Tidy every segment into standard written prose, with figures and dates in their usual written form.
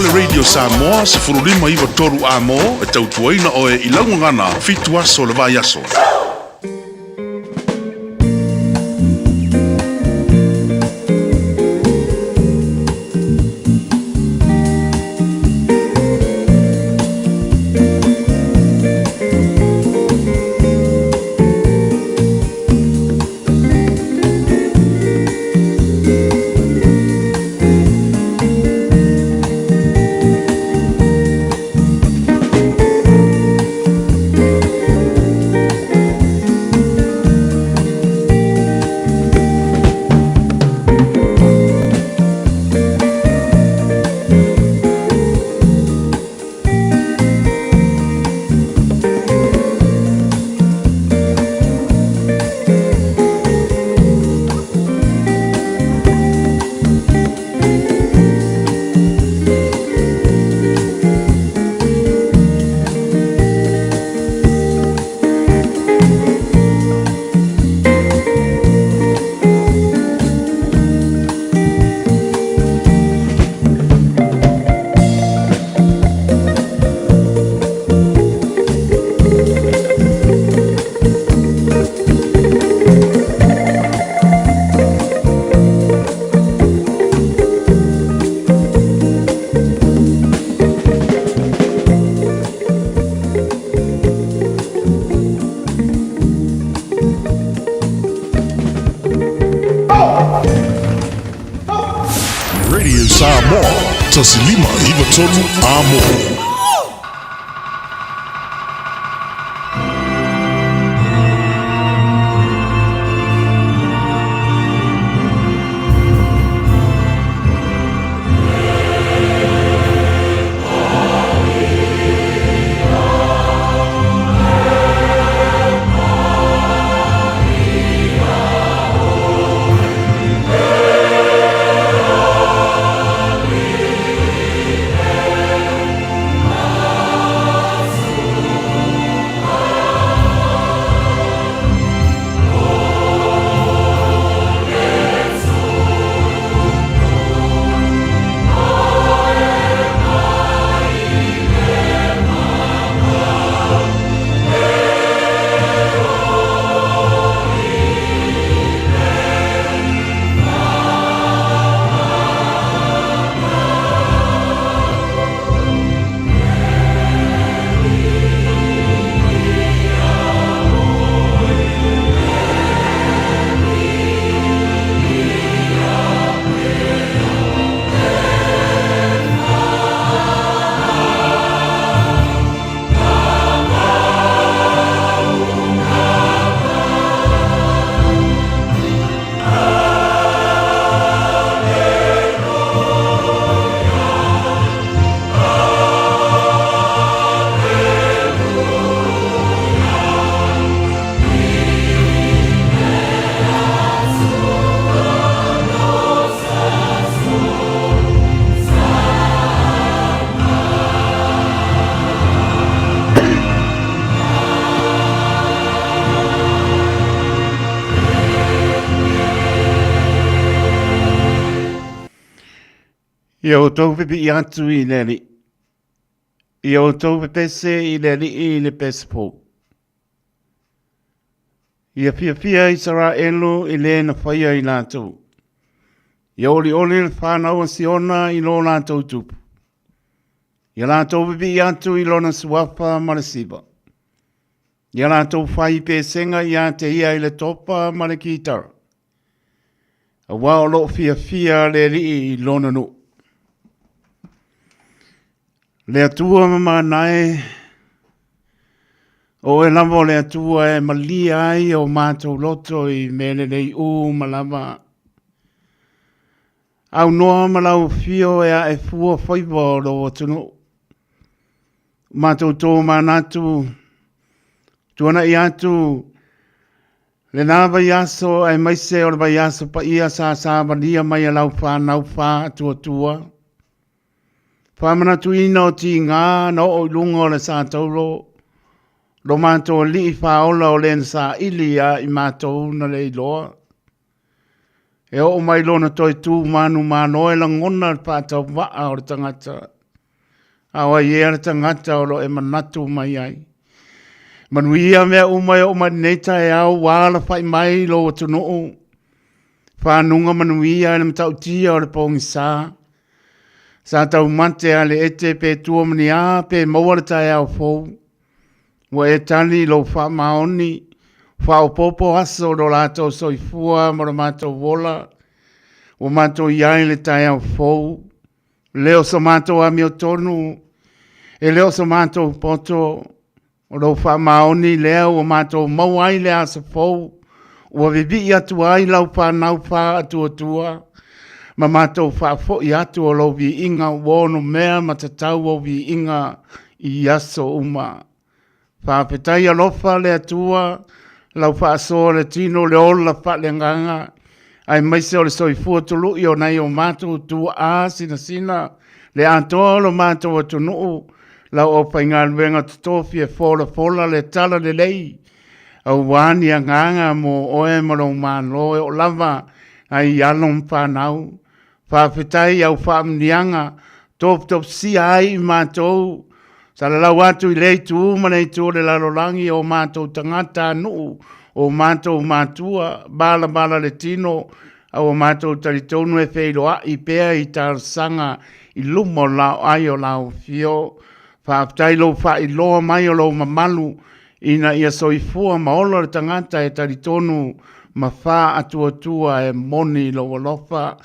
le Radio Samoa se furulima iwa toru amo e tautuaina o e ilangu ngana fitu aso le vai aso. Tasilima iwa toru amo. Ia o tau pepe I atu I le li. Ia o tau pepe se I le li I le pespo. Ia fia Isara elo I le na whaia I lātou. Ia oli le whanau a siona I lo lātou tupu. Ia lātou pepe I atu I lona suafa marasiba. Ia lātou whai pe senga I ate ia I le topa mare kitara. A wao lo fia le li I lona no. Le atua mama nae, o e lama le atua e malia ai o mātou loto I mele nei malama. Au noa malau fio e a e fua whaiva o lo tunu. Mātou tō manatu, tuana I atu, le nā vai aso e maise o le vai aso pa ia sa malia mai a lau whanau wha atua. Whamana tuina o ti ngā no o lunga o le sā tauro. Lo mātou li I whaola o len sā ili a I mātou na le iloa. E o mai lona toi tū manu mānoe la ngona pātau waa o le tangata. Awa ia le tangata o lo e manatu mai ai. Manuia mea umai o maneta e au wala fai mai lo o tunuu. Whanunga manuia e matau tia o le pongi sā. Sa tau mante a le ete pe tua mani a pe mawalata e au fau. Wa e tani lo wha maoni. Wha o popo aso lo lato soifua mara mato wola. Wa mato iai le tai au fau. Leo so mato a mio tonu. E leo so mato poto. O lo wha maoni leo o mato mawai le asa fau. Wa vivi atu ai lau whanau wha atu atua. Ma mato wha fo i atu o lo vi inga wono mea matatau o vi inga i aso uma. Wha petai alofa le atua. Lau wha aso le tino le ola wha le nganga. Ai maise o le soifua tulu i o nei o mato tu a sina sina. Le antoa lo mato o tunu. Lau o painga luenga tutofi e fola le tala le lei. Au wani a nganga mo oe maro mano o lava ai alon whanau. Whawhetai au whamnianga top si ai mātou. Sa la lau atu i lei tu umanei tu le lalolangi o mātou tangata nuu o mātou mātua bala le tino au mātou taritonu e wheiroa i pēa i tārsanga i lumo lau ai o lau fio. Whawhetai lo whai loa mai o lo mamalu ina ia soifua maolo le tangata e taritonu ma wha atua e moni lo walofa.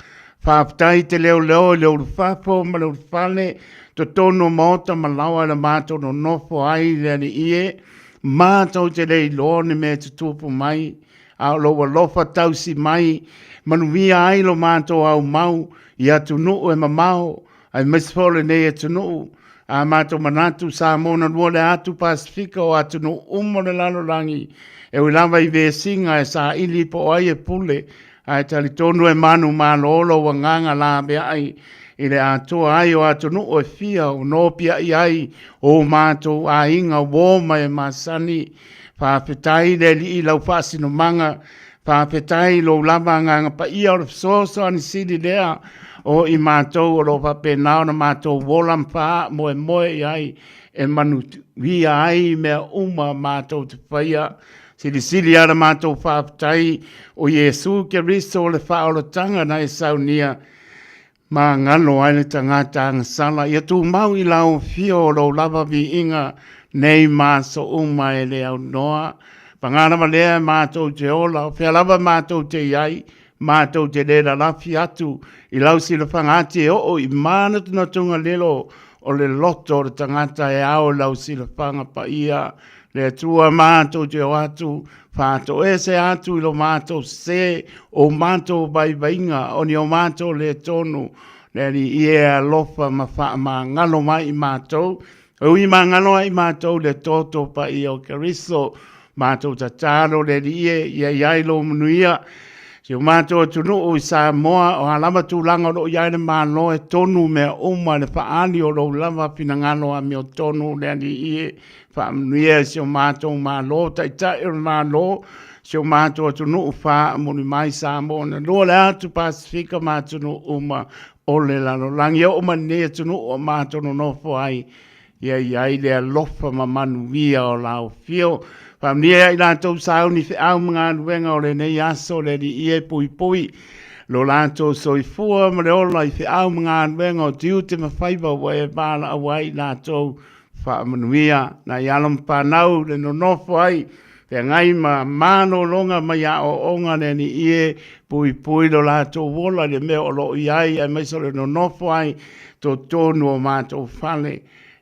Whawhetai te leo rufafo ma leo rufale to tono maota ma lawa le mātou no nofo ai le ni ie. Mātou te lei lo ni me te tupu mai. Au lo walofa tausi mai. Manuia ai lo mātou au mau i atu nuu e mamau. Ai mesfole nei e tu nuu. A mātou manatu sa mona lua le atu Pasifika o atu no umo le lalolangi. E wilawa i vesinga e sa ili po ai e pule. Ai tali tonu e manu malolo wa nganga la bea ai. I le atua ai o atu no o fia o no pia i ai. O mātou a inga woma e masani. Whawhetai le li i lau whasino manga. Whawhetai lo lava nganga pa ia o le soso ani sidi lea. O i mātou o lofa pēnao na mātou wolam wha moe i ai e manu via ai mea uma mātou te whaia. Siri ara mātou whaapatai o Iesu ke riso o le whaolotanga na e saunia. Ma ngalo ai le tangata sala. Ia tu mau i lau fio o lo lava vi inga nei māso uma e le au noa. Pangarawa lea mātou te ola. Whia lava mātou te iai. Mātou te lera lafi atu i lau si le whangati e o i mana tuna tunga lelo o le loto o le tangata e ao lau si le whanga pa ia le atua mātou te o atu whātou e se atu i lo mātou se o mātou baibainga o ni o mātou le tonu le ni ia lofa ma wha ma ngalo mai i mātou o i ma ngalo ai mātou le toto pa ia o kariso mātou tataro le ni ia iailo manuia. Si o mātou tunu o i Samoa o halama tūlanga o iai le mālo e tonu mea uma le whaani o lo lava pinangano a meo tonu le ani ie whaamnuia si o mātou mālo taitai o mālo si o mātou tunu o wha moni mai Samoa na loa le atu Pasifika mātunu uma o le lalo langi o mane tunu o mātou no nofo ai iai le alofa ma manuia o lao fio. Whamnia i lātou sāu ni whiau mga nuenga o le nei aso le di ie pui. Lo lātou soifua ma le ola i whiau mga nuenga o tiu te mawhaiva wa e bāla awai lātou whaamanuia. Na i alam whanau le no nofo ai. Te ngai ma mano longa mai a o onga le ni ie pui lo lātou wola le mea o lo iai ai maiso le no nofo ai to tonu o mātou whale.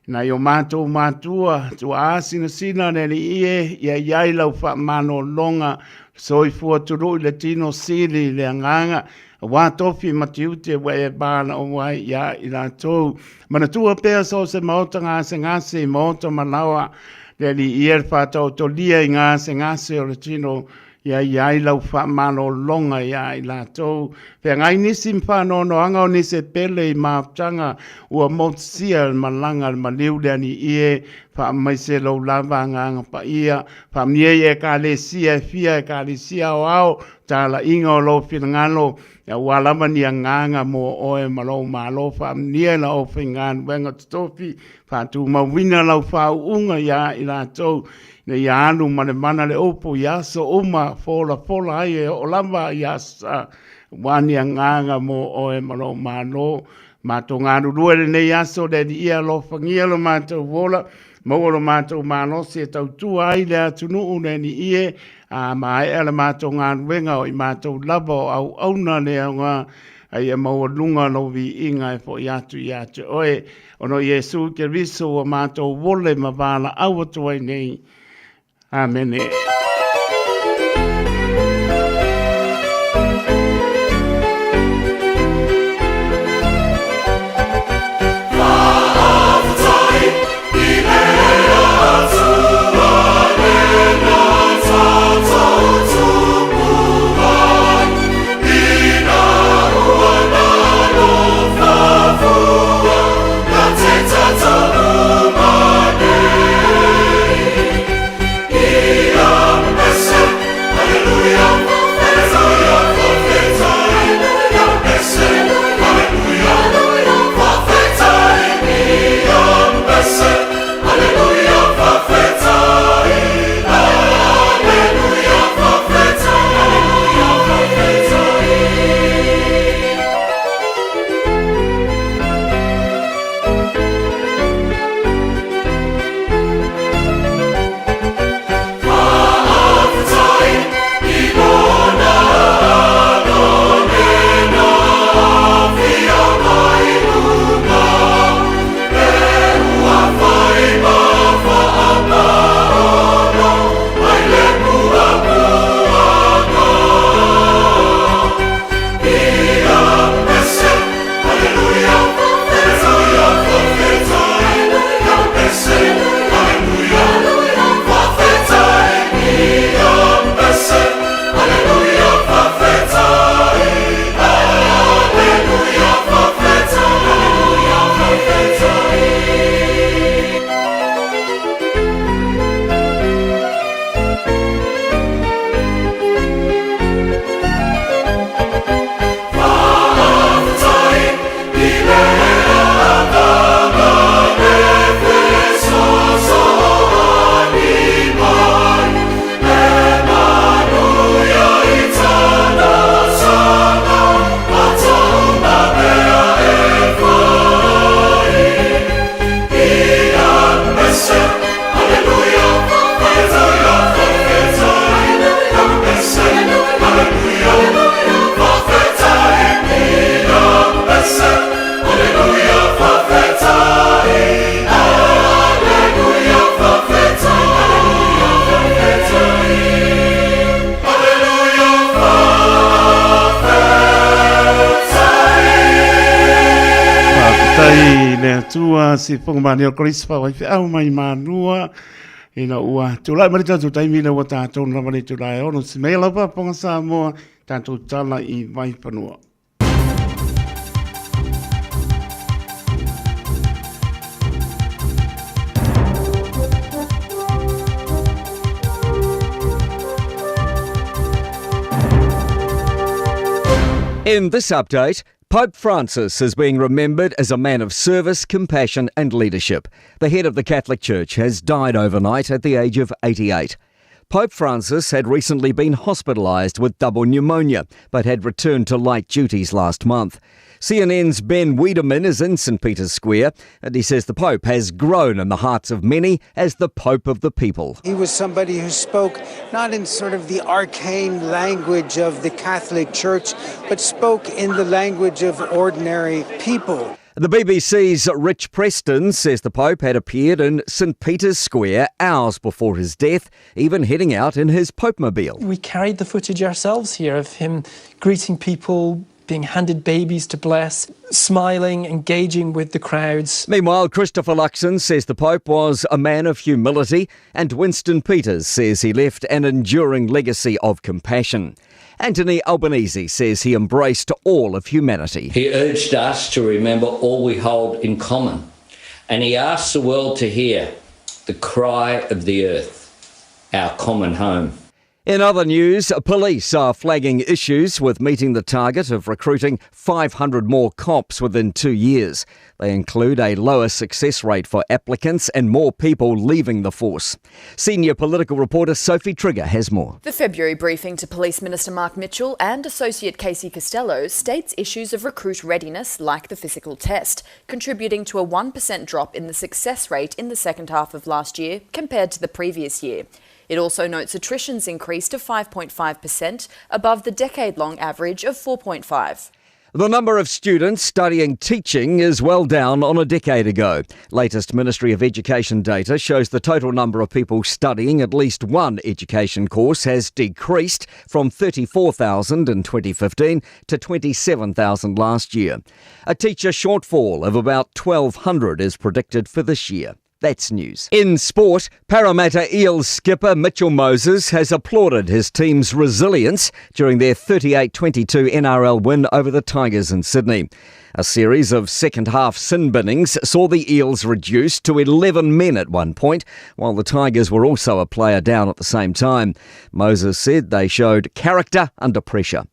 Na yo mātou mātua, tua asina sina neri ie, ia iai lau wha mano longa, soifua turu i le tino siri le anganga, wā tofi matiute wa e bāna o wai ia i la tau. Mana tua pēr so se maota ngase maota malawa, neri ie whātau to lia i ngase o le tino, ia iai lau wha mano longa ia i la tau. Pea ngai nisi mwhano no anga o nise pele i maaptanga ua motsia malanga ma liu leani ie Wha mai se lau lava nganga pa ia. Wha mie e ka le sia fia e ka le sia o au. Ta la inga o lo whingalo. Ya walama ni a nganga mo oe malo wha mie la o whingano. Wenga tofi wha tu mawina lau wha unga ia i la tau. Ne ia anu mana le opo ia so uma fola ai e o lava ia sa. Wani a nganga mo oe malo. Mato ngāru ruere nei aso le di ia lo whangia lo mātou wola, maua lo mātou mālo se tau tua ai le atunu une ni ie, ma e ala mātou ngāru wenga o i mātou lava au auna le ngā, ai e maua lunga lo vi inga e fo i atu oe, ono Yesu ke riso o mātou wole ma wala au atu ai nei. Amen. Tua si whangamani o Krispa wai au mai manua ina ua tulai marita tu taimi le wata tonu lamani tulai ono si mea lapa ponga sa moa tanto tala I vai panua. In this update, Pope Francis is being remembered as a man of service, compassion and leadership. The head of the Catholic Church has died overnight at the age of 88. Pope Francis had recently been hospitalised with double pneumonia, but had returned to light duties last month. CNN's Ben Wiedemann is in St Peter's Square, and he says the Pope has grown in the hearts of many as the Pope of the people. He was somebody who spoke not in sort of the arcane language of the Catholic Church, but spoke in the language of ordinary people. The BBC's Rich Preston says the Pope had appeared in St Peter's Square hours before his death, even heading out in his Pope-mobile. We carried the footage ourselves here of him greeting people, being handed babies to bless, smiling, engaging with the crowds. Meanwhile, Christopher Luxon says the Pope was a man of humility, and Winston Peters says he left an enduring legacy of compassion. Anthony Albanese says he embraced all of humanity. He urged us to remember all we hold in common, and he asked the world to hear the cry of the earth, our common home. In other news, police are flagging issues with meeting the target of recruiting 500 more cops within 2 years. They include a lower success rate for applicants and more people leaving the force. Senior political reporter Sophie Trigger has more. The February briefing to Police Minister Mark Mitchell and Associate Casey Costello states issues of recruit readiness, like the physical test, contributing to a 1% drop in the success rate in the second half of last year compared to the previous year. It also notes attrition's increased to 5.5%, above the decade-long average of 4.5%. The number of students studying teaching is well down on a decade ago. Latest Ministry of Education data shows the total number of people studying at least one education course has decreased from 34,000 in 2015 to 27,000 last year. A teacher shortfall of about 1,200 is predicted for this year. That's news. In sport, Parramatta Eels skipper Mitchell Moses has applauded his team's resilience during their 38-22 NRL win over the Tigers in Sydney. A series of second-half sin binnings saw the Eels reduced to 11 men at one point, while the Tigers were also a player down at the same time. Moses said they showed character under pressure.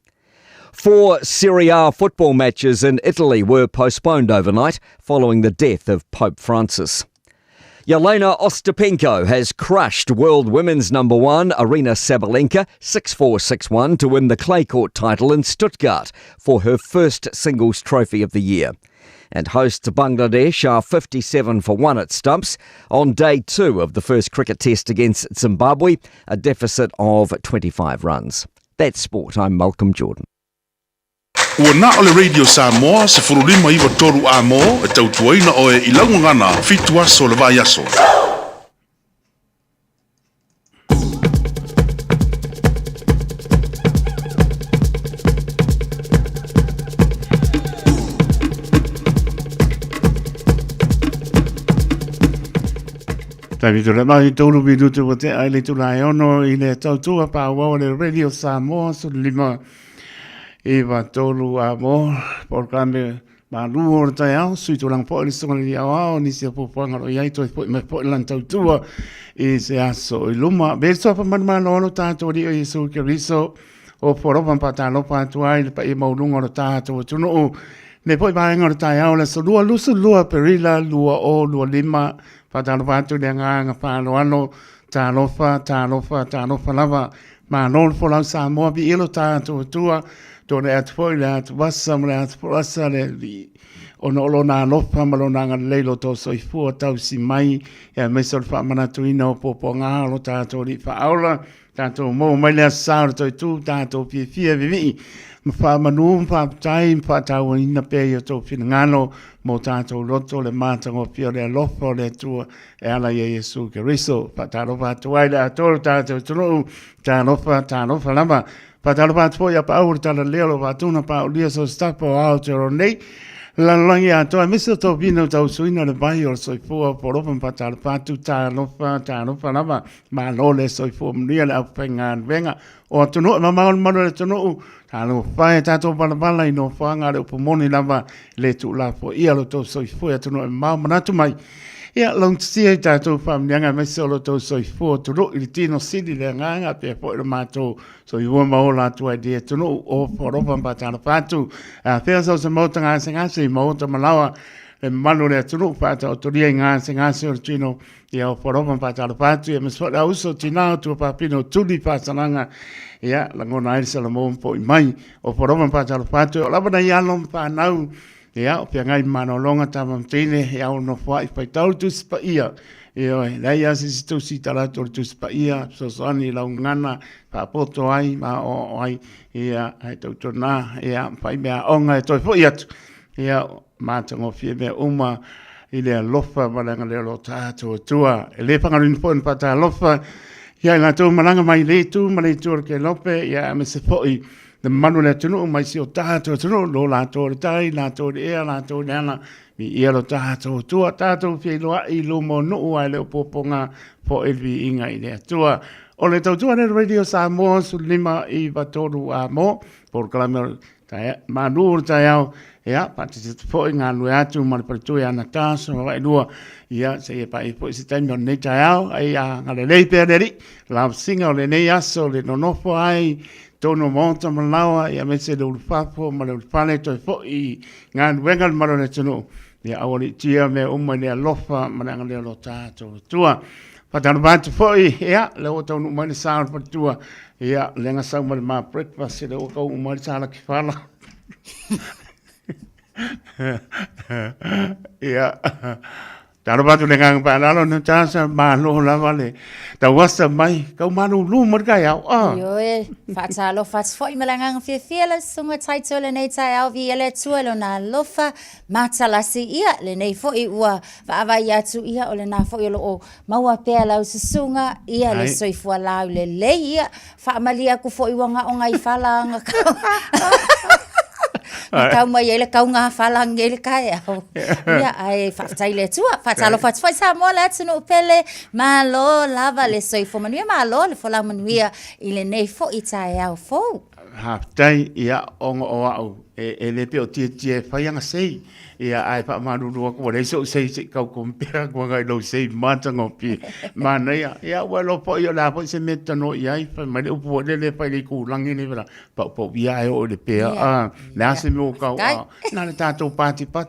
4 Serie A football matches in Italy were postponed overnight following the death of Pope Francis. Yelena Ostapenko has crushed world women's number 1 Aryna Sabalenka 6-4, 6-1 to win the clay court title in Stuttgart for her first singles trophy of the year. And hosts Bangladesh are 57-1 at stumps on day 2 of the first cricket test against Zimbabwe, a deficit of 25 runs. That's sport. I'm Malcolm Jordan. Ua na ole Radio Samoa se furulima iwa toru a mo e tautuaina o e ilaungangana fitua so le vai aso. Tavi tu le mai toru bidu tu te ai le tu lai ono i le tautua pa wa le Radio Samoa so lima Eva tolu a mo por cambio ma luo o tai au sui tu lang po le songa li au ni se po panga lo yai to po me po lan tau tua e se aso i luma be so pa man man ono ta to di o Yesu Kristo o foro pa pa lo pa tu ai pa i mo lungo ta to tu no ne po ba ngor tai au le so lua lu so lua perila lua o lua lima pa ta lo pa tu le nga pa lo ano ta lo fa lava ma non fo la sa mo bi ilo ta to tua Tone at foi at wasam at forasa le ono lona no famalo nanga leilo to so fu tau si mai e mesor fa mana tuino poponga lo tato li fa aula tanto mo mai le sar to tu tanto pi vivi fa manu fa time fa tau ina pe yo to finangano mo tanto loto le mata ngo pio le lofo le tu e ala Yesu Kristo fa taro fa tuaila to tanto tu tano fa lama Patalo pat foi a paur tala lelo patuna pa ulia so stapo out nei la langia to miso to vino tau suina le bai or soi fo por open patalo patu ta no fa lava ma no le soi fo mnia la pengan venga o to no ma le to no talo fa ta to bala no fa nga le pomoni lava le tu la fo ia lo to soi fo to no ma manatu mai Ia long sia tato fam nyanga me solo to soi fo to ro il tino sidi le nganga pe po le mato so i wo ma ola tu idea to no o for opa patana patu a fe so se mo tanga singa se mo to malawa le manu le to no pata to ria nga singa se o tino ia o for opa patana patu e me so la uso tina to papino tu di pasananga ia la ngona il salamo po mai o for opa patana patu la bana ia lom pa nau Ia, o pia ngai mano longa tamam tine, ia o no fai pai tau tu spa ia. Ia, lai asi si tu si talator tu spa ia, so soani lau ngana, pa poto ai, ma o ai, ia, hai tau tona, ia, pai mea onga e toi fo ia tu. Ia, mātango fie mea uma, i lea lofa, malanga lea lo tātua tua. E le pangarin po pa tā lofa, ia, ngā tau malanga mai le tu, malai tu ke lope, ia, me se foi, the manu le tunu mai si o tato tunu lo la to tai la to e la to nana mi ia lo tato tua tato fi lo I lo mo no ai le poponga po elvi inga i le tua o le tau tua le Radio Samoa su lima I vatoru a mo por clamer tai manu tai au ia pa te fo ngā lue atu ma le patu ia na taso wa lua ia se ia pa i fo se taimi o nei tai au ai a ngale lei pe leri la singa o le nei aso le nonofo ai tono monta malawa ia me se le ulfafo ma le ulfane toi fo i ngā luenga le maro ne tunu ia awali tia me umai le alofa ma le ngale lo tato tua patanu bantu fo i ia le o tonu umai le saa patua ia le nga sau ma le ma breakfast le o kau umai le saa la kifala ia taro batu le ngang pa lalo no chasa ma lo la vale ta wasa mai kau manu lu mar ka ya yo e fa lo fa foi me ngang fe la sunga taito le nei tai au vi ele tuelo na lofa mata la si ia le nei foi ua va va ya tu ia o le na foi lo maua pe la sunga ia le soi fu la le ia fa malia ku foi wanga o ngai fala nga kau mai ele kau ngā whalang ele kai au. Ia ai whaftai le tua. Whatalo whatwhai sa mo le atunu pele. Ma lo lava le soifo manuia. Ma lo le whalang manuia i le nei fo i tae au fo. Haftai ia ongo o au. E le peo tia whaianga sei. Ia ai pa marurua kua reiso sei kau kompea kua ngai lo sei matango pi. Mana ia walo po ia la po se metano ia i fa mai upo le pa le ku langi ni vera. Pa ia o le pea. Na se mo kau. Na le tato pati pa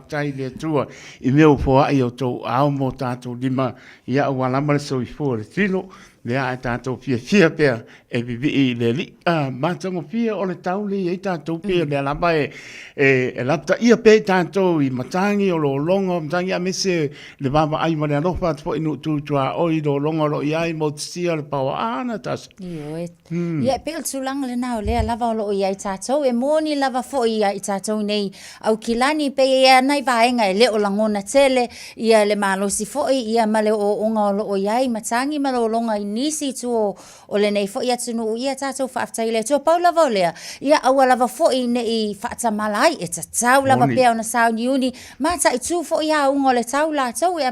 tai le tua. I meu fo ai o to au mo tato lima ia wala mal so i fo le tilo. Le a tato fia pea e bibi i le li matango fia o le tauli e tato pia le alamba e lapta ia pe tato i matangi o lo longo matangi a mese le baba ai ma le alofa fo inu tutua o i lo longo lo iai mo tsia le pawa ana tas ia pe o tulang le nao le lava o lo iai tato e moni lava fo iai tato nei au kilani pe ia nai vaenga e le o langona tele ia le malosi fo ia male o onga o lo iai matangi ma lo longa nisi tu o le nei fo ia tunu ia tatou whaaftai le tu paula volea ia awa lava fo i nei whaata malai e ta tau lava pea o na sao ni uni mata i tu fo ia unga le tau la tau ia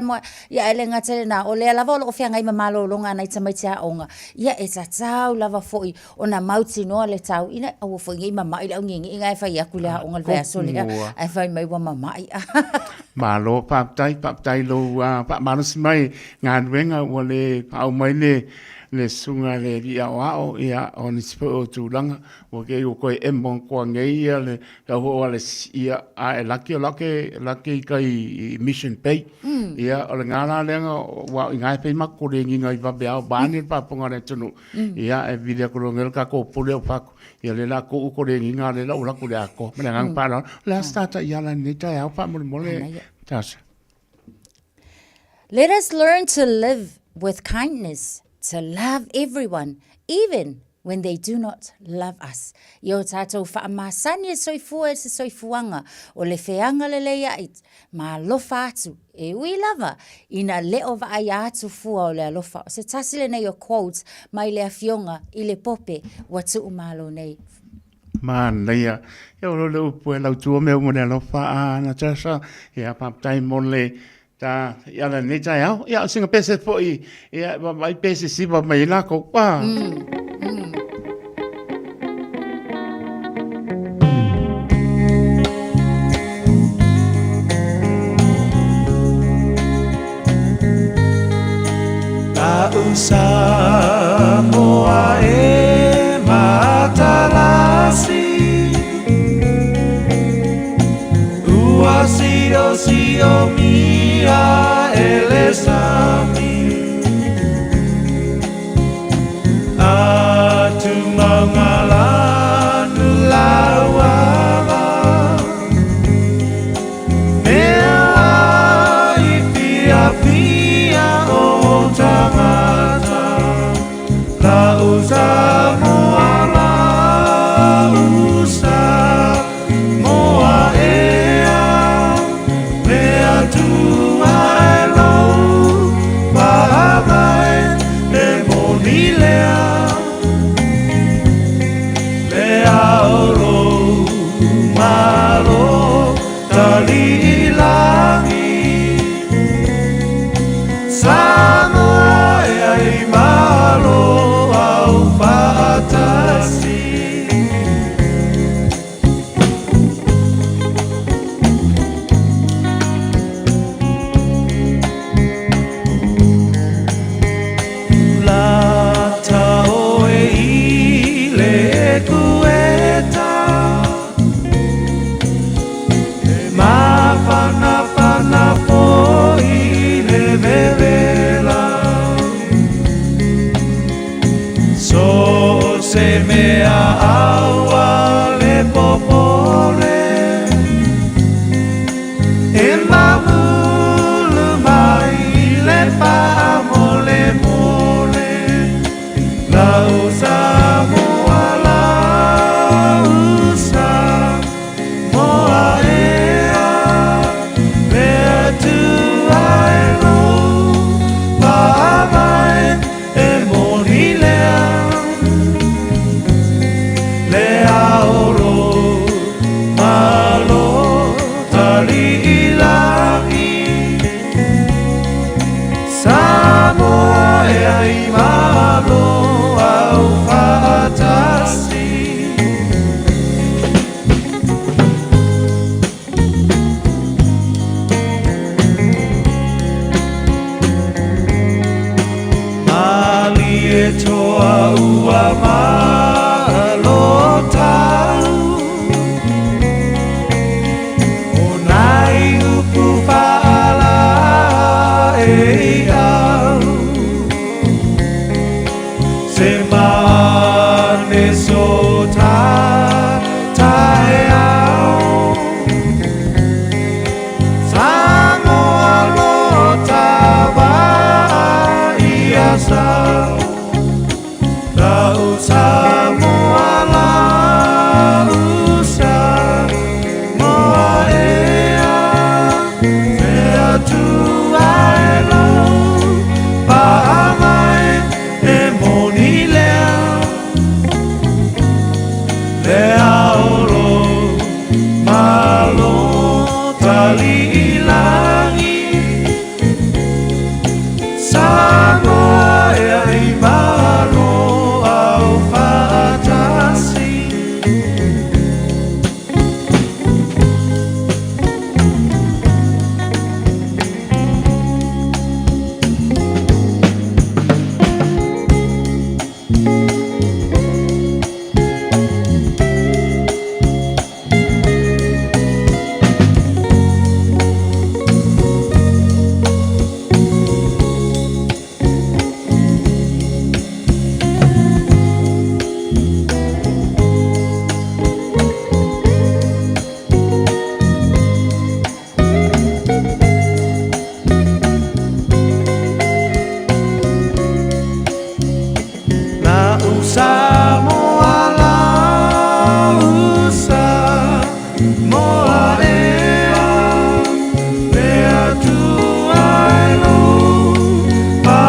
ele ngatele na o le lava o fia ngai mamalo longa na i tamaitea onga ia e ta tau lava fo i o na mauti noa le tau ina awa fo ngai mamai lau ngingi inga e whai aku lea onga le vea sole e whai mai wa mamai malo whaaftai lo whaamanosi mai ngā ruenga o le au mai le sunga le ria o ia o ni spo o tūlanga o ke o koe embon kua ngei ia le ho ale ia a laki kai mission pay ia o le ngala lenga wa ngai pe mako le ngai va bea bani pa ponga le tunu ia e video ko ngel ka ko pule o pak ia le la ko le ngai le la o la ko le ako me ngang pa la stata ia la ni ta pa mo le tas. Let us learn to live with kindness, to love everyone, even when they do not love us. Yo tātou whaamasani e soifua e se soifuanga o le wheanga le leia it, ma alofa atu e ui lava ina leo va ai atu fua o le alofa. Se tasile nei o quotes mai le afionga i le pope watu umalo nei. Man, ia, yo lo upu e lau tua mea mo le alofa na tasa, ia paptai mo le ta ia la nei tai au ia singa pese foi ia vai pese si va mai la ko pa ta usa moa e matalasi si o mia elesami atu mangalanu lawava mea i pia o tangata la usamo ala usa moa Samoa e ai malo au So se mea aua le popole e mamulu mai le pa mole mole la usa moa la usa moa ea where do I go pa mai e moni lea le aoro malo tali ilangi Samoa e ai malo au fatasi Mali e toa ua malo tau O nai upu fala e au Se mane so tai au Samoa lo tawa ia sau La usa moa la usa moa ea Whea tu ai lau pa mai e moni lea Lea oro malo tali ilangi Samoa e ai malo au fatasi La usa moa la usa moa ea Whea tu ai lo pa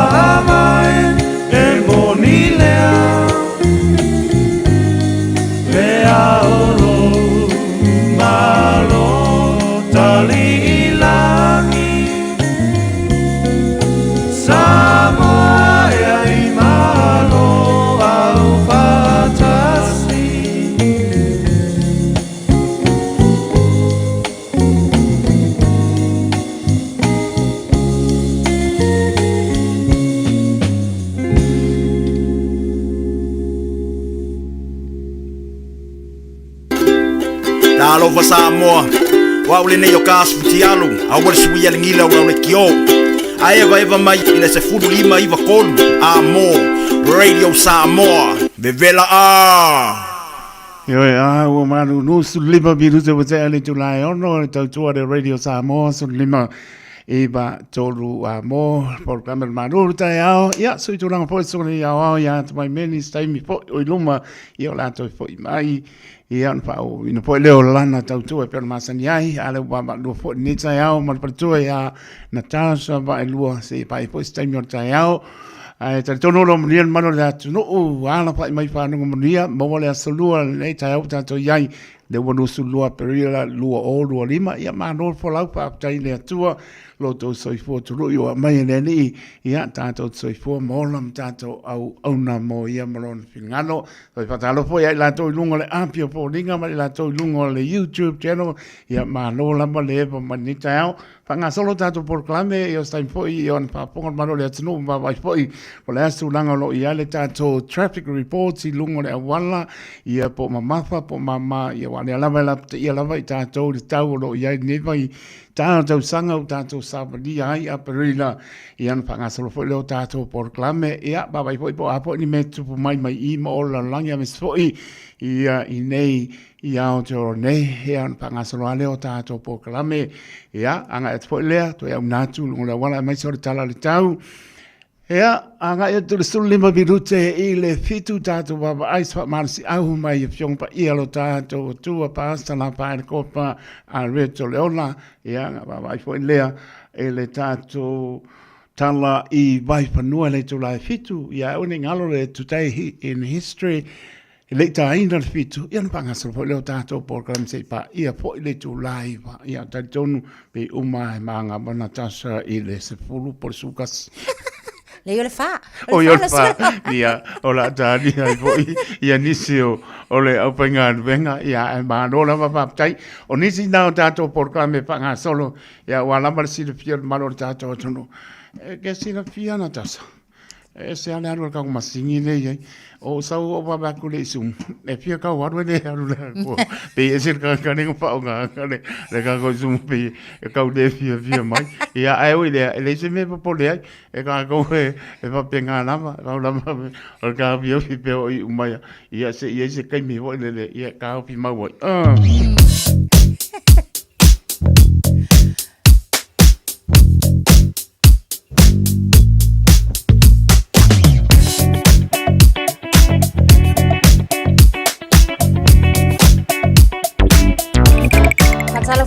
mai e moni lea Whea oro malo tali ilangi Samoa e ai malo au fatasi Talo fa Samoa wa ule ne yo kasu tialu awal suia ngila wa le kio Aeva eva mai ina se fudu lima iva kolu Amo Radio Samoa Bevela Yo o manu no su lima biruze wa te ale July ono tau tua de Radio Samoa su lima Eba tolu amo programa manu tai ao ya so tu lang po so ni ao ya mai meni stai mi po o luma yo la to fo mai ia pa o ina po leo lana tau tua per masani ai ale wa ma do fo ni tai ao ma per tua ya Natasha va elua se pa po stai mi tai ao ai ta tono lo mnian mano da tu no o ala pa mai fa no mnia mo le asolua nei tai au ta to yai le wonu su lua perila lua o lua lima ia ma no fo lau pa tai le tua lo to soi fo tu ro yo mai ne ni ia ta to soi fo mo lam ta to au na mo ia malon fingano soi fa ta lo fo ia la to lungo le apio po linga ma la to lungo le YouTube channel ia ma no la ma le po mani tao fa nga solo ta to proclame io sta in fo io on pa pongo ma le tnu ma vai fo o le asu langa lo ia le ta to traffic reports i lungo le wala ia po mama fa po mama ia ne lava la te ia lava I tātou le tau lo ia ne vai tātou sanga o tātou sabani ai a perila I ana whangasalo fo leo tātou porklame ia babai fo ipo apo ni me tupu mai I ma o la langi a mes fo ia I nei I au te oro nei he ana whangasalo a leo tātou porklame ia anga et fo lea to ia unatu lungo la wala mai sore tala le tau Ea, anga ia tu le sulu lima birute I le fitu tātou baba aisa wha marasi ahu mai I fiong pa ia lo tātou tua pasta la pae kopa a reto leola. Ea, nga baba aisa wha lea e le tātou tala I vai panua le tu lai fitu. Ia une ngalo le today in history. Le ta ina le fitu. Ia nupanga salo po leo tātou program se pa ia po le tu lai wa. Ia tātonu pe uma e maanga mana tasa I le sefulu por sukas. Le yo le fa. O yo le fa. Ia, o la tani ai foi. Ia nisi o le au penga venga. Ia e manola mapaptai. O nisi nao tātou porklame panga solo. Ia wala marasi le fia malo tātou atono. Ke si la fia na tasa. E se ale aru ka masingi le ia. O sau o baba ku le sum. E fia ka waru le aru le ko. Pe e sir ka ka ningo pa o nga ka le ka ko sum pe e ka le fia mai. Ia ai o le se me po le e ka ko e pa penga lama ka lama o ka bio fi pe o umaya. Ia se kai mi o le ia ka fi ma o.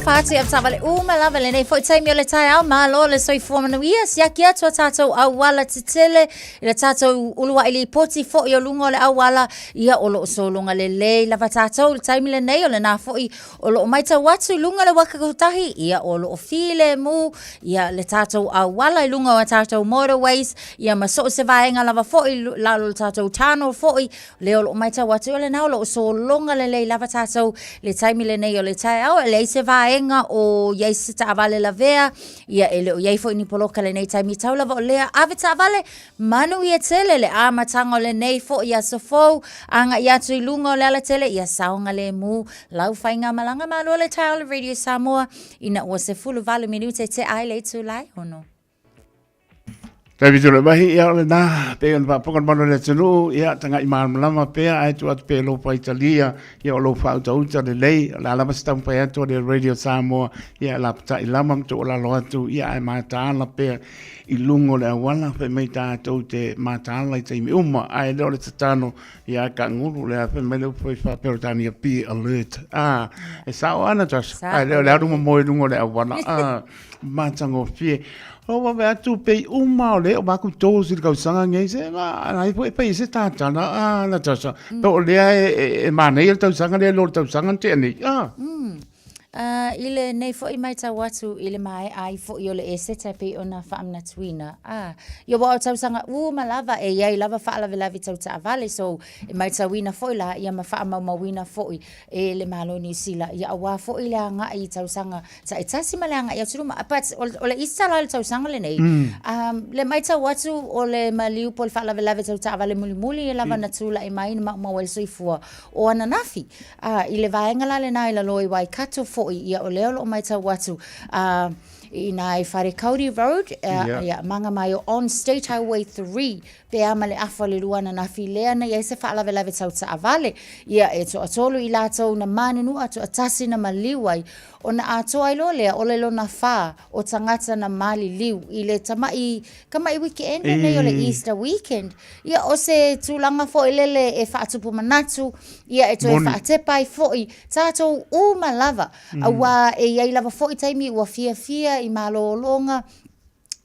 Fati am savale lava le nei foi taimi o le tai au malo le soi forma ia sia kia to tatou au wala titele le tatou ulua ili poti fo yo lungo le au wala ia o lo solunga le lava tatou le taimi le nei o le na foi o lo maita watu lunga le waka kotahi ia o lo file mu ia le tatou au wala I lunga o tatou motorways ia maso se vaenga lava foi la lo tatou tano foi le o lo maita watu o le na o lo solunga le lava tatou le taimi le nei o le tai au le se vaenga o iai se taavale la vea ia ele o iai fo ini poloka le nei taimi tau lava o lea ave taavale manu ia tele le amatanga o le nei fo ia sofou anga ia tu ilunga o le ala tele ia saonga le mu lau whainga malanga malo le tai o Radio Samoa ina ua se fulu valu minute te ai le tu lai hono. Tapi tu le mahi ia le na pe on va pokon mano le tunu ia tanga I malama pe ai tu at pe lo pa Italia ia lo fa uta le lei la lama stam pa to le Radio Samoa ia la pata I lama to la lo atu ia ai mata la pe I lungo le wala pe mai ta to te mata la te mi uma ai lo le tano ia ka ngulu le pe me lo foi fa pe tani pi alert e sa ana tas ai le ru mo lungo le wala matango fie o wa va tu pe uma le o ba ku to si ka sanga ngai se ai pe se ta na na tasa to le e mane il to sanga le lo to sanga te ni ile nei fo I mai tau watu ile mai ai fo I ole e seta pe ona whaamna tuina. Yo wa o tau sanga malava e iai lava whaalawe lavi tau ta avale so e mai tau wina fo ila ia ma whaamau mawina fo I e le malo ni sila ia awa fo I le anga I tau sanga ta itasi ma le anga ia turuma but ole istala le tau sanga le nei. Le mai tau watu ole maliu pol whaalawe lavi tau ta avale muli muli e lava na tula e mai ma mawel soifua o ananafi. Ile vaenga la le nai la loi wai kato fo ia o leo lo mai tau watu I nai Whare Kauri Road ia manga mai o on State Highway 3 pe amale afa le luana na filea na ia se whaalawe lawe tau ta avale ia e to atolu I lātou na maninu atu atasi na maliwai o na atoa ilo lea o le lo na wha o tangata na mali liu I le tamai kamai weekend nei o le Easter weekend ia o se tūlanga fo ilele e whaatupu manatu ia e to e whaatepai fo I tātou malava awa e iai lava fo I taimi ua fia I malo longa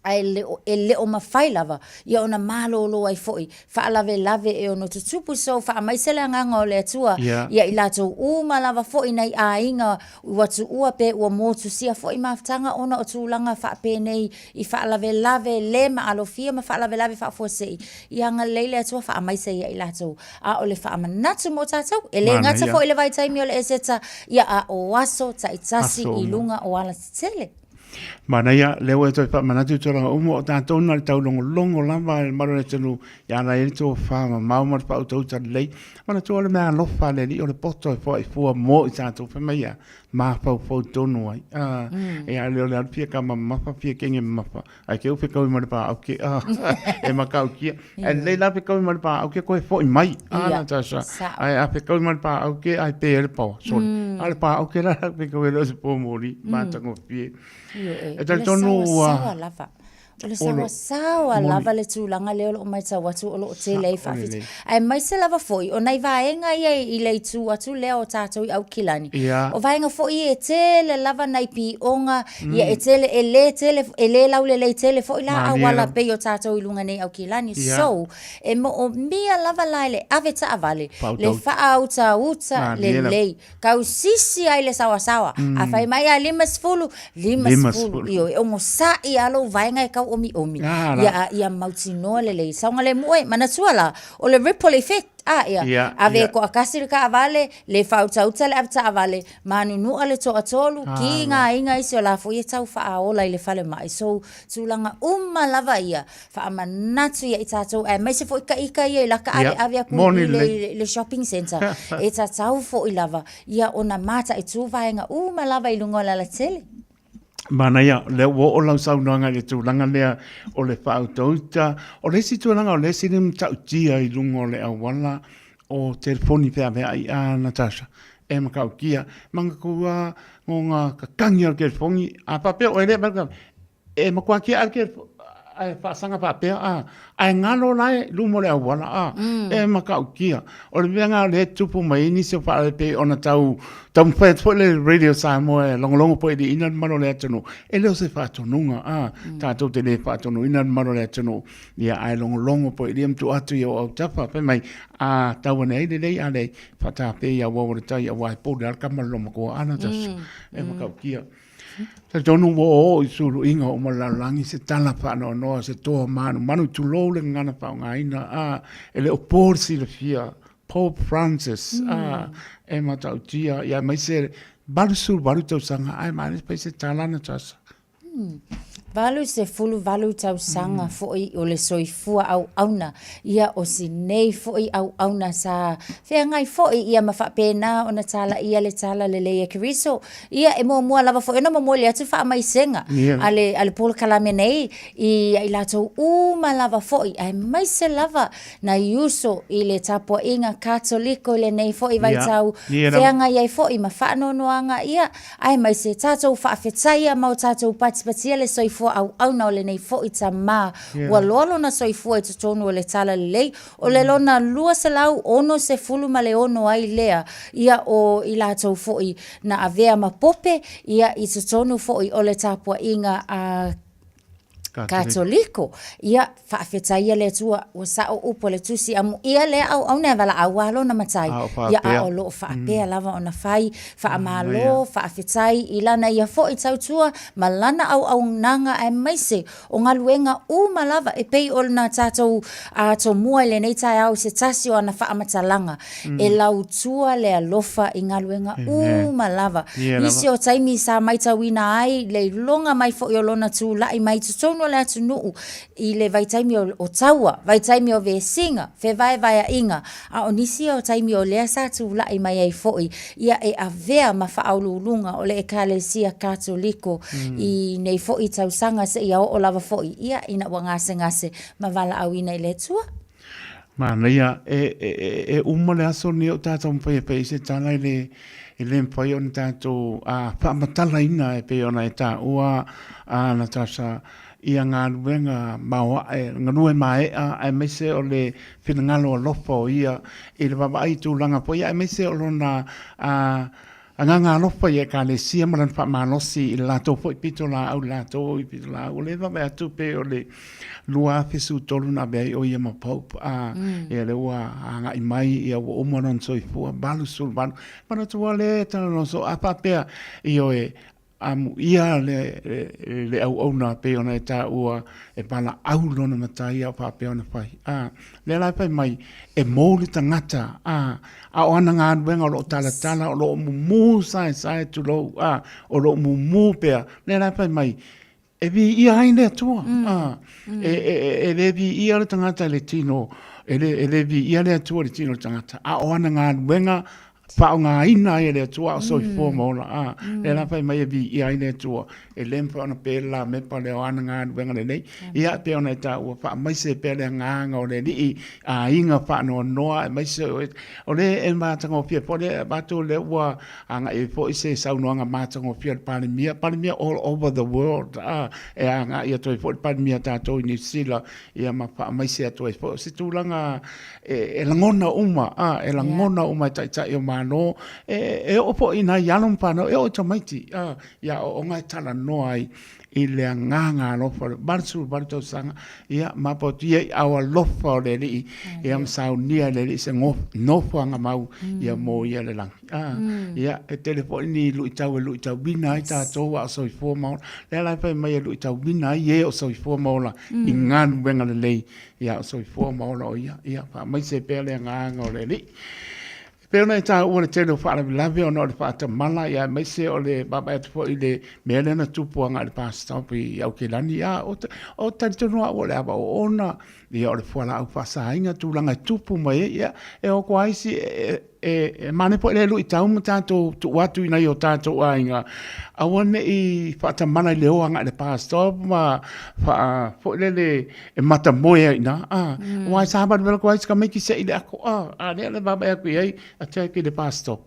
ai le o mawhai lava ia ona malo lo ai foi whaalawe lave e ono tutupu so wha mai sele nganga o le atua ia I lato malava foi nei a inga watu ua pe ua motu sia foi maftanga ona o tūlanga wha pe nei I whaalawe lave le ma alofia ma whaalawe lave wha fuasei ia nga leile atua wha mai se ia I lato a o le wha manatu mo tātou e le ngata foi le vai taimi o le eseta ia a o aso ta itasi I lunga o ala tele Mana ia leo e toi pa manatu tora umo o tātou na tau longo lava e maro e tenu ia na e tō whama mau mara pa utau tari lei. Mana tō le mea lofa le li o le poto e fua i fua mo i tātou whamai ma pau tonu ai. E a leo le alpia ka mapa pia kenge mapa. Ai ke upe kau i mara pa au ke e makau kia. E lei la pe kau i mara pa au ke koe fo i mai. Na tāsa. Ai a pe kau i mara pa au ke ai pe e le pao. Sorry. Ale pa au ke la pe kau e leo se po mori. Mātango pie. E tal tonu sawa lava. O le sawa lava le tūlanga leo o mai tau atu o lo te lei whawhiti. Ai mai se lava foi, o nei vaenga i le tū atu leo o tātou i au kilani. O vaenga foi e tele lava nei pi onga, ia e tele e le lau le tele foi la awala pe o tātou i lunga nei au kilani. So, e mo o mia lava lai le ave ta avale, le wha auta uta le lei. Kau sisi ai le sawa. A whai mai a limas fulu. Io, e o mo sa i alo vaenga e kau omi. Ia mauti noa le saunga le moe, mana tuala, o le ripple effect, ave ko akasiri ka avale, le whautauta le avta avale, manu nua le toa tolu, ki ngā inga isi o la fo ia tau wha aola i le whale mai, so tūlanga lava ia, wha manatu ia i tātou, mai se fo ika ia i laka ave aku le shopping center, e tātou fo i lava, ia ona mata i tūvaenga lava i lungo la tele. Mana ia, le o lau saunoanga le tūlanga lea o le whautauta, o le si tūlanga o le sinim tautia i lungo le awala o telefoni pēa pēa i Natasha. E makau kia, manga kua ngonga kakangi al telefoni, a papea o ele marka, e makua kia al telefoni, ai whaasanga papea, ai ngalo lai lumo le awala, e makau kia. O le venga le tupu mai inisi o whaare pe ona tau mwhai tue le radio Samoa e longolongo po e di inan maro le atano, e leo se whaatonunga, tātou te le whaatonu inan maro le atano, ia ai longolongo po e di amtu atu i au tapa, pe mai, tau ane eile lei ale, whatape i a wawaretai a wai po le alkamaloma ko ana tasu, e makau kia. Se tonu o i suru inga o malalangi se tala whano noa se toa manu tu lou le ngana whao ngaina, e le o porsi le fia, Pope Francis, e matau tia, ia mai se baru tau sanga, ai manis pai se talana tasa. Valu se fulu valu tau sanga foi o le soifua au auna ia o si nei foi au auna sa fea ngai foi ia mawhapena o na tala ia le tala le leia kiriso ia e mua lava foi no mo le atu wha mai senga ale pol kalame nei i lato lava foi ai mai se lava na yuso i le tapo inga katoliko le nei foi vai tau fea ngai ai foi ma wha noanga ia ai mai se tatou wha afetaia mau tatou patipatia le soifua au na ole nei fo i tama wa lolo na soifua i tutonu o le tala lei o le lona lua se lau ono se fulu ma le ono ai lea ia o i latou fo i na avea ma pope ia i tutonu fo i o le tapua inga a Katoliko ia whaafetaia le tua o sao upo le tusi amu ia le au ne wala au alo na matai ia a o lo whaapea lava o na whai whaamalo whaafetai ilana ia fo i tau tua malana au nanga e maise o ngā luenga malava e pei o na tātou a to mua le nei tai au se tasi o ana whaamatalanga e lau tua le alofa i ngā luenga malava isi o taimi sa maitawina ai le longa mai fo i o lona tu lai mai tutonu le atu nuu i le vaitaimi o taua, vaitaimi o vesinga, fe vai inga, a o nisi o taimi o lea satu lai mai ai foi, ia e avea ma whaaululunga o le ekalesia katoliko i nei foi tausanga se ia o lava foi, ia ina ngase ma vala au ina i le tua. Mana ia, e umale aso ni o tātou mpaiapei se tālai le mpai o ni tātou whaamatala ina e pe ona e tā ua Natasha ia ngā ruenga maua ngā rue mai ai mese o le whinangalo o lofa o ia i le wawai tūlanga po ia ai mese o lona ngā lofa ia ka le sia maran wha manosi i lato po i pito la au lato i pito la au le wawai atu pe o le lua fisu tolu na bea o ia ma Pope ia le ua ngā i mai ia o umaron so i fua balu sul balu mana tua le tano so apa pea i o amu ia le au ona pe ona e tā ua e pala au lona matai a wha pe ona whai. Le lai pai mai e mōli tangata a o ana ngā nuenga o lo tala o lo mumu sai tu lo o lo mumu pea. Le lai pai mai e vi ia haine atua. E le vi ia le tangata le tino e le vi ia le atua le tino tangata a o ana ngā nuenga pa nga ina e le tua o soi fo mola e la fai mai vi ia ine tua e lempa ona pela me pa le ana nga wenga le nei ia pe ona ta o fa mai se pele nga o le ni a inga fa no noa mai se o le e ma tanga pia po le ba to le wa anga e fo se sa no anga ma tanga pia pa mia all over the world e anga ia to fo pa mia ta to ni sila ia ma fa mai se to fo se tu langa e langona uma e langona uma ta e no e opo ina yalum pano e o tomaiti ya o ngai tala no ai i le nganga no for barsu barto sanga ia mapoti e our love for le i am saunia le se no fanga mau ia mo ia le lang ia e telefoni lu tau bina i ta to wa so fo mo le la fa mai lu tau bina ye o so fo mo la i ngan wenga le ia so fo mo lo ia fa mai se pele nganga le li Pero na ta o le tele fa la lave o no le fa ta mala ya me se o le baba et fo ile me le na tupu anga le pasta pe au ke lani ya o ta no o le aba ona le o le fo la au fa sa inga tu langa tupu mai ya e o ko ai si mane po le lu i tau mata tu watu ina yo tato ainga a wone i fa ta mana le o anga le pasta ma fa fo le mata moya ina wa sa ba vel ko ai ska me ki se ile ako le baba e ku ai a take the bus stop.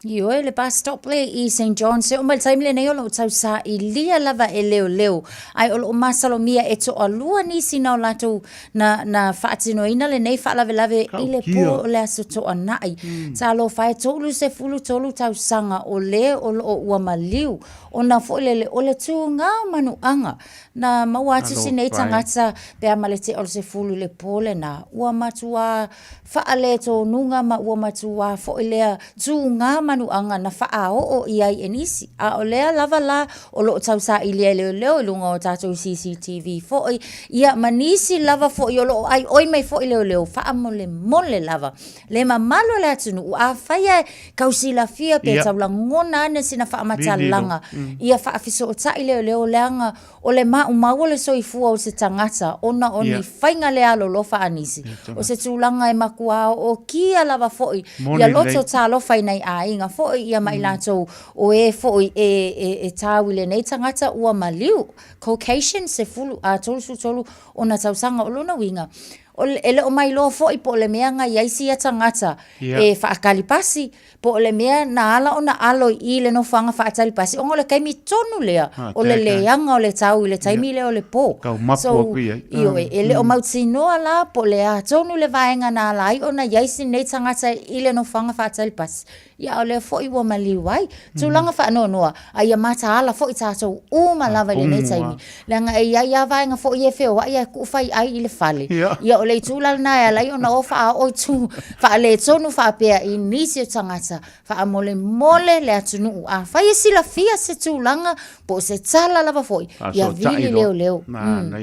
Io le bus stop le i St. John se o mal time le nei o lo tau sa i lia lava e leo ai o lo masalo mia e to alua ni sina o lato na faatino ina le nei fa lave i le po le aso to anai sa lo fa tolu se fulu tolu tau sanga o le o lo ua maliu o na fo le o le tu nga manu anga na mawatu sinei tangata pe amalete o se fulu le pole na ua matua fa ale to nunga ma ua matua fo le tu nga manu anga na faa o iai enisi a o lea lava la o lo tau sa ilia leo lunga o tato CCTV fo ia manisi lava fo i o lo ai oi mai fo i leo faa mole lava le mamalo le atunu u a faya kausila fia pe tau la ngona ane sina faa matalanga ia faa fiso o ta i leo leanga o le mau le soifua o se tangata ona o ni fainga le alo lo faa anisi o se tulanga e makua o kia lava fo i ia loto ta lo fainai a inga fo ia mai lato o fo e tawile nei tangata ua maliu Caucasian se fulu a tolu ona tausanga o lona winga o ele o mai lo fo i po le mea nga yaisi a tangata e whaakalipasi po le mea na ala o na alo i le no whanga whaakalipasi o le kaimi tonu lea o le leanga o le tau i le taimi lea o le po so io ele o mautinoa la po le a tonu le vaenga na ala i o na yaisi nei tangata i le no whanga whaakalipasi ia o le fo i wa maliwai tulanga whaanoa noa a ia mata ala fo i tātou uma lava le nei taimi langa e ia vaenga fo i e feo wa ia kufai ai i le fale ia o le tūlal na lai ona o wha o tu wha le tonu wha pia i nisi o tangata wha mole le atunu a whai e sila fia se tūlanga po se tala lava foi ia vili leo mana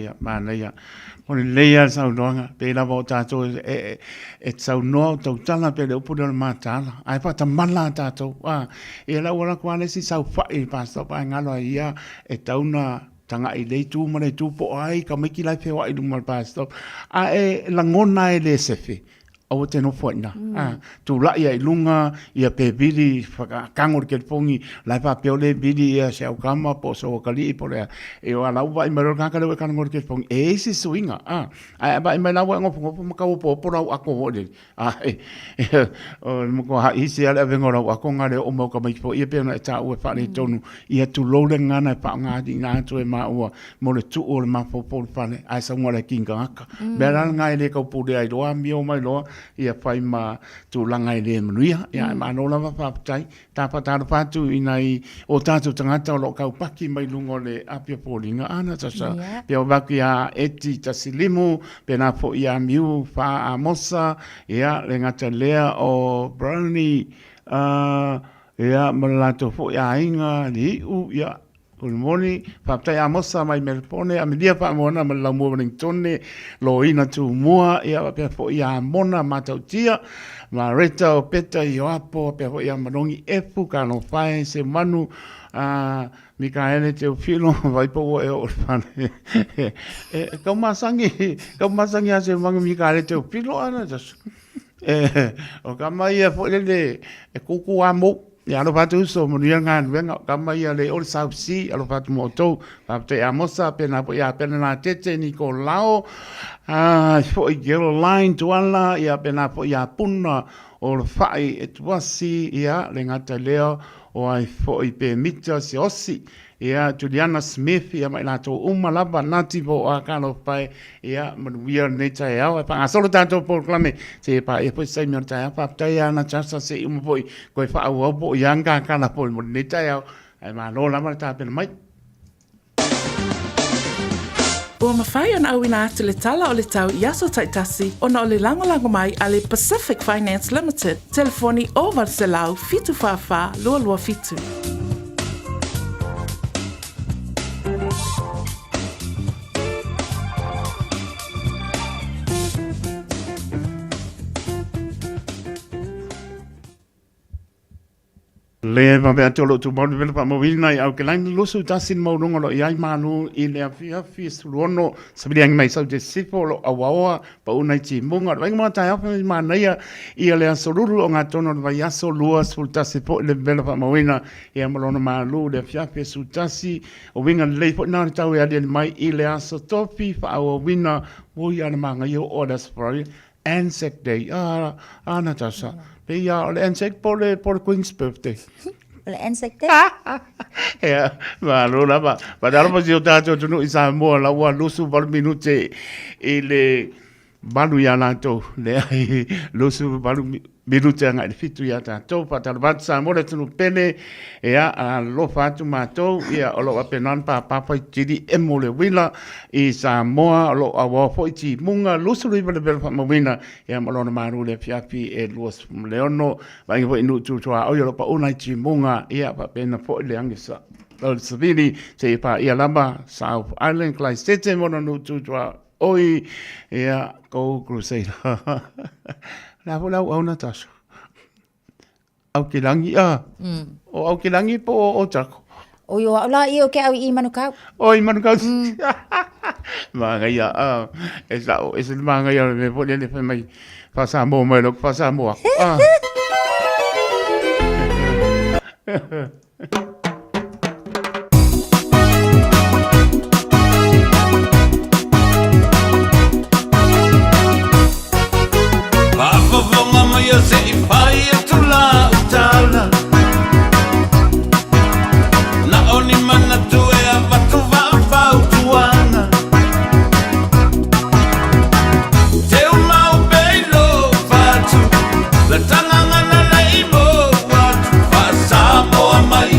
ia o le leia sau noanga pe lava o tātou e sau noa o tau tala pe le upu le mātala ai pa ta mala tātou e la ora kwa le si sau whai pasta pa ngalo ia e tauna tanga i le tu mare tu po ai ka meki lai pe wa i lumal pastor e langona e le sefe o te no foina tu la ia lunga ia pe bidi kangor ke pongi la pa pe le bidi ia se o kama po so kali po le e o la wa i mero ka le kangor ke pongi e si swinga ba i mai la wa ngopo mo ka po po ra ako le o mo ko ha i se ala vengo ra ako ngare o mo ka mai po ia pe na ta o fa le tonu ia tu lo le ngana pa nga di na tu e ma o mo le tu o le ma po fa le ai sa mo le kinga aka be la nga le ka po le ai do mi o mai lo ia pai ma tu langa i le manuia ia ma no lava whaapatai tāpataro pātu i nei o tātou tangata o lo kau paki mai lungo le apia pōringa ana tasa pia o waki a eti tasilimu pe nā po ia miu wha a mosa ia le ngata lea o brownie ia malato fo ia inga li u ia Good morning. Whaptai a mosa mai Melpone, a media pa moana ma lau Wellington, lo ina tu mua, ia pe fo ia mona matautia, ma reta o peta i oapo, pe fo ia marongi efu, ka no whae se manu, Mikaele te filo vai po e o fane. Kau masangi a se manga Mikaele te filo ana tas. O kamai e fo le e kuku amo. Ya lo fatu so mo ngan wenga kamai le o South Sea alo fatu moto te amosa pena po ya pena na tete ni ko lao fo i yellow line to ala ya pena po ya puna o fai et wasi ya lengata leo o ai fo i pe mita si osi ya Juliana Smith ya mai lato umalaba nati po a kano pai ya manuia neta ya pa solo tanto proclame se pa e po sai merta pa ya na chasa se um poi ko fa o po yanga kana po neta ya ai ma lo la marta pe mai Ua mawhai ana au ina atu le tala o le tau i aso taitasi ona o le langolango mai a le Pacific Finance Limited. Telefoni o Varselau fitu whawha lua lua fitu. Le ma be atolo tu mo le pa mo vina au ke lang lusu tasin mo rungo lo iai manu I le afia suono sabiang mai sau de sipo lo awawa pa unai ti munga lo ma ta afa ma ia I le asolulu o ngatono va yaso lua sulta sipo le bela pa mo vina ia mo lo ma lu le afia sultasi o winga le po na tau ia le mai I le aso topi fa o wina wo ia na manga yo orders for Anzac Day Natasha ja, Anzac por Queen's birthday. Anzac Day? Ja, maar lola maar daarom was je daar zo nu is aan moe la wa lusu val minute ile balu ya na to le lusu balu minute nga fitu ya ta to pa tal bat sa mo le tunu pene ya lo fatu ma to ya lo apenan pa tidi emole wila I sa mo lo awa fo ti munga lusu le bel fa mo wina ya mo lo na maru le fiapi e luos leono va fo inu tu toa o yo pa una ti munga ya pa pena fo le angisa lo savini te pa ia lamba South Island Clay State mo no tu toa oi ya go crusade la vola o Natasha au kilangi o au kilangi po o tako o yo la I o ke au I manukau o I manukau manga ya es el manga ya me pone le fe mai pasa mo lo pasa mo Yo se ifai tula utala na oni mana tu e avatu va utuana te mau belo fatu la tanga na leibo watu fa samo mai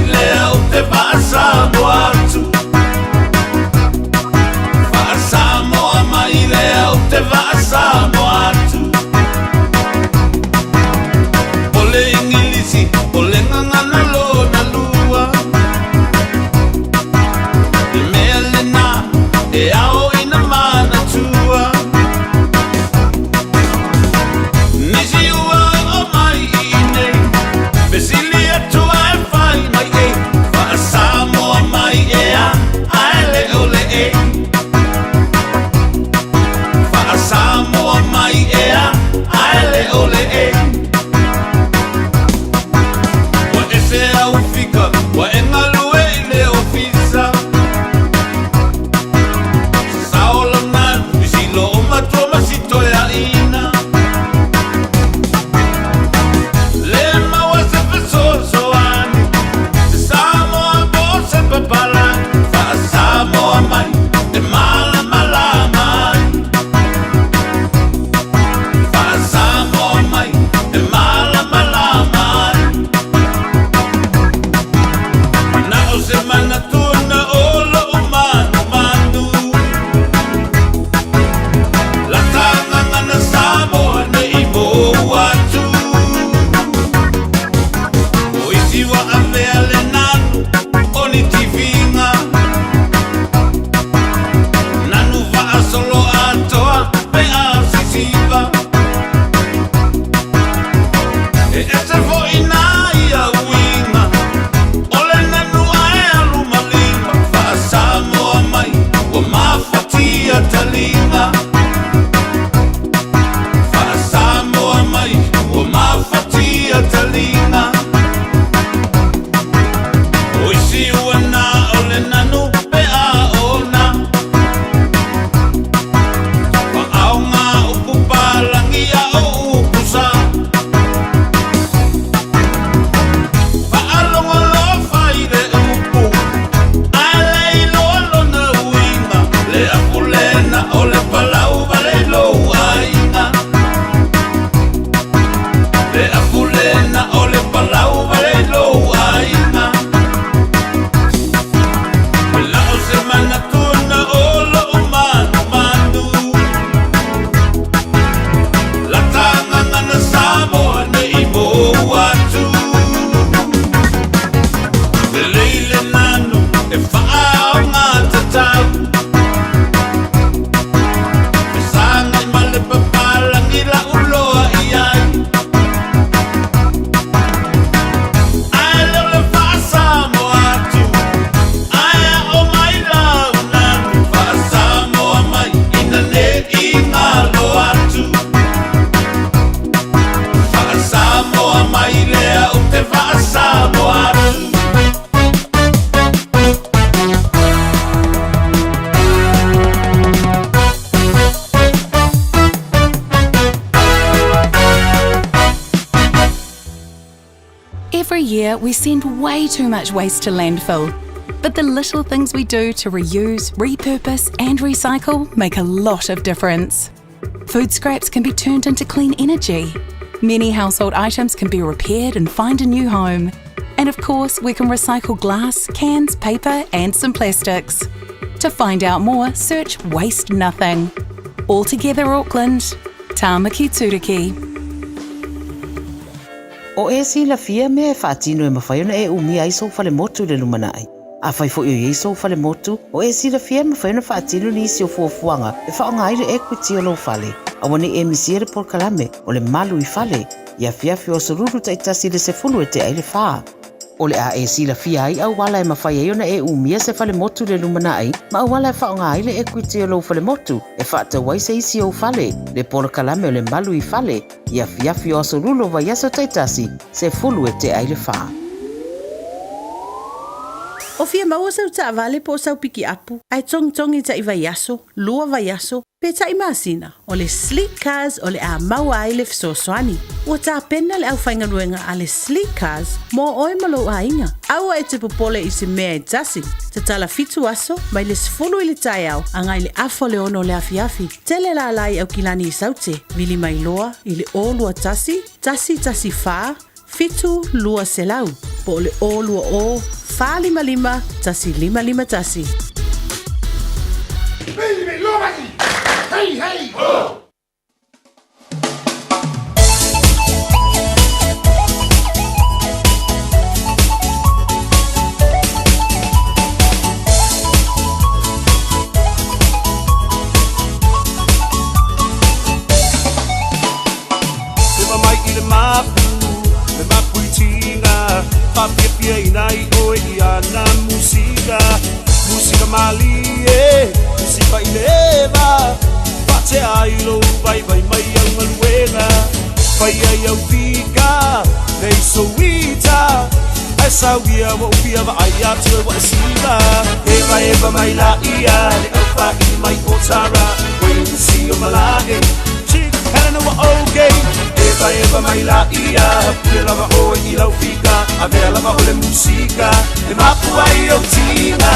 Every year, we send way too much waste to landfill. But the little things we do to reuse, repurpose and recycle make a lot of difference. Food scraps can be turned into clean energy. Many household items can be repaired and find a new home. And of course, we can recycle glass, cans, paper and some plastics. To find out more, search Waste Nothing. All Together Auckland, Tāmaki Turiki. O e sila fia me e whaatino e mawhaiona e umia iso whale motu le lumanai. A whai fo i iso whale motu, o e sila fia mawhaiona whaatino ni isi o fuafuanga e whaonga aire equity o lo whale. A wane e misiere por kalame o le malu I whale. Ia fiafi o soruru taitasi le se fulu e te aile whaa. O le a e sila fia ai au wala e mawhaiona e umia se whale motu le lumanai, ma au wala e whaonga aile equity o lo whale motu e whaata wai se isi o whale. Le por kalame o le malu I whale. Ia fiafi o sorulu vai aso taitasi se fulu e te aile whaa. O fia maua sau ta avale po sau piki apu. Ai tongi ta iwa yaso, lua vai yaso, pe ta imasina. O le sleek cars o le a maua ai le fisosoani. Ua ta pena le au whainganuenga a le sleek cars mo oe malo a inga. Aua e te popole I se mea e tasi. Te tala fitu aso, mai le sifulu I le tai au, angai le afo le ono le afiafi. Tele la lai au kilani I saute, vili mai loa, I le o lua tasi faa, fitu lua selau. Po le o lua o, faa lima, tasi lima tasi. Baby, lomaki! Hey, hey! Oh! Papia inai oi ana musika mali musika ileva pate ailo vai mai au maluena vai au fica nei soita esa wia wo pia va ia tu wa sila eva mai la ia le alfa I mai potara when you see your malage chick kana wa okay eva mai la ia pela va o I la fica a ver la o le musica e mapua I o tina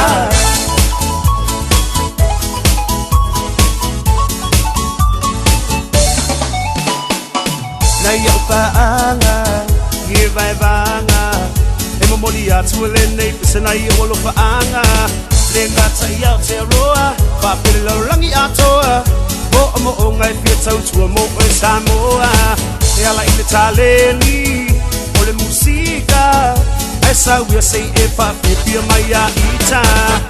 na ia paanga ye vai vanga e mo moli atu le nei pese na ia o lo paanga le ngata ia te roa pa pele rangi atoa mo o ngai pietau tua mo e Samoa e ala I le taleni o le musika esa wia sei e pa pia mai a ita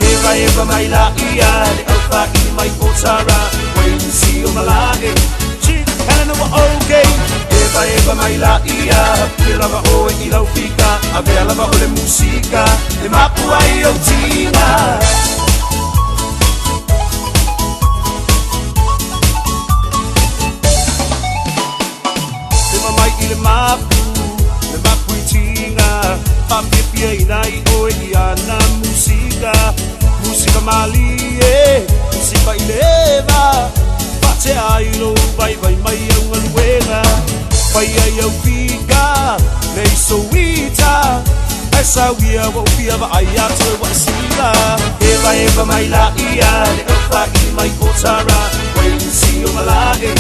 eva mai la ia le alfa I mai potara when you see your malage chick kana no okay eva mai la ia pule lava oe I lau fika a vea lava o le musika e mapu ai o tina e mamai I le mapu I tina papipia I nai oe I ana musika musika mali e musika I leva pate ai lo vai mai au ngaluela vai ai au fika nei so wita esa wia wa pia va ai atu wa sila eva mai la ia le fa I mai otara when see you malai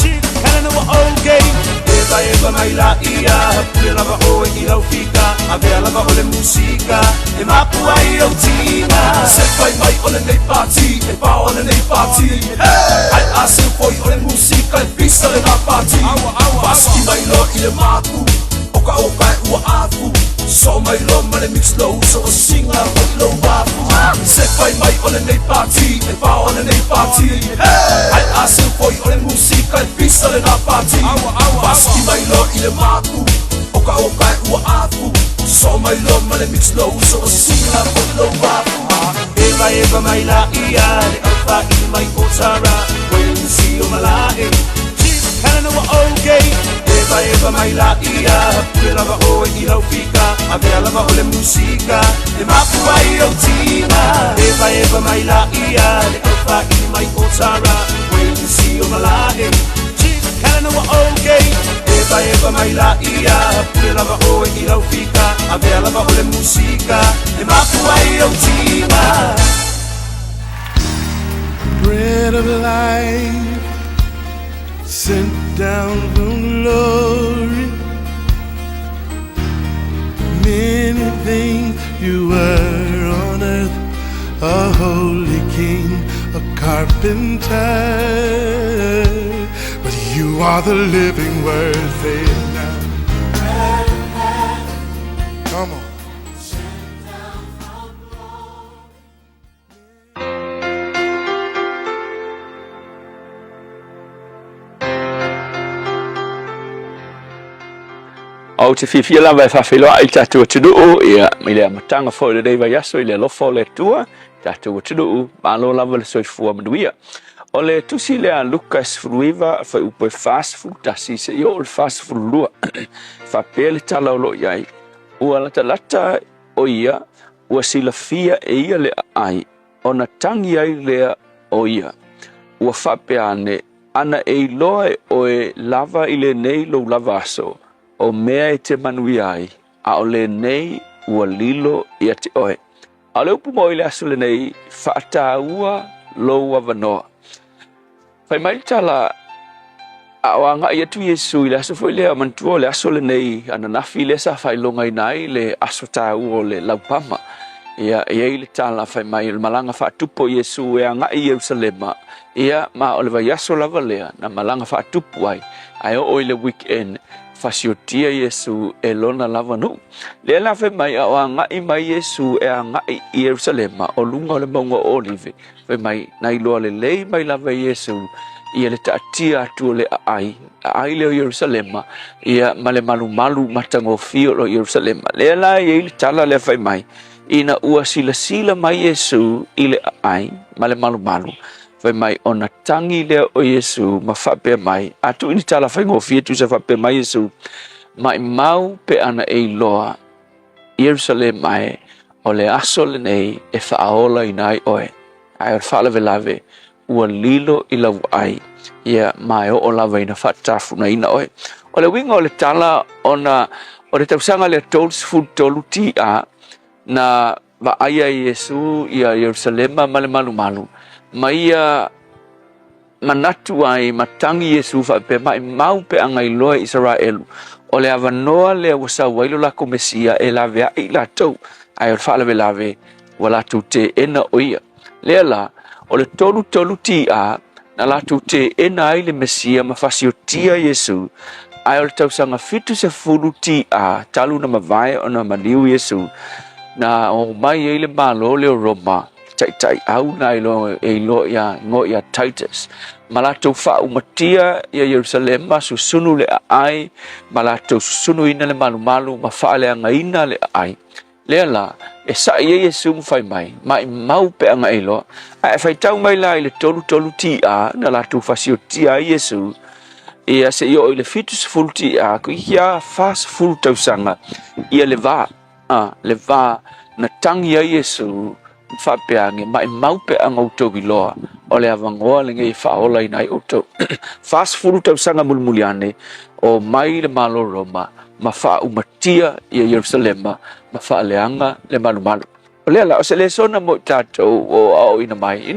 chick kana no okay eva mai la ia pia lava o I lau fika a vea lava o le musika e mapu ai au tina se fai mai o le nei party e pa o le nei party ai asu foi o le musika e pisa le na party paski mai lo I le mapu oka ua afu so mai lo ma le mix low so singa o lo wafu se fai mai o le nei party e pa o le nei party ai asu foi o le musika e pisa le na party paski mai lo I le mapu oka ua afu so mai lo ma le mix low so singa o lo wafu eva mai la ia le alfa I mai otara when see you malai chief kana no okay eva mai la ia pule lava oe I lau fika a vea lava o le musika e mapu ai o tina eva mai la ia le alfa I mai otara when see you malai chief kana no okay eva mai la ia pule lava oe I lau fika a vea lava o le musika e mapu ai o tina Bread of life sent down from glory. Many things you were on earth, a holy king, a carpenter, but you are the living word. Say it now. Come on. O te fifia lava e whawhiloa I tātua tuduu ia mai lea matanga fo le reiva yaso I le lofo le tua tātua tuduu malo lava le soifua manuia. O le tusi lea Lucas fruiva whai upo e fast food tasi se i o le fast food lua whapea le tala o lo iai ua lata o ia ua sila fia e ia le ai o na tangi ai lea o ia ua whapea ane ana e loa o e lava I le nei lo lava aso o mea e te manui ai, a o le nei ua lilo I a te oe. A le upu mo I le aso le nei, whaata ua lo wavanoa. Whai mai tala, a o anga I atu Yesu I le aso fo I lea mantua le aso le nei, ana nafi le sa whai longa I nai le aso ta ua o le laupama. Ia I le tala whai mai le malanga whaatupo Yesu e anga I Yerusalema. Ia ma o le vai aso lava lea, na malanga whaatupo ai, ai o le weekend. Fasiotia Yesu e lona lava no. Le la fe mai a anga I mai Yesu e anga I Jerusalema o lunga o le maunga olive. Fe mai nai loa le lei mai lava Yesu I le taatia atu le ai le o Jerusalema ia ma le malu matango fio lo Jerusalema. Le la I le tala le fe mai ina ua sila mai Yesu I le ai ma le malu. Fai mai ona tangi lea o Yesu ma whapea mai. Atu ini tala whai ngofia tu sa whapea mai Yesu. Mai mau pe ana e loa Jerusalem mai o le aso le nei e whaaola I nai oe. Ai or whaalawe lawe ua lilo I lau ai. Ia mai o lawa ina whaatafu na ina oe. O le winga o le tala ona o le tausanga le tolls food tolu ti a na va aia Yesu ia Jerusalem ma le malu. Maia manatu ai matangi Yesu whape mai mau pe angai loa Israel o le avanoa le wasa wailo la komesia e la vea I la tau ai o whaalawe lawe wala tu te ena oia le la o le tolu ti a na la tu te ena ai le mesia ma fasio tia Yesu ai o le tausanga fitu se fulu ti a talu na mawai o na maniu Yesu na o mai e le malo le Roma tai au nai lo e lo ya ngo ya Titus malato fa umatia ya Jerusalem masu sunu le ai malato sunu ina le malu ma fa le ngaina le ai le la e sa ye Yesu fai mai mau pe anga elo ai fai tau mai la le tolu ti a na la tu fasio ti a Yesu e se yo le fitus full ti a ku ya fast full tau sanga ia le va na tangi ya Yesu fa pe ange mai mau pe anga uto biloa ole avangoa le ngai fa ola ina uto fast full tau sanga mulmuliane o mai le malo Roma ma fa umatia ia Jerusalem ma fa leanga le malu ole la o se le sona mo tato o ina mai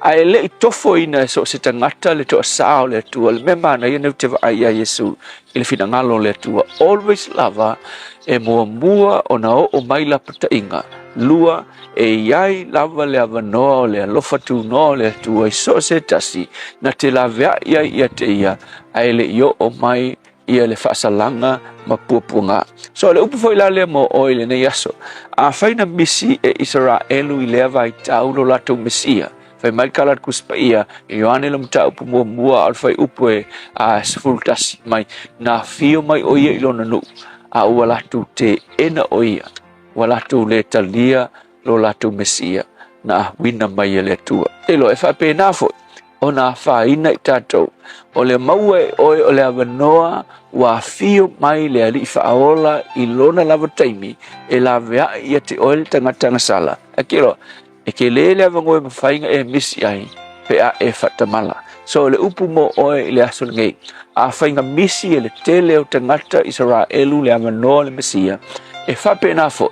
ai le tofo ina so se tangata le to sao le tu le mema na ia te vai ia Yesu ile fina ngalo le tu always lava e mua ona o mai la pata inga lua e iai lava le avanoa le alofa tu no le tu ai so se tasi na te la vea ia te ia ai le yo o mai ia le fasalanga ma pupunga so le upu foi la le mo oile ne yaso a faina misi e Israelu i le vai taulo la tu mesia fai mai kalat kuspaia Ioane lo mta upu mua al fai upu e a sfultasi mai na fio mai oia ilona nu a ua la tu te ena oia wala tu le talia lo la tu mesia na wina mai le tua elo e fa pe na fo ona fa ina tato o le maue o le avanoa wa fio mai le ali fa ola ilona lava taimi e la vea ia te oil tanga sala akilo e ke le avangoe mafainga e misi ai pe a e fatamala so le upu mo oe le aso ngei a fainga misi e le tele o tangata Israelu le avanoa le mesia e fa pe na fo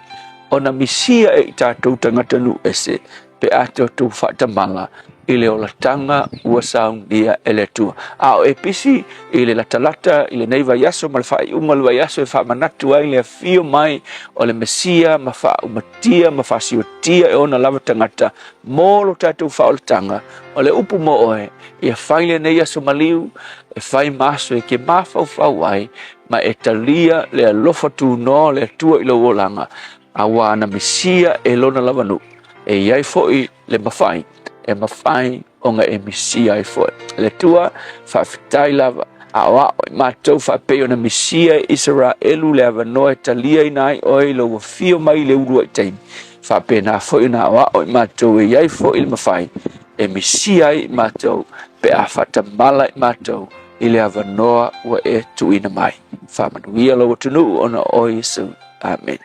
ona misia e tato tangata nu ese pe a tu fatamala ile o la tanga ua saung dia ele tua a e pisi ile la talata ile nei vai aso mal fai umal vai aso e fa manatu ai le fio mai o le mesia ma fa umatia ma fa siotia e ona lava tangata molo tatu fa o tanga o le upu mo oe ia fai le nei aso maliu e fai maso e ke mafa fa wai ma e talia le alofa tu no le tua ilo wolanga a wana mesia e lona lava nu e iai foi le mafai e mafai onga e misia e foi le tua fa fitai lava awa ma tau fa pe ona misia Israelu le avanoa talia inai oi lo fio mai le uru tai fa pe na foi na awa ma tau e ai foi il mafai e misia ma tau pe a fata mala ma tau ile avanoa wa e tu ina mai fa manuia lo tunu ona oi su amen.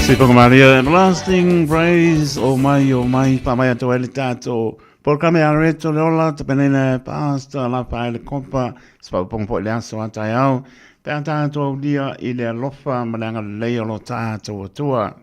Sipong Maria, everlasting praise, o mai, pamaya to elitato. Por kame areto leola, te penene pasta, la paile kompa, spapong po leaso atayao. Pēntāna tō dia I le alofa malanga leo lo tātou atua.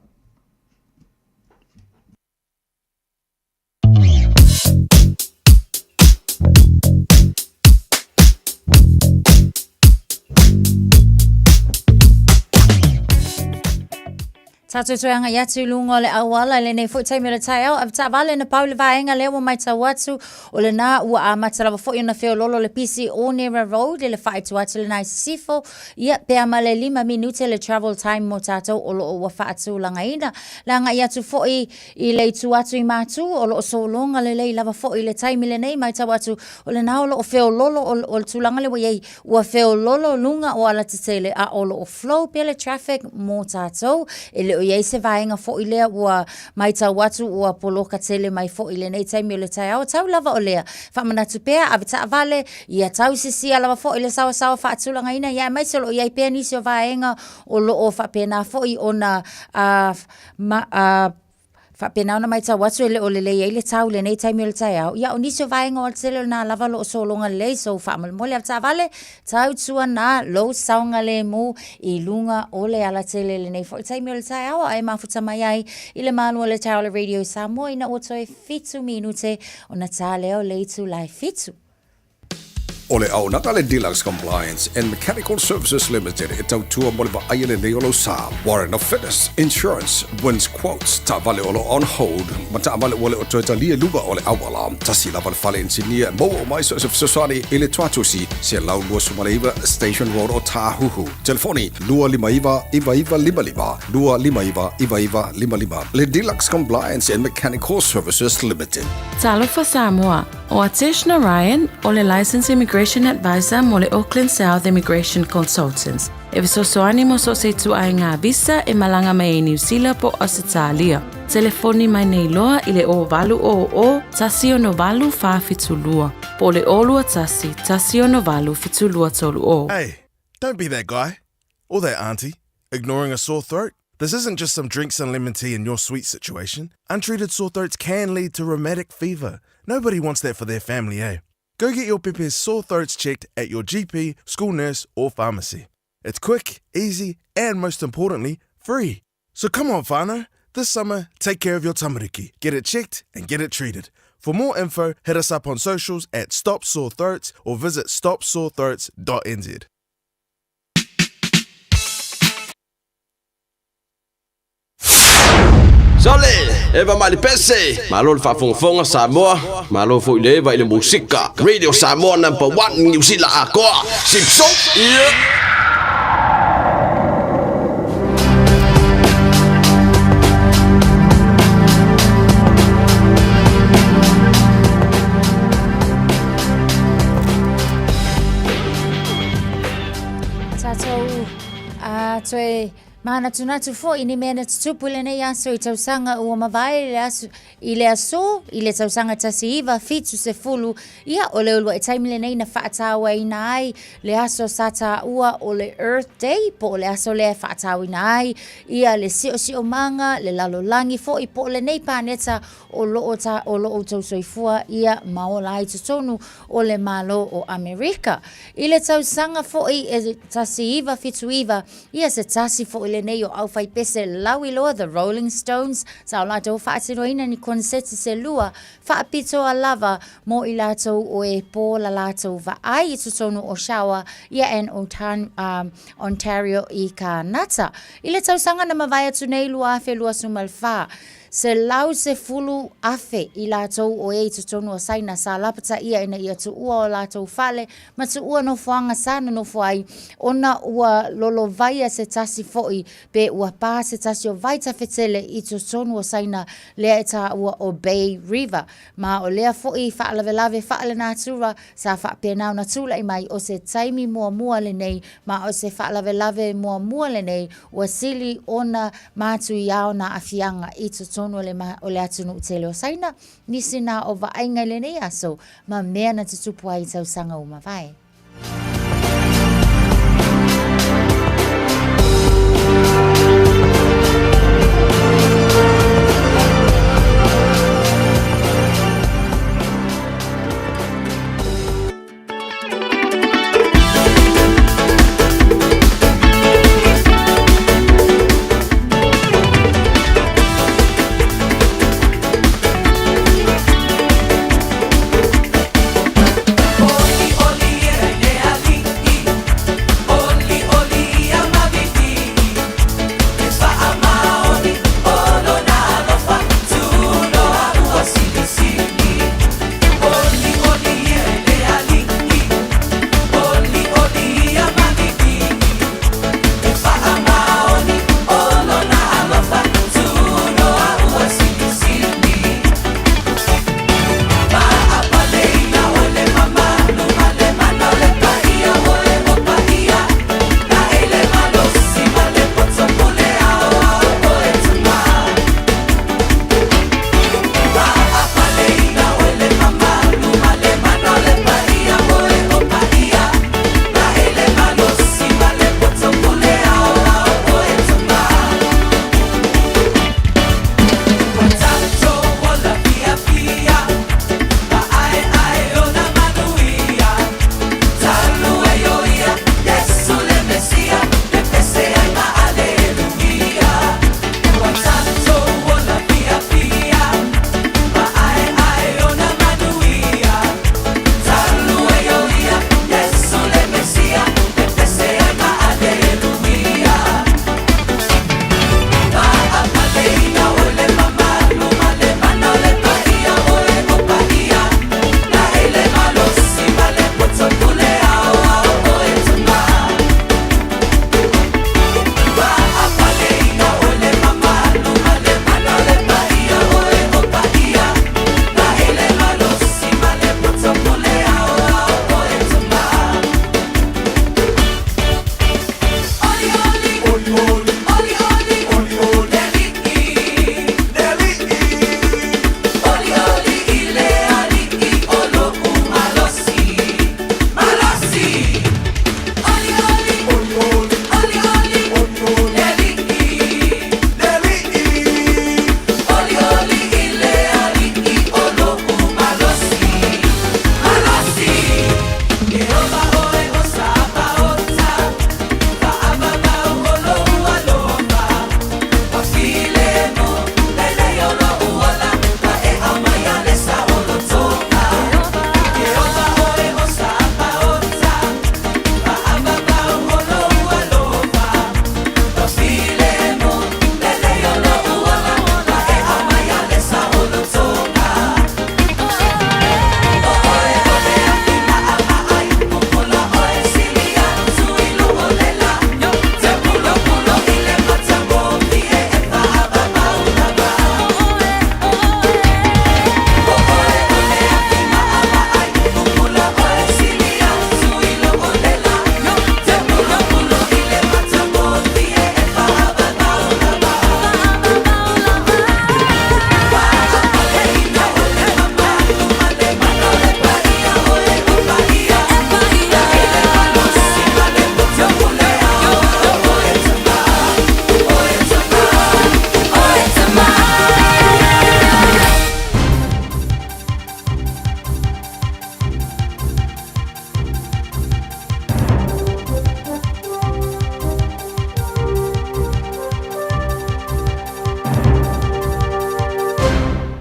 Tātou toanga I atu lunga le awala le nei fuitai me le tai au. Av ta vale na pau le vaenga lewa mai tau atu o le nā ua a matalawa fo na feo lolo le pisi o Nera Road le whai tu atu le nai sifo. Ia pea ma le 5 minute le travel time mo tātou o lo ua wha atu langa ina. Langa I atu fo I le tu atu I mātu o lo so longa le lei lava fo I le taimi le nei mai tau atu o le nā o lo o feo lolo o le tulanga le waiei ua feo lolo lunga o ala tetele a o lo o flow pia le traffic mo tātou e le o iei se vaenga fo I lea ua mai tau atu ua poloka tele mai fo I le nei taimi o le tai au tau lava o lea whamanatu pea a vita avale ia tau sisia lava fo I le sawa wha atulanga ina ia mai solo iei pea nisi o vaenga o lo o whapena fo I o na whapena ona mai tau atu ele o le lei le tau le nei taimi o le tai au ia o nisi o vaenga o le tele na lava lo o solonga le lei so whamal mole a vita avale tau tua na lo saunga le mu I lunga o le ala tele le nei fo I taimi o le tai au ai mafuta mai ai I le manu o le tai o le radio Samoa ina o toi fitu minute o na tā leo le itu lai fitu. Ole au Natale Deluxe Compliance and Mechanical Services Limited e tau tua mole va aiele nei olo sa. Warrant of Fitness, Insurance, wins quotes, ta vale olo on hold, ma ta vale ole o toita lia luga ole awala. Ta si lava fale insinia mo o mai so sosani ile tuatusi se lau lua sumalaiva Station Road o Tahuhu. Telefoni lua limaiva iva lima. Lua limaiva iva lima. Le Deluxe Compliance and Mechanical Services Limited. Talofa Samoa. O Atish Narayan, o le Licensed Immigration Advisor mo le Auckland South Immigration Consultants. E visosoani mo so se tu ai ngā visa e malanga mai New Zealand po Australia. Telefoni mai nei loa I le o valu o tasi o no valu wha fitulua. Po le olua tasi o no valu fitulua tolu o. Hey, don't be that guy or that auntie ignoring a sore throat. This isn't just some drinks and lemon tea in your sweet situation. Untreated sore throats can lead to rheumatic fever. Nobody wants that for their family, eh? Go get your Pepe's sore throats checked at your GP, school nurse, or pharmacy. It's quick, easy, and most importantly, free. So come on, whānau. This summer, take care of your tamariki. Get it checked and get it treated. For more info, hit us up on socials at Stop Sore Throats or visit stopsorethroats.nz. Sole, eva mali pese, malo le whafonga Samoa, malo fo ile eva ile musika. Radio Samoa #1 New Zealand akoa. Simpson, Tātou mana tunatu fo ini mena tutupu le nei aso I tausanga ua mawai I le aso I le tausanga tasi iwa fitu se fulu ia o le ulua taimi le nei na whaatawa ina ai le aso sata ua o le Earth Day po le aso le whaatawa ina ai ia le sio manga le lalolangi fo I po le nei paneta o loo tausoifua ia maola ai tutonu o le malo o Amerika I le tausanga fo I tasi iwa fitu iwa ia se tasi fo I le nei o au fai pese lawi loa The Rolling Stones sa o lato whaatiroina ni konseti se lua whaapito a lava mo I lato o e po la lato va ai I tutonu o shawa ia en Ontario I ka nata I le tausanga na mawai atu nei lua afe lua sumalfa se lau se fulu afe I lato o e tutonu o saina sa lapata ia ina ia tu ua o lato fale ma tu ua no fuanga sana no fuai ona ua lolo vaia se tasi foi pe ua pa se tasi o vaita fetele I tutonu o saina lea eta ua o Bay River ma o lea foi whaalave whaale natura sa whaapenau natula I mai o se taimi mua le nei ma o se whaalave mua le nei ua sili ona matu iao na afianga I tutonu o le atunu tele o saina nisi na o vaenga le nei aso ma mea na tutupu ai tausanga uma vai.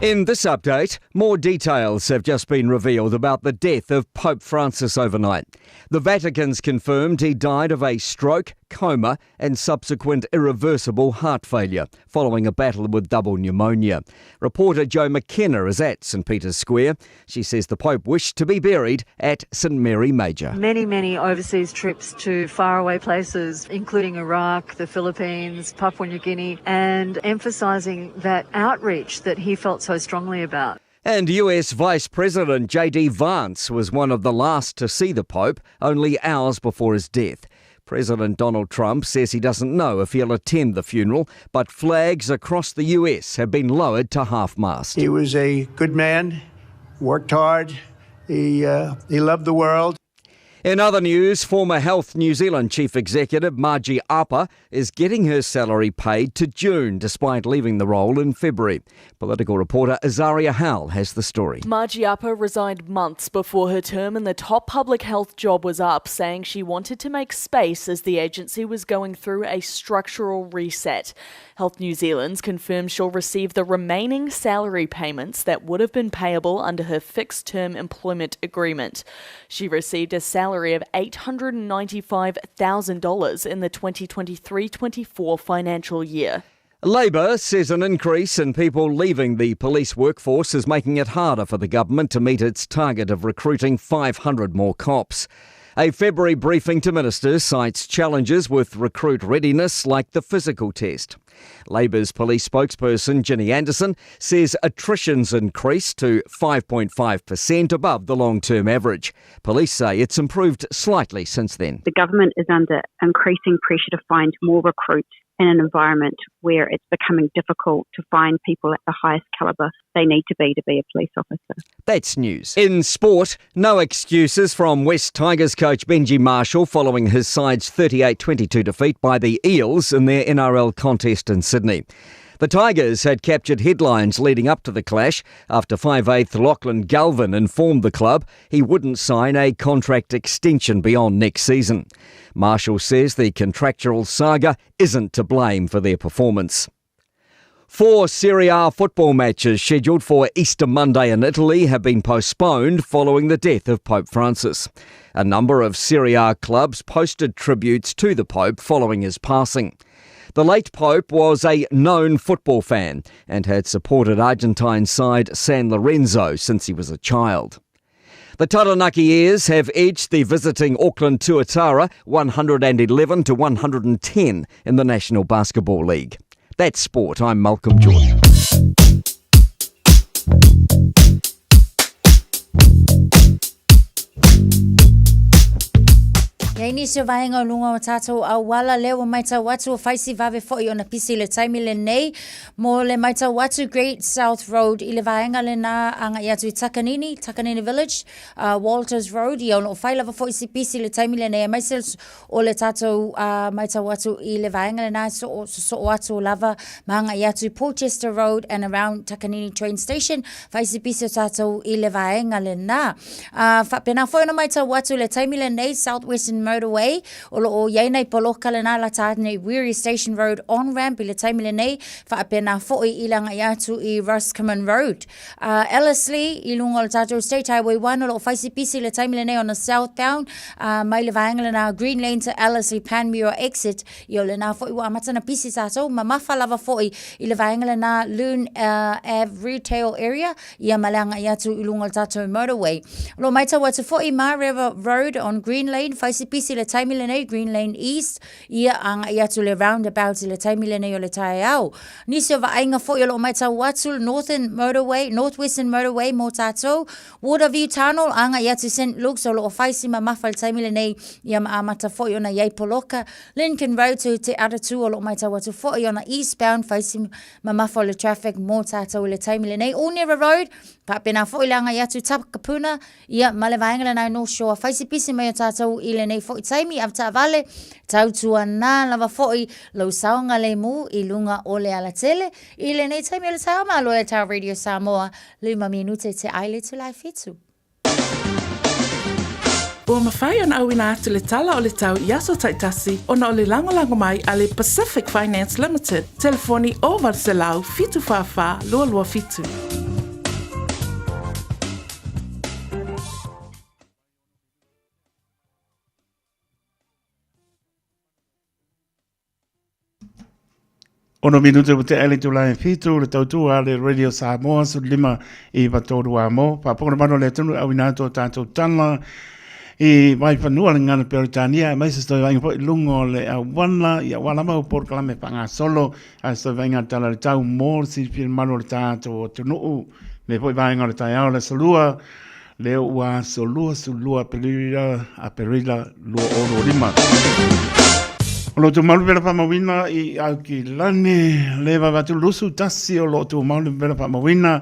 In this update, more details have just been revealed about the death of Pope Francis overnight. The Vatican's confirmed he died of a stroke, coma and subsequent irreversible heart failure following a battle with double pneumonia. Reporter Jo McKenna is at St Peter's Square. She says the Pope wished to be buried at St Mary Major. Many overseas trips to faraway places, including Iraq, the Philippines, Papua New Guinea, and emphasising that outreach that he felt so strongly about. And US Vice President J.D. Vance was one of the last to see the Pope, only hours before his death. President Donald Trump says he doesn't know if he'll attend the funeral, but flags across the US have been lowered to half-mast. He was a good man, worked hard, he loved the world. In other news, former Health New Zealand Chief Executive Margie Apa is getting her salary paid to June despite leaving the role in February. Political reporter Azaria Howell has the story. Margie Apa resigned months before her term in the top public health job was up, saying she wanted to make space as the agency was going through a structural reset. Health New Zealand's confirmed she'll receive the remaining salary payments that would have been payable under her fixed-term employment agreement. She received a salary of $895,000 in the 2023-24 financial year. Labor says an increase in people leaving the police workforce is making it harder for the government to meet its target of recruiting 500 more cops. A February briefing to ministers cites challenges with recruit readiness like the physical test. Labor's police spokesperson Ginny Anderson says attrition's increased to 5.5% above the long-term average. Police say it's improved slightly since then. The government is under increasing pressure to find more recruits in an environment where it's becoming difficult to find people at the highest calibre they need to be a police officer. That's news. In sport, no excuses from West Tigers coach Benji Marshall following his side's 38-22 defeat by the Eels in their NRL contest in Sydney. The Tigers had captured headlines leading up to the clash after 5/8 Lachlan Galvin informed the club he wouldn't sign a contract extension beyond next season. Marshall says the contractual saga isn't to blame for their performance. 4 Serie A football matches scheduled for Easter Monday in Italy have been postponed following the death of Pope Francis. A number of Serie A clubs posted tributes to the Pope following his passing. The late Pope was a known football fan and had supported Argentine side San Lorenzo since he was a child. The Taranaki Airs have edged the visiting Auckland Tuatara 111-110 in the National Basketball League. That's sport. I'm Malcolm Jordan. Ia ini se vaenga o lunga o tātou au wala leo o maitau watu o whaisi vave fōi o na pisi le taimi le nei mo le maitau watu Great South Road i le vaenga le nā anga i atu i Takanini Village, Walters Road i o whailawa fōi si pisi le taimi le nei a maisels o le tātou maitau watu i le vaenga le nā so watu o lava maanga i atu Porchester Road and around Takanini train station whaisi pisi o tātou i le vaenga le nā. Pena fōi o na maitau watu le taimi le nei Southwestern Motorway o lo yainei poloka le nā la tātene Weary Station Road on-ramp i le taimi le nei whaapena fōi i langa i atu i Roscommon Road. Ellerslie i lunga o le tātou State Highway 1 o lo whaisi pisi le taimi le nei on the southbound mai le vaenga le nā Green Lane to Ellerslie Panmure exit i o le nā fōi wa amatana pisi tātou ma mawha lava fōi i le vaenga le nā Loon Ave Retail Area i a malanga i atu i lunga o le tātou Motorway. Lo maita watu fōi Ma River Road on Green Lane whaisi pisi le taimi le nei Green Lane East ia anga i atu le roundabout i le taimi le nei o le tae au. Nisi o vaenga fo i lo maita watu Northwestern Motorway mo tātou. Waterview Tunnel anga i atu St. Luke's o lo o whaisi ma mafa le taimi le nei ia ma amata fo i ona Yei Poloka. Lincoln Road to te aratu o lo maita watu fo i ona eastbound whaisi ma mafa le traffic mo tātou i le taimi le nei. Onera Road Papena fo i langa i atu Tapakapuna ia ma le vaenga le nai North Shore whaisi pisi mai o tātou i le nei fo i taimi av ta vale tautua nā lava fo'i lau saonga le mu i lunga o le ala tele i le nei taimi o le tau ma loa tau Radio Samoa 5 minute te aile tu lai fitu. Ua mawhai ana au ina atu le tala o le tau i aso taitasi o na o le langolango mai a le Pacific Finance Limited. Telefoni o Varselau fitu whawha lua fitu. Ono minuto te ele tu lai fitu le tautu le Radio Samoa su lima I vatoru amo. Pa pona mano le tunu au inato tātou tana I vai whanua le ngana Peritania. Mai se stoi vainga po I lungo le au wana I a wala mau por kalame panga solo. A stoi vainga tala le tau mōr si pil mano le tātou tunuu. Me po I vainga le tai au le salua. Leo ua solua perila a perila lua oro lima. Lo tu malu vela pamawina I au ki lani leva vatu lusu tasi o lo tu malu vela pamawina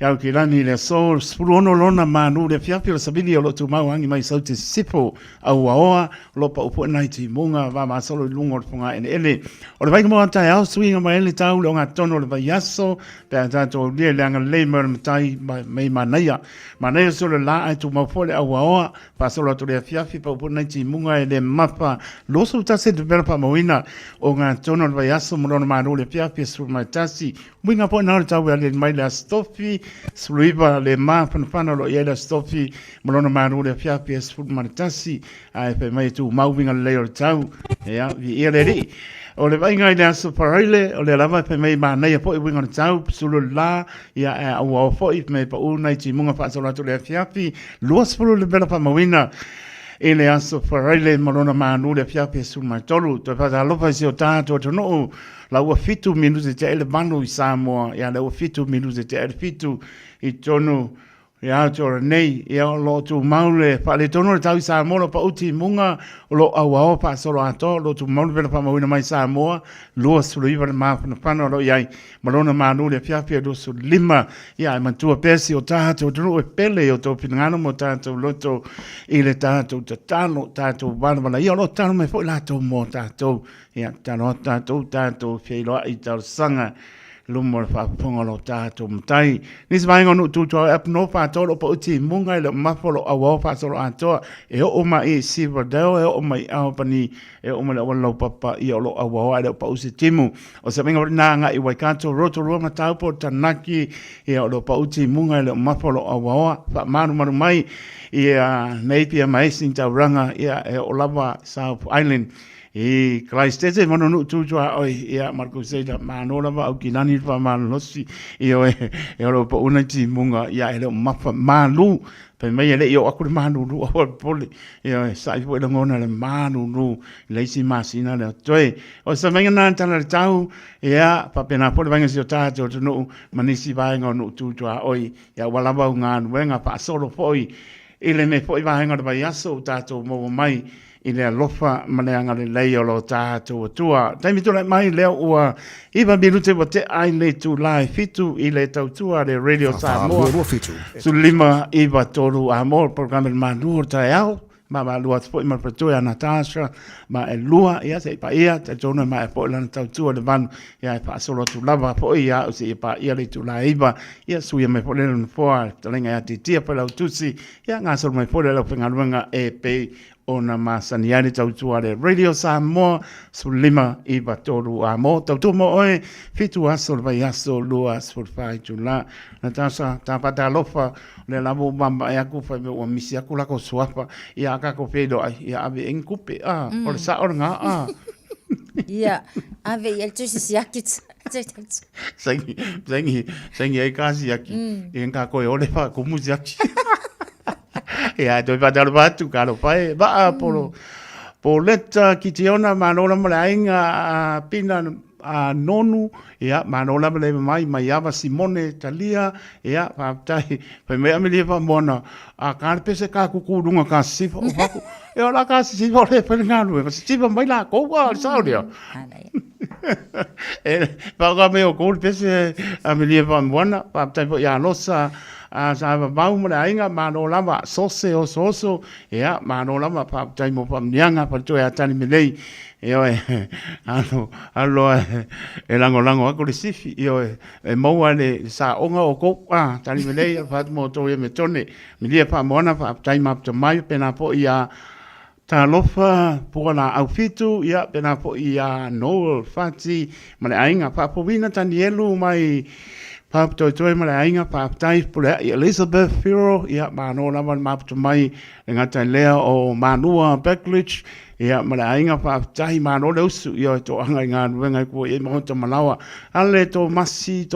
I au ki lani le so spurono lona manu le fiapi o sabili o lo tu mau hangi mai sauti sipo au aoa lo pa upo nai ti munga va ma solo lungo o punga ele o le vai mo antai au swinga mai ele tau lo nga tono le vai yaso pe atato le langa le mer mtai mai manaya solo la ai tu mau fole au aoa pa solo tu le fiapi pa upo nai ti munga ele mapa lo su tasi de vela pamawina o nga tono le vai yaso mo lona manu le fiapi su mai tasi winga po na le tau le mai la stofi Suluiva le ma fanfana lo ia stofi molona manu le fiapi es fu maritasi ai pe mai tu mauvinga le o tau ia vi ia le o le vai ngai na superaile o le lava pe mai ma nei po I winga tau sulu la ia au fo I me pa una ti munga fa sola tu le fiapi luas fu le bela pa mawina ele aso faraile molona manu le fiapi su mai tolu to fa lo fa si o tato to no la ua fitu minuti te ele manu I Samoa ia la ua fitu minuti te ele fitu I tonu ia tora nei ia lo tu maule pa le tono le tau I Samoa pa uti munga lo au pa solo ato lo tu maule vela pa mawina mai Samoa lo suluiva le mafana lo iai malona manu le fiafi do su lima ia mantua pesi o tato tonu e pele o to pinangano mo tato loto I le tato tatano tato bana ia lo tano me fo lato mo tato ia tano tato feilo I tau sanga lumo fa ponga lo tato mtai nis vai ngonu tu to ap no fa to lo po ti munga le mafolo awa fa so ato e o ma I silver deo e o mai au pani e o ma lo papa I lo awa le pa usi timu o se venga na nga I waikato roto roma tau po tanaki e o lo pa uti munga le mafolo awa fa manu mai ia nei pia mai sin tauranga ia e o lava South Island E Christete mano no tu oi ia Marco Seda manola va au kilani fa manosi io e lo po una ti munga ia ele mapa manu pe mai ele io aku manu lu o poli io sai po le ngona le manu lu le si masina le toi o sa venga na tana tau ia pa pena po venga si tato no manisi va ngonu tu oi ia wala va ngan venga pa solo foi ele me foi va ngona va yaso tato mo mai I le alofa maneanga le lei o lo tātou tua. Taimi tu mai leo ua iwa minute wa te ai le tu lai fitu I le tautua le Radio Samoa. Su lima iwa toru amor programa le manua tai au. Ma lua tpo I marpatoe a Natasha. Ma e lua ia se pa ia. Te tona ma e po lana tautua le vanu. Ia e pa solo tu lava po ia. O se I pa ia le tu lai iwa. Ia suia me po lena nfoa. Talenga ia titia pa lau tusi. Ia ngā solo mai po le lau whengaruanga e pei. Ona masaniani tautua le Radio Samoa su lima iwa toru amo tautua mo oe fitu aso le vai aso lua sfurfai tula Natasha tapata lofa le lavo mamba e aku fai me o misi aku lako suapa ia kako pedo ia ave enkupe o le sa oranga ia ave el tu si akit sengi e kasi aki e nka koe ole fa kumuzi aki ia toi patalo batu kalo pai ba po leta ki te ona manola malainga pina nonu ia manola le mai ava Simone Talia ia tai pe me ameli fa mona a karpe se ka kukurunga ka sifa o faku e ola ka sifa le pe nganu e sifa mai la ko wa saudia e pa ga me o ko pese ameli fa mona pa tai po ia losa sa va uma ainga mano lava sose o soso ia mano lava pa tai mo pa nianga pa to ya tani melei io allo e lango ako le sifi io e mo ale sa onga o ko tani melei fa mo to ye metone mi dia pa mona pa tai map to mai pena po ia ta lofa po na outfitu ia pena po ia no fati male ainga pa po vina tani elu mai Pap toi mala ainga pap tai pula Elizabeth Firo ia mano lava map to mai ngata lea o manua Backledge Ia mala ainga fa tahi mano le usu ia to anga nga wenga ko e mo to malawa ale to masi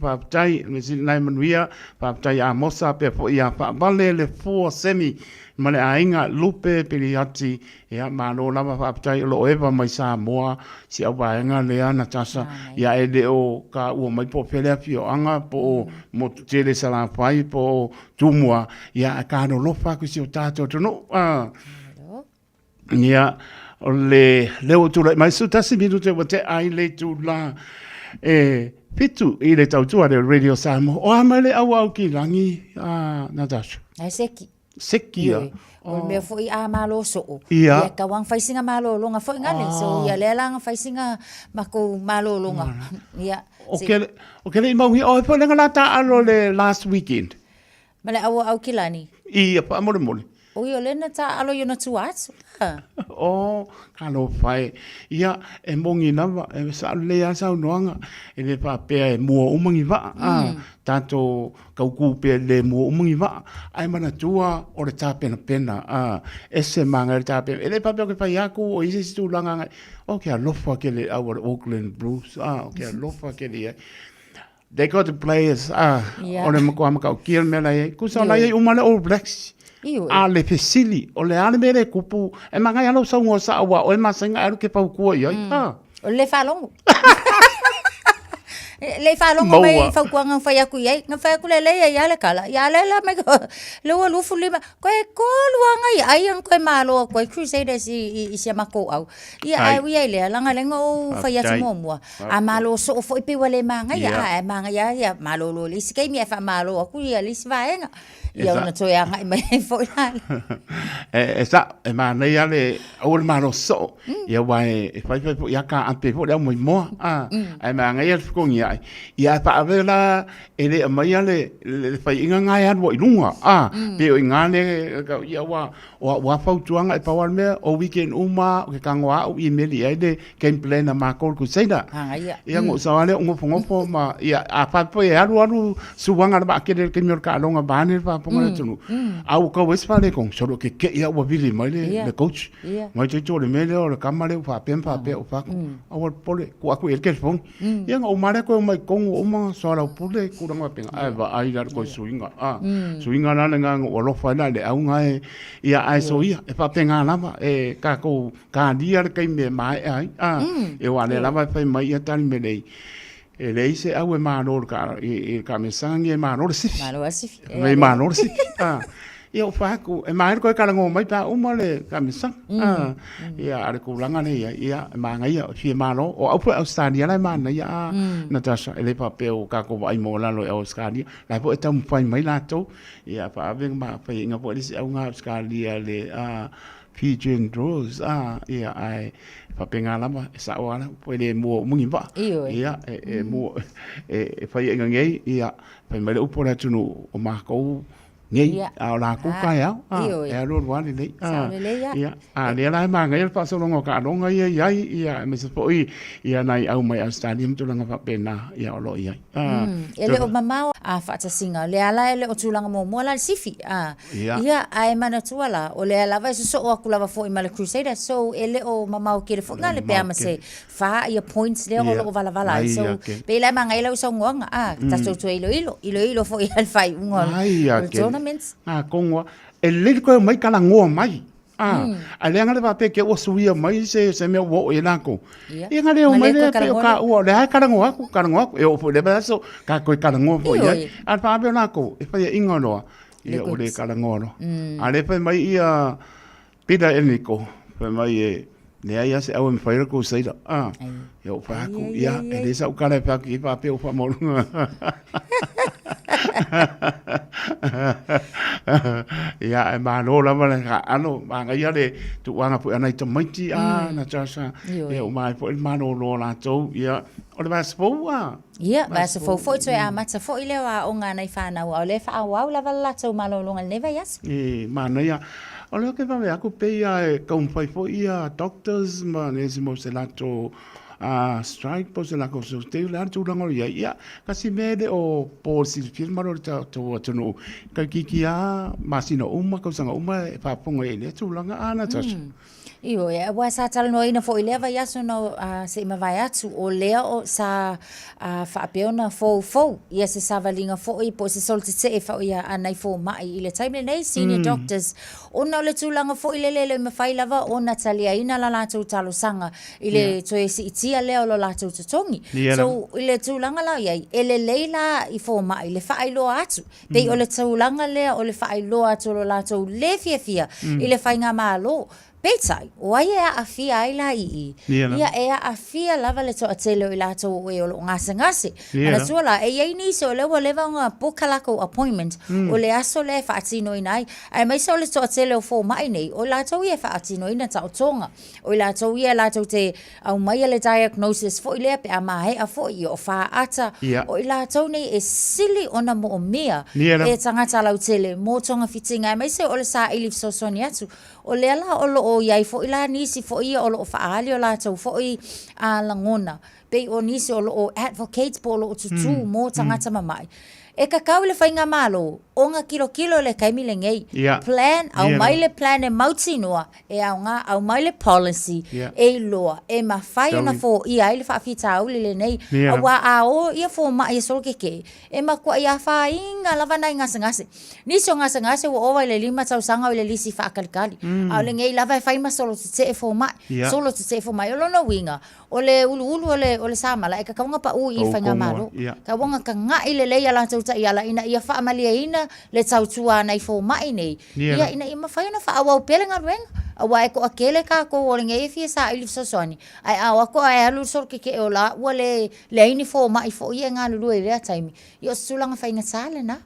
fa tahi me si nai manuia fa tahi a mosa pe fo ia fa vale le fo semi male ainga lupe piliati ia mano lava fa tahi lo eva mai sa moa si awa nga le ana tasa ia e de o ka u mai po pele fio anga po mo tele sala fai po tumua ia ka no lo fa ku si o tato to no ia o le leo tu la mai su tasi minuto te ai le tu la pitu i le tau tua de Radio Samoa o amale au ki langi Natasha ai seki o me foi a malo so ia ka wang faisinga malo longa foi ngale so ia le langa faisinga mako malo longa ia o ke le mau hi o po le ngata alo le last weekend male au kilani ia pa mole o yo lena ta alo yo na tuat o kalo fai ia e mongi lava e sa le asa noanga e le pa pe mo umangi va tanto kauku pe le mo umangi va ai mana tua o le tape na pena ese manga le tape e le pa pe ke fai aku o isi tu langa o ke alofa ke le our Auckland Blues o ke alofa ke le they got the players o le mako maka kiel mela e kusa la e umale All Blacks a le fesili o le ale mere kupu e mangai alo sa ngo sa wa o e masenga alu ke pau ko ia o le falongo le falongo mai fa ko nga fa ya ku ye nga fa ku le ya le kala ya le la me lo lu fu le ko ko lu nga ai an ko malo ko Crusaders i se mako au ia ai wi le la nga le ngo fa ya mo mo a malo so fo pe wale manga ya manga ya malo lo le si ke mi fa malo ku ya le si va nga ia ona to ya ngai mai foi la e ma nei ale o le maro so ia wai e fai ya ka ante fo le mo mo ai ma ngai al ko ngai ia pa avela ele mai ale le fai inga ngai an wo lunga pe o ngane ka ia wa fa tuanga e pa wa me o weekend uma ke kangwa o i meli ai de game plan na ma ko ku seida ia ngo sa ale ngo fongo ma ia a pa po e alu suwanga ba ke de ke mi ka longa bane ponga tunu au ka wes fale kong so ke ia wa vili mai le coach mai te tole mele o le kamale fa pe o fa au pole ku aku el ke fong ia o mare ko mai kong o ma so la pole ku ranga pe ai va ai dar ko suinga suinga na nga o lo fa na le au ngai ia ai so ia e fa pe nga na e ka ko ka dia ke me mai ai e wa le la va fa mai ia tan me le e le ise au e manor ka e ka me sangue manor si me manor si ia o faku e mai ko ka ngo mai pa umale ka me sang ia ar ko langa le ia manga ia fi malo o au Australia la mana ia Natasha ele pa pe o ka ko ai mo la lo Australia la po tam fai mai la to ia pa veng ma fa inga po le au nga Australia le Pigeon Rose ia ai fa penga lama sa wana pode mo mungi ba ia mo fa inga ngai ia fa mai le upora tunu o ma ko ngai a la ku ka ya e ro wa le ia le la ma ngai fa so longo ka longa ia me se po ia nai au mai stadium tu langa fa pena ia lo ia ele o mama a fa ta singa le ala ele o tu langa mo la sifi ia ai mana tu ala o le ala va so o kula va fo i male Crusader so ele o mama o kere fo ngale pe ama se fa ia points le o vala so pe la ma ngai lo so ngonga ta so tu ilo fo i al fai ngol kongwa e le ko mai kala ngo mai a le ngale va pe ke o suia mai se me wo e la ko e ngale o mai le pe ka o le kala ngo e o fo le ba so ka ko kala ngo fo ia al pa be na ko e fa ingo no e o le kala ngo no a le pe mai ia pida eniko pe mai e le ia se au me fa ko sei da e o fa ko ia e le sa o kala pa ki pa pe o fa mo ia e malo la mala ka ano manga ia le tu wanga pu ana to maiti na chasa e o mai po malo lo la to ia o le baspo ia baspo fo to a mata fo ile wa o ngana i fana o le fa wa la vala to malo lo ngal neva yas mana ia o le ke va aku pe ia e kom fai fo ia doctors man esimo se la to strike po se la cosa te la tu rango ia kasi mede o por si firma ro to no ka kikia masino uma ko sanga uma pa pongo ele tu langa ana tas Io e wa sa tala no ina fo i leva yaso no se ma vai atu o lea o sa fa peona fo ia se savalinga fo i po se sol te e fa ia anai fo mai i le time nei senior doctors ona le tulanga fo i le ma fai lava ona talia ina la latou talo sanga i le toe si itia leo lo latou totongi so i le tulanga la ia e le leila i fo mai le fa i lo atu pe o le tulanga lea o le fa i lo atu lo latou le fia i le fai nga malo Peitai, o ia a fia ai la i. Ia e a fia lava le toa tele o i lato o e o ngase. Ana tuala, e iei ni se o lewa nga pokalako appointment o le aso le whaatino i nai. Ai mai se o le toa tele o fō mai nei, o lato ia whaatino i na tau tonga. O i lato ia lato te au mai le diagnosis fo i lea pe a mahe a fo i o wha ata. O i lato nei e sili ona mo o mea. E tangata lau tele, mō tonga fitinga. Ai mai se o le sa ilif sosoni atu. O le ala o lo o iai fo ila nisi fo ia o lo faali o la tau fo i a langona pe o nisi o lo advocates po lo tutu mo tangata mamai e ka kau le whainga malo o nga kilo le kaimile ngei plan au mai le plan e mauti noa e au ngā au mai le policy e loa e ma whai ona fo i ai le whaafita au le nei a wa a o ia fo ma ia solo keke e ma kua ia whainga lawana i ngase nisi o ngase o owa le 5 tau sanga o le lisi whaakalikali au le ngei lava e whaima solo te e fo mai solo te e fo mai o lono winga o le ulu o le samala e ka kaunga pa u i whainga malo ka wanga ka ngai le leia la tau ia la ina ia fa malia ina le tautua nei fo mai nei ia ina ima fa ina fa au pelenga wen awa ko akele ka ko olinga e fi sa ilif sosoni ai awa ko ai alu sor ke ola wale le ini fo mai fo ia nga lu e le time yo sulanga fa ina sala na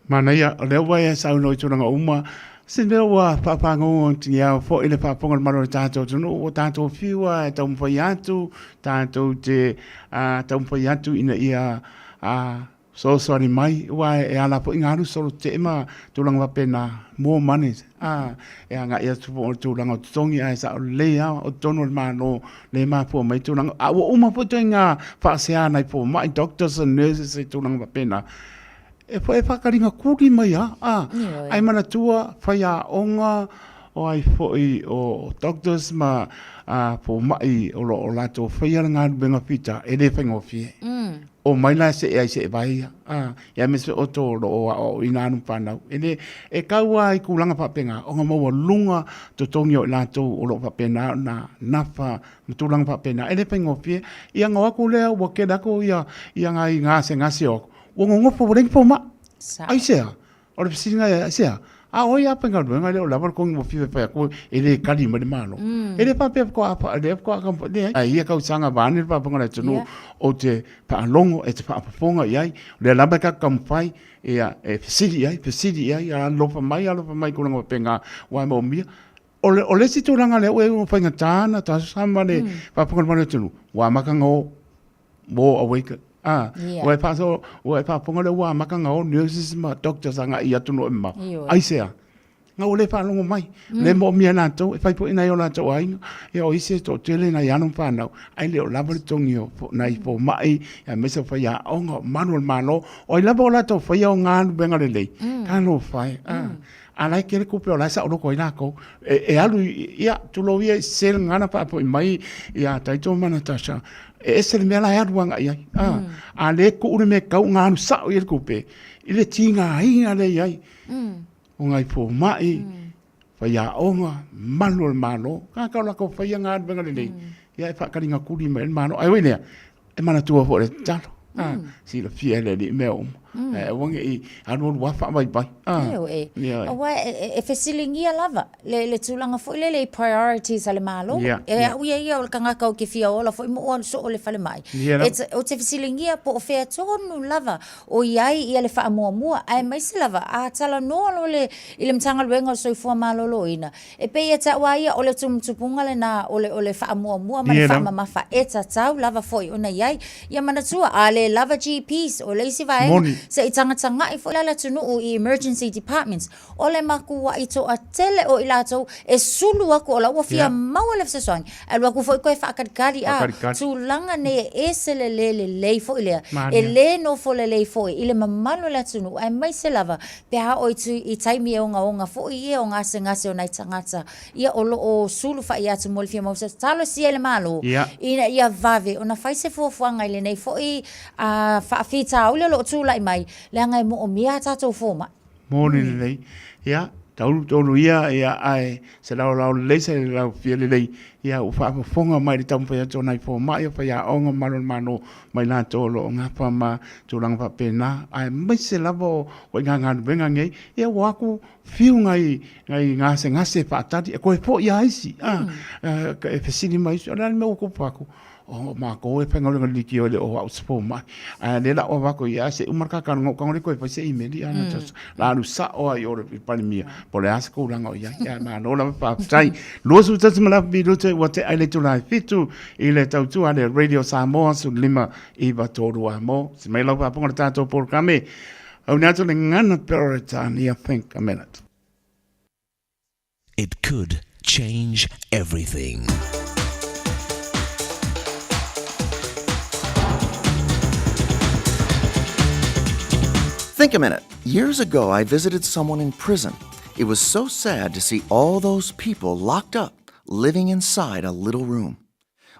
mana ia le wa ia sa no tuna uma sin me wa pa ngo tia fo ile pa ponga maro tato no o tato fiwa ta un foiatu tato te ta un foiatu ina ia so ni mai wa e ala po ingaru solo tema tulanga pena mo mane e anga ia tulanga tongi ai sa le o tono mano le ma po mai tulanga o uma po tenga fa se ana po mai doctors and nurses e tulanga pena e po e whakaringa kuri mai ai mana tua whaia onga o ai foi o doctors ma po mai o lo lato whaia ngā benga pita e le whaingo fie o mai la se ai se vai ia me se oto o ina anu panau e kaua i kulanga papenga o nga maua lunga to tongi o lato o lo papena na nafa tulanga papena e le whaingo fie ia ngā waku lea ua keda ko ia ngai ngase o ngofo reng po ma ai sea o le pisinga sea o ia penga ruenga le o lava ko mo five pa ko ele kali ma de mano ele pa pe ko apa le ko ka de ai ia ka usanga vanir pa ponga le tunu o te pa longo e te pa ponga ai le lava ka kampai ia e fisidi ai a lo pa mai ko ngo penga wa mo mi o le si tulanga le o penga tana ta sama le pa ponga ma le tunu wa maka ngo mo awake o e pa ponga le wa maka nga o nurses ma doctors anga ia tuno ma ai sea nga o le pa longo mai le mo mi ana to e fai po ina yo na to ai e o ise to tele na ya no pa na ai le o la bol tongio na i po mai ya me se fa ya onga manual malo o i la bola to fa ya nga benga le ka no fai ala ke ko pe ola sa o ko ina ko e alu ia tu lo ia sel ngana pa po mai ia tai to mana tasha e se me la ya ruanga ia ale ko ure me ka nganu sa o ko pe ile tinga ina le ia o ngai po mai fa ya onga manual malo ka la ko fa ya nga benga le ia fa ka ringa kuri me mano ai wene e mana tu fo le talo si la fiele di me wange i anu wa fa mai bai wa e fesilingia lava le tulanga fo le priorities ale malo e ia o kanga ka ke fia ola fo mo so le fale mai o te fesilingia po o fea tonu lava o iai ia le fa mo ai mai se lava a tala no le ile mtanga luenga so fo malo loina e pe ia ta wa ia o le tupunga le na o le fa mo ma le fa mama fa eta tau lava fo ona iai ia mana tua ale lava GPs o le si vai Se i tanga I fo lala tunu o I emergency departments. Ole maku wa I to a tele o ilato e sulu aku o la ua fia maua le fse soang. Alua ku fo I koe whaakadikari tu langa ne e se le fo I lea. E le no fo le fo I le mamalo la tunu. Ai mai se lava. Peha o I taimi e onga fo I o ngase o nai tangata. Ia o lo o sulu fa ia tu mole fia mausa. Talo si ele malo. Ina ia vave. Ona fai se fuafuanga I le nei fo I whaafita. Ule lo tu lai mai. Le angai mo o mia tatou fo ma. Mōni nei. Ia. Taulu ia ai se lau leisa lau fia lei ia u whaafonga mai le tampa ia tōnai fō mai o whaia onga mano mai nā tōlo o ngā whama tūranga whapena ai mai se lavo o ngā venga ngei ia waku fiu ngai ngase whaatati e koe fō ia isi e whesini mai isi o nani me uko paku o mako e whengaunga liki o le o au sipo mai le la o wako ia se umaraka ngō kangore koe whaise imeli ana tasu la anu sa o ai ora pipani mia po le asa kouranga o ia ma nola whaafitai luosu tatu malafi birote wa te aile tulai fitu I le tautu a le Radio Samoa su lima I watoru a mo si mai lau whaponga le tātou porkame au nato le ngana peroritani I think a minute. It could change everything. Think a minute. Years ago, I visited someone in prison. It was so sad to see all those people locked up, living inside a little room.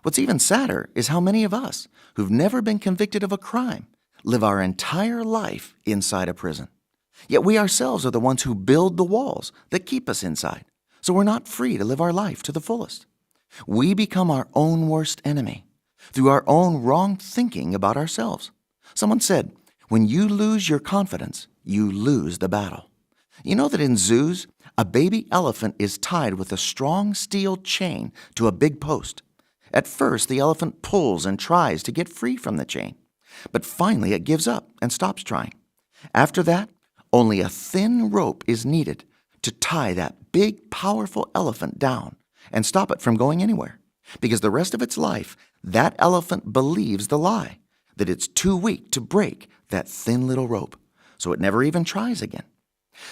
What's even sadder is how many of us, who've never been convicted of a crime, live our entire life inside a prison. Yet we ourselves are the ones who build the walls that keep us inside, so we're not free to live our life to the fullest. We become our own worst enemy through our own wrong thinking about ourselves. Someone said, when you lose your confidence, you lose the battle. You know that in zoos, a baby elephant is tied with a strong steel chain to a big post. At first, the elephant pulls and tries to get free from the chain, but finally it gives up and stops trying. After that, only a thin rope is needed to tie that big, powerful elephant down and stop it from going anywhere, because the rest of its life, that elephant believes the lie, that it's too weak to break that thin little rope, so it never even tries again.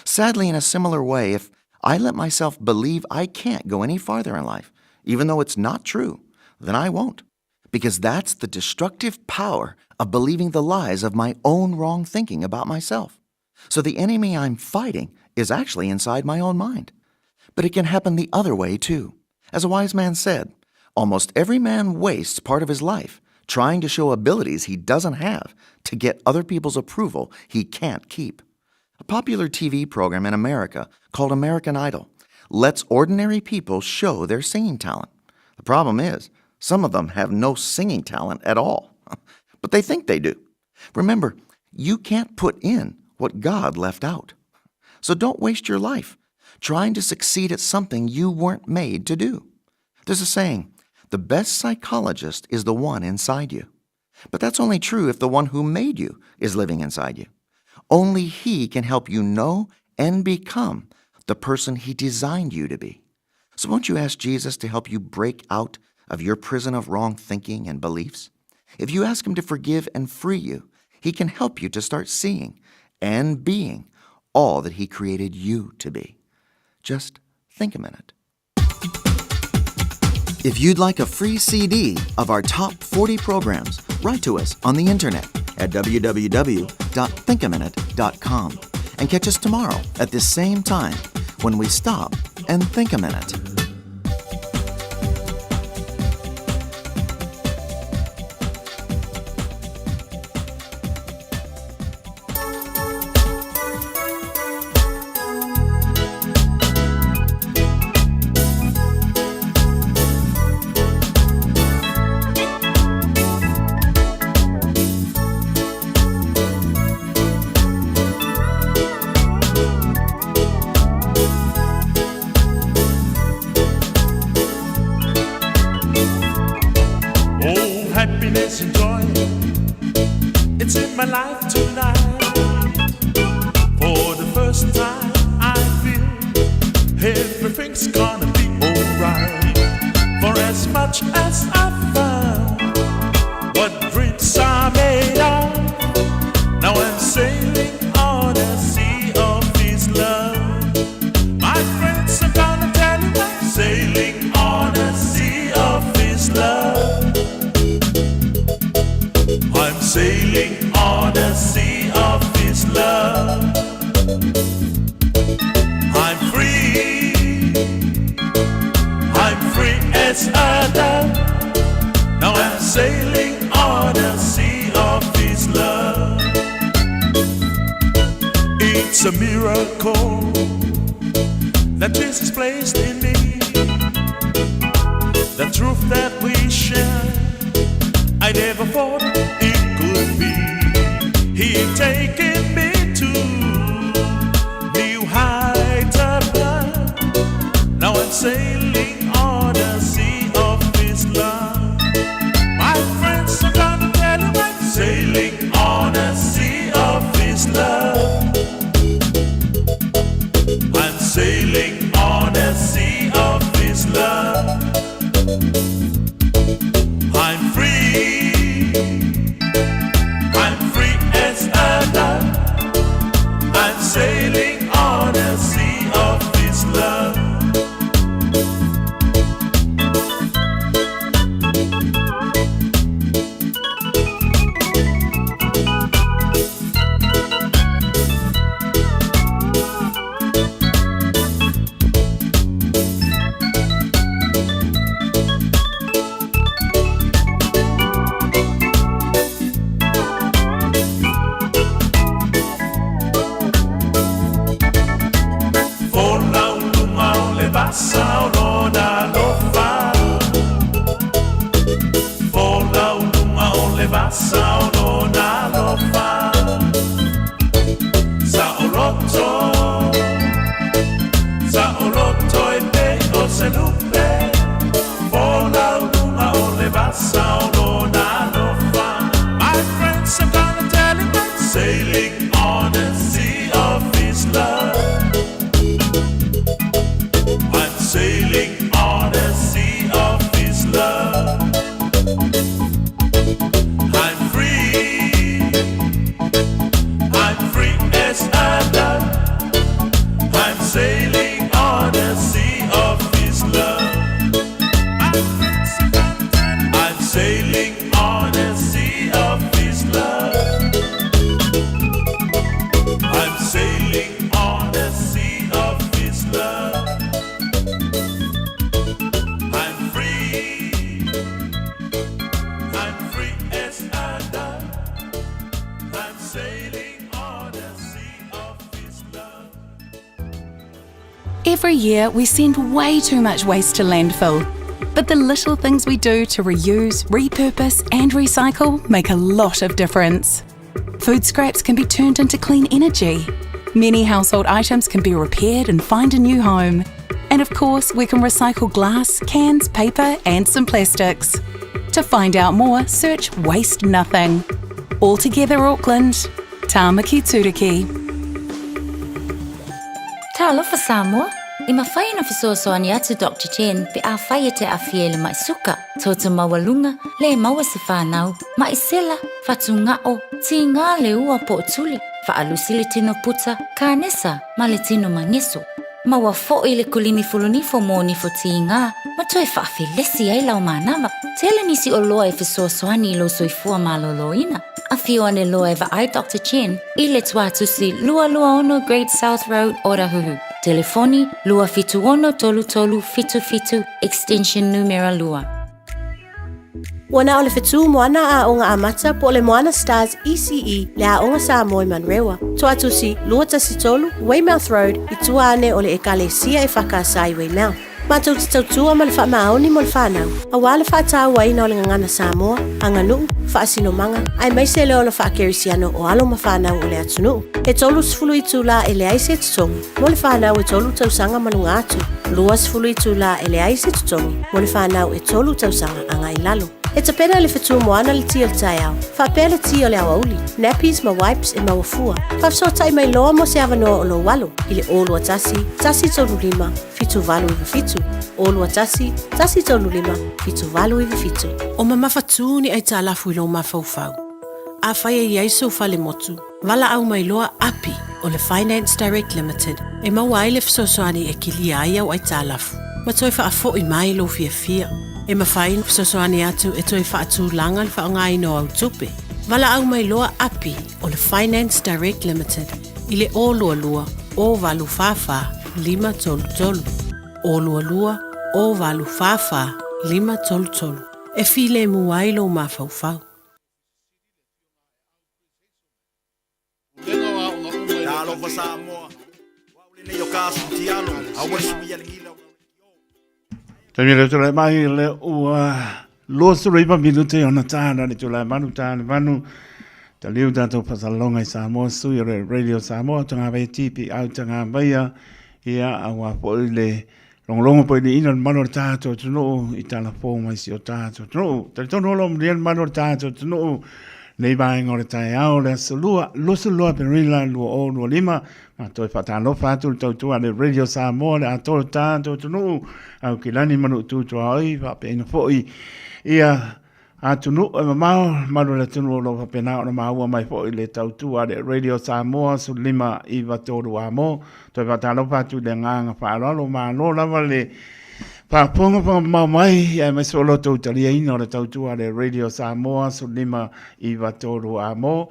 Sadly, in a similar way, if I let myself believe I can't go any farther in life, even though it's not true, then I won't, because that's the destructive power of believing the lies of my own wrong thinking about myself. So the enemy I'm fighting is actually inside my own mind. But it can happen the other way, too. As a wise man said, almost every man wastes part of his life trying to show abilities he doesn't have to get other people's approval he can't keep. A popular TV program in America called American Idol lets ordinary people show their singing talent. The problem is, some of them have no singing talent at all, but they think they do. Remember, you can't put in what God left out. So don't waste your life trying to succeed at something you weren't made to do. There's a saying, the best psychologist is the one inside you. But that's only true if the one who made you is living inside you. Only he can help you know and become the person he designed you to be. So won't you ask Jesus to help you break out of your prison of wrong thinking and beliefs? If you ask him to forgive and free you, he can help you to start seeing and being all that he created you to be. Just think a minute. If you'd like a free CD of our top 40 programs, write to us on the internet at www.thinkaminute.com and catch us tomorrow at this same time when we stop and think a minute. happiness and joy. It's in my life tonight. For the first time I feel everything's gonna be alright. For as much as I found what dreams are made of, now I'm saying as I die. Now I'm sailing on a sea of His love. It's a miracle that Jesus placed in me. The truth that we share, I never thought it could be. He taken me to new heights of love. Now I'm sailing on a sea of His love. My friends are gonna tell you I'm sailing on a sea of His love. I'm sailing on a sea of His love. I'm free. I'm free as a dove. I'm sailing on a sea of His love. Sailing on a sea of His love. I'm sailing on a sea of His love. I'm free. I'm free as a dove. I'm sailing on a sea of His love. I'm sailing on a sea of His love. I'm sailing on a sea of His love. I'm free. I'm free as a dove. I'm sailing on a sea of His love. Every year, we send way too much waste to landfill. But the little things we do to reuse, repurpose, and recycle make a lot of difference. Food scraps can be turned into clean energy. Many household items can be repaired and find a new home. And of course, we can recycle glass, cans, paper, and some plastics. To find out more, search Waste Nothing. All together Auckland, Tāmaki Turiki. Tā alofa Samoa. I mawhai na whasoasoani atu Dr. Chen pe a whai te awhie le mai suka. Tō te mawalunga, le maua se whanau, mai sela, whatu ngao, ti ngā le ua po tuli, whaalusi le tino puta, kānesa, ma le tino mangeso. Maua fo'i le kulini fulunifo mō nifo ti ngā, ma toi whaafi lesi ai lau mānawa. Tele nisi o loa e whasoasoani I lo soifua maloloina. A whio ane loa e wa ai Dr. Chen, I le tuatusi Lua ono Great South Road, Orahuhu. Telefoni Lua fitu ono tolu tolu fitu fitu, extension numero Lua. Wana o le whetu moana a onga amata po le moana Stars ECE le a onga Samoa I Manrewa. Tuatusi Lua tasi tolu, Weymouth Road, I tua ane o le ekalesia e whakaasai Weymouth. Mātou te tautua ma le whaamaoni mo le whanau. A wā le whaatau waina o le ngangana Samoa, anga nuu, whaasinomanga, ai maise leo na whaakerisiano o alo ma whanau o le atunu. E tolu sifulu I tūla e le aise tutongi, mo le whanau e tolu tausanga malunga atu. Lua sifulu I tūla e le aise tutongi, mo le whanau e tolu tausanga anga I lalo. E te pena le whetu moana le tia le tai au. Whapea le tia o le awauli, nappies ma wipes e ma wafua. Whafsotai mai loa mo se avanoa o lo walo, I le olua tasi, tasi tolu lima, fitu valu iwa fitu. Olua tasi, tasi tolu lima, fitu valu iwa fitu. O ma mawhatūni ai tā lafu I lo mawhauwhau. A whaia I aiso whale motu, wala au mai loa api o le Finance Direct Limited. E maua ai le whasosoani e kilia ai au ai tā lafu. Ma toi whaafo I mai lo fia fia. E mawhain whasosoani atu e toi whaatū langa le whaongai no au tupe. Wala au mai loa api o le Finance Direct Limited. I le o lua lua, o valu whawha, lima tolu tolu. O lua lua, o valu whawha, 533. E file muai lo mafaufau. Talo fa Samoa. Waule yo kasu tialo. Awa shimia ngila. Tami le tula mai le ua lo suru ipa minute ona tāna le tula manu tāna manu ta liu tātou pasalonga i Samoa sui re Radio Samoa tanga vai tipi au tanga vaia ia awa po le longo po le ina manu tātou tunu i tala fō mai si o tātou tunu ta tono lo mrian manu tātou tunu nei vai ngore tai au le sulua lo sulua perila lo o lo lima ma toi fatalo fatu tau tua le Radio Samoa le ato tātou tunu au kilani manu tu ai va pe no foi ia atunu mau manu le tunu lo va pena o mau mai foi le tau tua le Radio Samoa su lima i va toru amo toi fatalo fatu le nganga fa lo ma lo lava le pa ponga pa mai ia me solo tu talia ina le tau tua le Radio Samoa su lima i va toru amo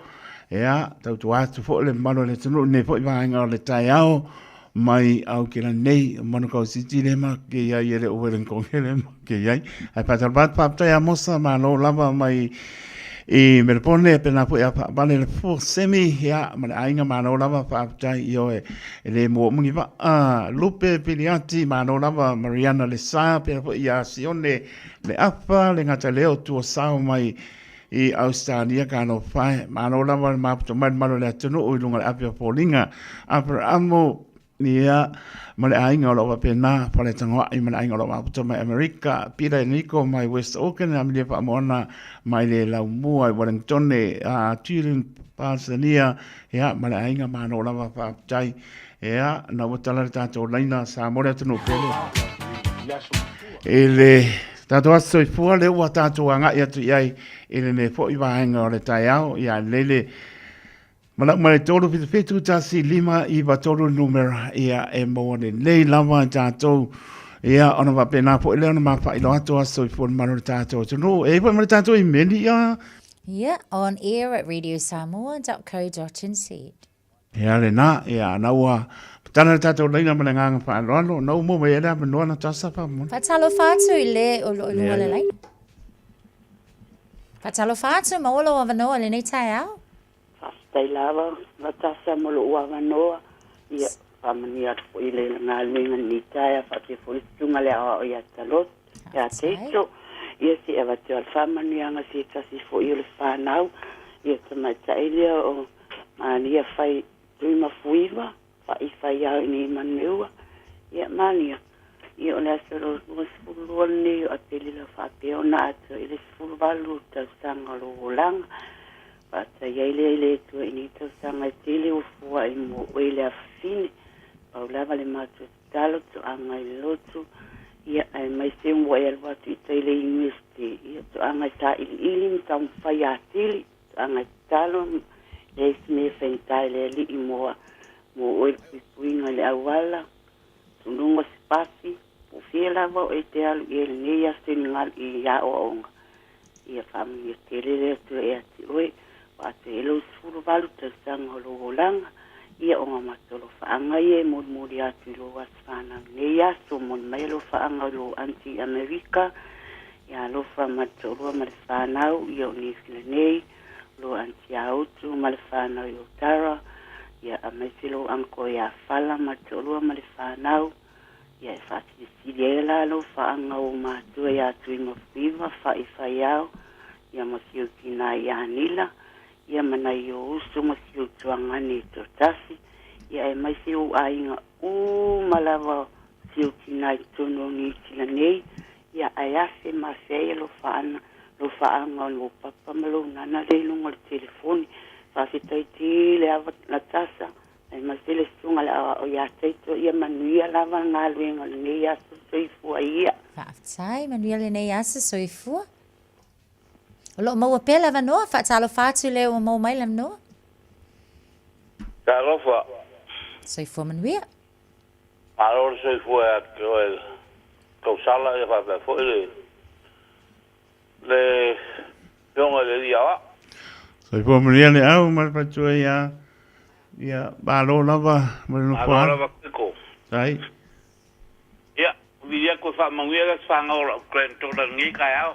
ia tau tua tu fo le manu le tunu ne foi va nga le tai au mai au kira nei manu kau siti le ma ke ia ele o ren con ele ke ia ai patar bat papta ya mosa ma lo lava mai e me pone pena po ya vale le fo semi ya ma ainga ma lo lava papta io e le mo mungi va lupe piliati ma lo lava Mariana le sa per po ya sione le apa le ngata leo tu sa mai i Australia ka no fai ma lo lava ma to ma lo le tunu o lunga apia polinga apra amo Nia male ainga lo va pena pale tango I male ainga lo va to mai America pira niko mai West Auckland am le pa mona mai le la mu ai Wellington e a Turin Pasania ya male ainga ma no la va pa tai ya na botala ta to laina sa mo le tunu pele ele tato aso I fu le wa tato anga ya tu ai ele ne fo I va ainga le tai au ya lele Malak male tolu fitu tasi lima I va tolu numera ia e mo ne nei lava tato ia ona va pena po ele ona ma fa ilo ato aso I fu manu tato no e po manu tato I meni ia Yeah, on air at radiosamoa.co.nz. ia le na ia na wa tana tato leina male nganga fa rono no mo me era no na tasa pa mo Fatalo fatu le o lo le lai. Fatalo fatu ma olo wa no le nei tai au. Tai lava, la tasa mo lo ua wanoa, ia pamani atu po ile ngā luinga ni taia, whake fo tunga le awa o ia talot, ia teito, ia si ewa te alwhamani anga si tasi fo ile whanau, ia tamai tailia o mani ia whai tuima fuiwa, whai whai au ni maneua, ia mania, ia o lea sero sfuru ni o te lila whape o na atu, ile sfuru walu tau sanga lo olanga, Pata ile tu ini tau sanga tele o fua I mo ele a fine au lava le matu talo tu anga I lotu ia ai mai se un wael watu I tele university ia tu anga ta ili tam faya tele tu anga talo le sme fentai le li mo oel puinga le awala tu nungo spasi o fiela vo e te alu ele ne ia seningal I ya o onga ia family tele le tu e ati oi Wate elo suru balu te sanga lo holanga ia onga matolo faanga ie muri atu lo wasfana ne ia so mon mai lo faanga lo anti America ia lo fa matolo malfana ia ni filene lo anti auto malfana yo tara ia amesilo anko ia fala matolo malfana ia fati silela lo faanga o matu ia tu mo viva fa ifa ia masio kina ia nila ia mana yo suma siu tuanga ni to tasi ia mai siu ainga malava siu kinai tono ni tilane ia aya se masei lo faanga lo papa malo nana le lungo telefoni fa si taiti le la tasa ai masele sunga la o ia taito ia manuia lava ngaluenga ni ia soifua ia Sai manuia le nei asa soifua Lo mau pela va no fa talo fatu le o mau mai lam no. Talo fa. Soi fo man via. Alor soi fo a el. Ko sala e fa fo le. Le yonga le dia. Soi fo man le au mal pa tu ia ba lo lava mal no fa. Lava ko. Sai. Ya, Via ko fa manguia fa ngora krento da ngi kaya.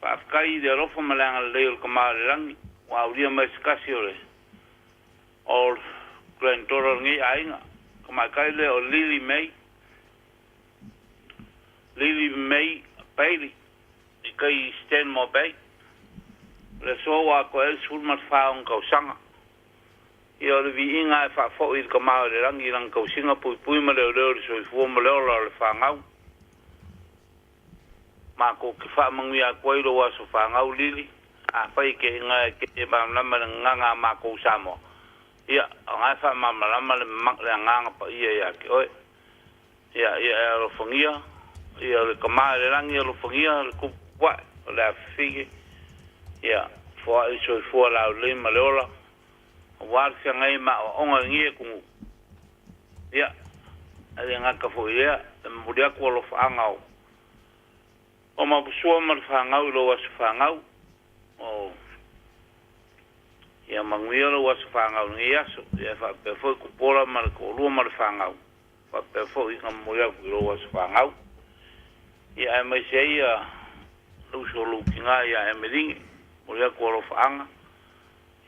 Pa kai de ro fa malanga le ko ma lang wa uria ma skasiore. Or krento da ngi ainga. Ko ma kai le o Lily May. Lily May Bailey. Kai stand mo bay. Le so wa ko el sul mat fa on ko sanga. Ia le vi inga fa fo I ka ma le rangi lang ko singa pui ma le so fu ma le fa ngau ma ko ki fa mangi a ko lo wa so fa ngau lili a fa ke nga ke ba na ma nga ma ko samo ia nga fa ma ma le nga pa ia ke oi ia lo fongia ia le ka ma le rangi lo fongia ku wa la figi ia fo so fu la le ma le ola war se ngai ma onga ngie ku ya ale nga ka fo ya mudia ko lo fa ngau o ma busua ma fa ngau lo was fa ngau o ya manguia lo was fa ngau ngia so ya fa pe fo ku pola ma ko lo ma fa ngau fa pe fo I ka mudia ku lo was fa ngau ya ma se ya lo so lo kinga ya emeding mudia ko lo fa ngau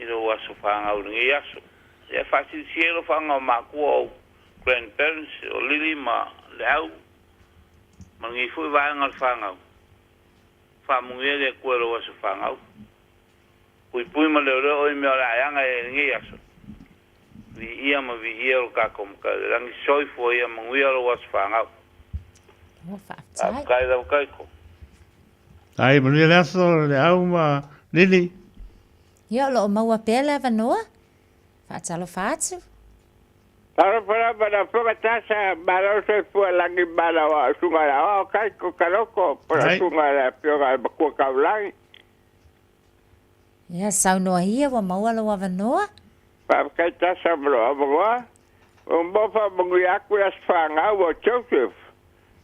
ilo waso fanga o ngi yaso ya fácil cielo fanga ma ko grandparents o lili ma lau mangi fu va ngal fanga fa mungie de ko lo waso fanga pui ma le o mi ora yanga ngi yaso vi ia ma vi ia ka kom ka rangi soi fo ia mangi lo waso fanga kai da kai ko ai mo le aso le au ma lili. Ia lo maua pele vanoa. Faatalo faatu. Para foga tasa balo se fue la que bala wa sunga la kai ko karoko para sunga la pioga ko kaulang. Ia sauno hia wa maua lo vanoa. Pa kai tasa bro abwa. Bofa bungu aku as fanga wa Joseph.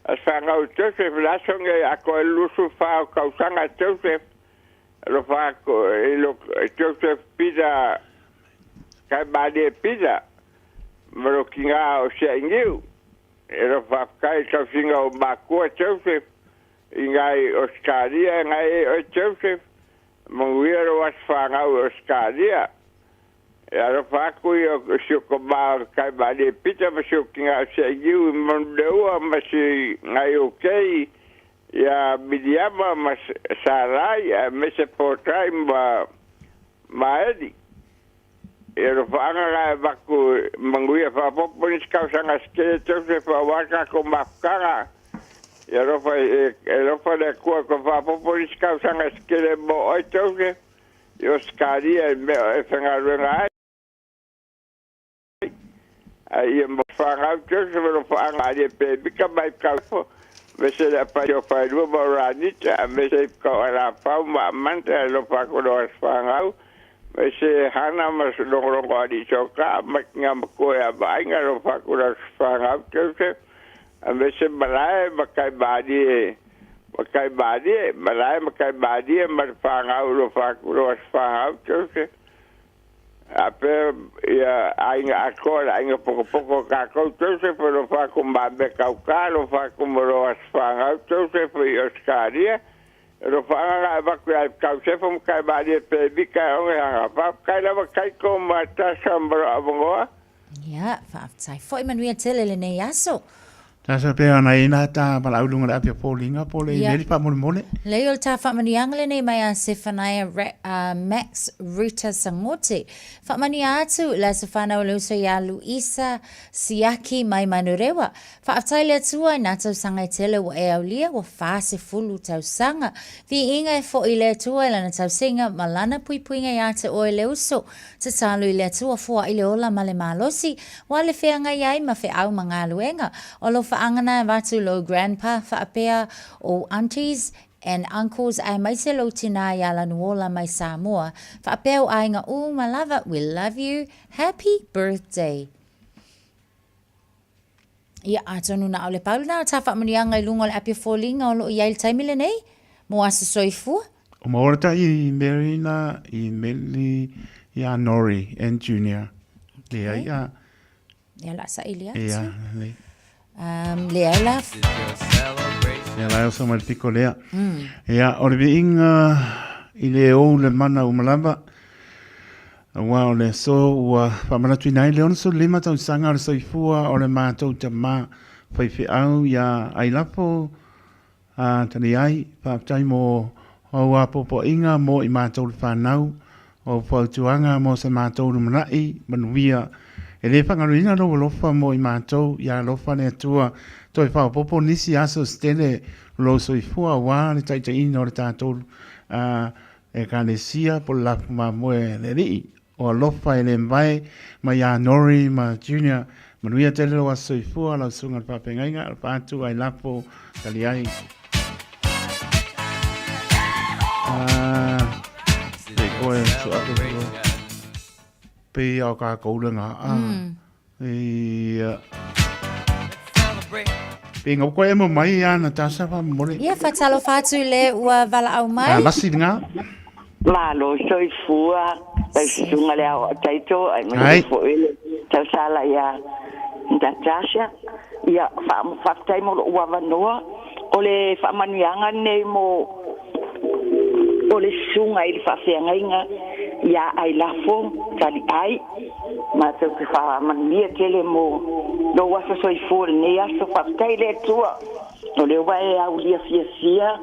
As fanga o Joseph la songa ako lusu fa kausanga Joseph. Lo fa ko lo Joseph pida kai bade pida mero kinga o sengiu lo fa kai ka finga o bako Joseph ingai Oscaria ngai o Joseph monguero was fanga o Oscaria lo fa ko yo ko ba kai bade pida ma kinga sengiu mondeu ma si ngai okay ya bidiama mas sarai mese portrai maedi ero fanga baku manguia fa poponis kausanga ske tose fa waka ko mafkara ero fa de ko fa poponis kausanga ske bo oitose yo skaria me fanga renga ai mo fanga tose ro fanga de pe bika mai kaufo Mese la paio fai dua moranita, mese ko ala pau ma manta lo pa ko do fangau. Mese hana mas longrong ko di soka, mak ngam ko ya bainga lo pa ko do fangau tse. Mese balai makai badi, balai makai badi mar fangau lo pa ko do fangau tse. Ape ya ainga akor ainga poko ka ko tse pero fa ko mbabe ka lo fa ko moro asfanga tse fo Oscaria lo fa ba ka se fo ka ba de pe bi ka o ya pa ka la ka ko mata sambro abongo ya fa sai foi manuia tele ne yaso Tasa pe ana ina ta pala ulunga apia polinga pole neli pa mole. Leo ta fa mani angle nei mai a Sefania Max Ruta Sangote. Fa mani atu la Sefana Oluso ya Luisa Siaki mai manurewa. Fa ataile tua na tau sanga tele wa e aulia wa fa se fulu tau sanga. Vi inga fo ile tua la na tau singa malana pui puinga ya te o ile uso. Te talu ile tua fo ile ola male malosi. Wale feanga yai ma fe au mangaluenga. Olo fa angana watu lo grandpa fa apea o aunties and uncles ai mai se lo tina ya la nuola mai Samoa. Fa apea o ainga o malava, we love you. Happy birthday. Ia atonu na ole paulu na ta fa manianga lunga le apia folinga o lo ia il taimile nei. Mo asa soifua. O maorata I Merina I Meli ia Nori and Junior. Lea ia. Ia la sa ilia. Ia le. Lea laf. Ia lai o sa mai piko lea. Ia, o le inga i le o le mana umalava. Ua o le so ua whamanatu nai le ono so lima tau sanga o le soifua o le mātou te mā whaiwhi au ia ai lapo tani ai whaatai mo o apopo inga mo i mātou le whanau o whautuanga mo se mātou le manai manuia e le whangaruina lo lofa mo i mātou ia lofa ne atua toi whaapopo nisi aso stele lo soifua wā le taita ina o le tātou e kānesia po lapu ma moe le rii o lofa e le mbae ma ia nori ma junior manuia tele lo soifua la sunga le papengainga al patu ai lapo tali ai pe koe so ato pe au ka koulanga pe ngau koe mo mai ana tasa pa mole Ia whatalo whātu le ua wala au mai. lasi ngā Malo soifua tai sunga le au taito ai mai fo ele tau sala ia Natasha ia fa tai mo ua vanoa o le fa manuanga nei mo o le sunga i fa fianga ia ai lafo tali ai ma tau te fa mania tele mo do wasa soifua nei aso fa tai le tua o le wai au lia fia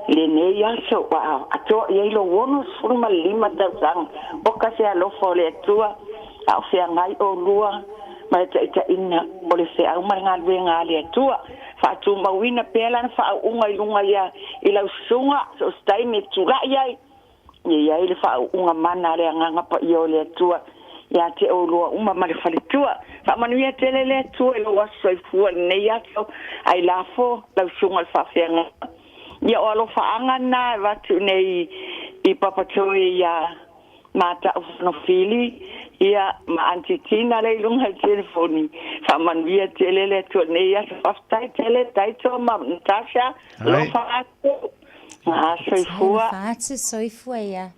le nei aso wa ato ia lo wono suma lima tau o ka se alofo le tua au fianga o lua ma ta ina o le se au mai ngal venga le tua fa tu mawina pela fa unga lunga ia ila sunga so stai me tura ia ia ile fa unga mana le nganga pa io le tua ia te o lua uma ma le fa le tua fa manuia tele le tua lo waso fu nei ia ai lafo la sunga fa fianga ia o lo fa anga na va tu nei I papa toi ia mata no fili ia ma antitina le lunga telefoni fa manuia tele le tua nei ia fa stai tele tai to ma Natasha lo fa soifua soifua ia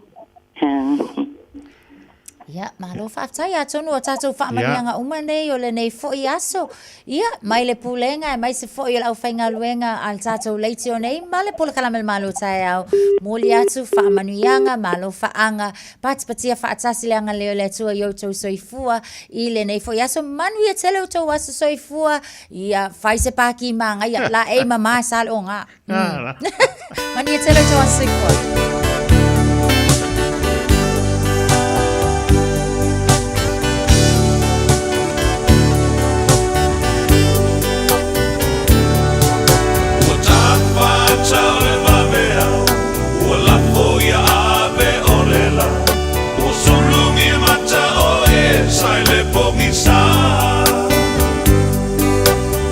ia malo whaatai a tonu o tātou whaamanianga uma nei o le nei fōi aso. Ia, mai le pūlenga, mai se fōi o lau whainga luenga al tātou leiti o nei, ma le pula kalamel malo tai au. Mōli atu whaamanuianga, malo whaanga, patipatia whaatasi leanga leo le tua i outou soifua, I le nei fōi aso, manu ia tele outou aso soifua, ia whaise pāki manga, ia la e mama sal o ngā. Manu ia tele outou aso soifua.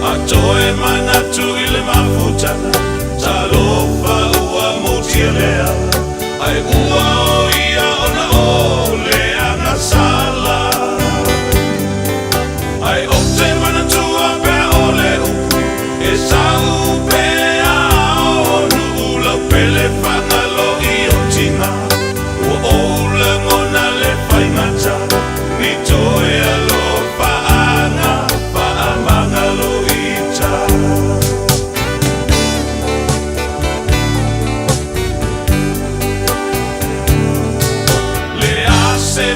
Atoe manatu ile mafutana Talofa ua mutielea Ai ua oia ona ole ana sala Ai opte manatu ape ole upu E sau pea onu ula pele whangalo I o tina Ua ole ngona le whaingata Ni toe alo whaanga Whaamangalo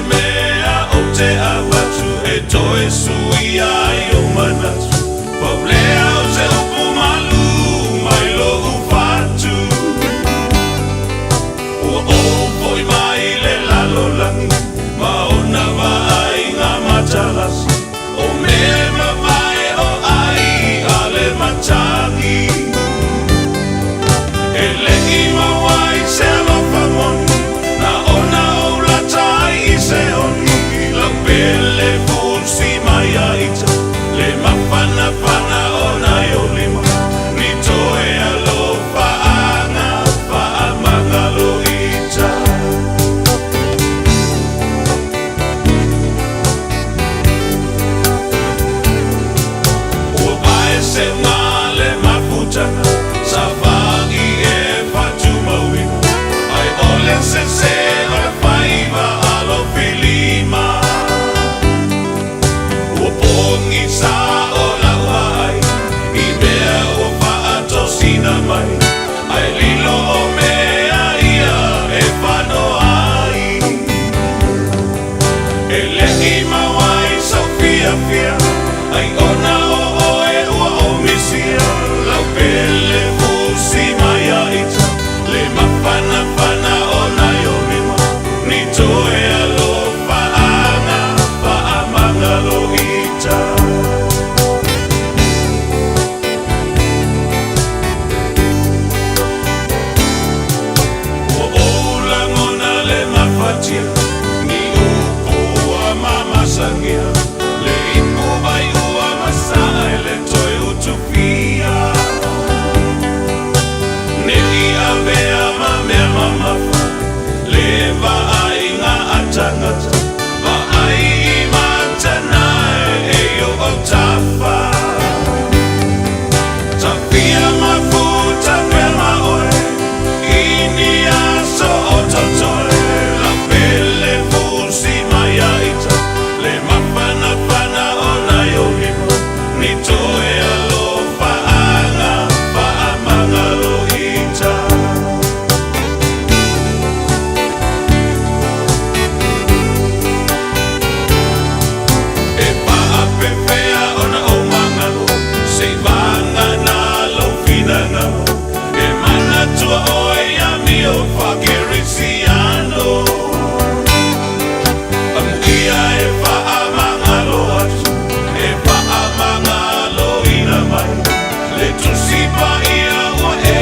mea o te awatu e toe sui ai o manatu Paulea o te opo malu mai lo ufatu Ua opo I mai le lalo langi Ma ona vai ngā matalasi O me mawai o ai ale matangi E leki mawai se alofa moni Na ona o latai se oni La pele fulsi mai aita Le mafana fana ona yo lima Ni toe alofa anga Faa magalo ita Ua bae se ngale mafutana Sa vagi e fatu mawina Ai ole se se ole faiva alo filima Ua pongi Ai ona o oe ua o misia lau pele fusi mai a ita le mapana pana o nai o lima ni toe alo paanga paamanga lo ita o ola ngona le mafatia ni upo a mama sangia le ipu vai ua masai le toi utopia ne ia vea mamea mamafa le va ainga atangata va ai matana e yo o tafa tafia mafuta pema oe ini aso o totoe la pele fusi maya ita le mapana pana o na yo lima ni toe alo paanga paamanga lo ita e paapepea ona o mangalo se vanga na lo finanga e mana tua oe ami o fakerisiano amuia e paamangalo atu e paamangalo ina mai le tusipa ia o e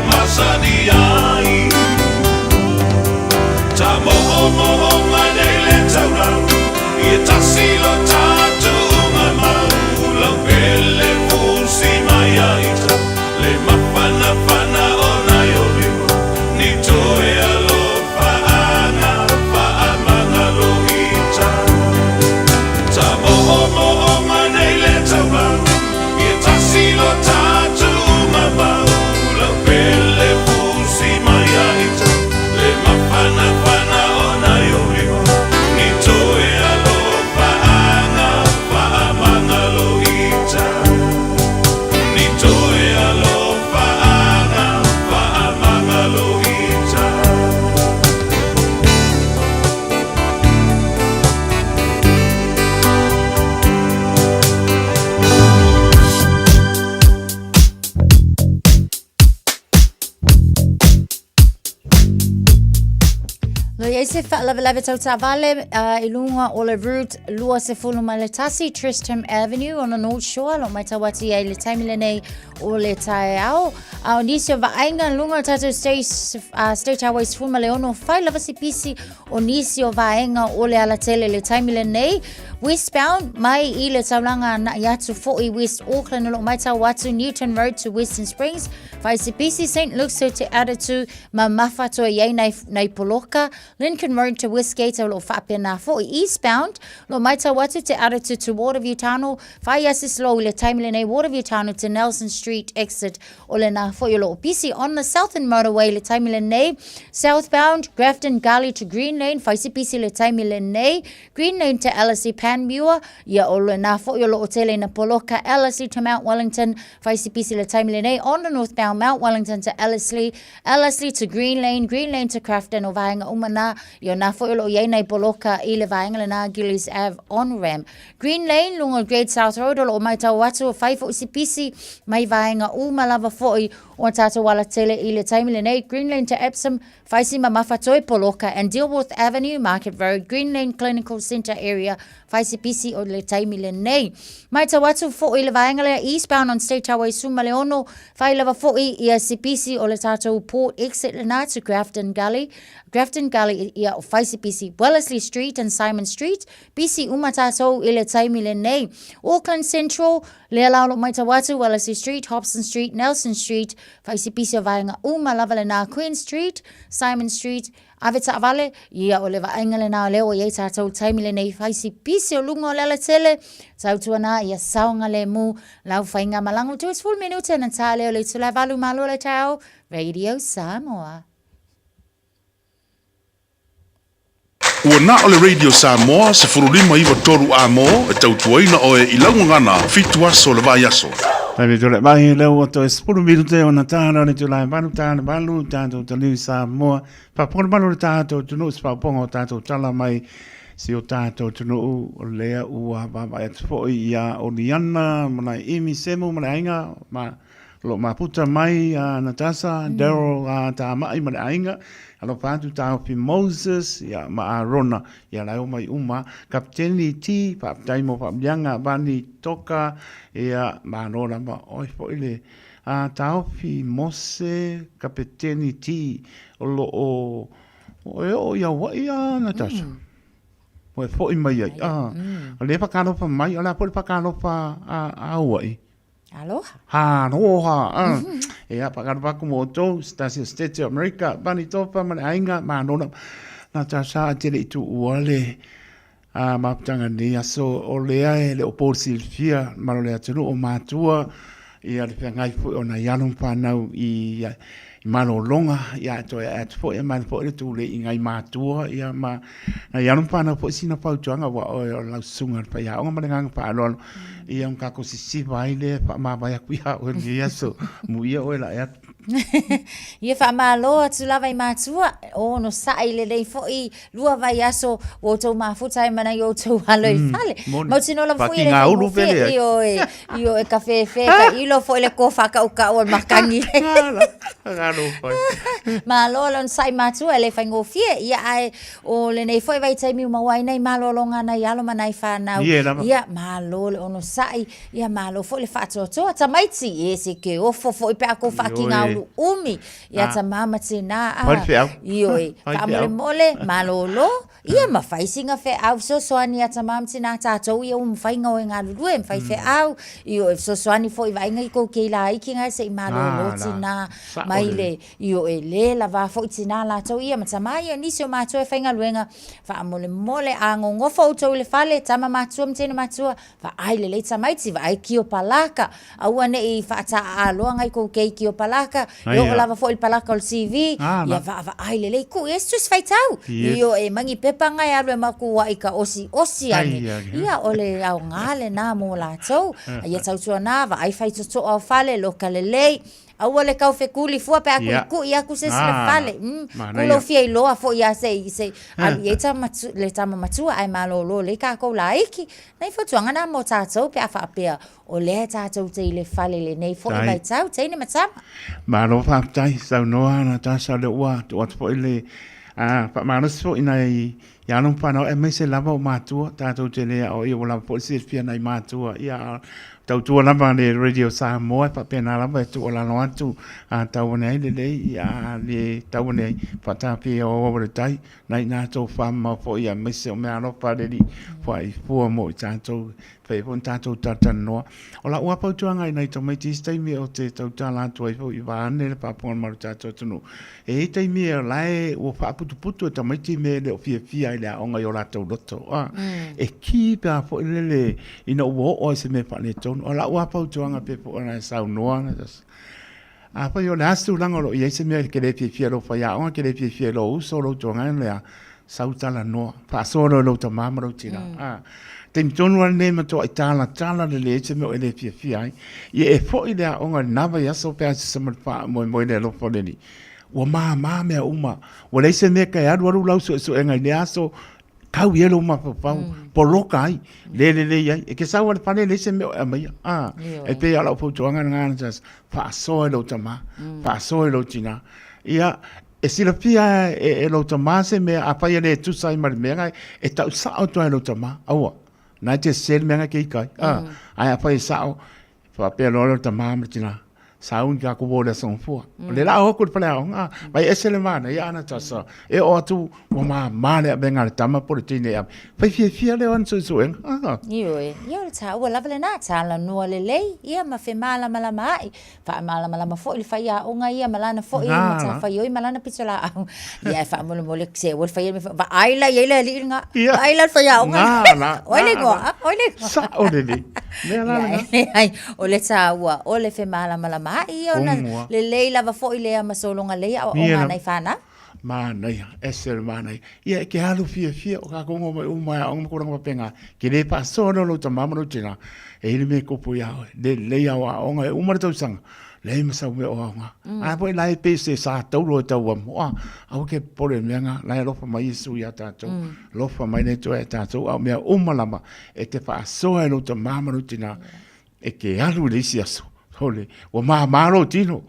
masani ai ta moho moho manei le taurau i tasilo tatu unga mau lau pele fusi mai aita le mapana pana o nai o lima ni toe alo paanga paamanga lo ita ta moho moho manei le taurau i tasilo tatu unga mau lau pele fusi mai aita le mapana pana o nai o lima ni toe alo paanga paamanga lo ita ni toe alo paanga paamanga lo ita Lo ia se whaalawalawe tau tā vale I lunga o le route lua se fulu mai le tasi Tristram Avenue on the North Shore lo mai tawati ai le taimile nei o le tae au o nisi o vaenga lunga tatu State Highways fulu mai le ono whai lava si pisi o nisi o vaenga o le alatele le taimile nei westbound mai I le taulanga na iatu 40 West Auckland lo mai tawatu Newton Road to Western Springs whai si pisi St. Luke's to Adatu ma mafa to iei nei Poloka Lincoln Road to Westgate lo whapena 40 eastbound lo mai tawatu te Adatu to Waterview Tunnel whai asis lo le taimile nei Waterview Tunnel to Nelson Street exit o le na fo lo pisi on the Southern Motorway le taimile nei southbound Grafton Gully to Green Lane whai si pisi le taimile nei Green Lane to LSE Panmure ia o le na fo lo tele na Poloka LSE to Mount Wellington whai si pisi le taimile nei on the northbound Mount Wellington to LSE to Green Lane to Crafton o vaenga umana ia na fo lo iei nei Poloka I le vaenga le na Gillies Ave on ramp Green Lane lunga Great South Road o lo mai tau atu o whai fo si pisi mai vaenga umalava foi o tata wala tele I le taimile nei Green Lane to Epsom whaisi ma mafatoi Poloka and Dilworth Avenue Market Road Green Lane Clinical Centre area whaisi pisi o le taimile nei mai tawatu foi le vaenga lea eastbound on State Highway Suma Leono whai lava foi ia si pisi o le tatou port exit le na to Grafton Gully ia o whaisi pisi Wellesley Street and Simon Street pisi umatatou I le taimile nei Auckland Central le alaulo mai tawatu Wellesley Street Hobson Street Nelson Street whaisi pisi o vaenga umalava le na Queen Street Simon Street Aveta avale ia o le vaenga le na leo ia tatou taimile nei whaisi pisi o lunga o le tele tautuana ia saunga le mu lau whainga malango tu it's full minute na ta leo le tula valu malo le tau Radio Samoa. Ua na o le Radio Samoa se furulima iwa toru a mo e tautuaina o e ilangu ngana fitu aso le vai aso. Taimi tole mahi leo o to espuru minute o na tāna ni tulai balu tāna balu tātou taliu Samoa. Papona balu le tātou tunu ispaponga o tātou tala mai si o tātou tunu o lea ua wama e tfo i a o niana, mana imi semu, mana ainga, lo maputa mai a Natasha, Daryl a tā mai mana ainga, alo pātu tā opi Moses, ia ma a Rona, ia lai o mai uma, kapteni ti, pāptaimo pāpjanga, bani toka, ia ma rona ma oi fo ile, a tā opi Mose, kapteni ti, o lo o ia wai a Natasha. O e fo i mai ai, o le pakalopa mai, o la po le pakalopa a wai. Aloha. Ha, aloha. E a pakalopa kumo to, Stasi State of America, bani topa, mana ainga, ma nona, Natasha a tele itu uale, a maptanga ni aso, o lea e le opo Silvia, malo lea tunu o mātua, i a le pengai fu o na yanum whanau i malo longa, i a to e at fo e man fo e tu le i ngai mātua, i a ma, na yanum whanau fo sina pautuanga wa o lau sunga pa ia, onga mananganga pa alolo, i a kako si siva aile, pa ma vai akuia o ni aso, muia o e la e atu. Ia wha māloa tu lava i mātua, o no sai le lei fo i lua vai aso o tau mafuta e mana i o tau halo i fale. Mautino la fo i le fo i o e kafe wheka, i lo fo i le ko whaka uka o makangi. Māloa lon sai mātua e le whaingo fie, ia ai o le nei fo i vai taimi umawai nei māloa longa nei alo manai whanau. Ia māloa le ono sai, ia māloa fo i le whatotoa, tamaiti e se ke ofo fo i pe ako whakinga umi ia ta mama tina ioi ka mole malolo ia ma faisinga fe au so soani ta mama tina ta to ia fainga o nga lu em fai fe au io so soani foi vai ngai ko ke la ikinga se malolo tina maile io ele la va foi tina la to ia ma mai ni so ma to fainga luenga fa mole ango ngofo to le fale ta mama tu mtina matua fa ai le ta mai ti vai kio palaka au ane i fa ta alo ngai ko ke kio palaka yo lava fo il palaka o CV ia va ai le ku estus faitau io e mangi pepa ngai alo maku wa ika osi ani ia ole au ngale na mo la tau ia tau tuana va ai fai to au fale lokalele au ole kau fe kuli fua pe aku ku ia ku se fale kulo fia loa fo ia se ali eta le tama matua ai malolo le ka ko laiki nei fo tuanga na mo tatou pe afa pe o le tatou te le fale le nei fo mai tau te ne matama malo fa tai sa noa na ta sa le wa to fo ile pa manos fo inai ya non fa no e me se lava o matua tatou te le o ia la fo se fia nai matua ia tau tua lava le radio Samoa pa pena lava tu ola no atu tau nei le ia le tau nei pa ta pe o le tai nai na to fa ma fo ia me se o me ano pa le fo ai fo mo tatou pe pon tatou tatano ola ua pa tu ngai nei to mai ti stai mi o te tau tala tu ai fo i va ne pa pon ma tatou tunu e tai mi lai o fa putu putu to mai ti me le o fia le o ngai ola tau loto e ki pa fo le ina o se me pa le ton ola ua pau tuanga pe po ona sau noa apa yo lastu lango lo ye se me ke le fia lo fa ya on ke le fia lo so lo tuanga le sau tala no pa so lo ta mama lo tira tem tonu ne ma to itala le se me le fia ye e fo ile on na va ya so pe se me pa mo le lo fo le ni o ma me uma o le se me ka ya lo lo so enga le aso kau yelo ma pa poloka ai le ai e ke sa wa pa le se me mai e pe ala po tuanga ngana jas fa so lo tama fa so lo tina ia e sila pia e lo tama se me apa ye le tu sai mar me e ta sa o to lo tama awa na te sel me ke kai ai apa sa fa pe lo tama mar tina saun ka ko bola son fo le la o ko pala vai esele mana ya na tasa e o tu o ma le benga tama por tine ya vai fia le on so en yo ta o la na ta la no le ia ma fe mala mai fa mala fo il fa ya o ngai mala na fo i ta fa yo mala na pisola ya fa mo le se o fa me va ai la ye le nga ai la fa ya o ngai ole go sa o le ai o le ta o le fe mala ia ona le leila va fo ile ama solonga le o nai fana ma nei esel ma nei ia ke halu fia o ka kongo mai uma o ko ranga penga ke le pa sono lo tama mo tina e ile me ko pu ya le le ya wa o ngai uma to sang le masa me o nga a po lai pe se sa tau lo tau mo au ke pole menga lai lo fa mai Yesu ya tato lo fa mai ne to tato au me o malama e te fa so e lo te mama no tina e ke alu le si aso hole o maro tino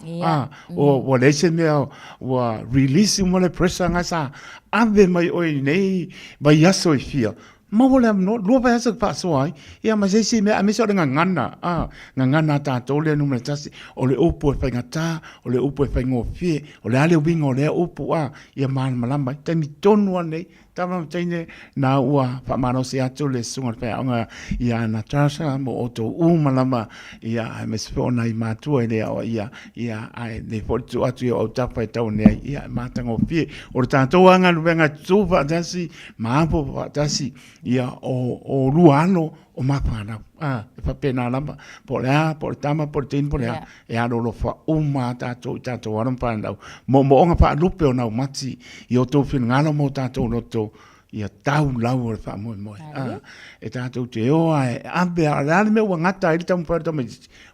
o le se me o release mo le pressure nga sa ave mai o nei vai aso e fia ma wole no lo vai aso fa so ai ia ma se me a me so ngana tato le no me tasi o le opo fa ngata o le opo fa ngofie o le ale wingo o le opo ia man malamba tani tonu nei tama tine na ua fa mano se atu le sunga fa nga ia Natasha mo oto malama ia me se ona I matu ele ia ai ne fotu atu o tapa tau ne ia matango pie o tanto anga venga tuva dasi mapo dasi ia o luano o mapana fa pena lamba por tama por tin por e alo lo fa tato waran panda mo nga fa lupe o na mati io to fin ngalo mo tato no to ia tau lau fa mo e tato te o abe ala me ngata I tam fa to me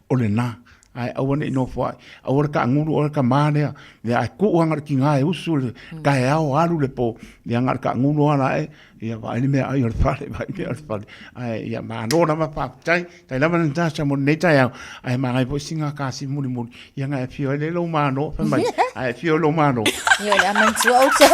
o le na ai awana ino fa awar ka ngulu or ka mane ya ku wangar ki nga usul ka ao alu le po ya ngar ka ngulu ala ya va ni me ai or fa ai ya ma no na ma pa tai la man ta sa mo neta ya ai ma ai po singa ka si mu ya nga fio le lo mano fa mai ai fio lo mano yo la man tu au so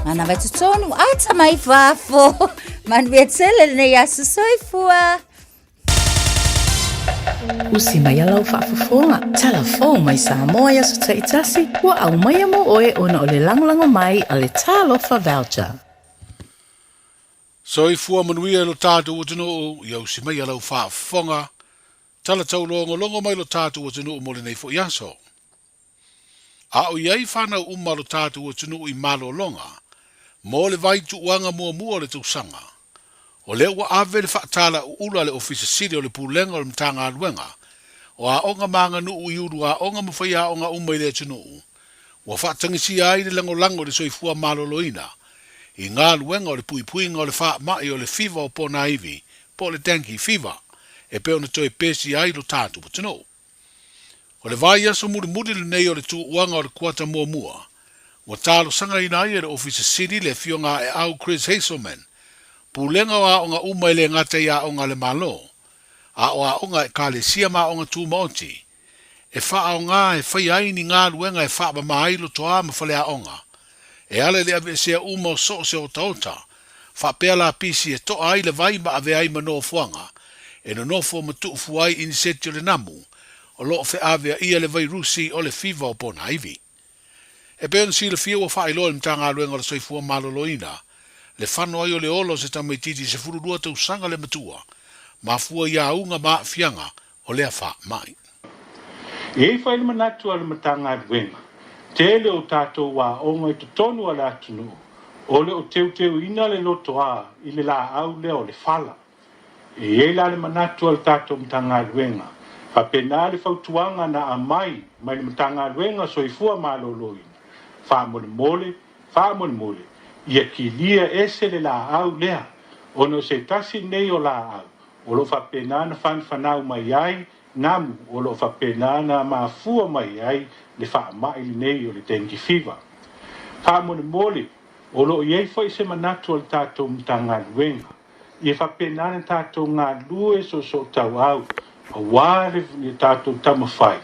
Mana vai tsonu ata mai fafo man vietsele ne ya soifua Usi mai alau whaafafonga. Telefon mai Samoa ia so taitasi. Ua au mai amo oe ona o le langolango mai a le talofa voucher. So I fua manuia lo tātou o tino ia usi mai alau whaafafonga. Tala tau longo mai lo tātou o tino mo le nei fo iaso. A o iai whanau lo tātou o tino I malo longa. Mo le vai tu uanga mua le tausanga. O le ua ave le whaatala ula le ofisa siri o le pulenga o le mtanga aluenga. O a onga manga nuu iuru a onga mawhai a onga umai le tino. Ua whaatangisi ai le lango le soifua malo loina. I ngā luenga o le puipuinga o le wha mai o le fiva o pōna iwi, po le tanki fiva, e peo na toi pesi ai lo tātu pa tino. O le vai aso muri le nei o le tu uanga o le kuata mua. Ua tālo sanga ina ai e le ofisa siri le fionga e au Chris Hazelman, pulenga o a onga umai le ngata i a onga le malo, a o a onga e kale sia ma onga tu maoti, e wha a onga e whai ai ni ngā luenga e wha ba mai lo toa ma whale a onga, e ale le ave sea uma o so se o taota, wha pea la pisi e to ai le vai ma ave ai mano fuanga, e no nofo ma tu fuai in setio le namu, o lo fe ave ia le vai rusi o le fiva o pona iwi. E peon si le fia wa whai loa mtanga aluenga le soifua maloloina, le whano ai o le olo se tamaititi se fururua tau sanga le matua, ma fua ia unga ma fianga o lea wha mai. E whai le manatu ala matanga aluenga, te le o tātou wā onga I tonu ala atunu, o le o teu ina le loto a I le la au le o le whala. E la le manatu ala tātou matanga aluenga, pa pena le whautuanga na a mai le matanga aluenga soifua maloloina. Wha mole, ia ki lia ese le la au lea, ono se tasi nei o la au, o lo whapena na whanau mai ai, namu o lo whapena na mafua mai ai, le wha mai nei o le tenki fiva. Wha mole, o lo iei whai se manatu al tātou mtanga luenga, ia whapena na tātou ngā lue so tau au, a wāre ni tātou tamawhai,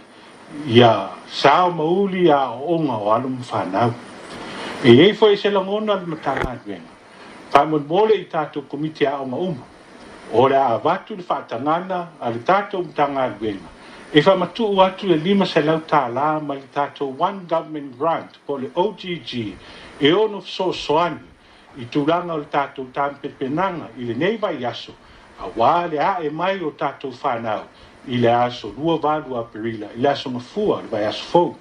ia sao mauli a onga o alu mwhanau. E ei foi se langona le matanga aluenga. Wha mole I tātou komite a onga uma. O le a watu le whaatangana a le tātou matanga aluenga. E wha matu watu le 5 se lau tāla ma le tātou One Government Grant po le OGG e ono soani I tūranga o le tātou tāmpepenanga I le nei vai aso. A wā le a e mai o tātou whanau. I le aso lua valu a perila, I le aso mafua, le vai aso fau.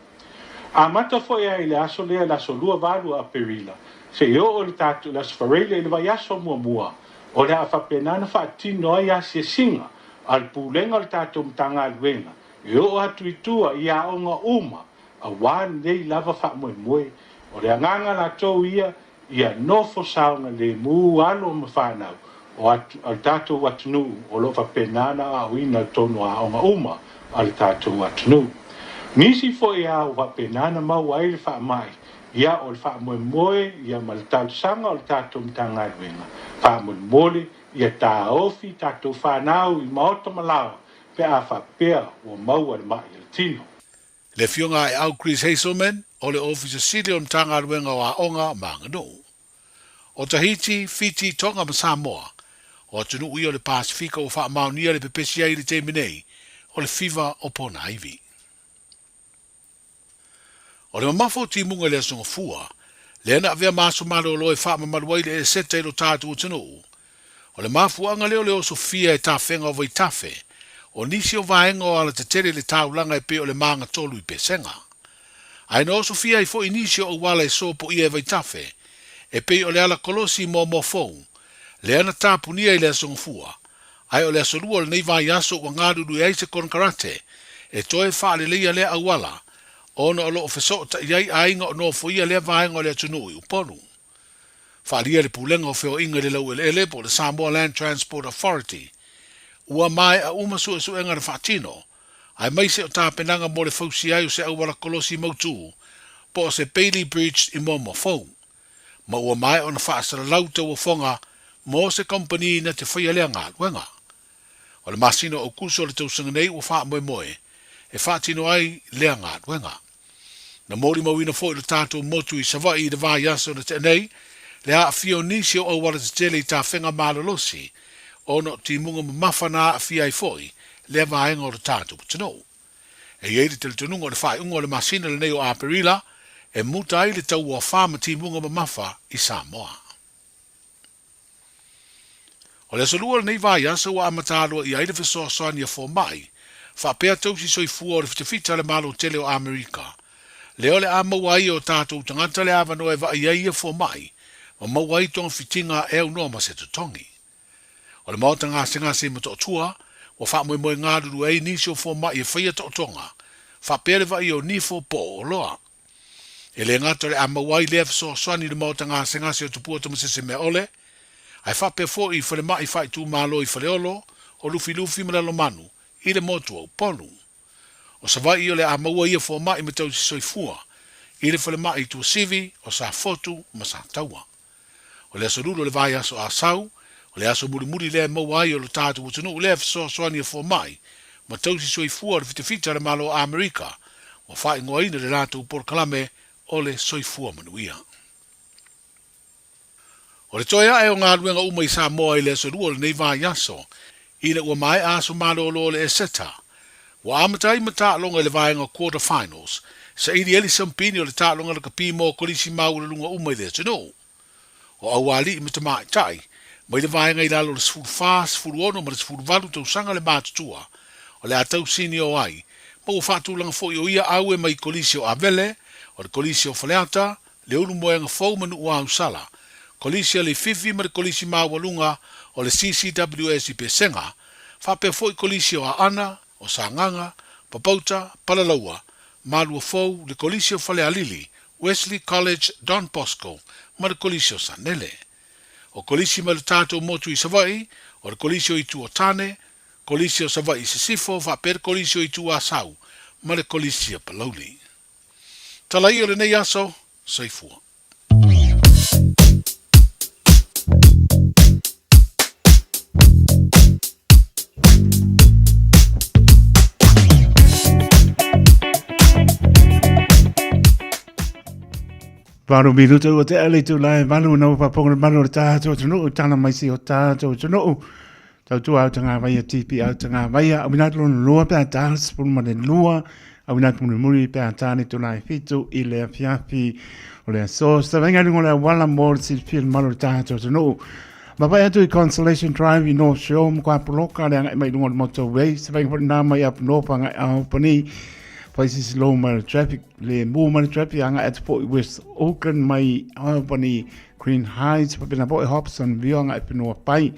A mata foi I le aso lea le aso lua valu a perila. Se o le tatu, le aso fareila I le vai aso mua. O le a whapenana whaatino ai a se singa, al pulenga le tatu mtanga aluenga. E o atu itua I a onga uma, a wan nei lava whamoe. O le anganga la tau ia nofo saunga le mu alo mawhanau. O al tātou atunu o lo whapenana a wina tonu a onga uma al tātou atunu. Nisi fo ia o whapenana mau ai le wha mai, ia o le wha moe, ia ma le tātou sanga o le tātou mtanga aluenga. Wha moe, ia tā ofi tātou whanau I maota malawa, pe a whapea o mau al mai al tino. Le fionga e au Chris Hazelman o le ofisa siri o mtanga aluenga o a onga mangano. O Tahiti, Fiji, Tonga ma Samoa, o tunu ui o le Pasifika o wha maunia le pepesi ai le teminei o le fiva o pona iwi. O le mamafo timunga le asonga fua, le ana avea maso malo loe wha mamaruai le e seta ilo tātu o tunu. O le mafuanga leo leo Sofia e tawhenga o vai tafe, o nisi o vaenga o ala te tere le taulanga e pe o le maanga tolu I pesenga. Aina o Sofia I fo inisi o wala e sopo I e vai tafe, e pe o le ala kolosi mo fou, le ana tāpunia I le asonga fua, ai o le asolua le nei vai aso o ngārudu e aise konkarate, e toe wha le leia le awala, ono o loo feso ta iai ainga o no fo ia le vaenga o le atunu I uponu. Whaalia le pulenga o feo inga le lau ele po le Samoa Land Transport Authority. Ua mai a umasu e su enga le whaatino, ai mai se o tāpenanga mo le fausi ai o se awala kolosi mautu, po o se Bailey Bridge I mo fau. Ma ua mai o na whaasara lauta ua fonga, mo se company na te whaia lea ngā luenga. O le masino o kuso le tausanga nei ua wha moe, e whaatino ai lea ngā luenga. Na mori mawina fo I le tātou motu I savai I le vai aso na te nei, le a fio nisi o awala te tele I tā whenga malolosi, o no ti munga mawhana a fia I foi, le vaenga o le tātou tino. E iei te tununga o le whai unga o le masina le nei o Aperila, e muta ai le tau o whama timunga mamafa I Samoa. O le asolua le nei vai asa wa amatalo I aile fesoa soani a fōmai, whapea tausi soifua o le fitafita le malo tele o Amerika. Leo le a mawai o tātou tangata le awano e wa iai a fōmai, ma mawai tonga fitinga e au noa ma se tutongi. O le maota ngā senga se mato tua, wa wha moe moe ngā ruru ei nisi o fōmai e whaia to tonga, whapea le wa I o nifo po o loa. E le ngata le a mawai le fesoa soani le maota ngā senga se o tupua tamasese me ole, ai whapea fo I whale mai whai tū malo I whale olo, o lufi lufi malalo manu, I le motu au ponu. O sa vai I o le a maua ia fōmai me tau si soifua, I le whale mai tū sivi, o sa fotu, ma sa taua. O le aso ruru le vai aso a sau, o le aso muri muri le maua ai o le tātu utunu le so soani a fōmai, ma tau si soifua le fitafita le malo a Amerika, o whai ngoa ina le rātu por kalame o le soifua manuia. O le toia e o ngā ruenga uma I Samoa I le aso rua le nei vai aso, I le ua mai aso malo lo le e seta, wa amatai mata longa le vaenga quarter finals, sa ili eli sampini o le ta longa le kapi mo kolisi mau le lunga umai le tino. O awali I mata mai tai, mai le vaenga I lalo le sfuru fas, sfuru ono, ma le sfuru valu tau sanga le mātutua, o le atau sini o ai, ma o fatu langa fo I o ia au e mai kolisi o avele, o le kolisi o faleata, le ulu moenga fau manu ua usala, kolisi le fifi ma le kolisi mau walunga, o le CCWS I pesenga, whape fo I kolisi o a ana, o Sanganga, Papauta, Palalaua, Malua Fou, le Colisio Falealili, Wesley College, Don Bosco, ma le Colisio Sanele. O Colisio ma le tātou motu I Savai, o le Colisio I Tuotane, Colisio Savai I Sisifo, per Colisio I Tuasau, ma le Colisio Palauli. Talai o le nei aso, saifua. Paru minuto o te ale tu lai malu no pa ponga malu o tātou tunu tana mai si o tātou tunu tau tu au tanga vai tipi au tanga vai au minat lon lua pe tāls pun ma de lua au minat pun muri pe tāni tu lai fitu I le fiafi o le so sta venga lungo le wala mor si fil malu tātou tunu ma vai atu I Consolation Drive I North Shore mo kwa puloka le ngai mai lungo motorway sa venga pun na mai up no pa ngai au pani places low mal traffic le mo mal traffic anga at Port West Auckland mai Albany Green Heights pa pina Port Hobson vianga e pino pai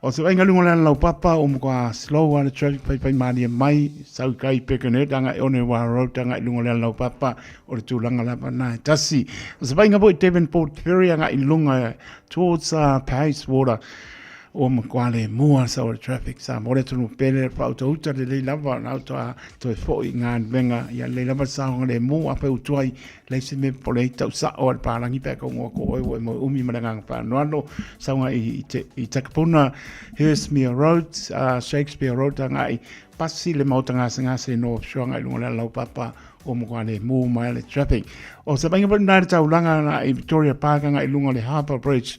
o se venga lungo lau papa o mo slow on traffic pai mani mai sau kai pekenet anga one wa road anga lungo lau papa o le tulanga la na tasi o se venga Port Devonport Ferry anga I lunga towards Pace Water o makwale mua sa o traffic sa mo le tunu pele pa auto uta le lava na auto to fo ngan venga ya le lava sa le mua pa utuai le se me pole tau sa o pa langi pe ko o mo umi mananga pa no sa I takapuna Hershmere Road Shakespeare Road ngai pasi le mautanga singa se no shonga lunga lau papa o makwale mua mai le traffic o sa banga na tau langa na Victoria Park ngai lunga le Harbour Bridge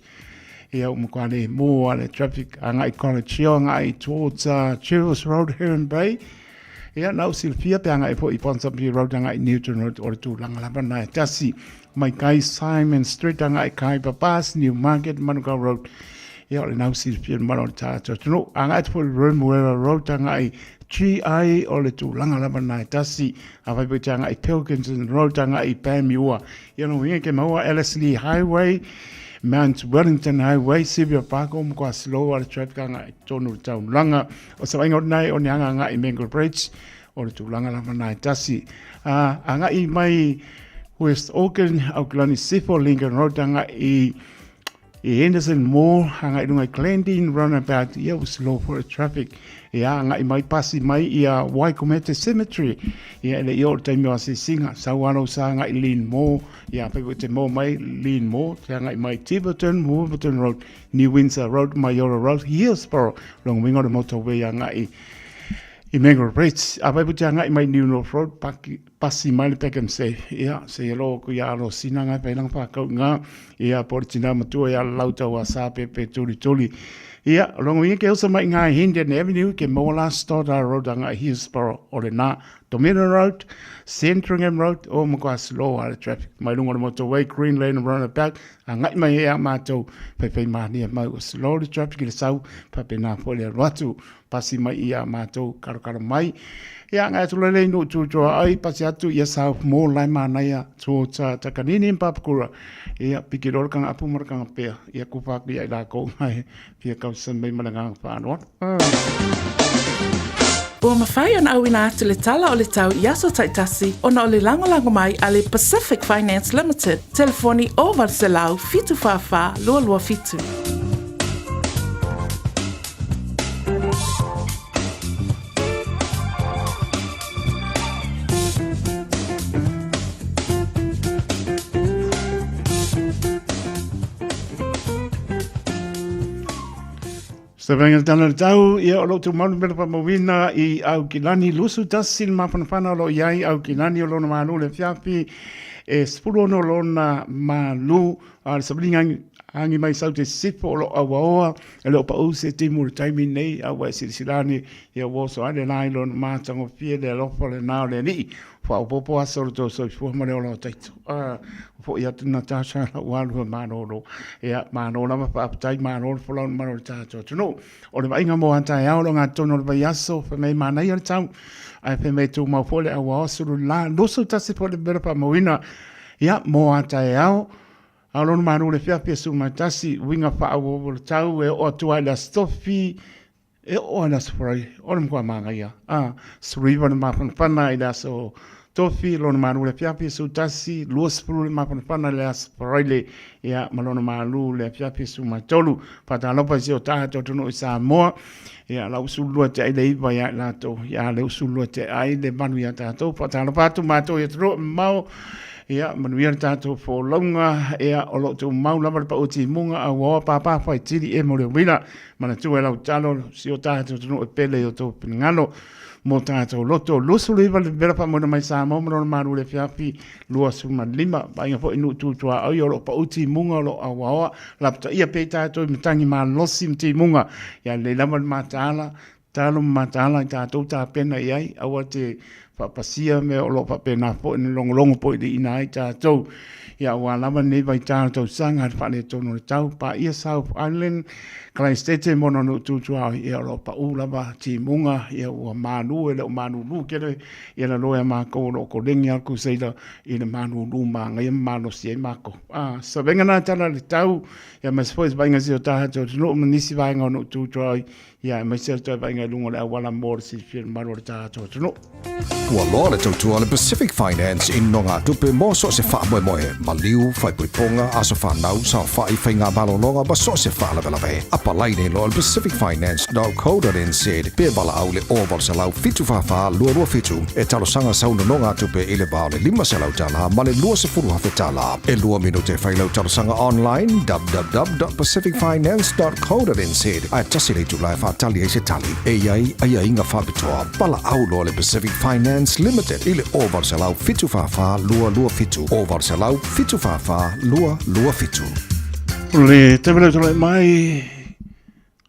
ia umukwane mo ale traffic anga I Corachio anga towards Chivers Road here in Bay ia now Silvia pe anga I Ponsonby Road anga Newton Road or tu langa laba na tasi mai kai Simon Street anga kai Papas Newmarket Manuka Road ia le now Silvia maro tato no anga for Remuera Road anga GI o le tu langa laba na tasi avai pe anga Pilkington Road anga Pamua ia no winga ke maua Ellerslie Highway Mount Wellington Highway, Sylvia Park, o mkwa slow ala traffic anga tonu tau langa. O sa wainga nai o ni anga I Mangle Bridge, o le tu langa lama nai tasi. Anga I mai West Auckland, Auckland Sifo, Lincoln Road, anga I Henderson Mall, anga I lunga Glendine, roundabout, ia was slow for the traffic. Ia anga I mai pasi mai ia Waikomete Cemetery. Ia le ior taimi o se singa, sa wano sa anga I Lean Mall, ia pepe te mo mai Lean Mall, te anga I mai Tiverton, Wolverton Road, New Windsor Road, Mayora Road, Hillsborough, long wingo de motorway anga I Mangle Bridge. A pepe te anga I mai New North Road, pasi mai le peke mse. Ia, se ilo ku ia alo sinanga pe lang whakau ngā. Ia, portina matua ia lauta wa sa pe tuli. Ia, rongo ia ke usa mai ngā Hindian Avenue ke Mola Stoddard Road anga Hillsborough o le nā. Dominion Road, Centringham Road, o mokua slow ala traffic. Mai lunga le motorway, Green Lane and Roundabout. A ngai mai ea mātou pei mahania mau slow le traffic i le sau. Pape nā pole ratu pasi mai ia mātou karo mai. Ia ngai tula le no tūtua ai pasi atu ia sau mō lai mānaia tō takanini mpapakura. Ia pikirora kanga apu marakanga pēr. Ia kupaku ia ila kou mai. Pia kausa mai malangang whānoa. Ua mawhai ana au ina atu le tala o le tau i aso taitasi o na o le lango mai a le Pacific Finance Limited. Telefoni o Varselau fitu whawha lua fitu. Sa venga tana le tau, ia o lotu maunu mele pa mawina i au kilani lusu tasi le mapanapana o lo iai au kilani o lona malu le fiapi e spulu ono lona malu a le sabringa angi mai sau te sipo o lo awaoa e lo pa use timu le taimi nei au wa silisilani ia woso ane nai lona mātango fie le lopo le nao le ni fa o popo asoro to so fo mare o lo taito fo ia tuna tasha la walu manolo ia manolo ma pa tai manolo fo lo manolo tato no o le ainga mo anta ia o nga tono le yaso fa me mana ia tau ai pe me tu ma fo le awa suru la no so tasi fo le bera pa moina ia mo anta ia alon manu le fia su matasi winga fa o tau e o tu ala stofi e o ana spray o le kwa manga ia sriva na mapana ida so tofi lon manu le fia su tasi los pro le mapana le spray le ia malona malu le fia su matolu pata lopa si o ta to no sa mo ia la usulu te ai le iwa ia la to ia le usulu te ai le manu ia ta to pata lopa tu mato ia tro mau ia manuia tātou fo longa ia o lo tu mau lama pa uti munga a wa papa fai tiri e mo le wina mana tu e lau talo si o tātou tunu e pele o tō pinangalo mo tātou loto lusu le iwa le vera pa mona mai sa mo mona maru le fiafi lua suma lima ba inga fo inu tutua au i o lo pa uti munga lo a wa lapta ia pe tātou mitangi ma losi mti munga ia le lama matala talo matala i tātou tā pena iai awa te pasia me o lo pa pena po ni longo po di ina ta to ya wa lama ne vai ta to sanga fa le to no tau pa ia South Island Klein State mo no tu ia lo pa u lava ti munga ia wa manu e lo manu lu ke ia la loya ma ko lo ko denga ku seida ina manu lu ma ngai manu si ma ko so venga na tala le tau ia mas foi vai ngai ta to no nisi vai no tu ia mai se to vai ngai lungo la wala mor si fir manu ta to no Ua loa le tautua le Pacific Finance in no ngā tupe mo so se wha moe maliu, whai puiponga, aso whanau, sa whai whai ngā balononga, ba so se wha lawe. Apa lai nei loa le Pacific Finance.co.nz, pe bala au le oval se lau fitu whawha, lua fitu, e talo sanga sauna no ngā tupe i le bao le 5 se lau tala, ma le lua se furu hawhe tala. E lua minute whai lau talo sanga online, www.pacificfinance.co.nz, ai tasi le tulai whaatali e se tali, e iai inga whabitoa, bala au loa le Pacific Finance Limited ile oval salau fitu fafa lua fitu oval salau fitu fafa lua fitu le tebele tole mai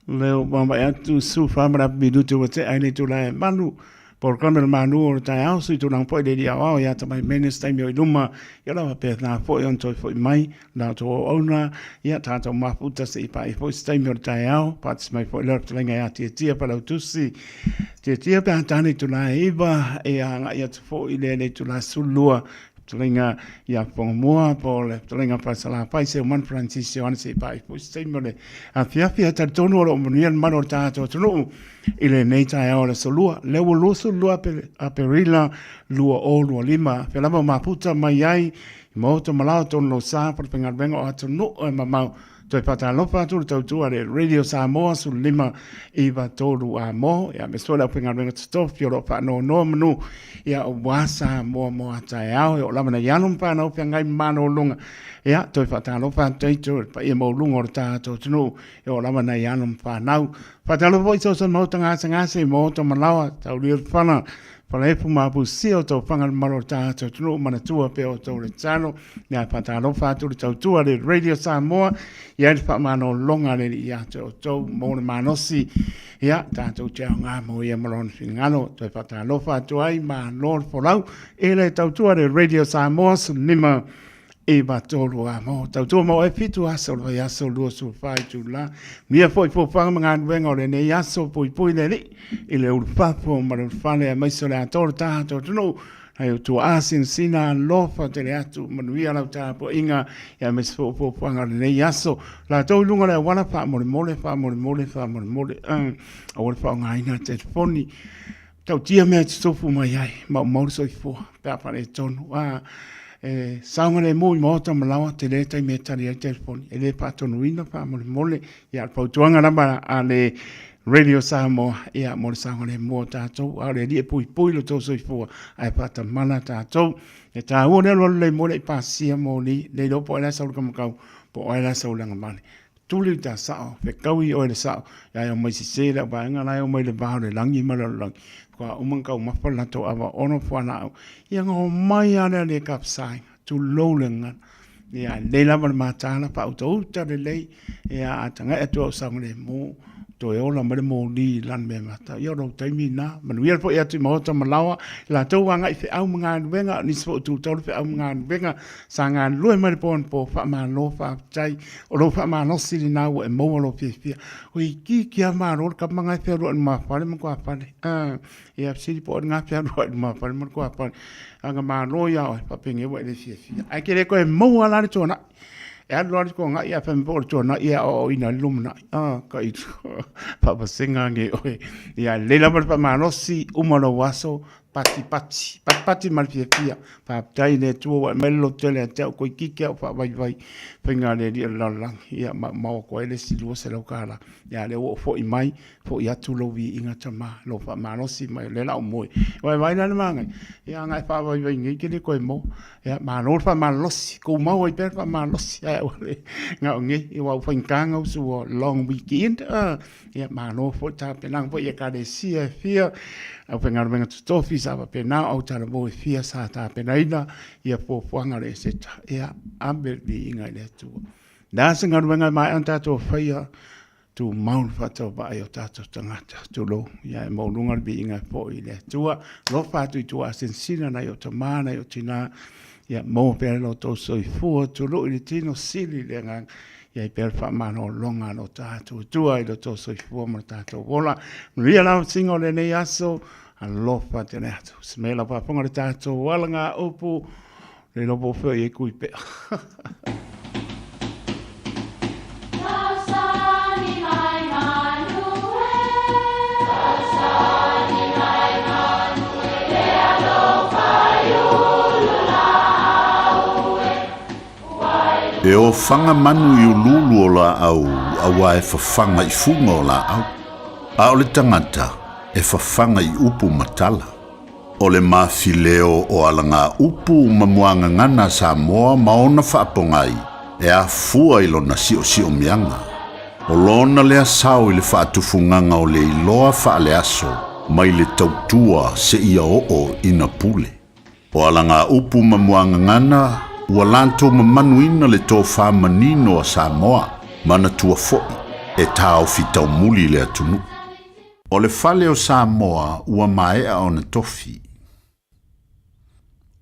leo mama atu su famra bidutu wate ai tu la manu por kamera manu o ta au su tu nang poi de dia o ya ta mai minister mi luma ya la pe na fo on to fo mai na to ona ya ta to ma puta se pa fo stai mi ta au pats mai fo le tlenga ya ti pa la tu si ti pa ta ni tu la eva e anga ya fo ile tu la sulua Tulinga ia pongomoa po le tulinga pasala pai se man Francis Johan se pai po stemole a fia tartono o monian mano tato tunu ile nei tai ora solua le wo solua per aperila lua o lua lima pe la maputa mai ai moto malato no sa por pengar vengo ato no mamau Toi pata lopa tu tau ale Radio Samoa su lima iwa tolu a mo ya me sola pinga renga stof yo lopa no manu ya wasa mo atai au yo lama na yanum pa no pinga mano lunga ya toi pata lopa tu pa e mo lunga ta to tunu yo lama na yanum pa nau pata lopa so mo tanga sanga se mo to malawa tau lir pana Palefu mapu sio tau whanga maro tātou tunu manatua pe o tau le tano. Nea patalo whātu le tau tua le Radio Samoa. Ia le whamano longa le i ate o tau mōne manosi. Ia tātou te au ngā mo ia marona whingano. Toi patalo whātu ai ma Lord Folau. E le tau tua le Radio Samoa sunima. E ba tolu a mo tau tu mo e fitu aso lo yaso lo su fai tu la mia foi fo fa mga venga o le ne yaso poi le li ile u fa fo ma le fa le mai so la torta to no ai tu asin sina lo fa te le atu manuia la ta po inga ya me fo nga le yaso la to lunga le wana fa mo le o fa nga ina te foni tau tia me tu fu mai ai ma so fo pa pa le tonu saunga le mui mota malawa te le tai me tari ai telefoni. E le patonu ina pa mole ia pautuanga rama a le Radio Samoa ia mole saunga le mua tātou. A le rie pui lo tau soifua ai pata mana tātou. E tā ua le le mole i pasia moli le lopo ai la saulu kamakau po ai la saulu langa mani. Tuli ta sao, pe kaui o le sao. Ia o mai si se la baenga lai o mai le baho le langi malalangi. Kwa umangkau mafala to awa ono fwana au. Ia ngā mai ana le kapsai, tu loulengan. Ia le lama le mātana pa uta uta le lei. Ia atanga e tu au sang le mō. To e ola mare mō ni lan me mata. Ia rau taimi nā. Manuia po ea tu maota malawa. La tau wanga i fe au mga nuenga. Nispo tu tau fe au mga nuenga. Sa ngā lue mare pōn po wha mā lo wha chai. O lo wha mā no siri nā ua e mōa lo pia pia. Oi ki kia mā rō. Ka mga i fe roa ni mā whare ma kua whare. Ia siri po ngā pia roa ni mā whare ma kua whare. Anga mā rō ia oi papenge ua e le fia fia. Ai kere koe mōa lari tōna. E alo ari ko ngai a whamipore tōna ia o ina lumna. Ka i papa senga nge oe. Ia leila mara pa manosi umaro waso pati malpia pia. Pa tai ne tua wa melo tele a teo koi kike au pa vai. Whenga le ria lalang. Ia mao koe le si lua se lau kāra. Ia le o fo i mai. Fo i atu lo vi inga tama. Lo pa manosi mai le lau moe. Wai vai nana mangai. Ia ngai pa vai ngai kene koe mo. Ia manor pa manosi. Kou mau ai per pa manosi. Ia ole. Ngau nge. Ia wau whankanga usu o long weekend. Ia manor fo ta penang fo ia kare sia fia. Au pengar menga tutofi sa pa pena au tara mo fia sa ta penaina. Ia po fuanga le seta. Ia amber vi inga le tua. Nasa ngar menga mai an tato whaia. Tu maun whatau ba ai o tato tangata. Tu lo. Ia e maunungar vi inga po i le tua. Lo fatu i tua sensina na i o tamana i o tina. Ia mo pere lo to soi fua. Tu lo i le tino sili le ngang. Ia i pere wha mano longa no tato. Tua i lo to soi fua mo tato. Wola. Ria lau singo le nei aso. A lofa te neatu. Smela pa ponga le tato. Wala ngā upu. Le lopo whau i e kui pea. E o whanga manu i ululu o la au, awa e whawhanga i funga o la au. A o le tangata, e whawhanga i upu matala. O le mawhileo o alanga upu mamuanga ngana Samoa maona whaapongai, e a fua i lona sio mianga. O lona lea sao i le whaatufunganga o le iloa whaale aso, mai le tautua se ia o ina pule. O alanga upu mamuanga ngana, ua lanto mamanuina le tō whamanino a Samoa, mana tua foi, e tāo fitau muli le atunu. O le whale o Samoa ua maea o na tofi.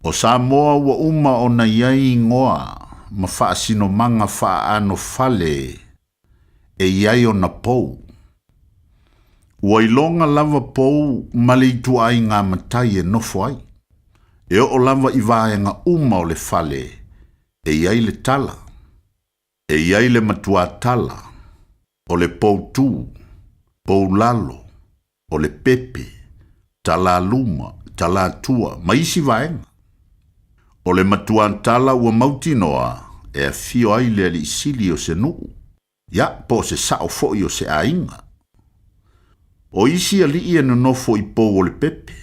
O Samoa ua uma o na iai ngoa, ma whaasino manga whaano whale, e iai o na pou. Ua ilonga lava pou, male i tuai ngā matai e nofo ai. E o lava i vaenga uma o le whale, e iai le tala, e iai le matua tala, o le pou tū, pou lalo, o le pepe, tala luma, tala tua, maisi vaenga. O le matua tala ua mautinoa, e a fio ai le ali isili o se nuu, ya po se sao foi o se ainga. O isi ali ia no nofo i pou o le pepe,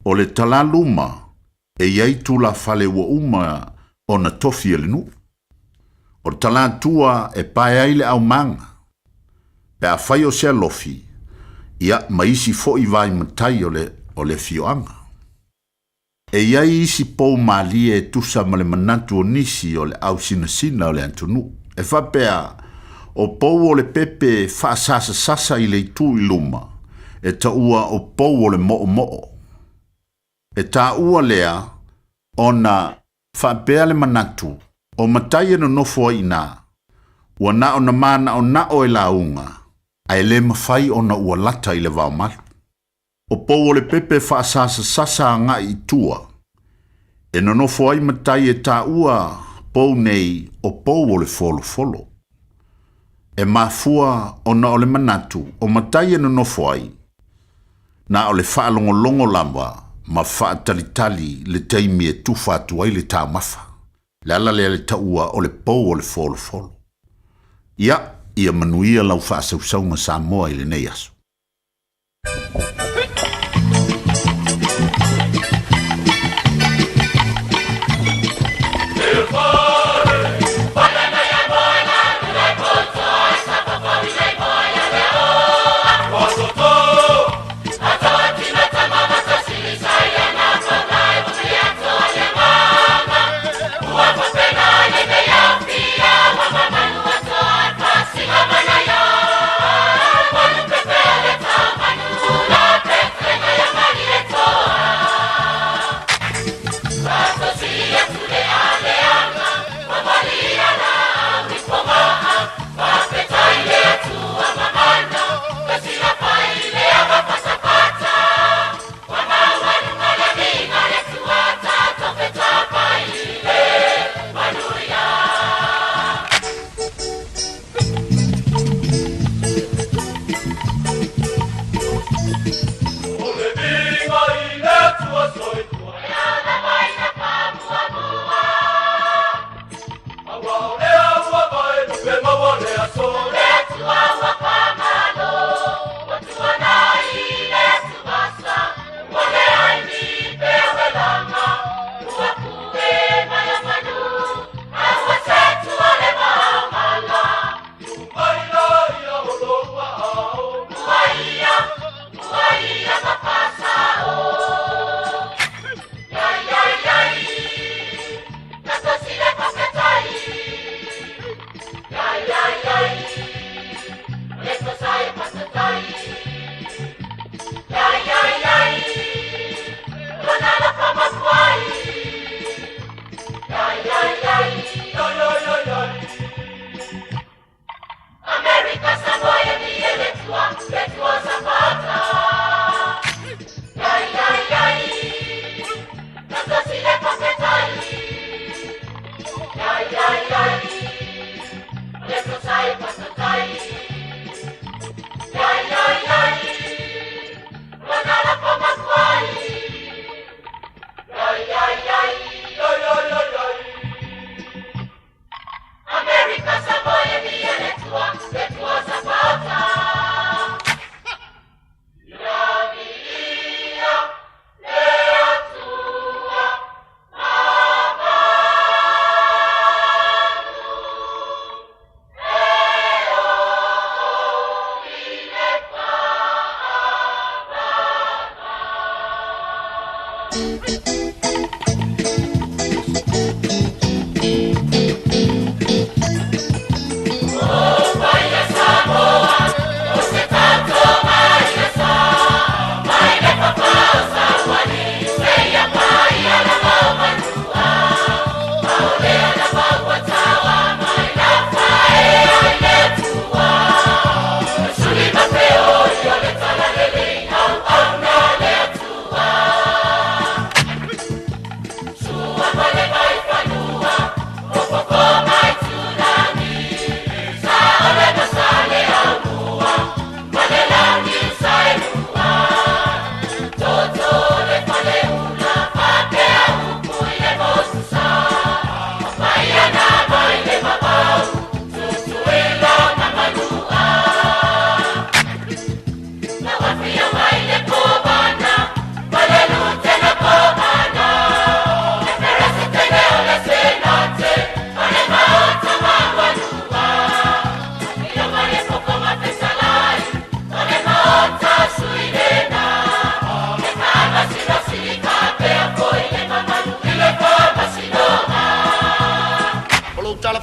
o le tala luma, e iai tula fale ua uma o na tofi ele nu. O tala tua e pae ai le au manga. Pe a fai o se alofi, ia maisi fo i vai matai o o le fioanga. E iai isi pou malie e tusa ma le manatu o nisi o le au sina o le antunu. E whapea o pou o le pepe whaasasa sasa i le tu i luma. E ta ua o pou o le mo'o. E ta ua lea o na whapea le manatu o matai no nofo i nā. Ua na o na mana o na o e launga. Ai le mawhai o na ua lata i le wau malu. O pou o le pepe whaasasa sasa nga i tua. E no nofo ai matai e ta ua pou nei o pou o le folo. E mafua o na o le manatu o matai e no nofo ai. Na o le whaalongolongo lamba ma whaatalitali le teimi e tufatu ai le tā mafa. Le ala le ta ua o le pou o le folo. Ia manuia lau whaasausau Samoa i le nei aso. Singa manaya, manu pepe le tamanu la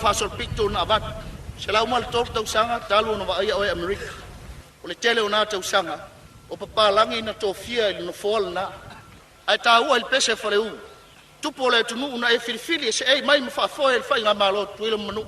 fasol picto na abat. Sila umal tor tau sanga talo na waaya o Amerika. O le tele o na tau sanga. O papalangi na tofia ili no foal na. Ai taua il pese fale u. Tupo le tunu una e filifili se ei mai mfa foel fai nga malo tuile manu.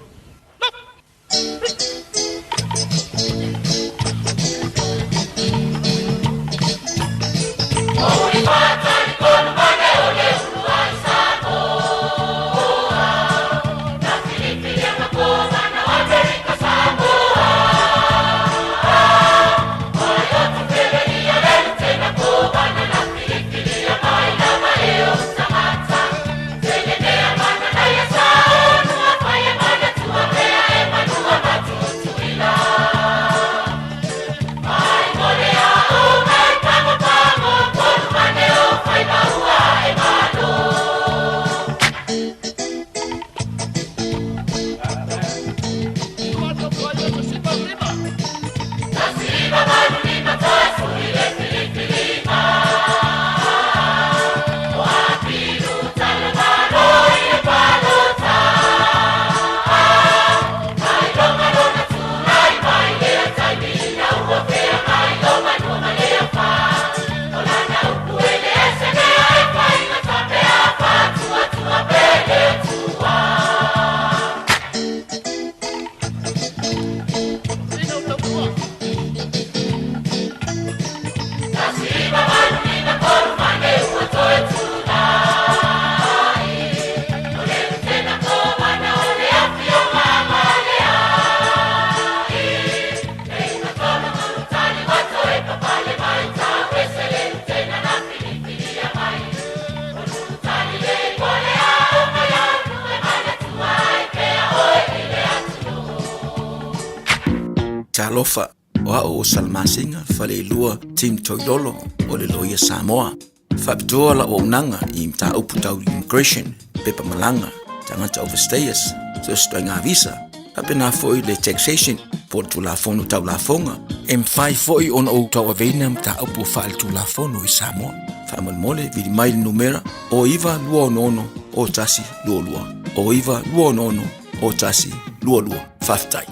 Talofa o salmasinga fale lua tim toilolo o le loia Samoa. Fapitoa la o nanga I mta uputau immigration pepa malanga tangata overstayers so stoinga visa. Kapena foi le taxation por tu la fono tau la fonga. M5 foi on o tau avena mta upu fal tu la fono I Samoa. Famal mole vidi mai numera o iva lua nono o tasi lua lua. O iva lua nono o tasi lua lua. Faftai.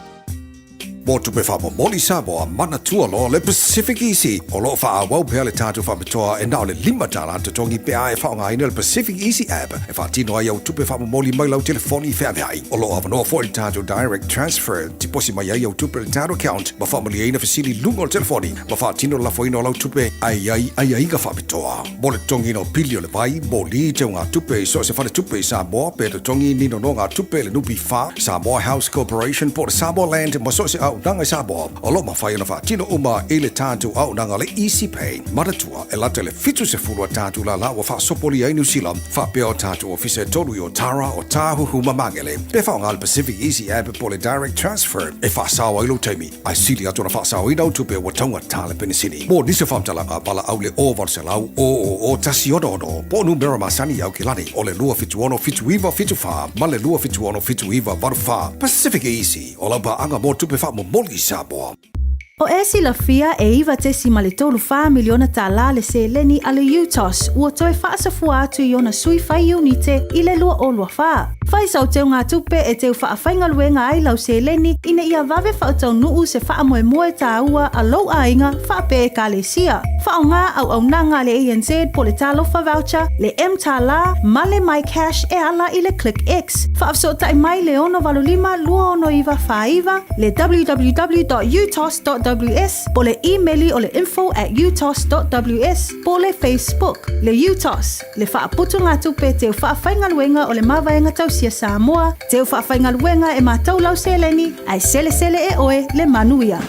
Mo tupe wha moli Samoa mana tua lo le Pacific Easy. O lo wha awau pea le tātou wha matoa e nao le lima tala te tongi pea e wha ngai le Pacific Easy app. E wha tino ai au tupe wha moli mai lau telefoni wha mehai. O lo awanoa fo le tātou direct transfer. Tiposi mai ai au tupe le tātou account. Ma wha moli eina fasili lunga o telefoni. Ma wha tino la foino lau tupe ai ka wha matoa. Mo le tongi no pilio le vai. Mo li te ngā tupe so se whale tupe Samoa. Pe le tongi nino no ngā tupe le nupi wha. Samoa House Corporation po le Samoa Land. Ma so se au nanga Samoa. O lo mawhai na wha tino uma e le tātou au nanga le Easy Pay. Maratua e late le fitu se furua tātou la la wa wha sopoli ai New Zealand. Wha peo tātou ofise tolu I o Tara o Tāhuhu Mamangele. Pe wha ngal Pacific Easy app po le direct transfer. E wha sawa ilo teimi. Ai sili atu na wha sawa inau tupe wa taunga tāle penisini. Mo nise whamtalanga pala au le ovar se lau o tasi odo. Po numera masani au kilani. O le lua fitu ono fitu iwa fitu wha. Ma le lua fitu ono fitu iwa varu wha. Pacific Easy. O lau pa anga mo tupe wha mo moli Samoa. O esi la fia e iwa tesi ma le tolu wha miliona ta la le se leni ale UTOS ua toe whaasafua atu I ona sui whai unite I le lua o lua wha. Whai sau teo ngā tupe e teo wha whainga luenga ai lau se leni ina ia vave whautau nuu se wha moe moe ta ua a lau a inga wha pe e ka le sia. Wha o ngā au nanga le ANZ po le talofa voucher, le M ta la, ma le My Cash e ala I le Click X. Wha afsota I mai le ono valulima lua ono iwa wha iwa, le www.utos.ws, po le emaili o le info@utos.ws, po le Facebook, le UTOS, le wha aputu ngā tupe teo wha whainga luenga o le mawaenga tausia Samoa, teo wha whainga luenga e mātou lau seleni, ai sele e oe le manuia.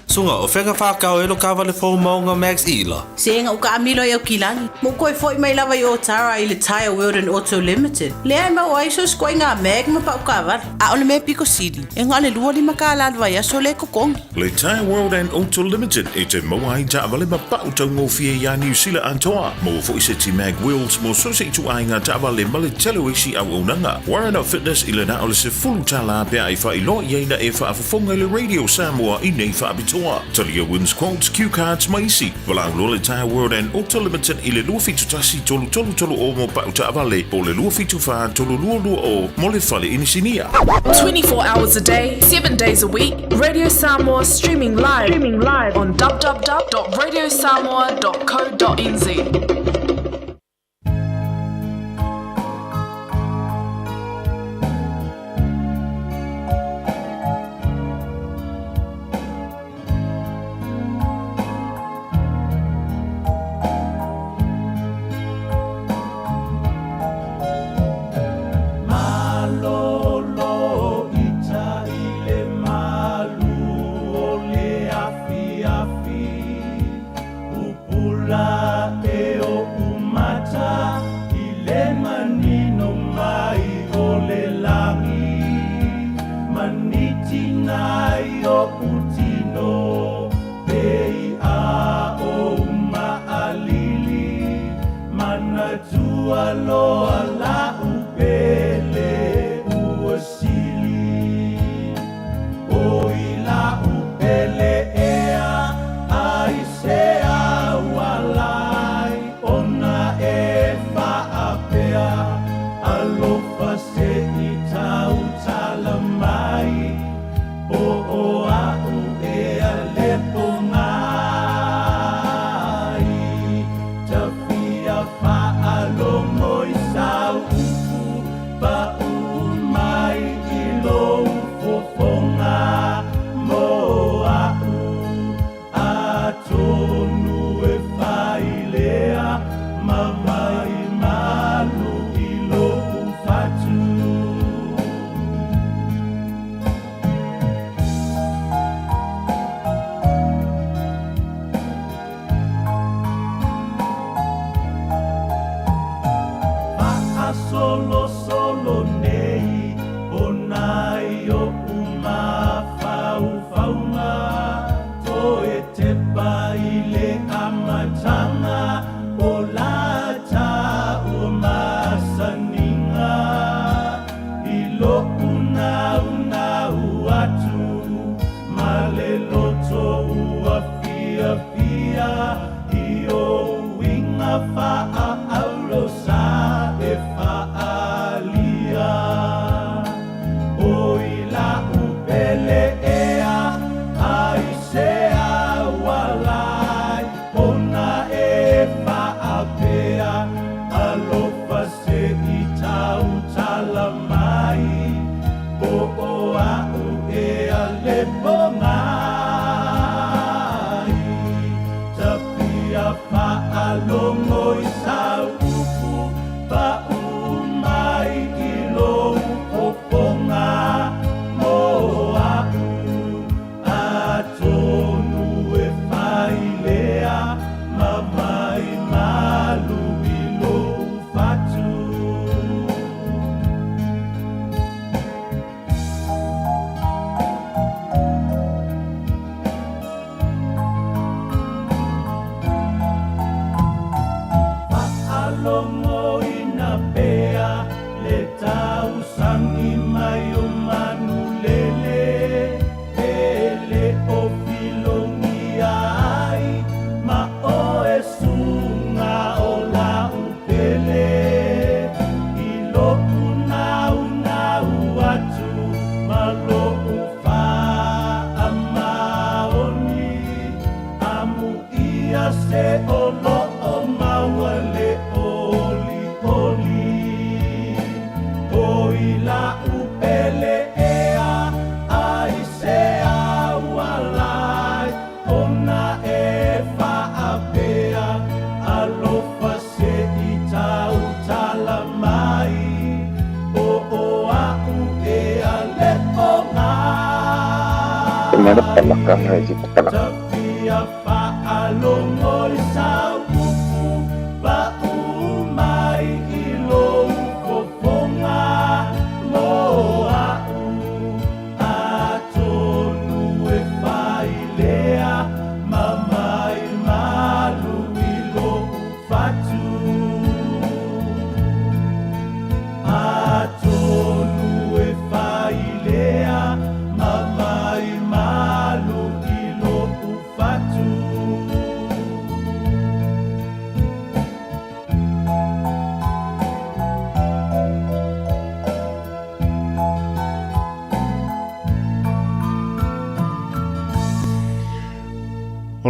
Sunga o whenga whakao elo kawa le fōu maunga Max Ila. Senga uka amilo e o kilani. Mo koe foi mai lava I o Tara I le Tire World and Auto Limited. Le ai mau aiso skoi ngā meg ma pa uka avar. A ole me Pico City. E ngā le lua lima ka alalwa ia so le kokong. Le Tire World and Auto Limited e te mawai ta avale ma pa utau ngofia ia New Zealand antoa. Mo fo ise ti mag wheels mo so se tu ai ngā ta avale ma le telewisi au unanga. Warren Fitness I le na ole se fulu tala pia I wha I lo ia ina e wha afafonga le Radio Samoa I nei wha abito toa. Talia wins quotes, cue cards, maisi. Walang lo le Tire World and Auto Limited i le lua fitu tasi tolu o mo pa uta avale. Po le lua fitu fa tolu lua o mo le fale inisinia. 24 hours a day, 7 days a week. Radio Samoa streaming live on www.radiosamoa.co.nz.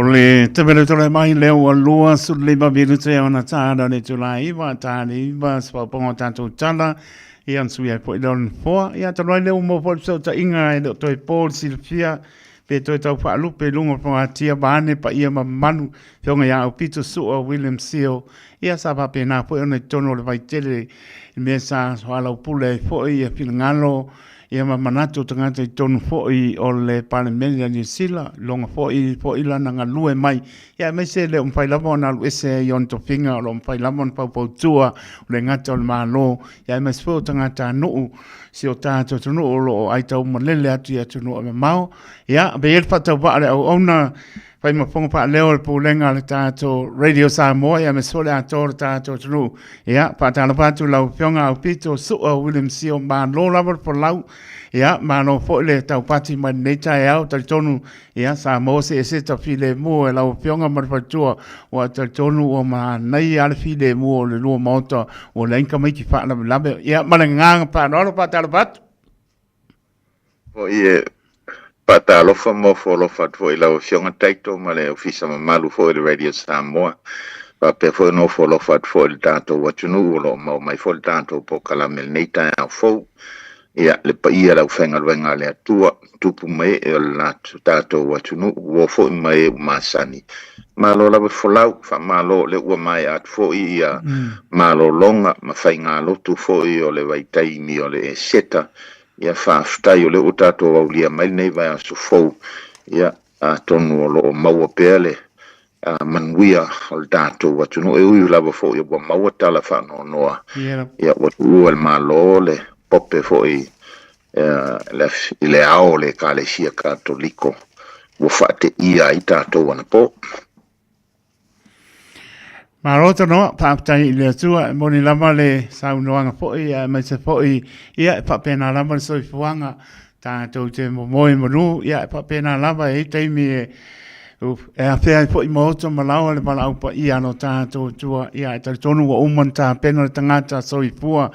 le te mele tole mai leo o lua su le babiru te ona tāra le tulai wa tāre iwa swa pongo tātou tala i ansu ia po i lon foa ia taloi leo mo po so ta inga e toi Paul Silvia pe toi tau wha lupe lungo po a tia bane pa ia ma manu whionga ia au pito sua William Seal ia sa pa pe nā po i ona tono le vai tele i mea sa whalau pule fo i a pila ngalo ia ma manatu tangata i tonu fo'i o le Parliament New Zealand longa fo'i lana ngā lue mai ia mai se le umwhai lama ona lu ese i on to finga o lo umwhai lama on pau tua o le ngata o le malo ia mai se fo tangata nuu si o tātou tunu o lo o aitau malele atu ia tunu o me mau ia be el patau wa ale au ona fai mafonga pa leo le pulenga le tātou Radio Samoa ia me sole ato le tātou tunu ia pa tāla patu lau whionga au pito sua William Seal ma lo lava po lau ia ma no fo le tau pati ma neita e au tal tonu ia Samoa se ta file mo e lau whionga ma fatua o tal tonu o ma nei ale file mo le lua mauta o le inka mai ki wha labe ia ma le nganga pa no pa tāla patu o ie pata alofa mo fo alofa fo i lau fionga taito ma le ofisa ma malu fo i le Radio Samoa pa pe fo no fo alofa fo i tato watunu o lo mau mai fo i tato po kalamel neita au fo ia le pa ia lau whenga luenga le atua tupu mai e la tato watunu o fo i mai masani malo la fo lau fa malo le ua mai at fo i ia malo longa ma whainga lotu fo i o le vaitai mi o le seta ia whaaftai o le o tātou au lia mai nei vai aso fau ia a tonu o lo maua peale a manuia o le tātou atunu e ui lava fau ia bua maua tala whano noa ia watu ua le malo le pope fau i le ao le ka le sia katoliko ua whaate ia i tātou ana po Maroto no, pāptai i lea tua, moni lama le saunoanga fo'i, mai se fo'i, ia e pāpena lama le soi fuanga, tātou te momoe manu, ia e pāpena lama e teimi e a whea i fo'i maoto malaua le malau pa ia no tātou tua, ia e tonu wa uman tā pena le tangata soi fua,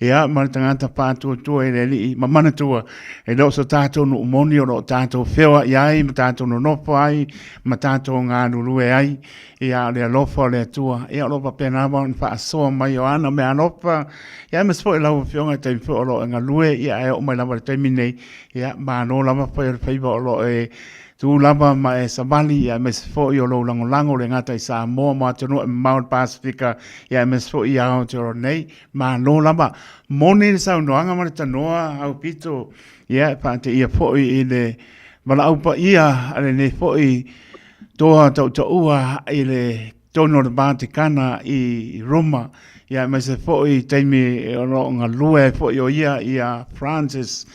ia ma le tangata pātua tua e le li, ma mana tua, e lo so tātou no umoni o lo tātou whewa i ai, ma tātou no nopo ai, ma tātou ngā nurue ai, ia le alofa le tua, ia alofa pena ma fa asoa mai o ana me alofa, ia me spo i lau fionga te fo lo nga lue, ia e o mai lava te mine, ia ma no lava fa i faiva o lo e tu lava ma e sabali, ia me spo i o lo lango le ngata i Samoa ma tonu e Mount Pacifica, ia me spo i ao te ro nei, ma no lava moni le sau noanga ma le tanoa au pito, ia pa te ia fo i le mala au pa ia, ale ne fo i toa tau ua i le tono le Vatikana i Roma, ia mai se fo'i teimi o ngā lue fo'i o ia Francis,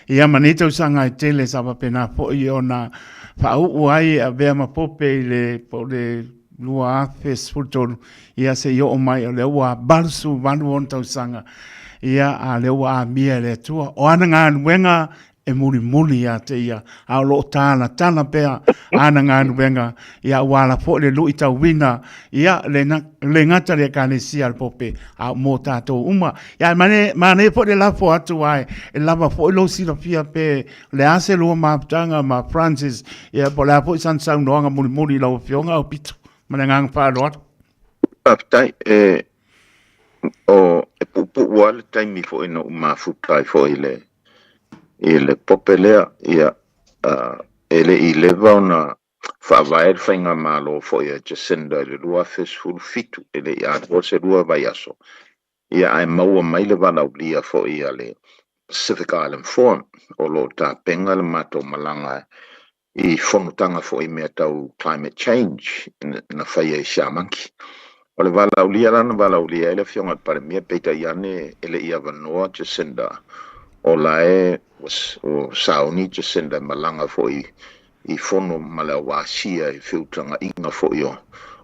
ia manito sanga i tele sapa pena fo'i o na whau ai a vea mapope i le lua afes fultonu, ia se i o mai o le ua balsu vanu on tau sanga, ia a le ua a mia le tua, o ana ngā nuenga e muri a te ia, a lo tana pea, ana ngā nuenga, ia wala po le lui tau wina, ia le ngata le kane si al pope, a mo tātou uma. Ia mane po le lafo atu ai, e lava po lo si la fia pe, le ase lua maaptanga ma Francis, ia po le po isan sau noanga muri lau fionga o pitu, mane ngang whaaloa. Aptai, o e pupu wale taimi fo ino umafutai fo ile popelea ia ele i leva ona whaavaer whainga malo fo ia Jacinda le lua fesfulu fitu ele i ato se lua vai aso ia ai maua mai le wana ulia fo ia le Pacific Island Forum o lo ta penga le mato malanga i whanutanga fo i mea tau climate change na whaia i Shamanki o le vala ulia lana vala ulia ele fionga pare mea peita iane ele i avanoa Jacinda o lae o sauni Jacinda malanga fo i fono mala wasia i filtanga inga fo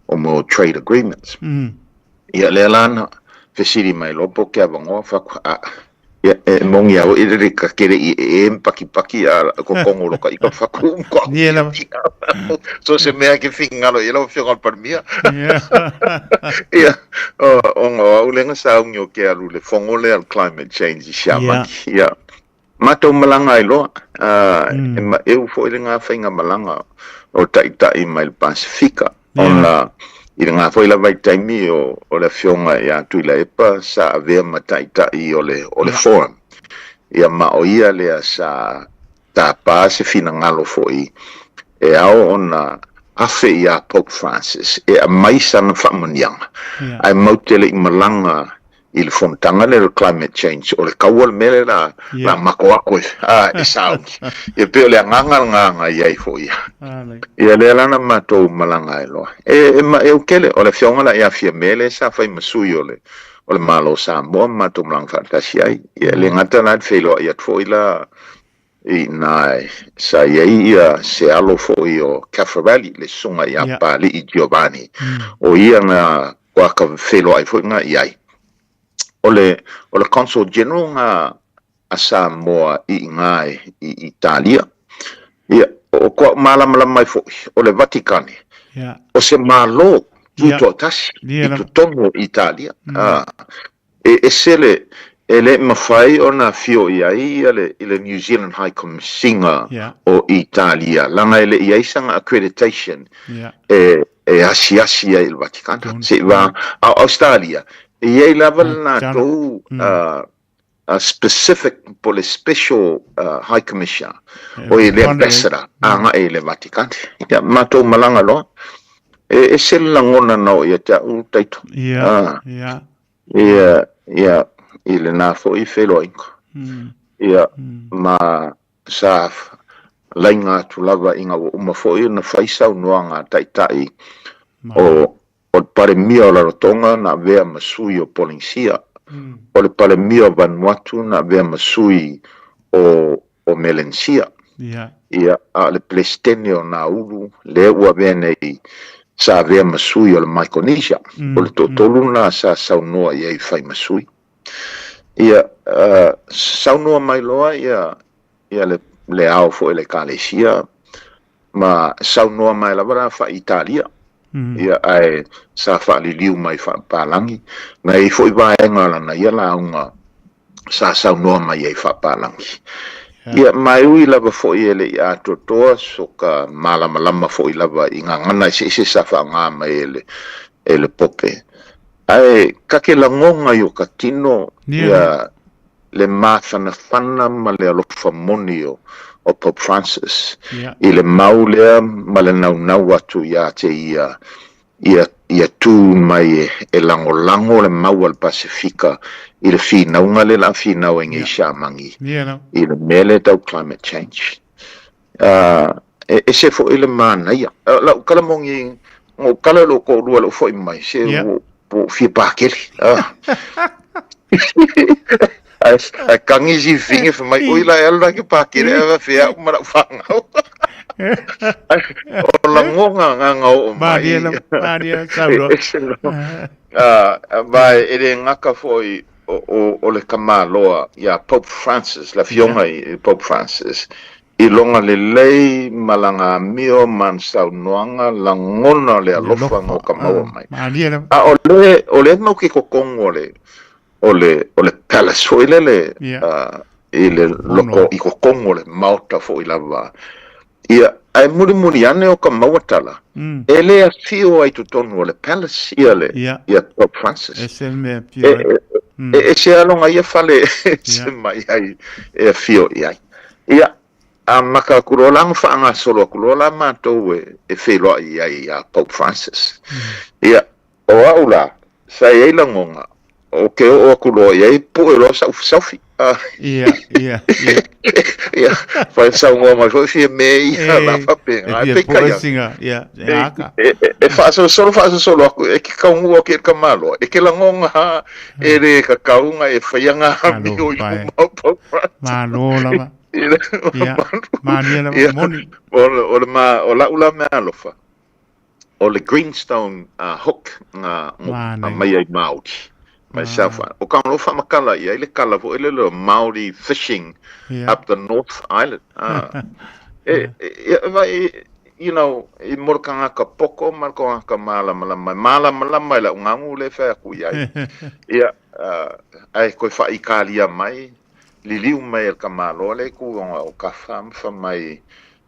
o mo trade agreements. Ia le lana fesiri mai lopo ke avangoa whakua ia mongi au i rika kere i paki a kokongo loka i ka whakumko. So se mea ke whingalo i lau whiongal parmia. Ia o ngā au lenga saungi o ke alu le whongole al climate change i Shamaki. Ia Mato malanga ilo, eu fo ile ngā whainga malanga o tai mai Pasifika. Ona, i ngā fo ila vai taimi o le fionga i atu ila epa sa avea ma tai o le forum. Ia ma o ia lea sa ta pā se fina ngalo fo i. E ao ona afe i a Pope Francis, e a maisa na whamanianga. Ai mautele i malanga i le fontanga le climate change o le kaua le mele la mako ako e saungi e peo le nganga iai fo ia ia le lana matou malanga e loa e ukele o le fionga la ia fia mele sa fai masui o le malo Samoa matou malanga fatasi ai ia le ngata na feilo ia fo ila i nai sa ia se alo fo i o Caffarelli le sunga ia pali i Giovanni o ia na waka feilo ai fo nga iai o le Consul General nga a Samoa i ngai i Italia. Ia, o kua malama mai fo o le Vaticani. O se malo tu tasi i tu tongo Italia. E sele ele mawhai o na fio i le New Zealand High Commissioner o Italia. Langa ele i aisanga accreditation e asi il Vaticano. Se va a Australia. Iei level na tou specific po le special high commissioner o le ambassador anga e le Vatican ia matou malanga loa e se langona no ia ta u taito ia i le na fo i felo inko ia ma sa lainga tu lava inga uma fo i na faisa unuanga taitai o le pare mia o la rotonga na vea masui o Polinsia. O le pare mia o Vanuatu na vea masui o Melensia. Ia a le Plestene o Nauru le ua vea nei sa vea masui o le Micronesia. O le totolu na sa saunua ia i fai masui. Ia saunua mai loa ia le ao fo ele Kalesia ma saunua mai lavara fa Italia. Ia ai sa liu mai palangi na i foi vaenga lana ia launga sa noa mai ai palangi ia mai ui lava foi ele i atotoa soka malama foi lava i ngangana se sa nga mai ele pope ai kake langonga yo katino ia le mafana fana ma le alofa monio o Pope Francis i le maulea ma le nau atu ia te ia tu mai e lango le mau al Pasifika i le finaunga le la finau e ngai shamangi i le mele tau climate change e se fo i le mana ia la kalamongi o kala lo ko lua lo fo i mai se po fi pakeli ai kangi si finge fa mai oi la ela ke pakele ava fea mara fanga o la ngonga nga o mai Maria saulo vai ele ngaka foi o le kamaloa ya Pope Francis la fionga i Pope Francis i longa le lei malanga mio man sau noanga la ngona le alofa ngo kamao mai o le no ki kokongo o le palace fo ile le loko i kokongo le mauta fo i lava ia ai muri ane o ka mawatala ele a fio ai tutonu o le palace ia Pope Francis e se alonga ia fale se mai ai e fio ia a maka kurolang whaanga solo kurola mātou e whelo ai a Pope Francis ia o aula sa e langonga o ke o kulo ia po e lo saufi ia fa sa ngo ma fo fi me la fa pe ai pe kaya ia e fa solo e ke ka ngo ke ka malo e ke langonga e re ka kaunga e faianga mi o malo la o la ula me alofa o le Greenstone hook nga mai ai Maori myself o ka no fa makala ia ile kala vo ile Maori fishing up the North Island you know I morkanga ka poko marko ka mala la ngangu le fa ku ia ai ko fa ikalia mai liliu mai ka malo le ku o ka fam mai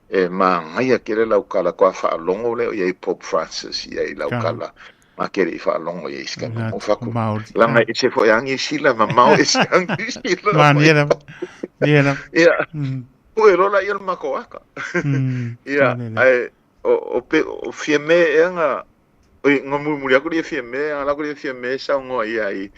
e ma ngai ke le lau kala kwa fa longo le ye Pope Francis ye lau kala ma ke ri fa longo ye ska mo fa ku la mai se fo yang ye sila ma mau es yang sila ma niera ya o ero la yer ma ko aka ya ai o fieme nga o ngomu muri aku dia fieme ala ku dia fieme sa ngo ai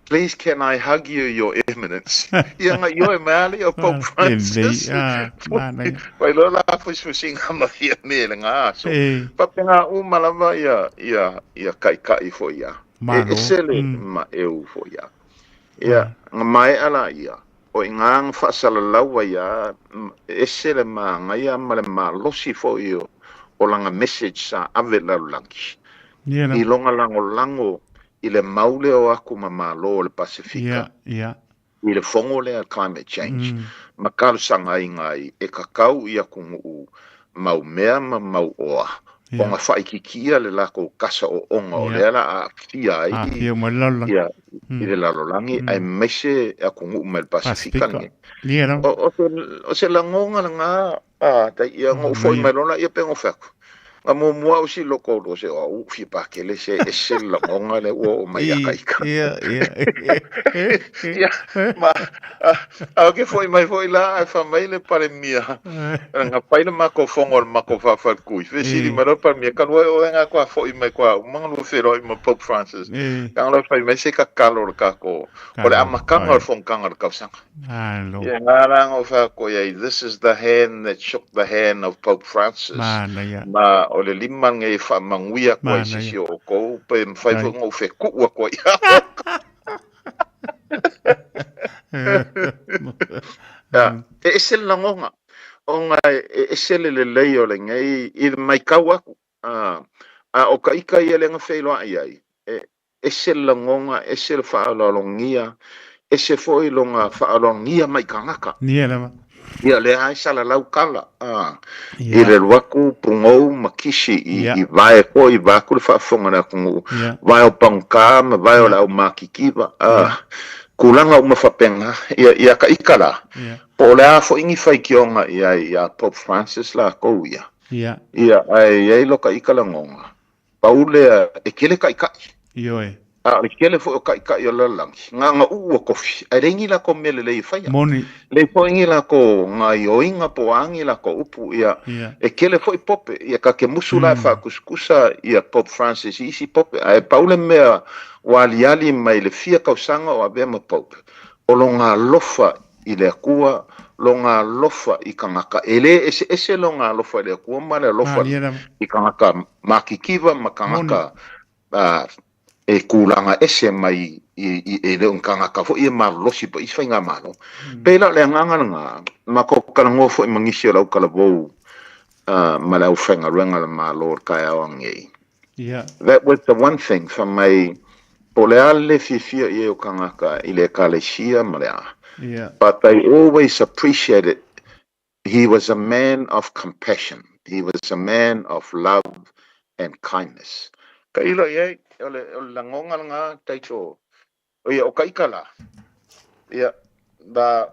please can I hug you, Your Eminence? Yang yo mali o Pope Francis. Pai lo la fus fusinga ma fia me nga so. Pa penga malama ya kai fo ya. Esele ma eu fo ya. Ya mai ala ya. O ingang fa sala lawa ya esele ma ngaya ma losi fo yo. O langa message sa avela langi. I longa lango I le maule o aku mamalo o le Pasifika. I le fongo le climate change. Makalu sanga ingai e kakau I aku ngu mau mea ma mau oa. O nga whaikikia le lako kasa o onga o le ala a fia ai. I le lalolangi ai mese aku ngu me le Pasifika nge. O se langonga nga tai ia ngu foi mai lona ia pengo whaku. A mo mua o si loko lo se o ufi pa ke le se ese la monga le o mai akaika. Ma a ke foi mai foi la fa mai le pare mia. Nga pai le mako fongo le mako fa fa kui. Fe si di maro pa mia kan o nga kwa foi mai kwa mang lo fe roi ma Pope Francis. Kan lo fai mai se ka kalo ka ko. O le amakanga o fong kanga ka sanga. Ya nga o fa ko ya this is the hand that shook the hand of Pope Francis. Ma o le lima ngai fa manguia ko si o ko pe fai fo ngo fe ku wa ko ya esel langonga onga esel le leio le ngai I mai kawa a o ka ika ia le nga fe lo ai esel langonga esel fa longia ese foi longa fa longia mai kangaka niela Ia le ai sala lau kala. I le waku pungou makisi I vai ko I vaku le whaafonga na kungu. Vai o pangka ma vai o lau makikiwa. Kulanga uma whapenga. Ia ka ikala. Po le a fo ingi whai kionga ia Pope Francis la kou ia. Ia ai loka ikala ngonga. Paule e kele ka ikai. Ioe. Le kele fo ka o lalangi nga ua kofi ai rengi la ko mele le fai moni le fo ingi la ko nga yoinga po angi la ko upu ia e kele fo pope ia ka ke musula fa kuskusa ia Pope Francis isi pope ai paule mea waliali mai le fia kausanga o abe ma pope o longa lofa I le kua longa lofa I kangaka ele ese longa lofa le kua ma le lofa I kangaka makikiva makangaka e kulanga ese mai I le unkanga ka fo I marlosi pa isfa nga malo pela le nganga nga mako kala ngofo I mangisi la ukala vo mala ufenga renga le malo ka wangi that was the one thing from my poleale fifia I ukanga ka ile kalesia mala but I always appreciated he was a man of compassion he was a man of love and kindness ka ilo ye ole langonga nga taito o ia o kaikala ia da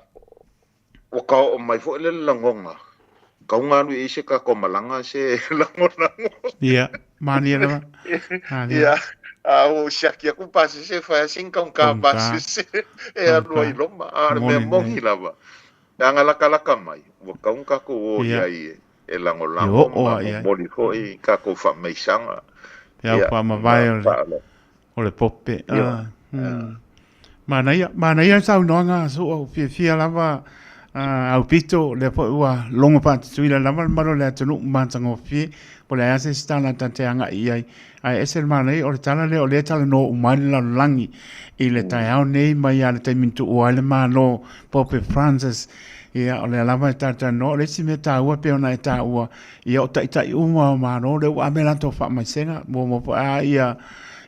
o ka o mai fo le langonga ka unga nu ise ka ko malanga se langona ia mani era ia o shaki ku pasi se fa sin ka pasi se e a loi loma a me mongi lava anga la kala mai o ka unka ko o ia e langola o moli fo I ka ko fa mai sanga ia pa ma vai o le pope mana ia sau noanga so fia lava au pito le po ua longo pa tuila lava maro le tonu mantango fi po le ase stana tanteanga ai ese mana o le tala le o le tala no umani la langi I le tai au nei mai ale tai mintu o ale malo Pope Francis ia o le lava tata no le si me ta ua pe ona ta ua ia o tai uma ma no le wa mela to fa mai senga mo pa ia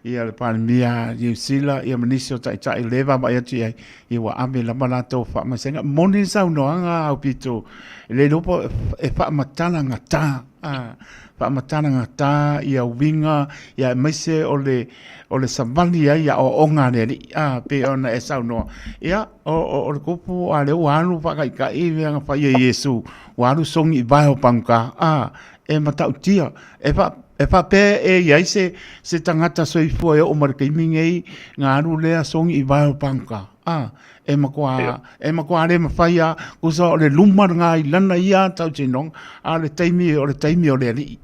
ia le palemia iusila ia manisi o taʻitaʻi leva ma ia tia ia ua ame lama latou faamasenga moni saunoaga au pito le lopo e faamatala gatā faamatala gatā ia uiga ia e maise o le savali ai ia ooga le alii pe ona e saunoa ia o le kupu a le ua alu faakaʻikaʻi veaga faia iesu ua alu sogi i vae o paguka e matautia e pe e iai se tangata soifua e o marakaimingei ngā aru lea songi i vai o panka. E makoa le mawhaia kusa o le lumar ngā i lana ia tau tinong a le taimi o le ali.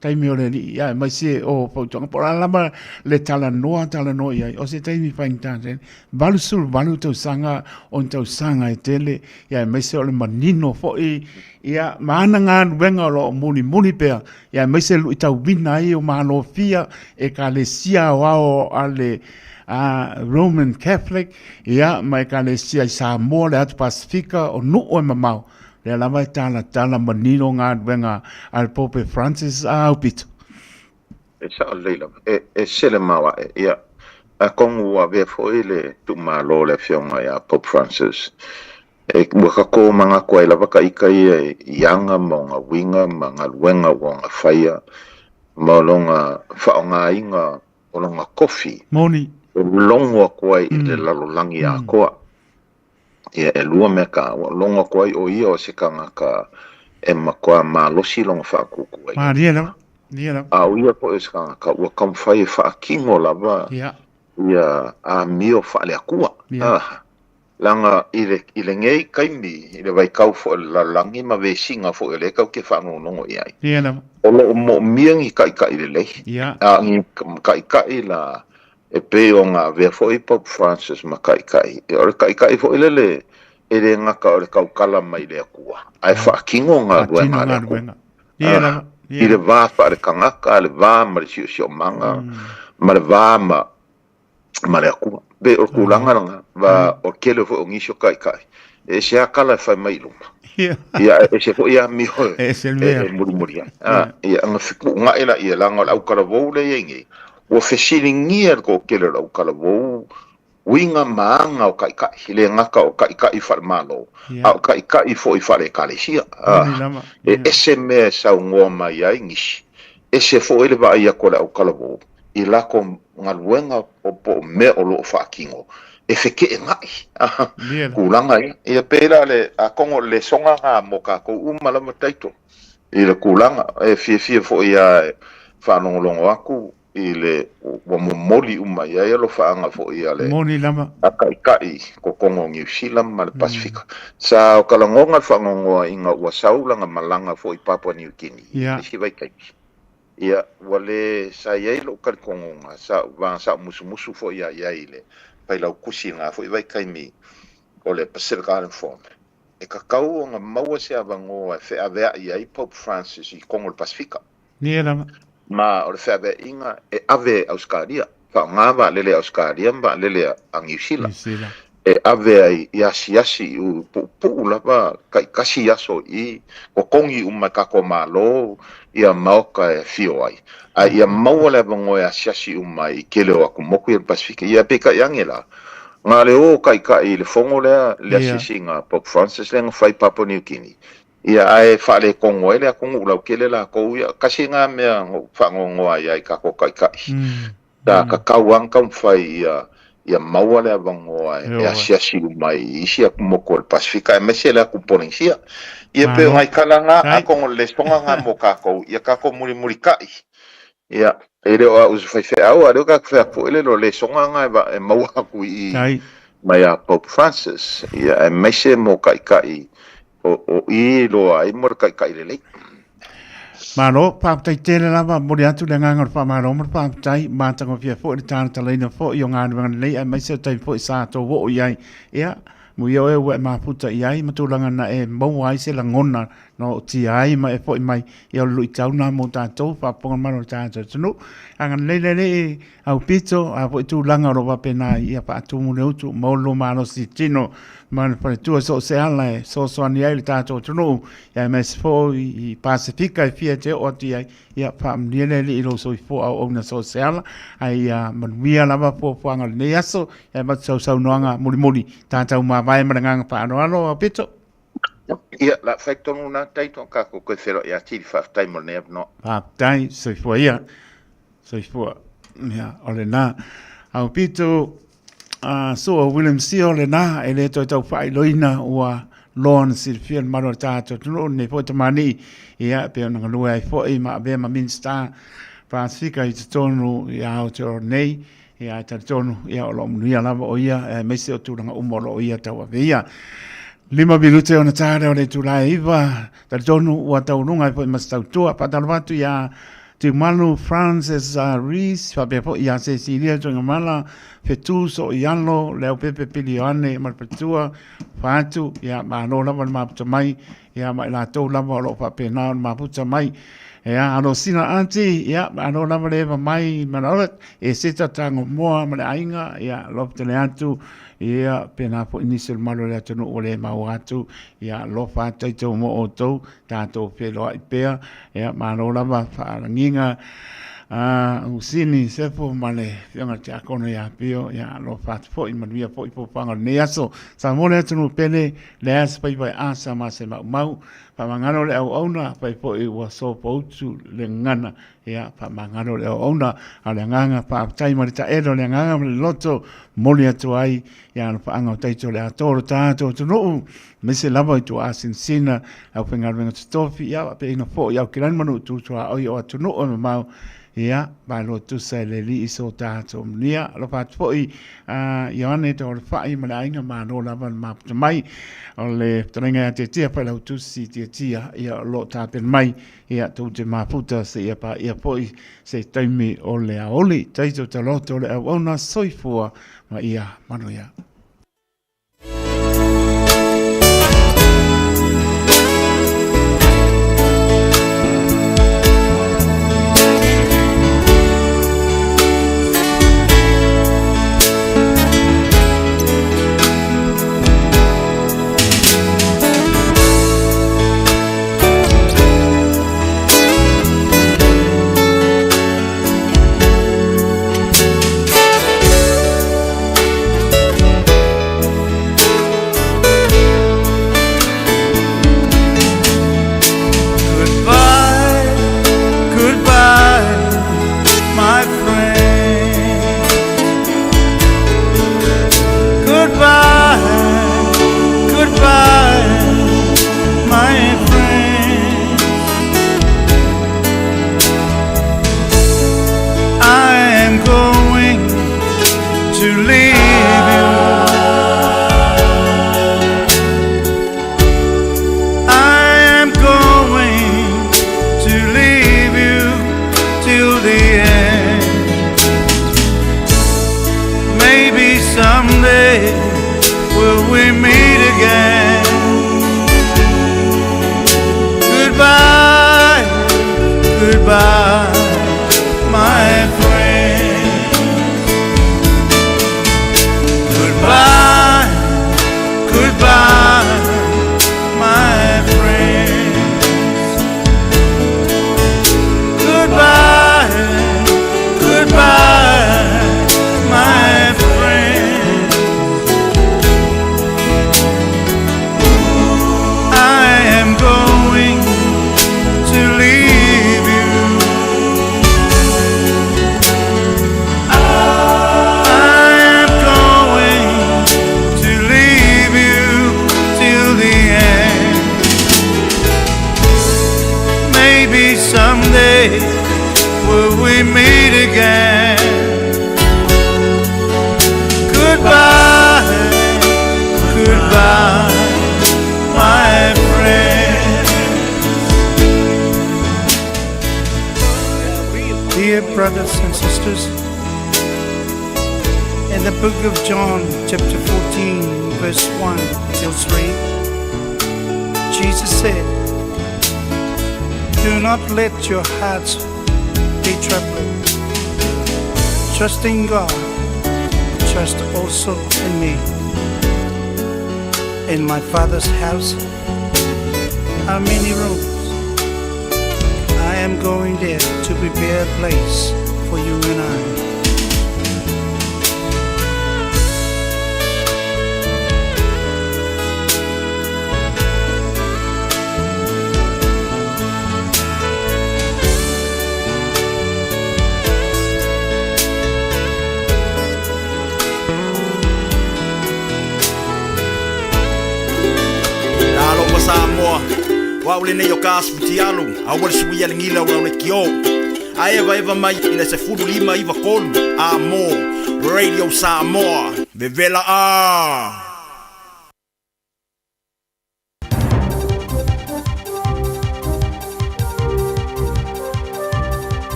Taimi o le ali. Ia mai se o pautonga. Pora lama le tala noa iai. O se taimi whaingtāten. Balu sulu balu tau sanga on tau sanga e tele. Ia mai se o le manino foi. Ia maana ngā nuenga o lo muni pea. Ia mai se lu i tau wina i o maano fia e ka le sia o ao a le Roman Catholic, ia mai ka le sia i Samoa le atu Pasifika o nuu e mamau. Le lama i tala manino ngā nuenga al Pope Francis a upito. E sa o leila, e sele mawa ia a kongu a vea foi le tu malo le fionga ia Pope Francis. E wakako mga koe la waka ika ia ianga mo ngā winga ma ngā luenga o ngā whaia ma longa whaonga inga o longa kofi. Moni. O longa koe i le lalolangi a koa. Ia e lua me ka longa koe o ia o se kanga ka e makoa ma losi longa whaakuku. Ma riela. A uia po e se kanga ka ua kamwhai whaakingo lava. Ia a mio whaale a kua. Langa i le ngei kaimi, i le waikau fo la langi ma ve singa fo le kau ke whangonongo i ai. O lo mo miangi kai le lei. A ngi kai la e pe o ngā vea fo i Pope Francis ma kai. O le kai fo i le e le ngaka o le kaukala mai le akua. Ai whaakingo ngā ruenga le akua. I le vā wha le kangaka, le vā ma le sio manga, ma le vā ma le akua. Be o kulanga nga va o kele fo ngisho kai. E se akala fa mai luma. Ia e se fo ia mi ho. E se muri. Ia nga fiku nga ela ia langa au kala vo le yengi. O fesilingia ko kele au kala vo. Winga maanga o kai le ngaka o kai fa malo. Au kai fo i fa le kalesia. E se me sa ngoma ia ngisi. E se fo ele va ia ko au kala vo. I lako ngaluenga o po me o lo whaakingo. E wheke e ngai. Kulanga ia pēra le a kongo le songa ngā moka ko umalama taito. I le kulanga e fie fo ia whanongolongo aku i le wamomoli ia e lo whaanga fo ia le moni lama a kai ko kongo New Zealand ma le Pasifika. Sa o kalangonga whangongoa inga ua saulanga malanga fo i Papua New Guinea. Si vai kai. Ia wale sa iai lo karikongonga sa musu fo ia le pai lau kusi ngā fo i vai kaimi o le Pacific Island Forum. E kakau o ngā maua se avangoa e whea iai Pope Francis i Kongo le Pasifika. Ma o le whea inga e ave Australia. Wha ngā wa lele Australia ma lele a New Zealand. E ave ai i asi u pu lava kai kasi aso i o kongi kako malo ia maoka e fio ai. A ia maua le bango e asi umai kele o aku moku i Pasifika. Ia peka iangela. Ngā leo kai le fongo lea asisi ngā Pope Francis le ngā whai Papua New Guinea. Ia ai whale kongo ele a kongo ulau kele la kou ia kasi ngā mea whangongoa ia i kako kai. Da kakau angka mwhai ia maua le avangoa e asi umai isi aku moko le Pasifika e mese le aku ponesia. Ia pe ngai kalanga a kongo le songa ngā mo kako ia kako muri kai. Ia e reo a usu whai au a reo ka whea po ele lo le songa ngā e maua aku i mai a Pope Francis. Ia e mese mo kai o i loa i mora kai le lei. Maro, pāptai tēle lava, mori atu le ngāngar whamaro, mora pāptai, mātango fia fo i tāna talaina fo i o ngāna wangana nei, ai maise o tai fo i sāto wo o iai. Ia, Mui o e ua e maputa i ai, matulanga na e mau ai se la ngona no ti ai ma e foi mai i o lui tau na mo tātou, whaponga mano tātou tunu. Angan leilele au pito, a foi tūlanga ro wapena i a pātu mune utu, maolo mano si tino, mana pare tua so se ala e so soani ai le tātou tunu, ia me se fo i Pasifika i fia te o ti ai, ia whaamnielele i lo so i fo au au na so se ala, ai manuia lava po puanga le nei aso, ia matsau sau noanga muli tātou ma vai maranganga whaanoano a pito. Ia, la whaitonu nā taito kako koe whero ia tiri whaftai mo ne no. Whaftai, soifua ia. Soifua, ia, ole nā. Au pito, so William C. ole nā, e le toi tau whailoina ua loan sirfia maro tātou tunu, ne po te mani, ia, pe o nanga lua ai fo ma avea ma minsta, Pasifika i te tonu i Aotearoa nei, ia te tonu ia o lo munuia lava o ia, meise o tūranga umolo o ia tau avea. 5 minute ona tare o le tūrai iwa, te tonu ua taurunga i po i mastautua, patalawatu ia te malu Francis Rees, whapea po ia Cecilia Tunga Mala, Fetu so i alo, leo pepe pili oane, marpatua, whātu, ia maalo lava na maputa mai, ia mai la tau lava o lo whapea nao na maputa mai, ia alo sina anti, ia maalo lava lewa mai, manaolet, e seta tango moa, mane ainga, ia lopte le atu, ia pena po inisel malo le atunu o le mau atu, ia lofa taito mo o tau, tātou pelo ai pea, ia malo lava whaaranginga, usini sefo male fianga te akono ia pio, ia lofa fo i manuia fo i popanga ne aso, sa mole atunu pele, le as pai pai asa ma se mau, pa mangano le au auna, pai po i ua so po utu le ngana, ia pa mangano le au auna, a le nganga pa aptai marita edo le nganga le loto, moli atu ai, ia no pa anga o taito le atoro tātou tunu, mese lava i tu asin sina, au pengaruenga tutofi, ia pe ina fo, ia kirani manu tu tua oi o atunu o mau, ia ba lo tu sai le li so tātou mnia, lo pat fo i Ioane te o le whai mana inga ma no lava ma puta mai, o le taringa te tia pa lau tu si te tia, ia lo tāpen mai, ia tu te maputa se ia pa ia poi se taimi o le aoli, taito te loto o le au ona soifua ma ia manu ia. Brothers and sisters, in the book of John, chapter 14, verse 1 till 3, Jesus said, "Do not let your hearts be troubled. Trust in God, trust also in me. In my Father's house are many rooms. I am going there to prepare a place for you and I." Samoa wa ule ne yoka spitialu awal suia ngila wa ule kio aeva eva mai ina se fudu lima iva kolu amo Radio Samoa vevela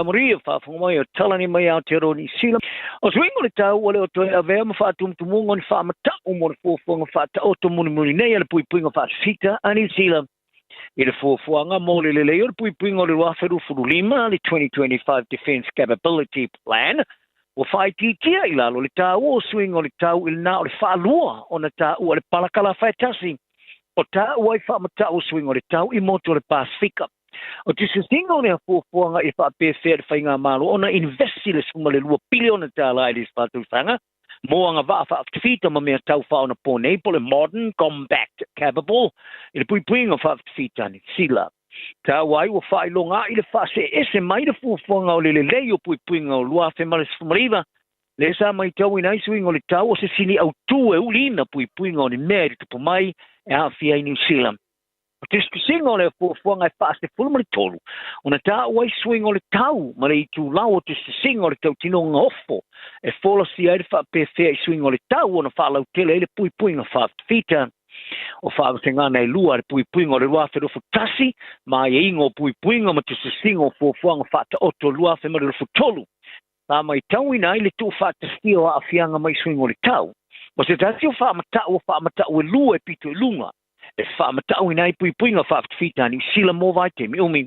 Maria fa fonga talani mai Aotearoa Sila o swingo le tau ole o toe ave ma fa tum tumungo ni fa mata o mo fo fonga fa ta o to muni nei le pui pinga fa fita ani Sila ile fo fonga mo le o pui pinga le wa feru lima le 2025 Defence Capability Plan o fa tia ila le tau o swingo le tau il na le fa lua ona ta o le palakala fa tasi o ta o fa mata o swingo le tau I moto le Pasifika. O te susinga o nea fuafuanga I whapewhea whainga malo ona investi le suma le $2 billion tala I le whatutanga mo anga wha whawhita ma mea tau whaona pōnei po le modern combat capable I le puipuinga whawhita ni Sila. Tā wai o whailonga I le whase ese mai le fuafuanga o le leo puipuinga o lua whemare sfumariva le sa mai tau ina isuinga o le tau o se sini au tū e ulina puipuinga o ni mea I tupu mai e hawhia I New Zealand. Te singa o le fuafuanga I whaase fulmari tolu. Ona tā wai swing o le tau, ma le I tū lau o te singa o le tau tinonga ofo. E whola si ai le whapewhea I swing o le tau, ona whalau tele I le puipuinga whawhita. O whawhenga nei lua le puipuinga o le ruawherofu tasi, ma e ingo puipuinga ma te singa o fuafuanga whata oto ruawhemari rofu tolu. Tā mai tau ina I le tū whata stio a whianga mai swing o le tau. O se tati o whamata o e lua e pito I lunga. E whamatau ina I puipuinga whawhita New Zealand mo vai te mi umi.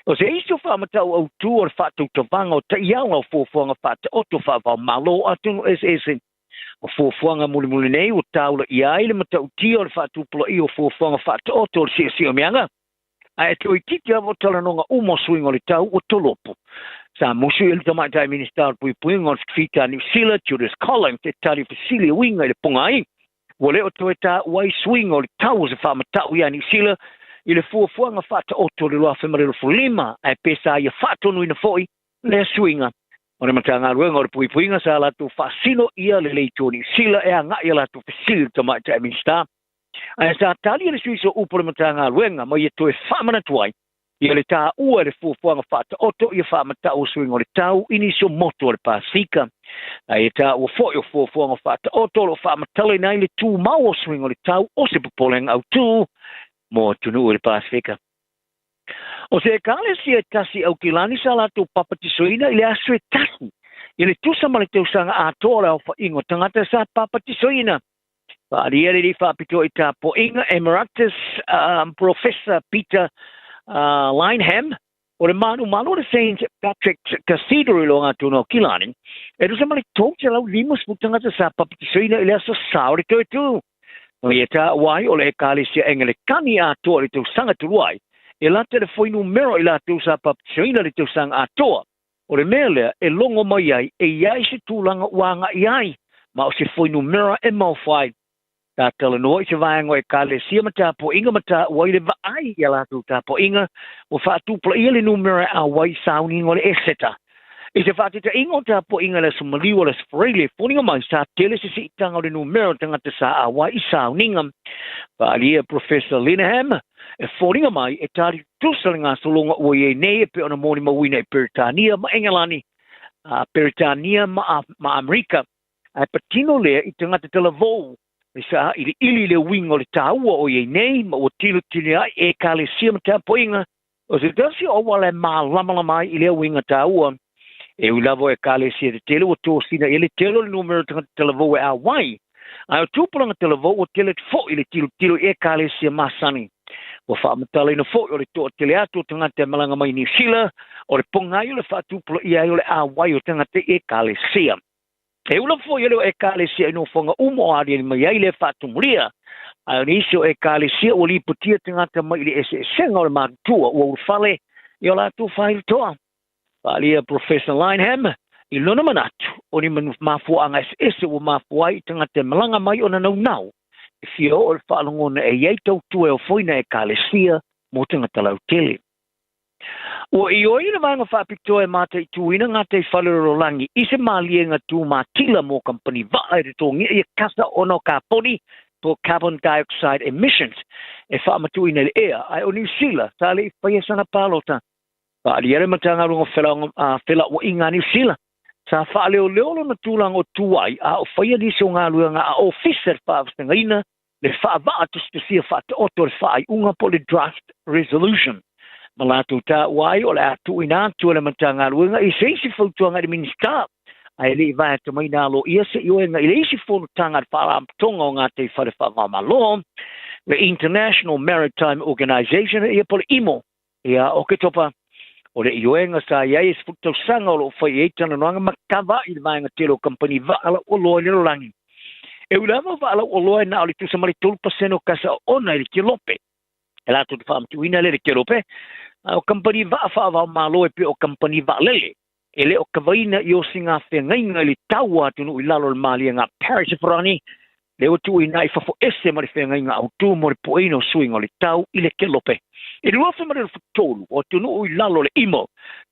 O se iso whamatau au tū o whatau tawanga o ta ianga o fuafuanga whata oto whawau malo atunu ese. O fuafuanga muli nei o taula I aile matau tia o whatu pula I o fuafuanga whata oto o si o mianga. A e tui titi avo talanonga umo swing o le tau o tolopo. Sa musu ili tamaitai minister puipuinga o whita New Zealand, Judas Collins, te tari whasilia winga I le pungai. Wale o toe tā wai swing o le tau o se whamatau I New Zealand I le fuafuanga whata oto le loa whemarelo fulima ai pesa I a whatonu ina foi le swinga. O le matanga ruenga o le puipuinga sa latu whasino ia le leito New Zealand e a ngai latu whasili tamaitai minister. Ai sa tali le suiso upo le matanga ruenga ma ia toe whamana tuai. Ia le tā ua le fuafuanga whata oto I a whamatau o swing o le tau iniso moto o le Pasifika. Ai tā ua foi o fuafuanga whata oto lo whamatale nei le tū mau o swing o le tau o se popolenga au tū mo tunu o le Pasifika. O se kale si e tasi au kilani sa lato papatisoina I le aso e tasi. I le tusa ma le teusanga a tōra o whaingo tangata sa papatisoina. Whaariere li whapito I tā po inga Emeritus Professor Peter Lineham o le manu le St. Patrick's Cathedral o ngā tūna o kilani. E rusa mali tōkta lau limas putangata sa papatisoina I le aso sao le tō tū. O ia tā wai o le ekalisia engele kani a toa le tau sanga turuai. E lata le foi numero I la tau sa papatisoina le tau sanga a toa. O le mea lea e longo mai ai e iai se tūlanga wanga iai. Ma o se foi numero e mau whai. Tā tala noa I se vaengo e kalesia ma tā po inga ma tā wai le vaai I la tau tā po inga. O whaatupla ia le numero a wai sauni ngore e seta. I se whaatita ingo tā po inga le sumaliwa le sfrele whuninga mai sa tele se si itanga o le numero tangata sa a wai I sauninga. Whaalia Professor Lineham e whuninga mai e tāri tusalinga solonga ua e nei e pe ona moni mawina e Peritania ma Engelani. Peritania ma Amerika. A patino lea I tangata telavou. E sa ili le wingo le tāua o ye nei ma o tilo tini ai e kalesia ma tā po inga. O se tasi o wale mā lamalama I le winga tāua. E ulavo e kalesia te tele o tō sina ele telo le numero tangata telavo e a wai. Ai o tūpulanga telavo o tele fo i le tilo e kalesia masani. O whaamatala ina fo o le tō tele atu o tangata malanga mai New Zealand o le pongai o le whaatupula ia o le a wai o tangata e kalesia. E ula fo i le e kalesia ino whanga umo ari mai ai le whaatumuria. Ai o nisi o e kalesia o li putia tangata mai le ese senga o le mātua o urwhale i o la tū whaile toa. Whalia Professor Lineham, i lona manatu, o ni mafua anga ese o mafua i tangata malanga mai o na nau. E fio o le whaalongona e iei tautua e o foina e kalesia mo tangata lau tele. O i oi na vanga whapitoa e mata i tuina ngata i whalero langi, i se malienga tū mātila mo company vaa e tongi i kasa ono ka poni po carbon dioxide emissions e whaamatuina le ea ai o New Zealand, tale i whaiasana palota. Whaaliere matanga rungo whela o inga New Zealand. Sa whaaleo leolo na tūlang o tuai a o whaia nisi o ngā luanga a officer whaavastanga ina le whaavaa tustusia whaata oto le whaai unga po le draft resolution. Malatu ta wai o le atu ina atu le matanga luanga i seisi whautuanga le minister. Ai le vai te mai nā lo ia se ioenga i le isi whono tanga le whaamtonga o ngā te whare whaamalo. Le International Maritime Organization ia po le IMO. Ia o ke topa. O le ioenga sa iai e sfuktau sanga o lo whai eitana noanga makawa i le vaenga telo company vaala o loa le rolangi. E ulama vaala o loa na o le tusa mari 12% o kasa ona i le kilope. E lato te whaamtuina le kilope. O company vaa whaavao malo e pe o company vaalele. E le o kawaina i o singa whengainga i le taua tunu i lalo le malia ngā Paris e Frani. Le o tu i nai whafo ese mari whengainga au tu mori poeino suinga o le tau i le kilope. E rua whamare le whatolu o tunu i lalo le imo.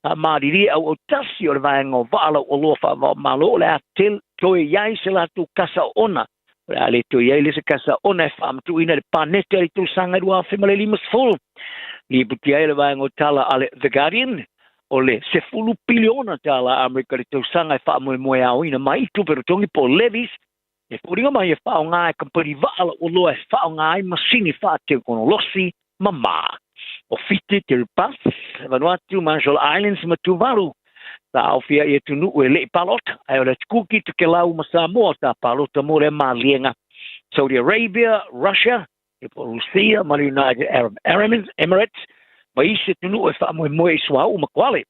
A maariri au o tasi o le vaenga o vaala o loa whaavao malo o le a tel toe iai se la tu kasa ona. O le a le toe iai le se kasa ona e whaamatu ina le panete ali tu sanga rua whamare limas full. Li puti ai le vaenga o tala ale The Guardian. O le se fulu piliona tala Amerika le tu sanga e whaamoe moe au ina mai tu pero tongi po levis. E puringa mai e whao ngā e kampani vaala o loa e whao ngā e masini whaateo kono losi mama. O fiti te ripas, Vanuatu, Marshall Islands, ma Tuvalu. Ta awhia e tunu e le palota, ai o le tukuki te ke lau ma Samoa, ta palota mo le malienga. Saudi Arabia, Russia, e po Rusia, ma United Arab Emirates, ma isi tunu e wha moe iswa u makwale.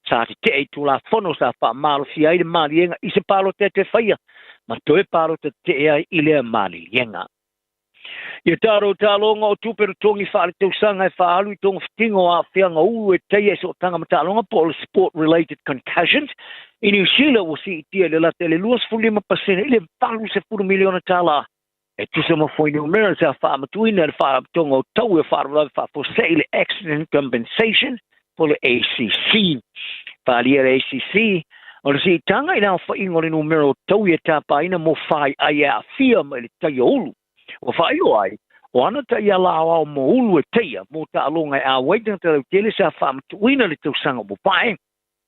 Sa te e tu la fono sa wha malo si ai le malienga, isi palota te whaia, ma toe palota te e ai i le malienga. Ia taro talonga o tupero tongi whaare tau sanga e whaalu i tonga whitingo a whianga ulu e teia so tanga matalonga po le sport-related concussions. I New Zealand o si itia le late le 2.5% i le 4 miliona tala. E tusa mawhoini umera sa whaamatuina le whaamatonga o tau e whaarulawe whaafosei le accident compensation po le ACC. Whaalia le ACC. O le si tanga i nao whaingo le numero o tau i e tāpaina mo whai ai a whia mai le tai ulu. O whaio ai, o ana ta ia lawa o mo ulu e teia, mo ta alonga e a waitanga te lau tele sa whaamatuina le tau sanga mo pae,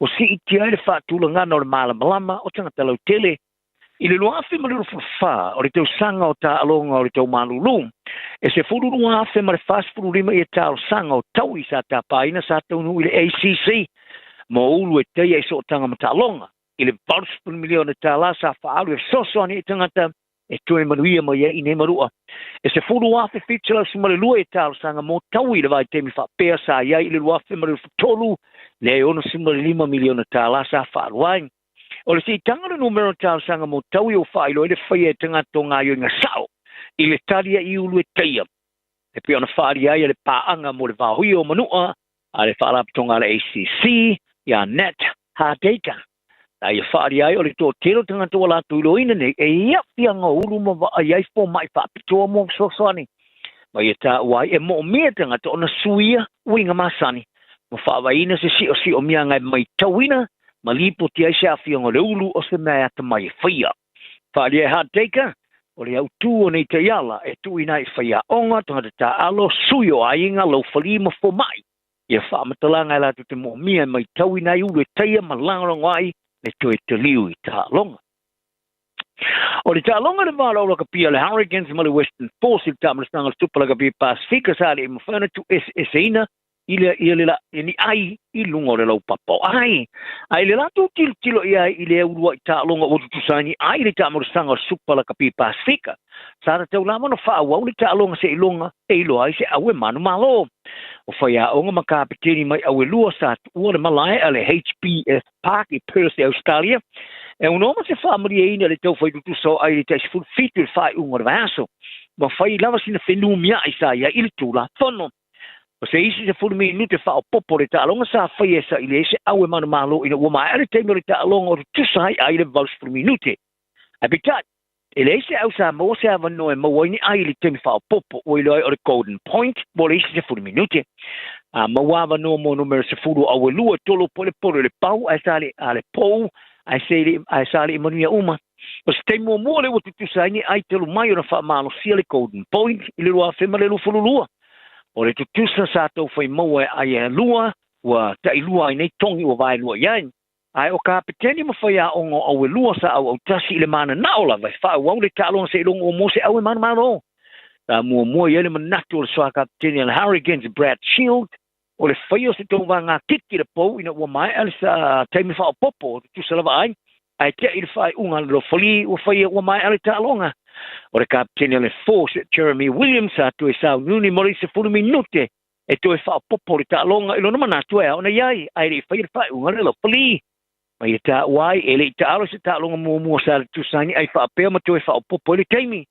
o si iti ai le whaatula ngana o le malamalama o tanga te lau tele. I le luafe ma le rufawha o le tau sanga o ta alonga o le tau malulu, e se furu luafe ma le whaasfuru lima i e tau sanga o tau i sa ta paina sa tau nu i le ACC, mo ulu e teia i so tanga ma ta alonga, i le 4 miliona ta la sa whaalu e sosoani i tangata, e tue manuia mai e ne marua. E se furu afe fitila sumare lua e tau sanga mo tau i le vai temi whapea sa iai i le luafe mare tolu, le e ono sumare 5 miliona tala sa whaaluain. O le si tangana numero tau sanga mo tau i o whailo e le whaia e tangato ngā i o inga sao, i le taria i ulu e teia. E pia ona whaari ai e le paanga mo le vahui o manua, a le whaarapatonga le ACC, ia net, ha data. Ai e whaari ai o le tō tero tanga tō la tuilo ina ne e ia whianga ulu ma wa ai ai fō mai whapitoa mō sosoani. Mai e tā uai e mō mea tanga tō na suia uinga masani. Ma whawa ina se si o mea ngai mai tauina ma lipo ti ai sea whianga le ulu o se mea ata mai e whia. Whaari ai hāteika o le au tū o nei te iala e tū ina i whia onga tanga te tā alo suio a inga lau whalima fō mai. Ia whaamatalanga e lato te mō mea mai tauina i ulu e teia ma langarong ai le toe te liu i tālonga. O le tālonga le wāla o laka pia le Hurricanes ma le Western Force i tāma le stanga le tupalaga pia Pasifika sa le mawhana tu ese ina ile la ni ai I lungo le lau papo ai le la tu tilo ia ile urua ta longa o tu sani ai le ta mo sanga supa la kapi Pasifika sara te ulama no fa wa uli ta longa se ilonga e lo ai se awe manu malo o fa ya onga makapiteni mai awe lua sa o le malai ale HPF Park I Perth Australia e uno ma se fa mari ina le tau fai tu so ai le te full fitu fai unga le vaso ma fai lava sina fenumia isa ya il tula fono o se isi se fulu minute fa o popo le ta'alonga sa fai esa ile se awe manu malo ina ua mai ale teimo le ta'alonga o tu sai ai le vaus fulu minute a bitat ile se au sa mo se ava noe mawaini ai le teimo fa o popo o ile o le Golden Point mo le isi se fulu minute a mawava no mo numero se fulu awe lua tolo pole le pau ai sale ale pou ai sale manuia uma o se teimo mo le o tu sai ni ai telu mai o na fa malo sia le Golden Point ile lua fema le lufulu lua o le tutusa sa tau fai maua ai e lua wa tai lua ai nei tongi o vai lua iai ai o kapiteni ma fai a ongo au e lua sa au tasi ile mana naola vai fa wau le talon se longo o mo se au e mana mano ta mua i ele manatu o le soa kapiteni al Harrigan's Brad Shield o le fai o se tau vanga kiki le pou ina ua mai ale sa taimi fa o popo tutusa lava ai te il fai unga lo fali o fai ua mai ale talonga o le kapiteni le force Jeremy Williams a tu e sa nuni mori se fulu minute e tu e fa popo le talonga ilo nama natu e ona iai ai le fai unga le lo pali mai ta wai ele ta alo se talonga mo sa tu sani ai fa pe ma tu e fa popo le taimi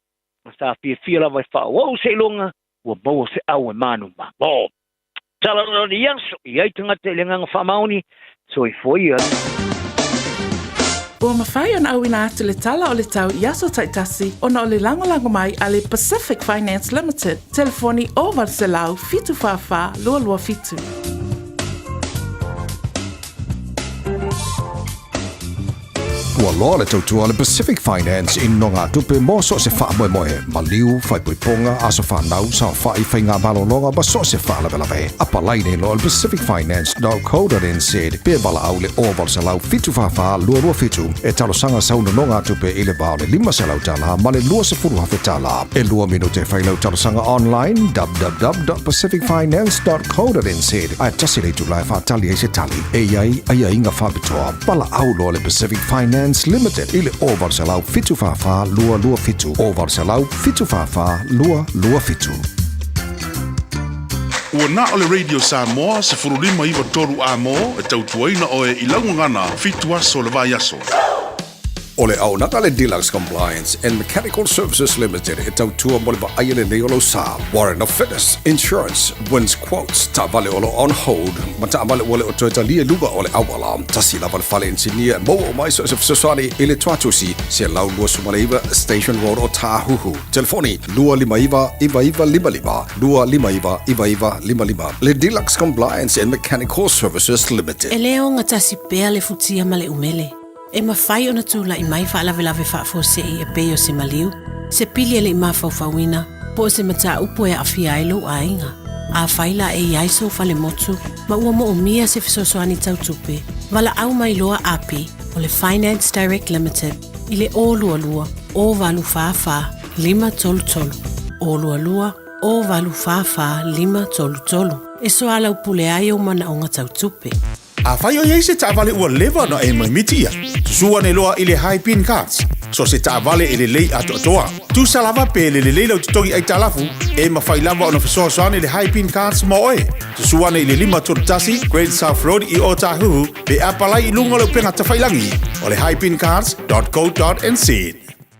ma sa fia la vai fa o se longa o bo se au manu ma bo tala no ni yanso iai tanga te lenga fa mauni so I foi Ua mawhai ana au ina atu le tala o le tau Iaso Taitasi ona o le langolango mai a le Pacific Finance Limited. Telefoni o Valselau fitu whawha lua lua fitu. Ua loa le tautua le Pacific Finance in no ngā tupe mō so se wha moe ma liu whai puiponga aso whanau sa whai whai ngā balononga ba so se wha lawe. Apa laine lo le Pacific Finance.co.nz pe bala au le oval se lau fitu whawha lua fitu e talo sanga sauna no ngā tupe i le bao le 5 se lau tala ma le lua se furu hawhi tala. E lua minute whai lau talo sanga online www.pacificfinance.co.nz ai tasi le tulai whaatali e se tali e iai ai inga whabitoa bala au lo le Pacific Finance Limited ile oval salau fitu fafa lua fitu oval salau fitu fafa lua fitu. Ua na o le Radio Samoa se furulima iwa toru a mo e tautuaina o e ilaungangana fitu aso le vai aso. Ole au nakale Deluxe Compliance and Mechanical Services Limited e tautua mo le vaaiele nei olo sa. Warrant of Fitness Insurance wins quotes ta vale olo on hold ma ta vale ole o toeta lia luga ole awala tasi la vale fale insinia mo o mai so sosani ile twatusi se lau lua sumaleiva Station Road o Tahuhu. Telefoni lua limaiva lima. Le Deluxe Compliance and Mechanical Services Limited. Eleo ngatasi pea le futia male umele. E mawhai ona tūla I mai whaalawe whaafose I e peo se maliu, se pili ele I mawhauwhauina, po se mata upo e awhia ailo a inga. A whaila e iaiso whale motu, ma ua mo umia se fisosoani tautupe, wala au mai loa api o le Finance Direct Limited, I le o lua, o walu whaawha, 5 o lua, o walu whaawha, 5 e so ala upule ai o mana o ngā tautupe. A whai o iei se taawale ua lewa na e mai mitia. Tusua ne loa I le high pin cards. So se taawale I le lei ato atoa. Tu salava pe le lei lau tutogi ai talafu. E ma whai lava o na fisoasoane I le high pin cards mo oe. Tusua ne I le 5 Tortasi, Great South Road I Otahuhu. Pe apalai I lunga lau penga tawhailangi. O le highpincards.co.nz.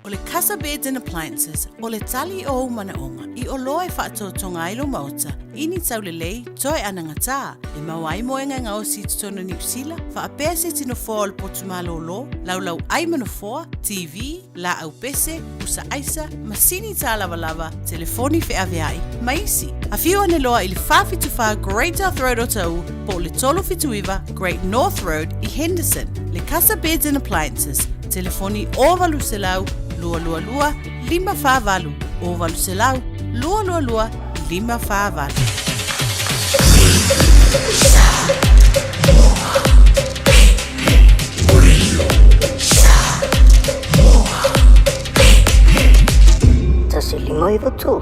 O le Casa Beds and Appliances, o le tali o umanaonga, I o loa e whaatotonga ailo maota, ini tau le lei, toi anangata, e mawai moenga ngao si tutono New Zealand, whaapea se tino fōa o le potumalo lo, laulau aimano fōa, TV, la au pese, usa aisa, masini tā lava, telefoni fe aveai, maisi. A whiu ane loa I le whawhituwha Great North Road o tau, po le tolo fituiva Great North Road I Henderson, le Casa Beds and Appliances, telefoni o valu se lau, lua, 5 whāwalu. O walu se lau, lua, 5 whāwalu. Tasi 5 tu.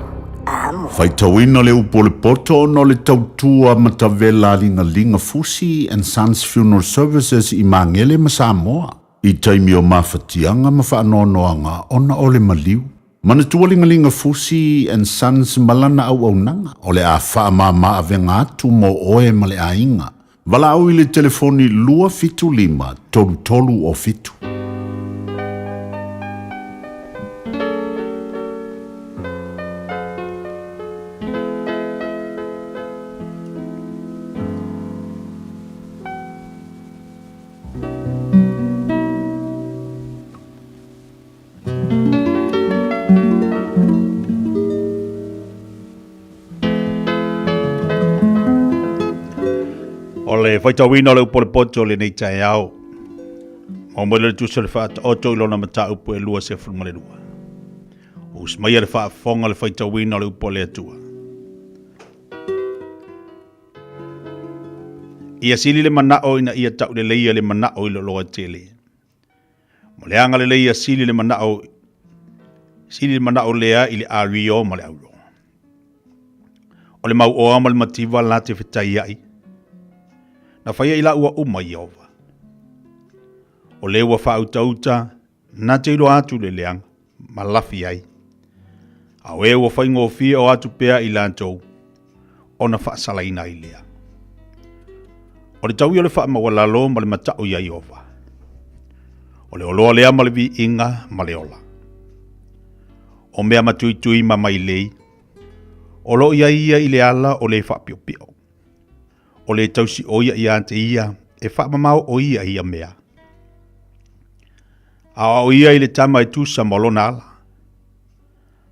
Faitauina le upo le poto no le tautua matavela linga Fusi and Sons Funeral Services i Mangele ma Samoa. I taimi o mawhatianga ma whaanoanoanga ona o le maliu. Mana tualingalinga Fusi and Sons malana au nanga o le a whaamama avenga atu mo oe ma le ainga. Wala au i le telefoni lua fitu lima tolu o fitu. Faitawina le upole poto le nei tai au. O mo le tusa le whaata oto ilona mata upo e lua se fulmale lua. O smaia le whaa fonga le faitawina le upole atua. Ia sili le manao ina ia tau le leia le manao ilo loa tele. Mo le anga le leia sili le manao lea ili a rio ma le aulo. O le mau oa ma le mativa la te whitai ai. Na whaia ila ua uma Iova. O le ua whautauta, na te ilo atu le leanga, ma lafi ai. A we ua whaingo fia o atu pea i lantou, o na whaasalaina i lea. O le tau i o le wha mawalalo ma le matau ia Iova. O le oloa lea ma le vi inga ma le ola. O mea matui ma mai lei, o lo ia i le ala o le wha pio pio. O le tausi oia ia ante ia, e whaamamau o ia mea. A o ia i le tama e tusa molona ala.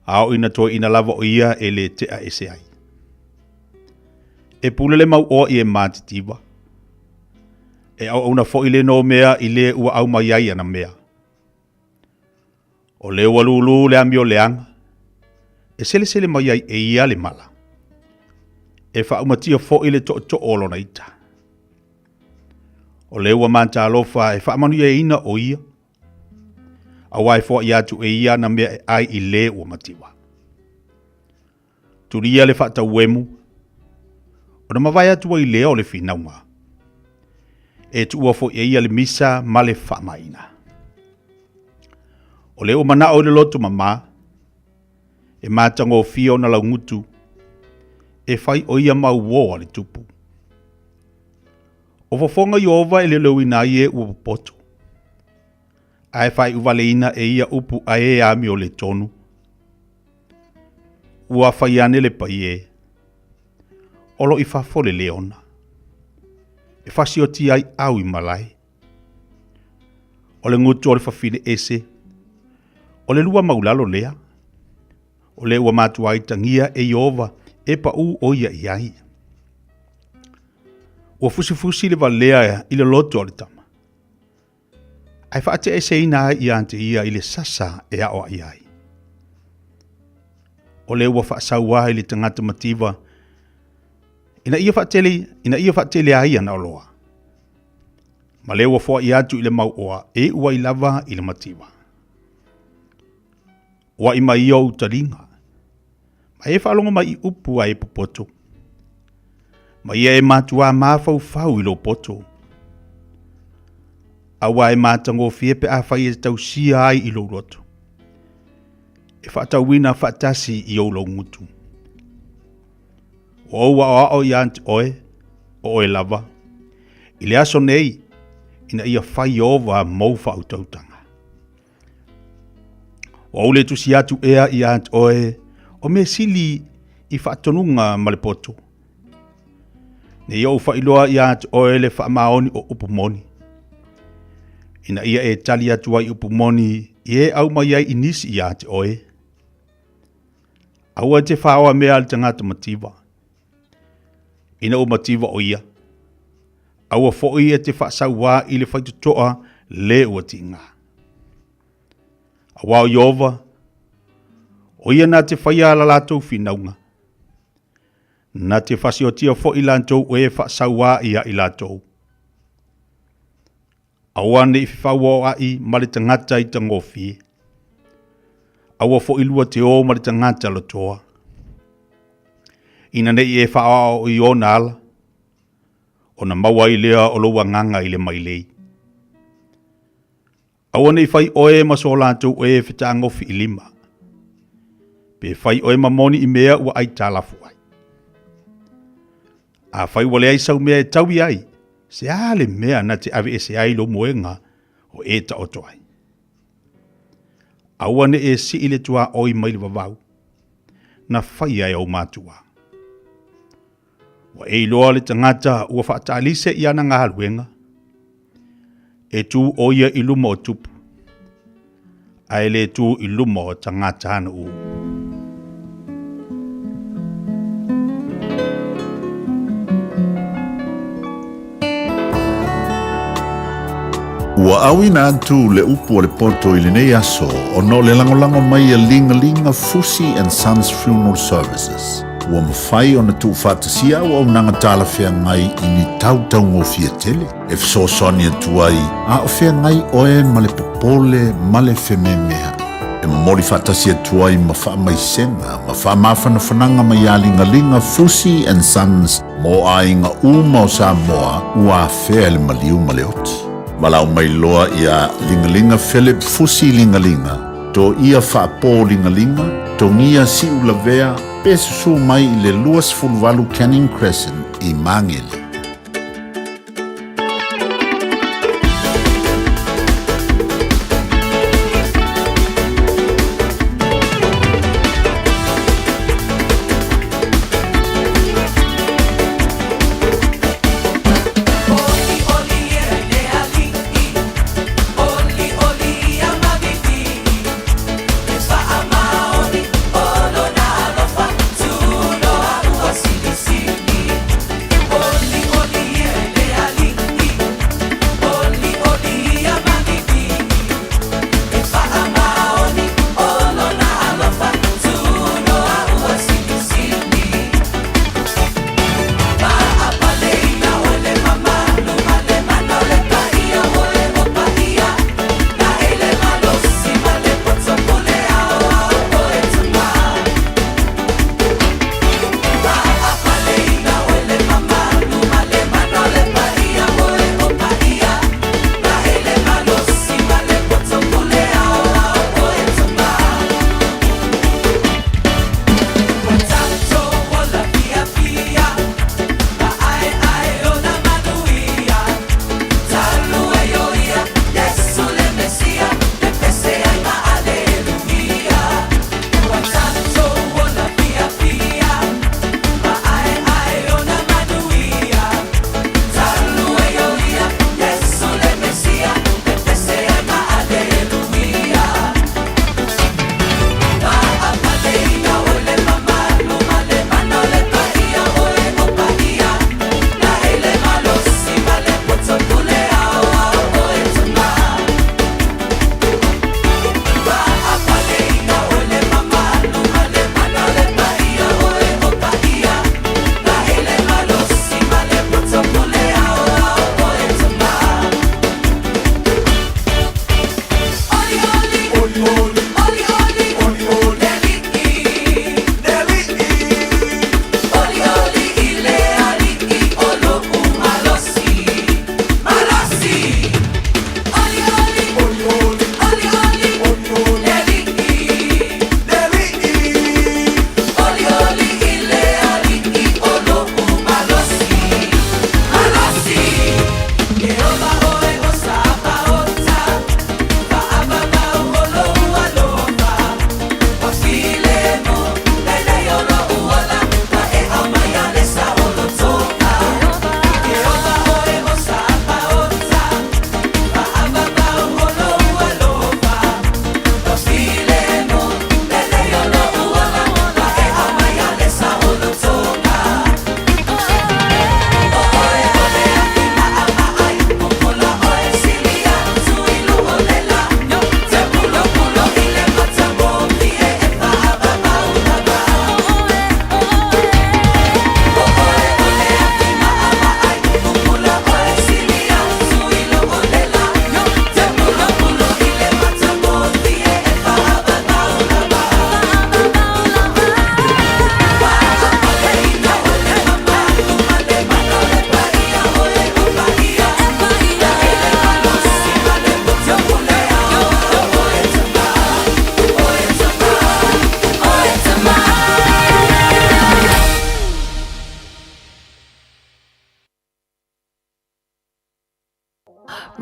A o ina toa ina lava o ia e le tea ese ai. E pule le mau o i e mātitiwa. E au una fo i le no mea i le ua au mai ai ana mea. O le ua lulu le amio leanga. E sele mai ai e ia le mala. E whaumatia fo i le to olo na ita. O le ua manta alofa e whaamanu e ina o ia. A wai fo i atu e ia na mea e ai i le ua matiwa. Turia le whata uemu. O na mawai atu i le o le whinaunga. E tu ua fo i ia le misa ma le whaamaina. O le ua mana o le lotu mama. E mātango fio na laungutu. E fai o ia mau woa le tupu. O fofonga Iova e le lewina ie ua poto. Ai fai uvaleina e ia upu a e ami o le tonu. Ua fai ane le paie. Olo i fafo le leona. E fasi o ti ai au i malai. O le ngutu o le fafine ese. O le lua maulalo lea. O le ua matua i tangia e Iova. E pa u o ia iai. Ua fusi le valea i le loto o le tama. Ai whaate e se ina i ante ia i le sasa e a o iai. O le ua whaasaua i le tangata mativa. Ina ia whaatele ai ana oloa. Ma le ua fua i atu i le mau oa e ua i lava i le mativa. Ua i mai o utaringa. Ma e whaalonga mai i upu a e popoto. Ma ia e matua mawhau i lo poto. Awa e matango fie pe a whai e tau sia ai i lo roto. E whaatau wina whaatasi i o lo ngutu. O ua o i ante oe, o e lava. I le aso nei, ina ia whai ova mou whautautanga. O le tusi atu ea i ante oe, o me sili i whaatonunga ma le poto. Ne iau whailoa i atu oe le whaamaoni o upumoni. Ina ia e tali atu ai upumoni i e au mai ai inisi i atu oe. Aua te whaoa mea le tangata mativa. Ina o mativa o ia. Aua fo'i e te whaasauwa i le whaitutoa le ua tinga. Awa o Iova. O ia nā te whaia la lātou whinaunga. Nā te whasiotia fo i lātou o e whaasauwa ia i lātou. Awa ne i whiwhaua o ai ma le tangata i tangofi. Awa fo i lua te o ma le tangata lotoa. Ina nei e wha o i o nala. O na maua i lea o loa nganga i le mailei. Aua nei whai oe ma so lātou e whita ngofi i lima. Pe whai oe mamoni i mea ua ai tālafu ai. A whai wale ai sau mea e taui ai. Se ale mea na te ave e se ai lo moenga o e ta oto ai. Aua ne e si ile tua oi maili wawau. Na whai ai au mātua. Wa e loa le tangata ua whaatalise i ana ngā haluenga. E tu oia i luma o tupu. Ai le tu i luma o tangata ana u. Ua awina atu le upu o le poto i le nei aso o no le langolango mai a linga Fusi and Sons Funeral Services. Ua mawhai o na tu whatasia ua unanga tala whea ngai i ni tautau ngō fia tele. E fsosoni atu ai, a o whea ngai oe ma le popole ma le wheme mea. E mori whatasia atu ai ma wha mai senga, ma wha mawhana whananga mai a linga Fusi and Sons mo a inga uma o Samoa ua whea le maliu ma le oti. Malau mai loa ia lingalinga Philip Fusi lingalinga. To ia whaapo lingalinga, to ngia si ulavea, pesu mai i le luas fulvalu Canning Crescent i Mangele. Only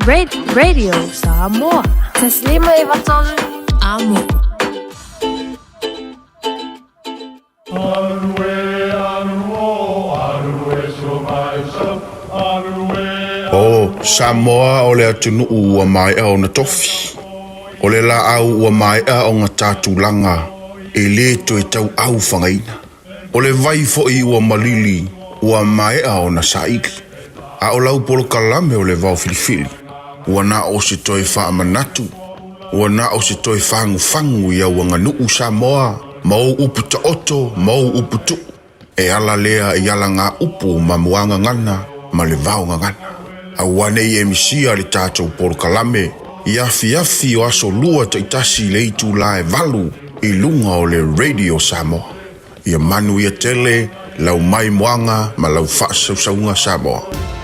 Radio Samoa. تسليمة يبطل Amo. O Samoa o le atunu ua mai au na tofi. O le la au ua mai a o ngā tātulanga e le to e tau au whangaina. O le vai fo i ua malili ua mai a o na saiki. A o lau polo kalame o le vau filifili. Ua na o se toi wha manatu. Ua na o se toi whangu i au anga nuu Samoa. Mau upu ta oto, mau upu tu. E ala lea e ala ngā upu ma muanga ngana, ma le vau ngana. A wane i emisia le tātou polo kalame. Iafi o aso lua ta itasi le itu la e valu i lunga o le Radio Samoa. Ia manu ia tele, lau mai muanga, ma lau whaasaunga Samoa.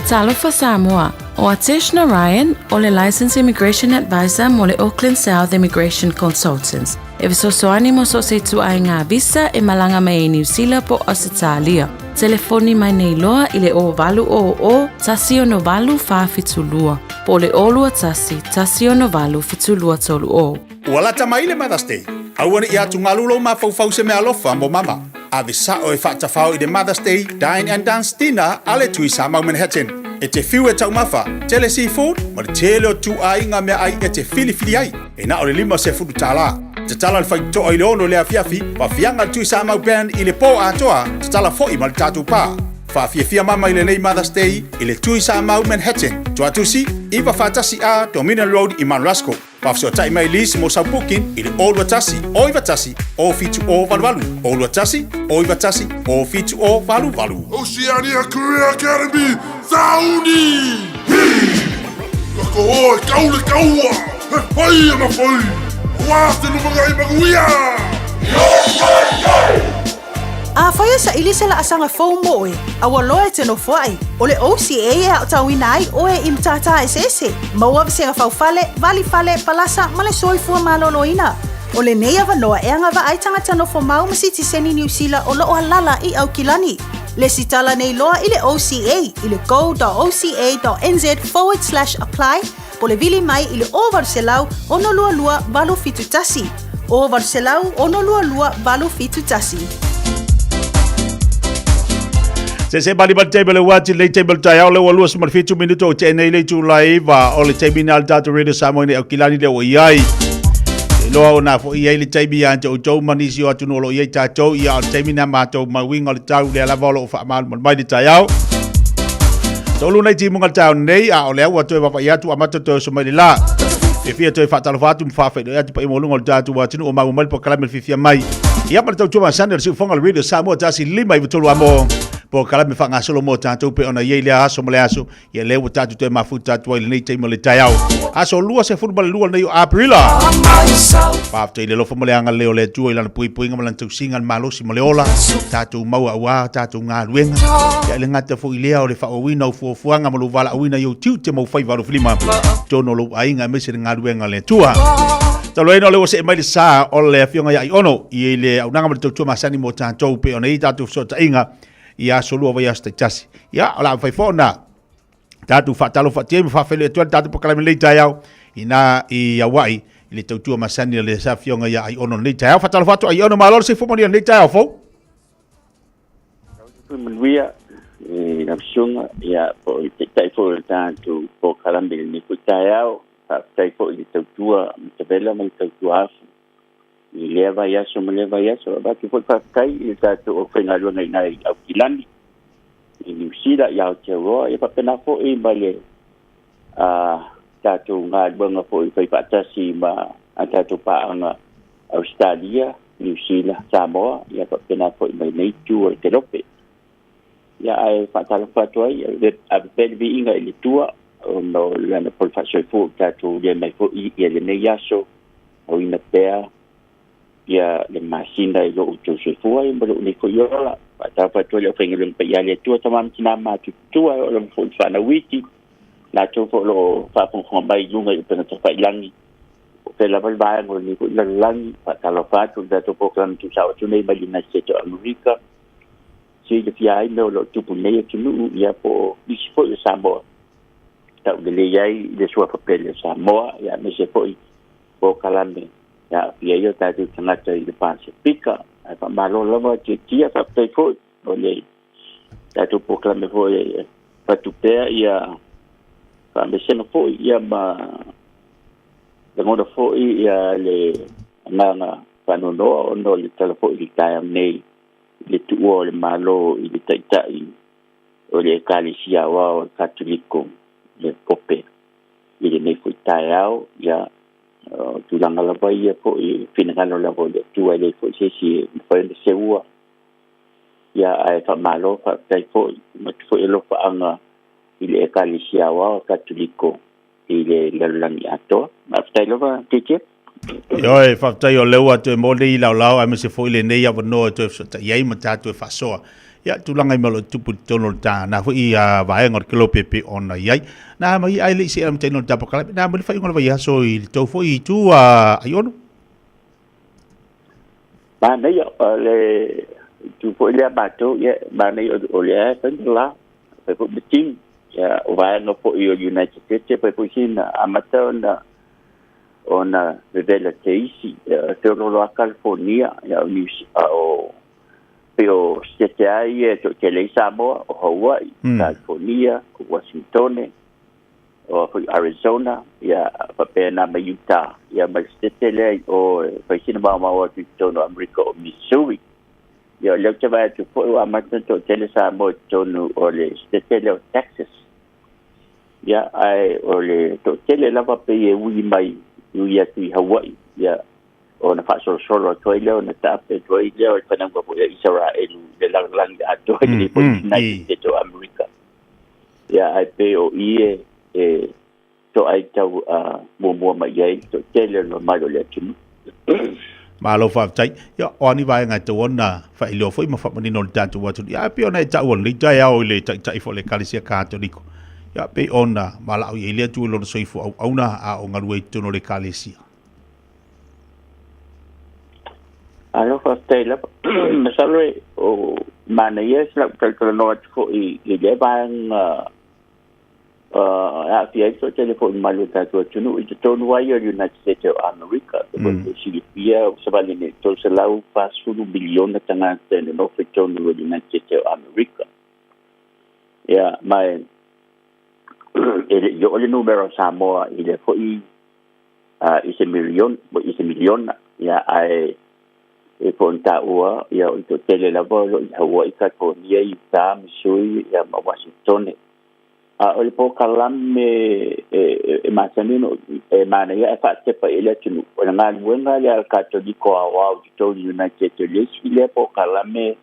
Talofa Samoa, o Atishna Ryan, o le Licensed Immigration Advisor mo le Auckland South Immigration Consultants. E visosoani mo so se tu ai ngā visa e malanga mai e New Zealand po Australia. Telefoni mai nei loa i le o valu o tasi o no valu whawhitulua. Po le olua tasi o no valu fitulua tolu o. Ua lata mai le Mother's Day. Auana i atu ngalulo ma fau se me alofa mo mama. A visa o e whaatawhau i le Mother's Day Dine and Dance Dinner ale tui sa mau Manhattan. E te whiu e tau mawha, tele seafood, ma le tele o tu ai ngā mea ai e te filifili ai. E na o le 5 se fudu tāla. Te tala le whai toa i le ono le afiafi, pa fianga tui sa mau band i le po atoa, te tala foi ma le tātou pā. Whawhiawhia mama i le nei Mother's Day i le tui sa mau Manhattan. Tua tusi, iwa whatasi a Dominion Road i Mount Rushmore. Whawhio tai mai lisi mo sau pukin i le Olua Tasi, o iwa tasi, o fitu o valu. Olua Tasi, o iwa tasi, o fitu o valu. Oceania Career Academy, Sauni! Kako oi, kaule kaua! He pai ana pai! Wāte no mga i maguia! A whaia sa ili se la asanga fau moe, a waloe te no whai. O le OCA e au tauina ai o e imtata e sese. Maua visenga fau fale, vali fale, palasa, male soifua maloloina. O le nei avanoa e anga wa aitanga tano fo mau masiti seni New Zealand o loo halala i au kilani. Le sitala nei loa i le OCA i le go.oca.nz/apply po le vili mai i le o varselau o no lua lua valu fitu tasi. O varselau o no lua lua valu fitu tasi. Se bali table wati le table tai ole wa luas mar fitu minuto o tene le tu live o le terminal data radio Samoa ni akilani le o iai. Loa o na fo iai le taibi ante o tau manisi o atu no lo iai tātou ia o terminal mātou mawinga le tau le alavolo o whaamal mai le tai au. Tolu nei timunga tau nei a o le au atu e wapa iatu a matato so mai le la. E fia toi whaatalo whātu mwhawhai le atu pa imolunga le tātou wa tinu o mau mai po kalame le fifia mai. Ia ma le tau tuma sanda le siufonga le radio Samoa tasi lima i vitolu amo. Po kalame whanga solo mo tātou pe ona iei lea aso mo le aso. Ia lewa tātou te mafuta tātou ai le nei teimo le tai au. Aso lua se furu lua nei o Aprila. Pāpta i le lofa mo le anga leo le tua i lana pui ngama lana tau singa malosi mo le ola. Tātou maua ua, tātou ngā luenga. Ia le ngata fo i lea o le whaowina o fuafuanga mo lo wala awina i o tiu te mau whai varu filima. Tono lo ainga mese ngā luenga le tua. Talo eno le o se mai le saa o le fionga ia i ono. I le au nanga mo le tau tua masani mo tātou pe ona i tātou sota inga. Ia solua vai asta tasi. Ia ala fai fona. Tatu fatalo fatie me fa fele tu tatu pokalame le tai au. Ina I Hawaii le tautua masani le sa fionga ia ai ono le tai au fatalo fatu ai ono malor se fomoni le tai au fo. Manuia na sunga ia po tai fo tatu pokalame le tai au. Tai fo le tautua te vela me tautua afu. I leva yaso me leva yaso ba ki foi kai I tatu o fenga lo nei au kilani I New Zealand ya te ro e pa pena fo I bale tatu nga bonga fo I pa tasi ma tatu pa nga Australia New Zealand Samoa ya pa pena fo I nei tu te lope ya ai pa tala fatwa le a pe vi inga I tua no la por fa so fo tatu le mai fo I le nei yaso o ina pea ia le masina I lo utu se fuai mo le ko yola pa pa to le fenga le pa ia le tua tamam tina ma tu tua o le fo fa na wiki na to fo lo fa pon ko bai lunga I pena to fa langi o pe la balba mo ni ko la langi pa talo fa tu da to program tu sa tu nei bali na se to America si le fia I lo tu pu nei tu nu ia po I fo le sambo tau le yai le sua papel Samoa ya me se foi po kalame ya ia yo tatu tangata i le Pasifika ai fa malo lava tia fa tai foi o le tatu po kalame foi fa tu pe ia fa me se no foi ia ma le modo foi ia le nana fa no le telefone i tai nei le tu o le malo i le tai o le kalisia wa o katoliko le pope i le nei foi tai au ia tu langa la vai po i finangalo la vo tu ai le foi si foi de seua ia ai fa malo fa tai foi ma foi lo fa anga i le kalisia wa o katoliko i le langi ato ma tai lo va tete yo e fa tai o lewa te mo le ila la ai se foi le nei ava no to so ia ma ta to fa so ya tu langa i malo tupu tono ta na fo i va ngor kilo pepe ona ia na mai ai le si am teno ta pakala na mo fa ngor va ia so i to fo i tu ai ono ba nei le tu fo le bato ya ba nei o le fa la fa fo biting ya o va no fo i United States fa fo sin amata ona revela te isi te lo a California ya o pero se hay que le Samoa o Hawaii, California, Washington, o Arizona, ya papena ma Utah, ya ma stele o paisina ma Washington, America o Missouri. Ya le que va tu fo a matin to tele Samoa tono o le stele o Texas. Ya ai o le to tele la va pe wi mai ya tu Hawaii, ya o na fa solo toile o na tape toile o pana ko Israel le lang ato ni po United to America ya ai pe o ie to ai tau mo ma ye to tele no ma le tunu ma lo fa tai ya oni vai nga to ona fa ilo foi ma fa mani no tanto watu ya pe ona ta won li tai au le tai fo le kalisia katoliko ya pe ona ma la ye le tu lo so ifo au na a o ngaru to no le kalisia. Alors, la masalo o mana yes la kalkalo fo i le bang a pia so telefone maluta to tunu i to no wire United States of America ko si pia sabali ne to salau pas 1 billion na tanga no fito no United States of America ya mai yo le numero Samoa ile fo i is a million ya ai e ponta ua ia o to tele la volo i Hawaii California Utah Missouri ia ma Washington o le po kalame e masanino e mana ia fa te pa ile tunu o nga wenga le katoliko wa to United States ile po kalame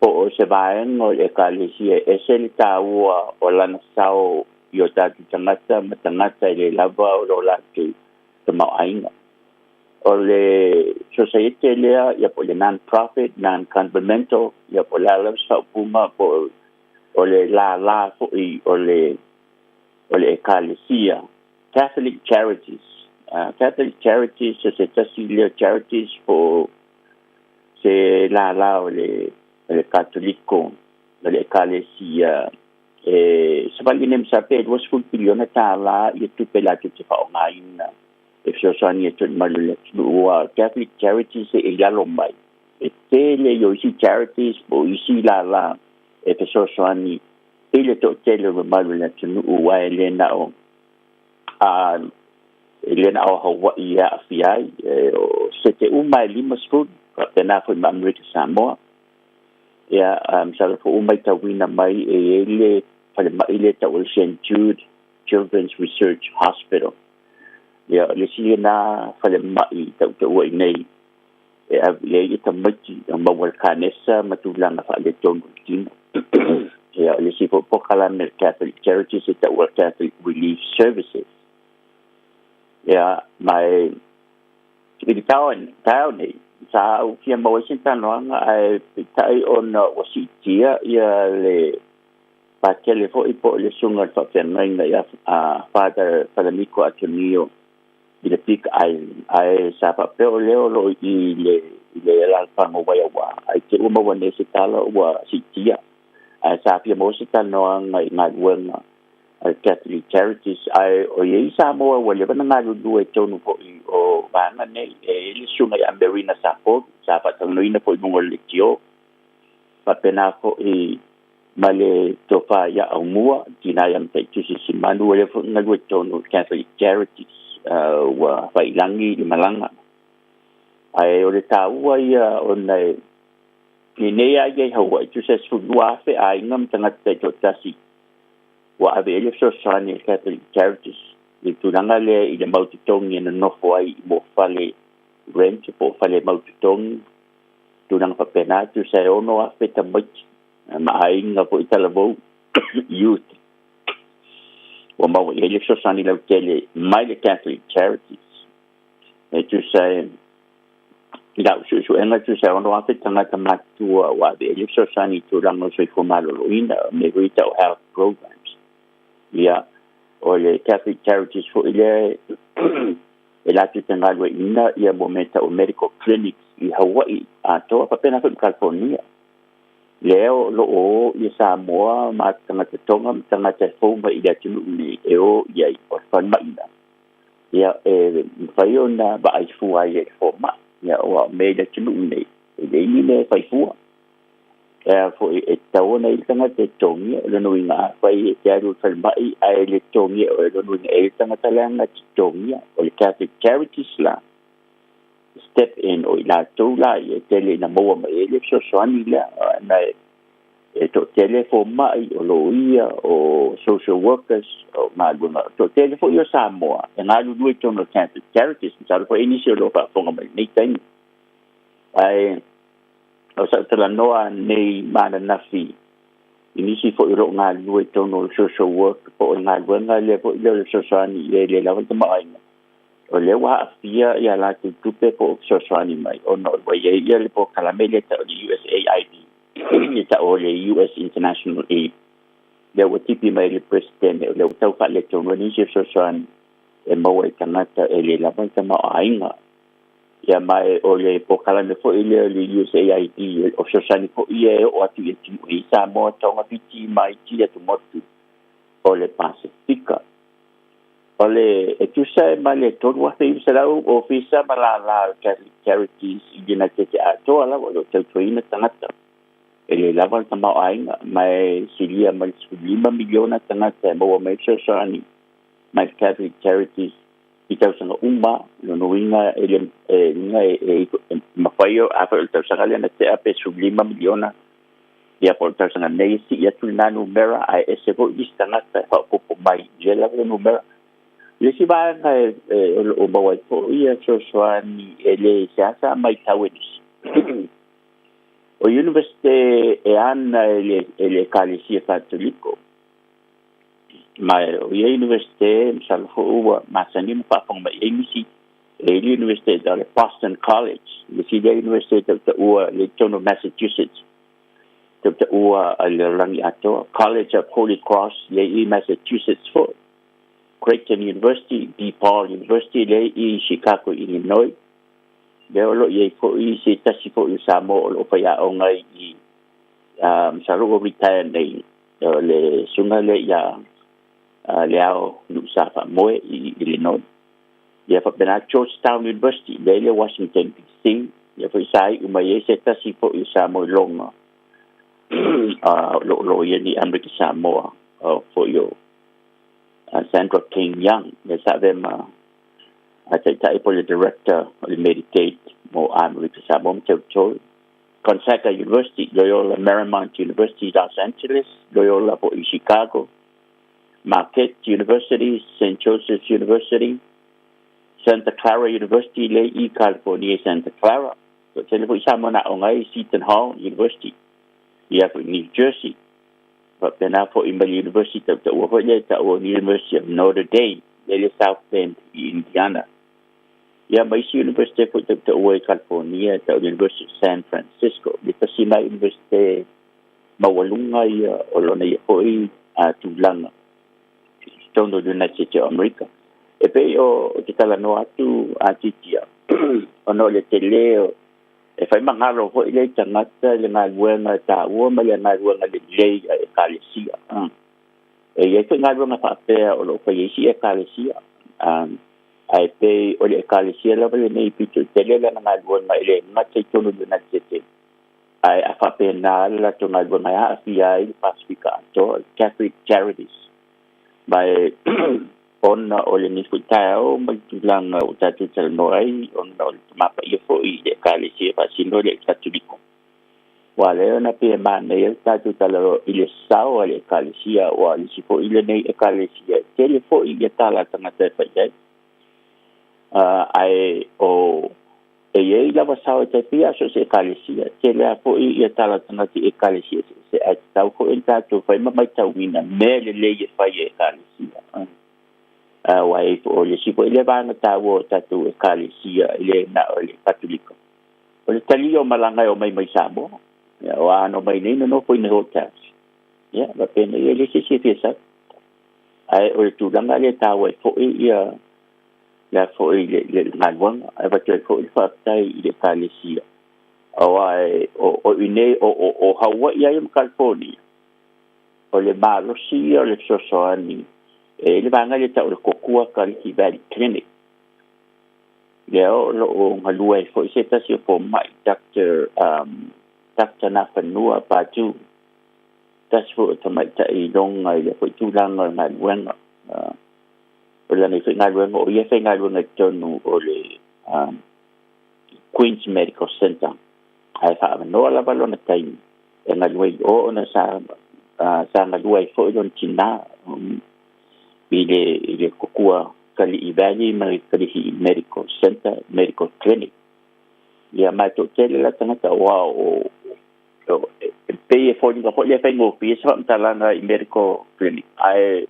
po se vaen o le kalisia e se ta ua o la sao yo ta tangata ile lava o la ke ma ainga o le society lea ia po le non-profit, non-governmental, ia po la sa puma po o le la fo i o le ecclesia, Catholic charities, se tasilia charities po se la o le katoliko, o le ecclesia, se valinem sape 2 biliona tala ia tupela te fa ongaina. If so sani to malule wa Catholic charities e yalo mai e tele yo si charities bo isi la e so sani ele to tele malule to wa elena o elena o Hawaii ya fiai se te umai limas food pena fo America Samoa ya sala fo umai tawina mai ele fa ele ta St. Jude Children's Research Hospital ya le sina fale mai tau tau nei e tamaki ma wal kanesa matulang fa le ton kin ya le si po kalam Catholic charities et tau Catholic Relief Services ya mai i town nei sa u kia mo Washington no ai tai on wasitia ya le pa telefo ipo le sunga fa tenga ya father Falamico Atonio ile pik ai sapa pero leo lo ile la pango wa ai te uma wa nese tala wa sitia ai sapia mo se tala no ngai wen Catholic Charities ai o ye Samoa wale bana ngalu due tonu po o bana nei le sunga ya Marina Sapo sa patano ina po mo le tio pa pena ko male tofa ya aumua tina ya mte tusi simanu wale fo ngalu tonu Catholic Charities wa pa ilangi di Malanga ai o le taua ia o nei ni ya ye hawa tusi sudua fe ai ngam tanga te tasi wa ave ele sosani Catholic Charities le tunanga le i le mautitongi na nofo ai mo fale rent po fale mautitongi tunanga papena tu sai ono a feta mach ma ai nga po italabo youth wa ma ele sosani le tele mai le Catholic Charities e tu sai ila su enga tu sai ono a feta ngata matua wa ave ele sosani tunanga so formalo ina me rita health program ia o le Catholic Charities fo ile ela tu tangalo ina ia momenta o medical clinics i Hawaii a toa papena fa California leo lo o i Samoa ma tanga te tonga tanga te foma i le tunu ni e o ia i orfan maina ia fai ona ba ai fua i e foma ia o me le tunu ni e ni me fai fua fo e taona i tanga te tongi le no inga fai e te aru mai ai le tongi o le no e tanga talanga te tongi o le Catholic Charities la step in o la tola e tele na mo ma ele so soani la na e to telefon mai o lo ia o social workers o ma luna to telefon yo Samoa e na lu du tono Catholic Charities sa ko initial lo pa fonga mai nei tang ai o sa tala noa nei mana nafi inisi fo iro nga lue tono social work po nga luenga le po le sosani le la volta mai o le wa afia ya la tupe po sosani mai o no wa ye le po kalamele ta o USAID ni ta o le US International Aid le wa tipi mai le president le wa tau fa le tono ni sosani e mo e kanata le la volta mai nga ya mai o le pokala me fo ile le USAID o sosani fo ie o atu e tu i Samoa tonga piti mai tia tu motu o le Pasifika o le e tu sai mai le tonu a fei sara o ofisa malala Catholic Charities i dina te ato ala o te tuina tangata e le lava tama ainga mai silia mai 5 miliona tangata mo mai sosani mai Catholic Charities i tau sanga uma no inga mafaio a fa tau sanga le te ape 5 miliona ia por tau sanga nei si ia tu na numera ai ese vo istanga fa popo mai gela le numera le si va o bawa po ia so swani ele sa mai tawedis o universite e ana ele kalisia katoliko mai o ia universite msalfo uwa masani pa fong mai emisi e universite da Boston College le si da universite da uwa le tono Massachusetts da uwa le rangi ato College of Holy Cross le Massachusetts for Creighton University DePaul University le Chicago Illinois le lo ye ko i si tasi ko Samoa lo fa ya ongai i msalo retire nei le sunga le ya Leo Lusafa Moe i Illinois. Ia fa pena Georgetown University le Washington DC. Ia fa sai uma ye se tasi po i Samoa longa. Lo ye ni America Samoa for yo. Sandra King Young le sa vema tai po le director le Medicaid mo America Samoa territory. Gonzaga University, Loyola Marymount University Los Angeles, Loyola po i Chicago. Marquette University, St. Joseph's University, Santa Clara University, le California, Santa Clara. So, telepo isama na ongai Seton Hall University. Ia po New Jersey. But pena po Imbal University, ta University of Notre Dame, le South Bend, Indiana. Ia mai si University po ta California, ta University of San Francisco. Di pasima University mawalunga ia olona ia po i tulanga. Tono do United States of America. E pe o te tala no atu atitia. Ono le tele e fai mangalo ho ile tangata le ngai wenga ta wo ma le ngai wenga le lei e kalesia. ia ko ngai runga fa pe o lo fa yesi e kalesia ai pe o le kalesia la vele nei pitu tele la na ngai runga ile ngate tonu na tete ai fa pe na la to ngai runga ya fia i Pacifica to Catholic Charities by on o le ni futao mai tulang o tatu tano ai on o mapa ia fo i le kalesia fa sino le katoliko wale na pe mane el tatu talo ile sao le kalesia wa le sifo ile nei e kalesia telefo i tala tanga te fa ai ai o e ia la sao te pia so se kalesia tele fo i tala tanga te e kalesia se ai tau ko en tatu fa mai tau mina mele le e fa e kalesia wai o le sifo ile bana tawo tatu e kalesia ile na o le katoliko o le talio malanga o mai sabo ya wa no mai nei no foi no hotel ya va pena ele se fesa ai o tu langa le tawo fo ia la fo ile le ngalwan ai va te fo fa tai ile kalesia ai o ine o hawa ia im California o le malo si o le sosoani le banga le tau le kokua Kaliki Valley Clinic leo lo ngalua fo se tasi fo mai Dr. Nafanua Patu tas fo tamai tai long ai le fo tulang ngai wenga o le nei ngai wenga o ia ngai wenga tonu o le Queen's Medical Center ai fa no la balona tai ngai o na sa ngai fo don tina ile kokua Kaliki Valley Medical Center Medical Clinic ia mai to tele la tanga wa o pe fo ni ko le fengo pi sa talanga Medical Clinic ai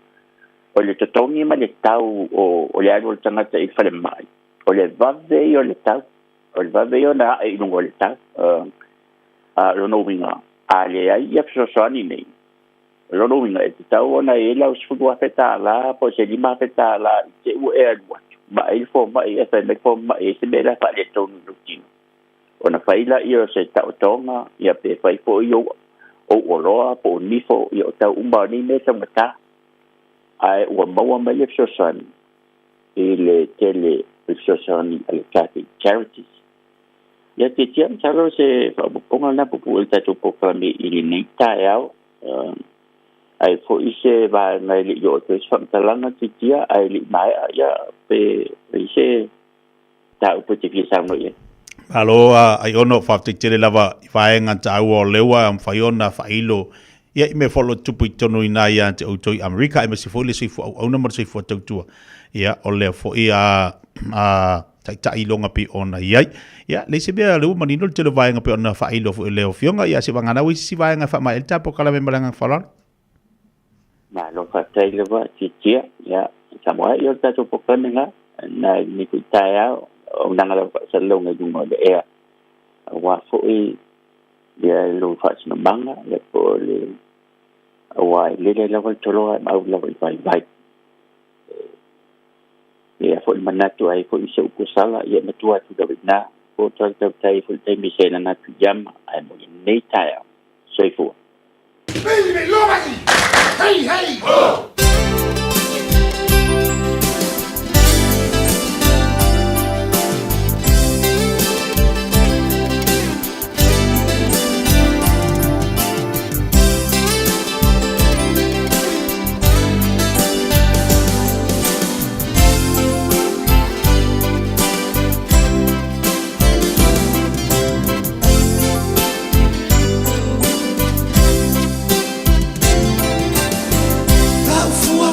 o le totongi ma le tau o le alo tanga te fale mai o le vave o le tau o le vave o na i no le tau lo no winga ale ai ia so ani nei lo winga e tau ona e la usfu afeta la po se lima afeta la se u e ma il fo ma e se me fo ma e se me la fa le ton lutino ona faila io se tau tonga ia pe fai fo io o loa po ni fo io tau umba ni me sa mata ai o mo ma le so san ile tele so san al Catholic Charities ia te tiam charo se ponga na pupu ta tu poklami ili nei tao ai fo ise va ngai li yo te som talanga titia ai li mai ya pe ise ta upo te pisa no ye alo ai ono fa te tele lava faenga tau o lewa am faiona failo ia me follow tupu tonu ina ia te outoi America me se fo au na mar se fo tu ia o le fo ia tai longa pe ona ia ia le se bea lu manino te le vaenga pe ona failo fo le fionga ia se vanga na wi si vaenga fa mai ta po kala me malanga falar na lo fa tai le va titia ya samua yo ta to pokanga na ni ku taia o nanga la sa lo ngai dungo de e wa fo e ya lo fa sina manga le po le wa le la vol tolo ma la vol vai ya fo manatu ai fo iso ku sala ya matua tu da na fo tra tai fo tai mi se na tu jam ai mo nei taia sei fo Baby, look at me! Hey, hey! Oh! Fua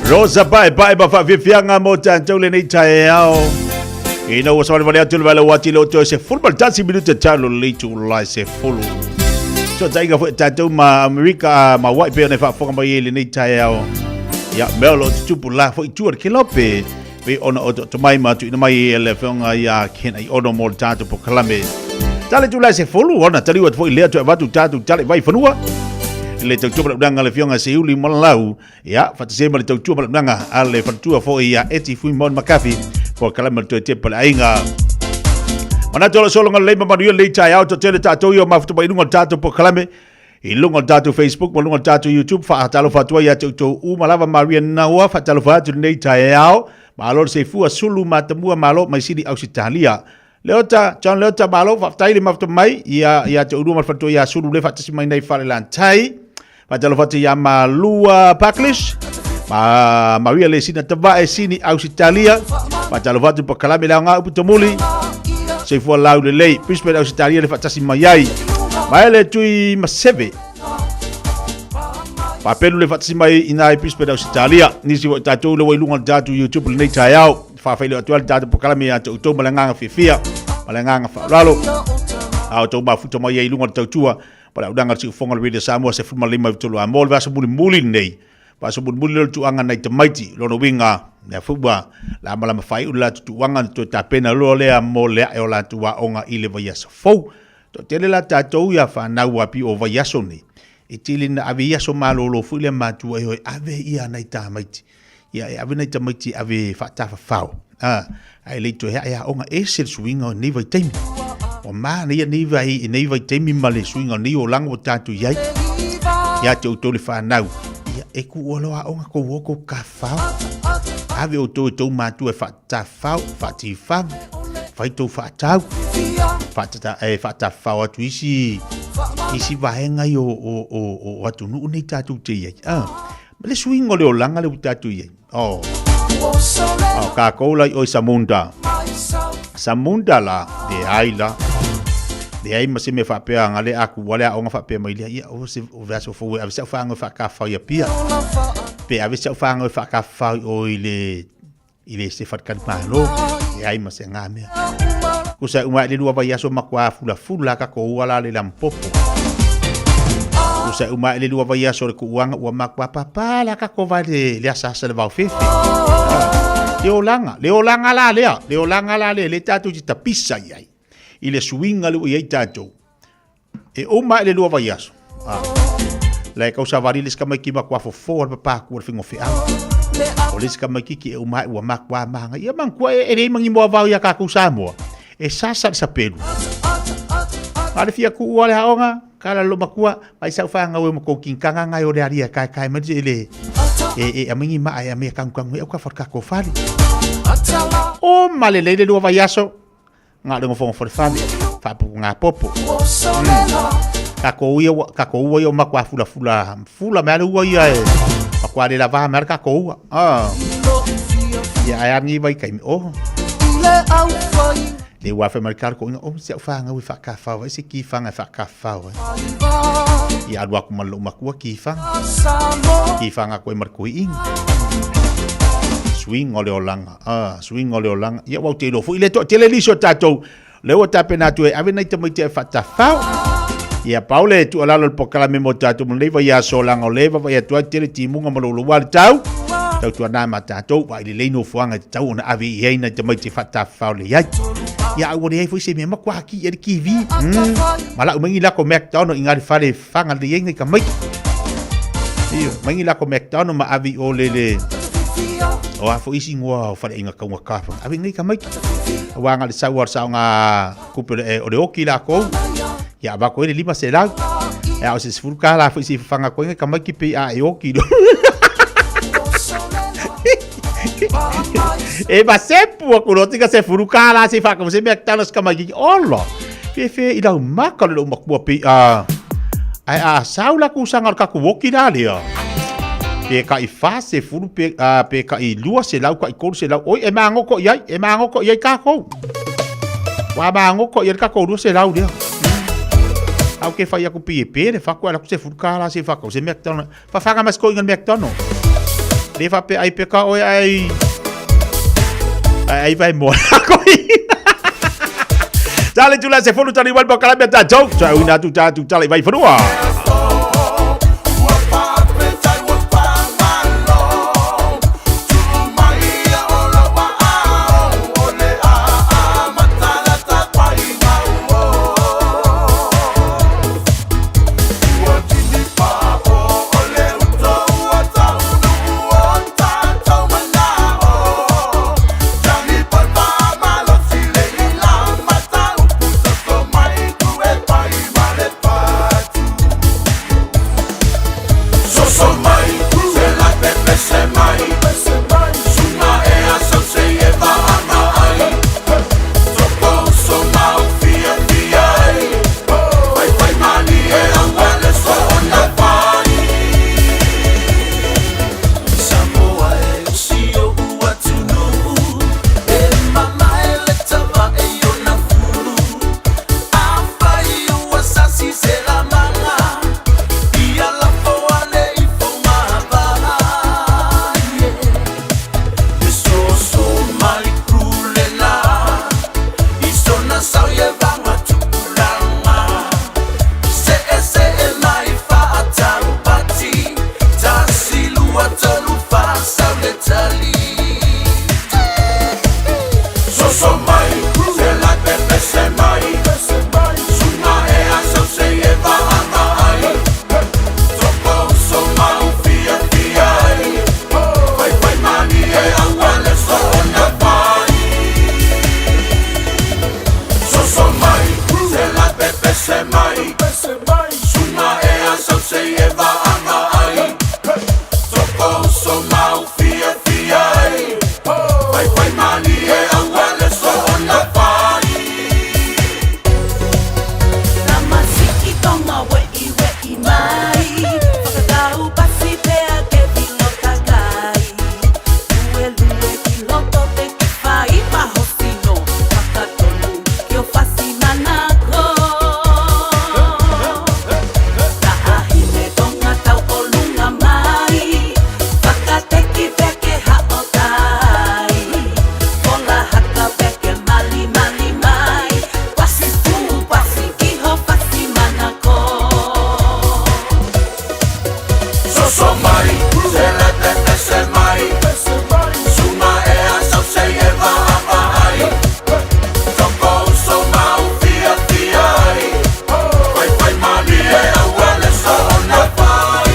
Rosa bai ba fa fianga mo tanto le nei tae ao. Ina o sawale vale atu vale wati lo to se football tansi minuto talo le tu lai se fulu. So taiga fo tanto ma America ma white pe ne fa fo ma ye le nei tae ao. Ya melo tu pula fo tu ke lope. Pe ona o to mai ma tu ina mai le fonga ya ken ai ono mo tanto po kalame. Tale tu lai se fulu ona tali wat fo le tu va tu tanto tale vai fanua. Le tau tua malapdanga le fionga se uli malau ya fatasema le tau tua malapdanga ale fatua fo ia eti fui mon makafi po kalama tu te pala ainga mana tola solonga le mario le tai auto tele tato yo mafuta ba inunga tato po kalame ilunga tato Facebook malunga tato YouTube fa talo fatua ya tau u malava maria nawa fa talo fatu le tai au malo se fu sulu matamua malo mai sidi Australia Leota John Leota malo fa tai le mafuta mai ya tau du mafatua ya sulu le fatasi mai nei fa le tai Padahal fati ya malua paklish, Maria le sini tava sini Australia, padahal fati pakalame la nga uputomuli, Se fua lau le lei, Brisbane Australia le fatasi mai ai. Mai le tui maseve. Papelu le fatasi mai ina i Brisbane Australia. Nisi wa tatu le wailunga tatu YouTube le nei tai au. Whawhaile atual tatu pokalame a tau malanganga whiwhia. Malanganga whaolalo. Au tau mafuta mai ai lunga tautua. Para udanga si ufonga le Radio Samoa se fuma lima vitolo a mol vasa muli nei. Vasa muli le tuanga nei tamaiti. Lono winga. Nea fuba. La malama whai ula tuanga tu tapena lo lea mo lea e o la tua onga ile vaiasa fau. To tele la tatou ia whanau api o vaiaso ni. E tili na ave iaso malolo fuile matua e hoi ave ia nei tamaiti. Ia e ave nei tamaiti ave whatafa whau. Ai leito hea ea onga e sel suinga o nei vai teimi. O maa nei nei vai teimi male suinga o nei o langa o tatu iai. Ia te utole whanau. Ia e ku oloa onga ko woko ka whau. Ave o tō mātua e whatawhau, whatifam, whaitau whatau. Whatawhau atu isi vahenga i o atu nuu nei tātou te iai. Ma le suingo le o langa le tātou iai. Ka koula i oi Samunda. Samunda la, de aila. De ai ma se me whapea ngale aku wale a onga whapea mai lia. Ia o se o vaso fau ave sa whaanga whakawhau ia pia. Pe ave sa whaanga whakawhau o ile se whatkani mahalo. E ai ma se ngā mea. Kusa umai le lua vai aso makua fula ka ko uala le lampopo. Kusa umai le lua vai aso le kuuanga ua makua papa la ka ko vai le asasa le vau fefe. Le olanga la lea. Le tatu ti tapisa iai. Ile suinga le iai tatu. E umai le lua vai aso. La kau savari le skama ki makua fofo al papa ku fingo fe a. O le skama ki e umai ua makua manga. Ia mangkua e rei mangi moa vau ia ka ku Samoa. E sasa sa pelu. Ale fia ku ua le haonga, kala lo makua, mai sa whaanga ue mako kinkanga ngai o le aria kai mati ele. E amingi maa e amea kangkang e au ka whakako whare. O male leile lua vai aso, ngā rengo whonga whare whare, whapuku ngā popo. Kako ua ia o makua fula mea le ua ia e, makua le la vaha mea kako ua. Ia ai angi vai kai me oho. Le wafe marikar ko inga se whaanga ui whakawhau, se ki whanga whakawhau. I aru aku malo makua ki whanga koe marikoi inga. Swing o leo langa, ia wau te rofu, i le to tele liso tatou, leo tape natu e ave nei tamai te whatawhau. Ia paule tu alalo le pokala me mo tatou, mo leiva ia so langa o leva, vai atua tele timunga malolo wale tau. Tau tua nā ma tatou, wa i le leino fuanga te tau, ona ave i heina tamai te whatawhau le iai. Ia au re foi se me ma kwa ki e ki vi. Mala umangi la ko McDonald ingari fare fanga de yenga ka mai. Ia, mangi la ko McDonald ma avi o lele. O a foi sing wa fare inga ka ka. Avi ngai ka mai. Wa nga le sa nga kupele o le oki la ko. Ia ba ko le lima se la. Ia o se furuka la foi se fanga ko inga ka mai ki pe a e oki. E ba sepu aku roti ka se furuka la se fa como se McDonald's kama gi olo fe ila maka le makua pe a saula ku sanga ka ku woki dali pe ka I fa se furu pe ka I lua se lau ka I kolu se lau oi e mango ko yai ka ko wa mango ko yai ka ko lua se lau dia au ke fa ya ku pe le fa ku ala ku se furuka la se fa ko se McDonald's fa nga mas ko ngal McDonald's le fa pe ai pe ka oi ai vai morrer Dale tu la se fonu tani wal bakala beta joke cha una tu tale vai fonu mai Sunga ea sau se e vaanga ai Toko so mau fia fia ai Vai vai mani e awale so ona pai Namasiki tonga wei mai Whakatau pasi pea ke vilo takai Lue lue ki loto te ki whai mahosino Whakatonu ki o whasi manako Tahahine tonga tau o lunga mai Whakateki peke hao tai Kola haka peke mali mali mai Wasi tu wasi ki ho wasi manako So mai, se la tete se mai Suma ea sau se e vaanga ai Toko so mau fia fia ai Vai vai mani e awale so ona pai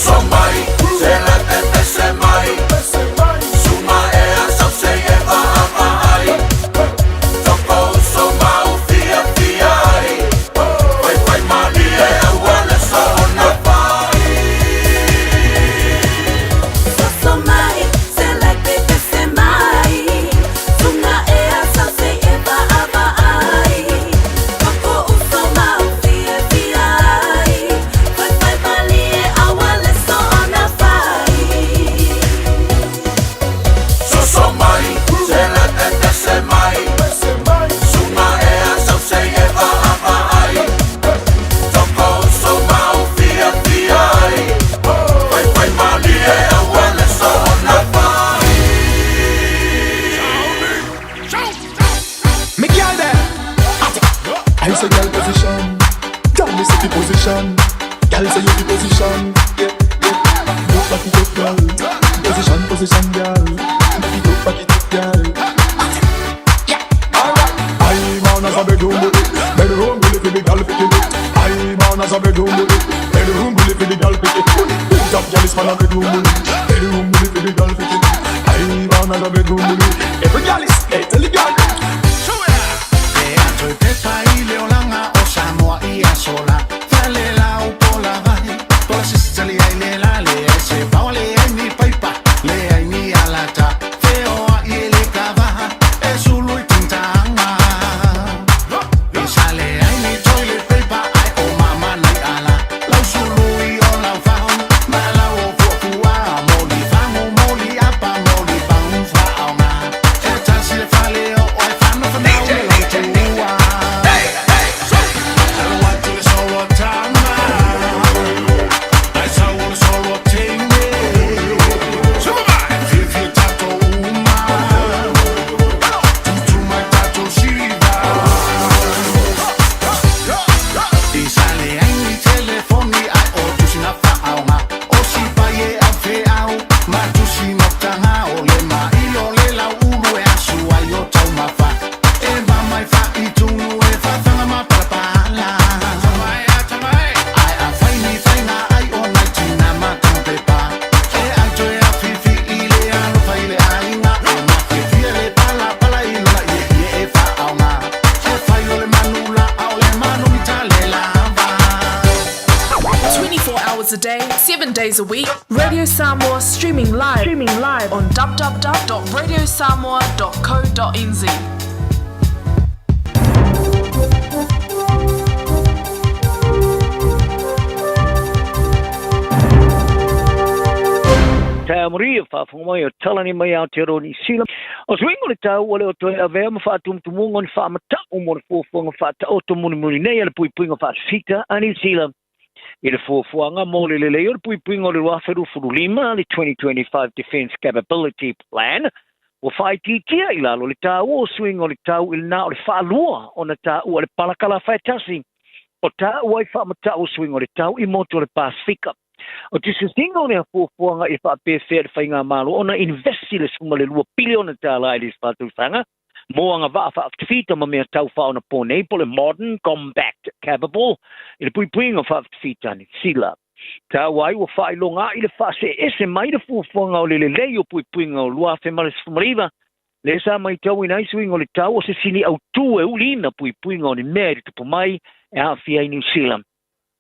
So mai, se la tete se mai Suma ea sau se e vaanga ai Toko so mau fia fia ai Vai vai mani e awale so ona pai So mai, se la pepe se mai Sunga ea sa se e va ava ai Koko uso mau fia fia ai Vai vai mali e awale so ona pai So mai, se la tete se mai Suma ea sau se e vaanga ai Toko so mau fia fia ai Vai vai mani e awale so ona pai Me girl there. I say girl position. Tell me say the position. Girl say you the position. Yeah, yeah. Look back it up, girl. Position, position, girl. Back it up, girl. Alright. I'm on as a bedroom bully. Bedroom bully for the girl pick it. I'm on as a bedroom bully. Bedroom bully for the girl pick it. Big top girl is man a bedroom bully. Bedroom bully for the girl pick it. I'm on as a bedroom bully. Every girl is hey, tell the girl. Toi te pai leolanga o Samoa ia sola Fale lau pola vai Pola sisali ai le la le se Paua le ai ni paipa Le ai ni alata Feo a i le kavaha E sulu i tintanga E sale ai ni toile paipa Ai o mama ni ala Lau sulu i o lau fao Ma lau o fuafua Moli fango, moli apa Moli fango faonga E tasi le fale o ai fano fanau le lau tua A day, 7 days a week. Radio Samoa streaming live on www.radiosamoa.co.nz. Maria fa fonga yo talani mai out here on Sila. Os wingo le tau ole o toi ave ma fa tum tumungo ni fa mata o mo fo fonga fa ta o tumu ni nei le pui pinga fa fita ani Sila. I le fuafuanga mo le leo le puipuinga le waferu furulima le 2025 Defence Capability Plan o whaititia i lalo le tau o swing o le tau il na o le whaalua o na tau o le palakala whaitasi o tau ai whaamata o swing o le tau i moto le Pasifika. O tisi singa o le fuafuanga i whaapewhea le whainga malo o na investi le sunga le lua piliona tala i le whaatufanga mo anga whaafita ma mea tau whaona pōnei po le modern, compact, capable i le puipuinga whaafita ni Sila. Tau ai wa whailonga i le whaase ese mai le fuafuanga o le lei o puipuinga o lua whemale sumariva Le sa mai tau ina swing o le tau o se sini au tu e ulina pui o ni meri tupu mai e hawhia i New Zealand.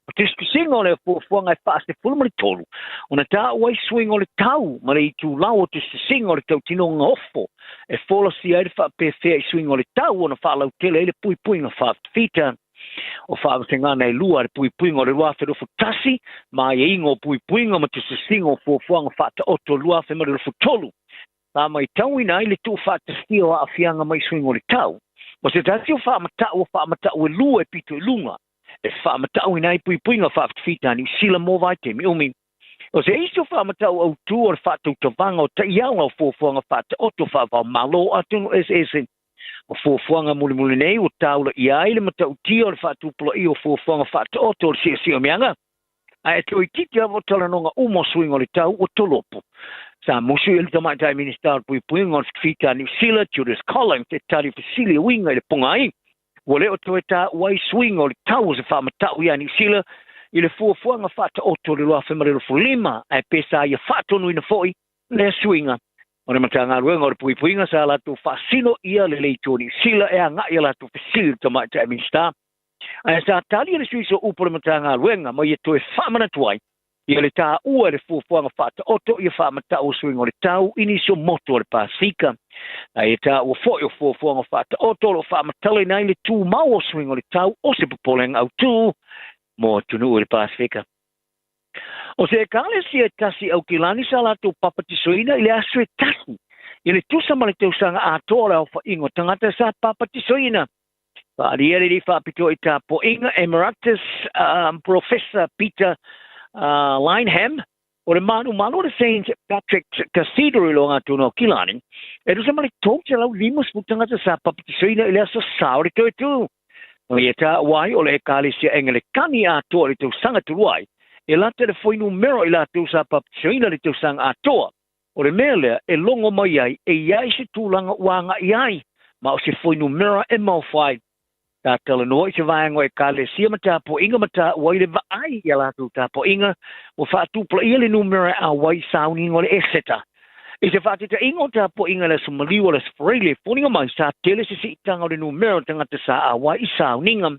O te singa o le fuafuanga e whaase fulma le tolu. O na ta wai swing o le tau, ma le i tu lau o te singa o le tau tino nga ofo. E fola si aere wha pefea i swing o le tau o na wha lau tele ele pui nga whaafita. O whaafitengana e lua le pui o le ruafe rufo tasi, ma e ingo pui nga ma te singa o fuafuanga whaata oto ruafe ma le rufo tolu. Tā mai tau ina i le tu whaatasti o a whianga mai swing o le tau. O se tasi o whaamatau e lua e pito e lunga. E whaamatau ina i pui nga whaafita ni sila mo vai te mi umi. O se isi o whaamatau au tu o le whaatau tawanga o ta iau au fuafuanga whaata oto whaavau malo atunu ese. O fuafuanga muli nei o taula ia i le matau tia o le whaatupula i o fuafuanga whaata oto o le si o mianga. A e toi titi avo talanonga umo swing o le tau o tolopo. Sa musu i le tamaitai minister pui o le whita New Zealand, Judas Collins, te tari fasili o winga i le pungai. Wa leo toi ta wai swing o le tau o se whaamatau ia New Zealand, i le fuafuanga whaata oto le loa whemarelo fulima, a e pesa ia whaatonu ina foi, le swinga. O le matanga ruenga o le puipuinga sa latu whaasino ia le leito New Zealand, e a ngai ia latu fasili le tamaitai minister. A sa tali le suiso upo le matanga ruenga, ma ia toi whamana tuai, ia le tā ua le fuafuanga whaata oto, ia whaamata o swing o le tau, iniso moto o le Pasifika. A ia tā ua fo o fuafuanga whaata oto, lo whaamatale nai le tū mau o swing o le tau, o se pupolenga au tū, mo tunu o le Pasifika. O se kale si e tasi au kilani sa lato papatisoina, i le asu e tasi, i le tusa ma le teusanga atoa o wha ingo tangata sa papatisoina. Pāria le whaapito i tā po inga Emeritus Professor Peter Lineham, o le manu le St. Patrick Cathedral o ngā tūnau kilani, e rusa mali tōk te lau limus putangata sa papatisoina i le asa sao le tō tū. O ia tā wai o le ekalisia engele kani atoa le tau sanga turuai, e lata le foi numero i la tau sa papatisoina le tau sanga atoa. O le mea e longo mai ai, e iai se tūlanga wanga iai, ma o se foi numero e maufai. Tā tala noa i se vāengo e kāle sia mata po inga mata wai le vaai i alatu tā po inga o whaatupla ia le numera a wai sauni ngole eseta. I se whaatita ingo tā po inga le sumaliwa le sfreile funinga mai sa tele se si itanga o le numera tangata sa a wai sauninga.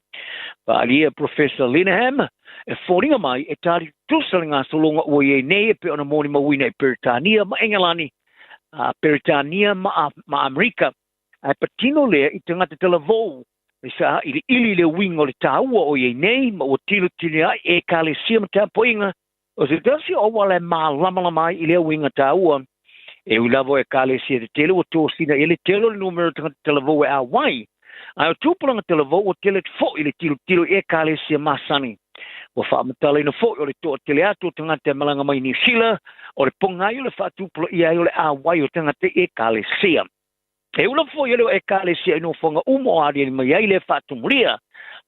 Pālia Professor Lineham e funinga mai e tāri tusalinga solonga o ye nei e pe ona moni mawina e Peritania ma Engelani, Peritania ma Amerika. A patino lea i tangata telavou. Isa ili le wingo le taua o ye nei ma o tilo tilia e kale sia mata poinga o se tasi o wale ma lama mai ile winga taua e ulavo e kale sia de tele o to sina ele telo le numero tanga televo e a wai a o tupulanga televo o tele fo ile tilo e kale sia masani o fa matale no fo o le to tele atu tanga te malanga mai ni sila o le pongai le fa tupulo ia o le a wai o tanga te e kale sia. E ula fo yelo e kalesia ino fonga umo ari ni mai le fatu muria.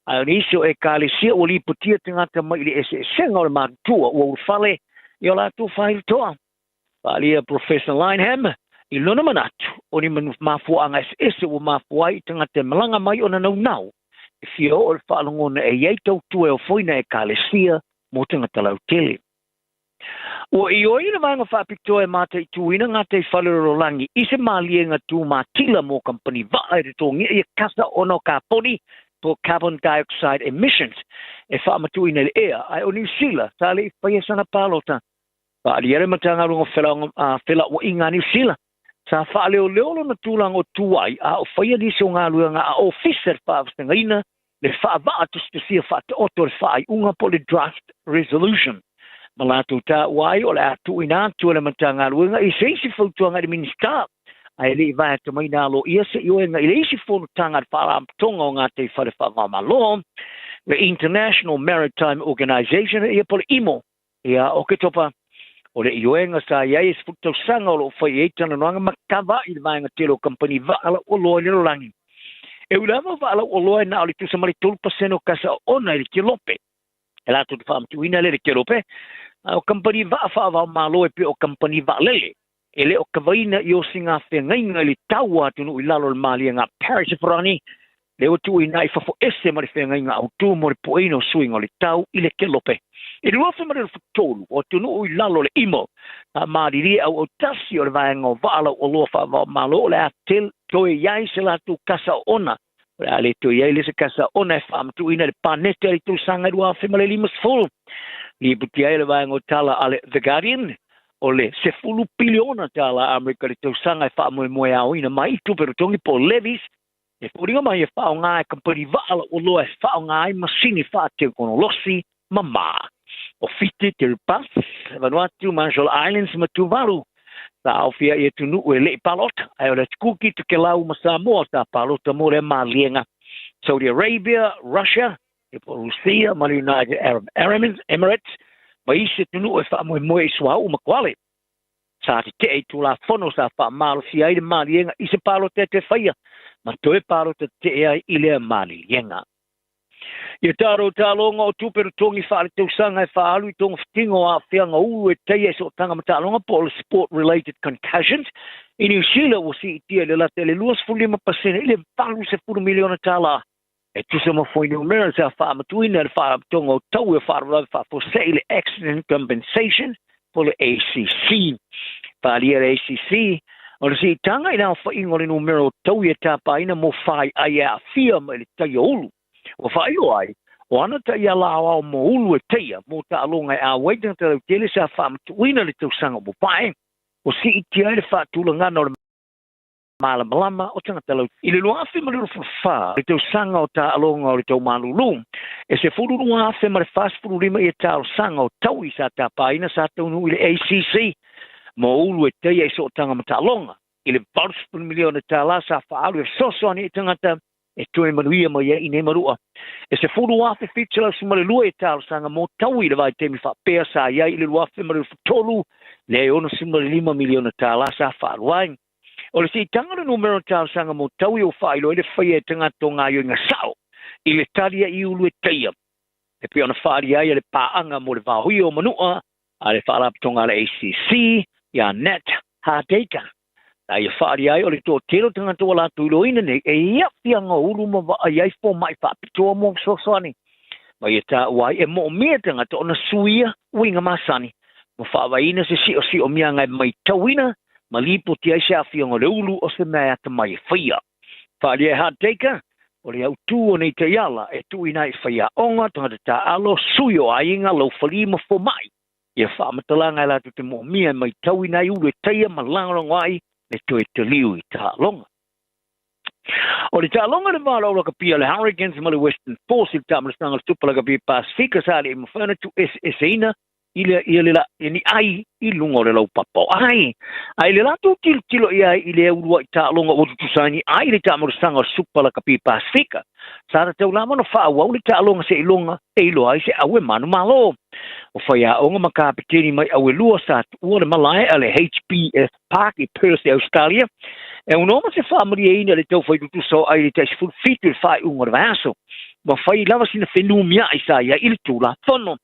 A nisio e kalesia o li putia tangata mai le ese senga o matua o fale yo la tu file toa. Palia Professor Lineham i lona manatu o ni mafu anga ese o mafu ai tangata malanga mai ona nau. E fio o falongona e yeito tu e foina e kalesia mo tangata lau tele. O i oi na vanga whapito e mata i tuina ngā te whalero langi i se mālienga tū mātila mō company vāe re tō ngia i kasa ono ka poni po carbon dioxide emissions e whaamatuina le ea ai o New Zealand tāle i whaia sana pālota. Whaari ere matanga rungo whela o inga New Zealand. Sa whaaleo leolo na tūlang o tuai a o whaia nisi o ngā luanga a officer whaavastanga ina le whaavaa tustusia whaata oto le whaai unga po le draft resolution. Malatu ta wai o le atu ina tu le matanga luenga i seisi fautuanga de minister ai le vai te mai na lo ia se yo nga ile isi fo tanga fala tonga nga te fale fa malo the International Maritime Organization e por imo ia o ke topa o le yoenga sa ia is futo sanga lo fa ye tana no nga makava i vai nga telo company va ala o lo le langi e ulama va ala o lo na o tu sa mari 12% kasa ona i kilope ela tu fam tu ina le kilope o company va fa malo e pe o company va lele ele o kavaina yo singa fe ngainga li tawa tu no ilalo le mali nga Paris frani le o tu ina I fafo ese ma le whenga inga au tu mo le poino suinga le tau I le kelope. I le wafe ma le whatolu o tunu I lalo le imo a mariri au o tasi o le vaenga o vaala o loa wha malo le a tel toi iai se la tu kasa ona. A le toi iai le se kasa ona e whaamatu ina le panete ali tu sanga i wafe ma le limas full. Ni puti ai le vaenga o tala ale The Guardian o le se fulu piliona tala Amerika le tu sanga e whaamoe moe au ina mai tu pero tongi po levis e puringa mai e whao ngā e kampani vaala o loa e whao ngā e masini whaateo kono losi mama. O fiti te rupas, Vanuatu, Marshall Islands, ma Tuvalu. Ta au fia e tunu e le palota, ai o le tukuki te ke lau ma Samoa ta palota mo le malienga. Saudi Arabia, Russia, e po Rusia, ma United Arab Emirates, ma isi tunu e wha moe iswa u makwale. Sa te e tu la fono sa wha malo fia i le malienga, isi palota te whaia, ma toe palota te e ai i le malienga. Ia taro talonga o tuperu tongi whaare tau sanga e whaalu I tonga whitingo a whianga ulu e teia so tanga ma talonga po le sport-related concussions. I New Zealand o si itia le late le 2.5% I le valu se 4 miliona tala. E tusa ma foi New Zealand sa whaamatuina le whaatonga o tau e whaarau whaafosei le accident compensation po le ACC. Whaalia le ACC. O le si tanga I nao whaingo le numero tau e tapa ina mo whai ai a fia ma le tai olu. O whaio ai, o ana ta ia lao au mo ulu e teia, mo ta alonga a waitanga ta lau tele sa whaamatuina le tau sanga mo pae, o si iti ai le whaatula ngana o le malamalama o tanga ta lau. I le luafe ma le rufawha, le tau sanga o ta alonga o le tau malulu, e se furu luafe ma le fast furu lima I tau sanga o tau I sa ta paina sa tau nu I le ACC, mo ulu e teia I so tanga ma ta alonga, I le 40 miliona ta la sa whaalu e sosoani I tangata, e tue manuia mai I ne marua. E se furu wafe fitila sumale lua e tau sanga mo tau I le vai temi whapea sa ia I le wafe mare tolu le ono sumale 5 miliona tala sa whaaluain. O le si tangana numero tau sanga mo tau I o whailo e le whaia e tangato ngā yo inga sao I le taria I ulu e teia. E pia ona whaari ai le paanga mo le vahui o manua a le whaalapatonga le ACC ia net Hardeka. Ai whaari ai o le tō tero tanga tō la tūlo ina ne e ia whianga ulu ma wa ai fō mai whaapitoa mō sosoani. Mai e tā wai e mō mea tanga tō na suia winga masani. Mo whaawaina se si o mea ngai mai tauina ma lipo ti ai se a whianga le ulu o se mea ata mai e whia. Whaari ai Hardeka o le au tū o nei te iala e tūina I whia onga tanga te tā alo sui o ainga lau whalima fō mai. Ia whaamatala ngai la te mō mea mai tauina I ulu e teia ma langarongo ai e toi te liu I tālonga. O le tālonga le mālaura ka pia le Hurricanes ma le Western Force I tāmarastanga le tupala ka pia Pasifika sa le mawhana tu eseina I le la ni ai I lunga o le lau papau. Ai le lato tilo I ai I le urua I tālonga o tutusani ai le tāmarastanga le tupala ka pia Pasifika. Sa ra tau lama no whaawau le tālonga se ilonga e ilo ai se awe manu malo. O whaia onga makapiteni mai awe lua sa ua le malai a le HBF Park I Perth, Australia. E unoma se whaamari e ina le tau whairutu so ai le taisi fulfitu le whai unga le vaso. Ma whai lava sina whenua mia I sa ia ili tūla whono.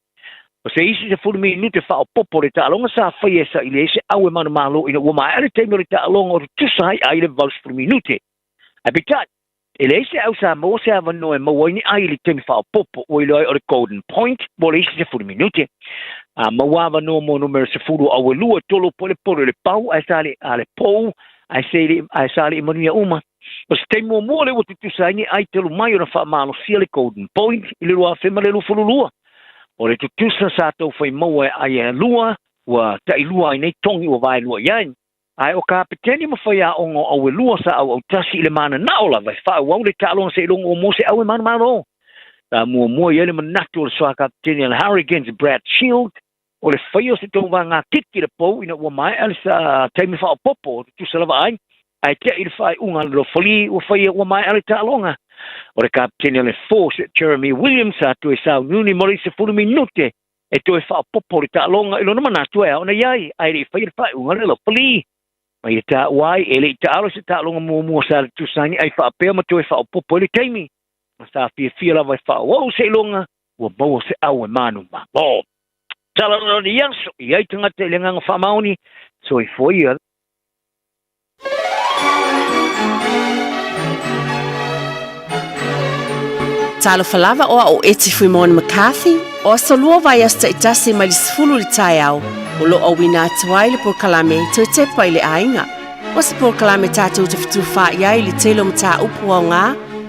O se isi se fulmi nute whao popo le tālonga sa whai e sa ile se awe manu malo ina ua mai ale teimo le tālonga o tusai ai le vaus fulmi nute. Abitat. Ele se au sa mo se ava no e mawaini ai le temi whao popo o ilo ai o le Golden Point, mo le isi se furu minute. Mawava no mo numero se furu au e lua tolo pole le pau, ai sali ale pou, ai sali I manuia uma. O se te mo le o tutusaini ai telu mai o na wha malo sia le Golden Point, I le lua whema le lufuru lua. O le tutusa sa tau whai maua ai e lua, ua ta I lua ai nei tongi o vai lua iain. Ai o kapiteni ma whaia ongo au e lua sa au tasi I le mana naola vai whau au le tālonga se ilongo o mo se au e mana malo. Ta mua I ele manatu o le soa kapiteni al Hurricanes Brad Shield o le whaia se tau ngā kiki le pou ina ua mai ale sa teimi whao popo o tu salava ai. Ai te I le whai unga le foli o whaia ua mai ale tālonga. O le kapiteni ale Force Jeremy Williams sa tu e sau nuni mori se furu minute e tu e whao popo le tālonga ilo na manatu e ona iai ai le whaia le whai unga le foli. Mai e tā wai, e le I tā alo se tā longa mua sa le tusani, ai whaapea ma toi whaapopo le teimi. Ma sa fia la vai whaawau se longa, ua maua se au e manu ma. Bo, tala no ni yanso, I ai tangata I le nganga whamaoni, so I foia. Talo falava o eti fui Mona McCarthy, o asolua vai asta itasi mai sfulu li tai au, o lo awina atuai le por kalame to te pai le ainga. O se por kalame tātou te fitu wha iai li telo mta upu au ngā,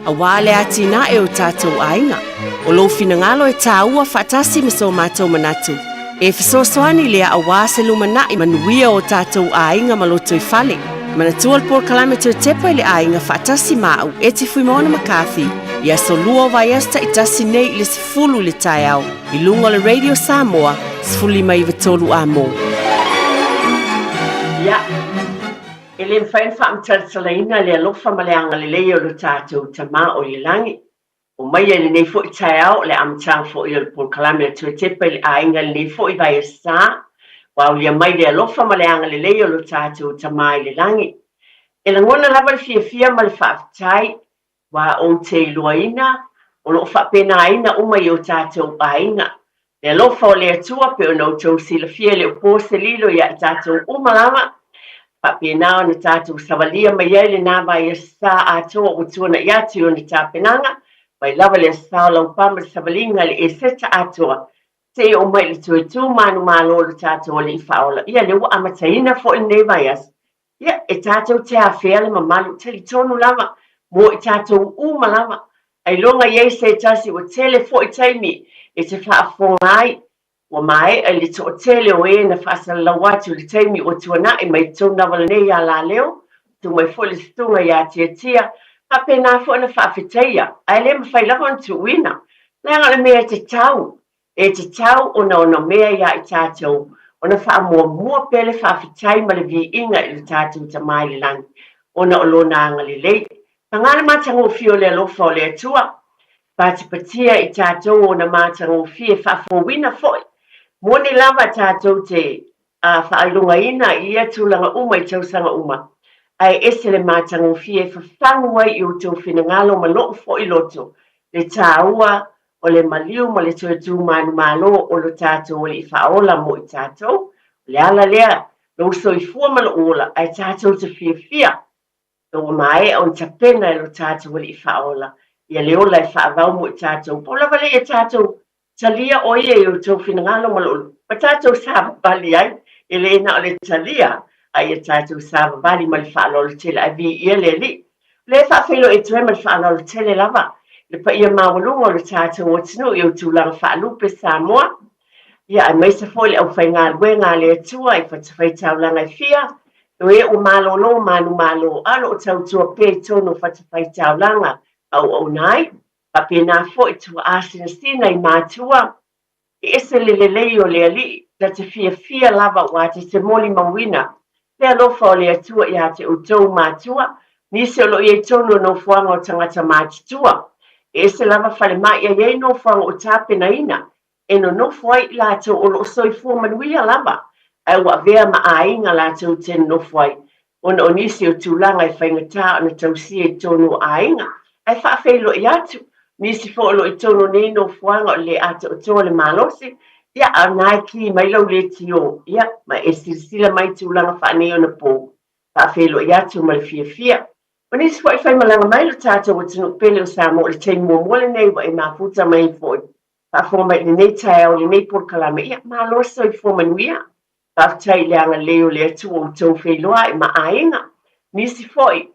a wale ati na e o tātou ainga. O lo fina ngalo e tā ua whatasi miso mātou manatu. E fisosoani lea a wase lumana i manuia o tātou ainga maloto i fale. Manatua le por kalame to te pai le ainga whatasi mau, eti fui Mona McCarthy, ia solua vai asta i tasi nei le sifulu le tai au, i lunga le Radio Samoa, sifuli mai vitolu a mo. Ia, ele mwhain wha amtalsalaina le alofa maleanga le leo lo tātou tama o le langi. O mai le nei fo i tai au le amtang fo i le por kalame le to te pai le ainga le nei fo i vai asta, wa ulia mai le alofa maleanga le leo lo tātou tama i le langi. E la ngona lava le fia ma le whaafitai, wa o te luaina, o lo whapena aina umai o tātou ainga. Le alofa o le atua pe o nau tau sila fia le o pose lilo ia tātou umalama, whapena o na tātou savalia mai ai le nāwa i sa atoa o tuana i atu o ni tāpenanga, mai lava le sa o lau pama savalinga le e seta atoa, te o mai le tue tū manu malo le tātou le i whaola. Ia le ua amataina fo i nei vai as. Ia e tātou te awhea le mamalu te li tonu lava, mo i tātou umalama. Ai longa iei se tasi o tele fo i taimi e te whaafongai o mai ai le to tele o e na whaasalawatu le taimi o tuana e mai tona wala nei a la leo, tu mai fo le stunga ia tia, a pena fo na whaafiteia, ai le mawhai lakon tu wina. Lenga le mea te tau ona mea ia i tātou, ona wha pele whaafitai ma le vi inga i le tātou tamai le langi, ona o lona anga le lei. Tangana mātango fio le alofa o le atua, pātipatia i tātou o na mātango fie whafowina foi. Mone lava tātou te whaalunga ina i atulanga uma i tausanga uma. Ai ese le mātango fie whawhanua i o tau whinangalo ma loo foi loto. Le tāua o le maliu ma le tuatu manu malo o lo tātou o le i whaola mo i tātou. Le ala lea, lo so i fua ma lo ola, ai tātou te fia. O mai on tapena lo tātou wali i whaola. Ia leola i whaavau mo i tātou. Pola wale i tātou talia o ia i o tau whinangalo malolo. Pa tātou sāba bali ai, e le ena o le talia, ai i tātou sāba bali ma le whaalolo tele, ai vi ia le li. Le whaafelo e tue ma le whaalolo tele lava. Le pa ia mawalunga o le tātou o tinu i o tūlanga whaalupe Samoa. Ia ai meisa fo le au whai ngā lue ngā le atua i whatawhai taulanga i fia. Noe o malolo manu malo alo o tautua pe tono whatawhai taulanga au nai, pa pena fo i tua asina sina i mātua, i ese lelelei o le ali, da te fia lava o te moli mawina, le alofa o le atua i te o tau mātua, nisi o lo i tono no fuanga o tangata mātitua, i ese lava whale mai a iei no fuanga o tāpena ina, e no fuai la to o lo soi fu manuia lava, ai wa vea ma ainga la tau ten no fuai. Ona o nisi o tūlanga i whaingata o na tausia i tono ainga. Ai whaafeilo i atu. Nisi fo lo i tono nei no fuanga o le ata o toa le malosi. Ia a nai ki mai lau le tio. Ia ma e sirsila mai tūlanga whaaneo na pō. Whaafeilo i atu ma le fia. O nisi fo i whaimalanga mai lo tātou o tino pele o Samoa le tei mōmole nei wa e mafuta mai foi. Whaafo mai le nei tai au le nei por kalame. Ia maloso i fo manuia. Whaftai leanga leo le atu o tau whailoa i ma ainga. Nisi foi.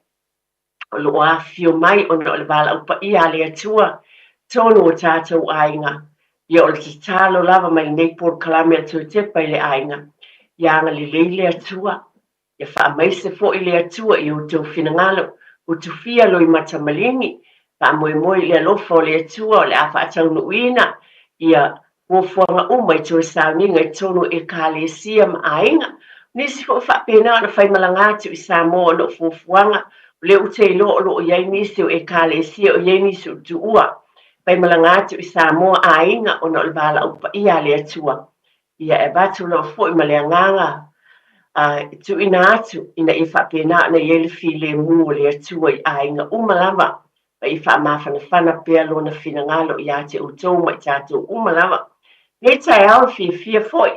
O lo a fio mai o na o le bala upa ia le atua. Tono o tātou ainga. Ia o le te talo lava mai nei por kalame atu te pai le ainga. Ianga le le atua. Ia wha mai se foi le atua i o tau whinangalo. O tu fia lo i matamalingi. Wha moe le alofa o le atua o le awha atau nuina. Ia o fuanga umai tō sauninga i tono e kālesia ma ainga. Nisi fo whapena na whai malangatu i Samoa no fuanga. Le ute i lo iei nisi o e kālesia o iei nisi o tuua. Whai malangatu i Samoa ainga o no le bala upa ia le atua. Ia e batu lo fo i maleanganga. Tu ina atu ina i whapena na iei le file mu o le atua i ainga umalava. I wha pia lo na whinangalo i ate o tō mai tātou umalava. Le tai au fia foi,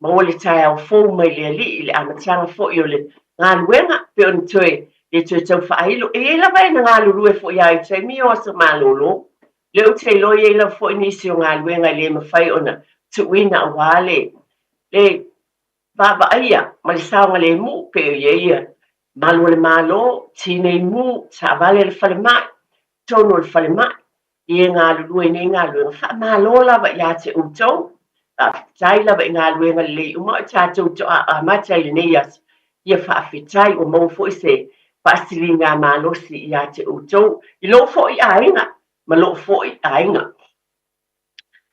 ma o le tai au fōu mai le ali i le amatanga foi o le ngā luenga pe o le tau whaahilo. E la vai na ngā lurue foi ai tai mi o sa malolo. leo te loia i la fo'i nisi o ngā luenga le mawhai ona tuina a wale le va'aia ma le saonga le mu pe o ia malo le malo tine i mu sa vale le whale mai tono le whale mai i ngā lulua i ngā luenga wha malo lava ia te utou tai lava i ngā luenga le uma i tātou to a matai le nei as ia whaafitai o mau fo'i se whaasili ngā malosi ia te utou i lo fo'i ainga ma lo fo'i ainga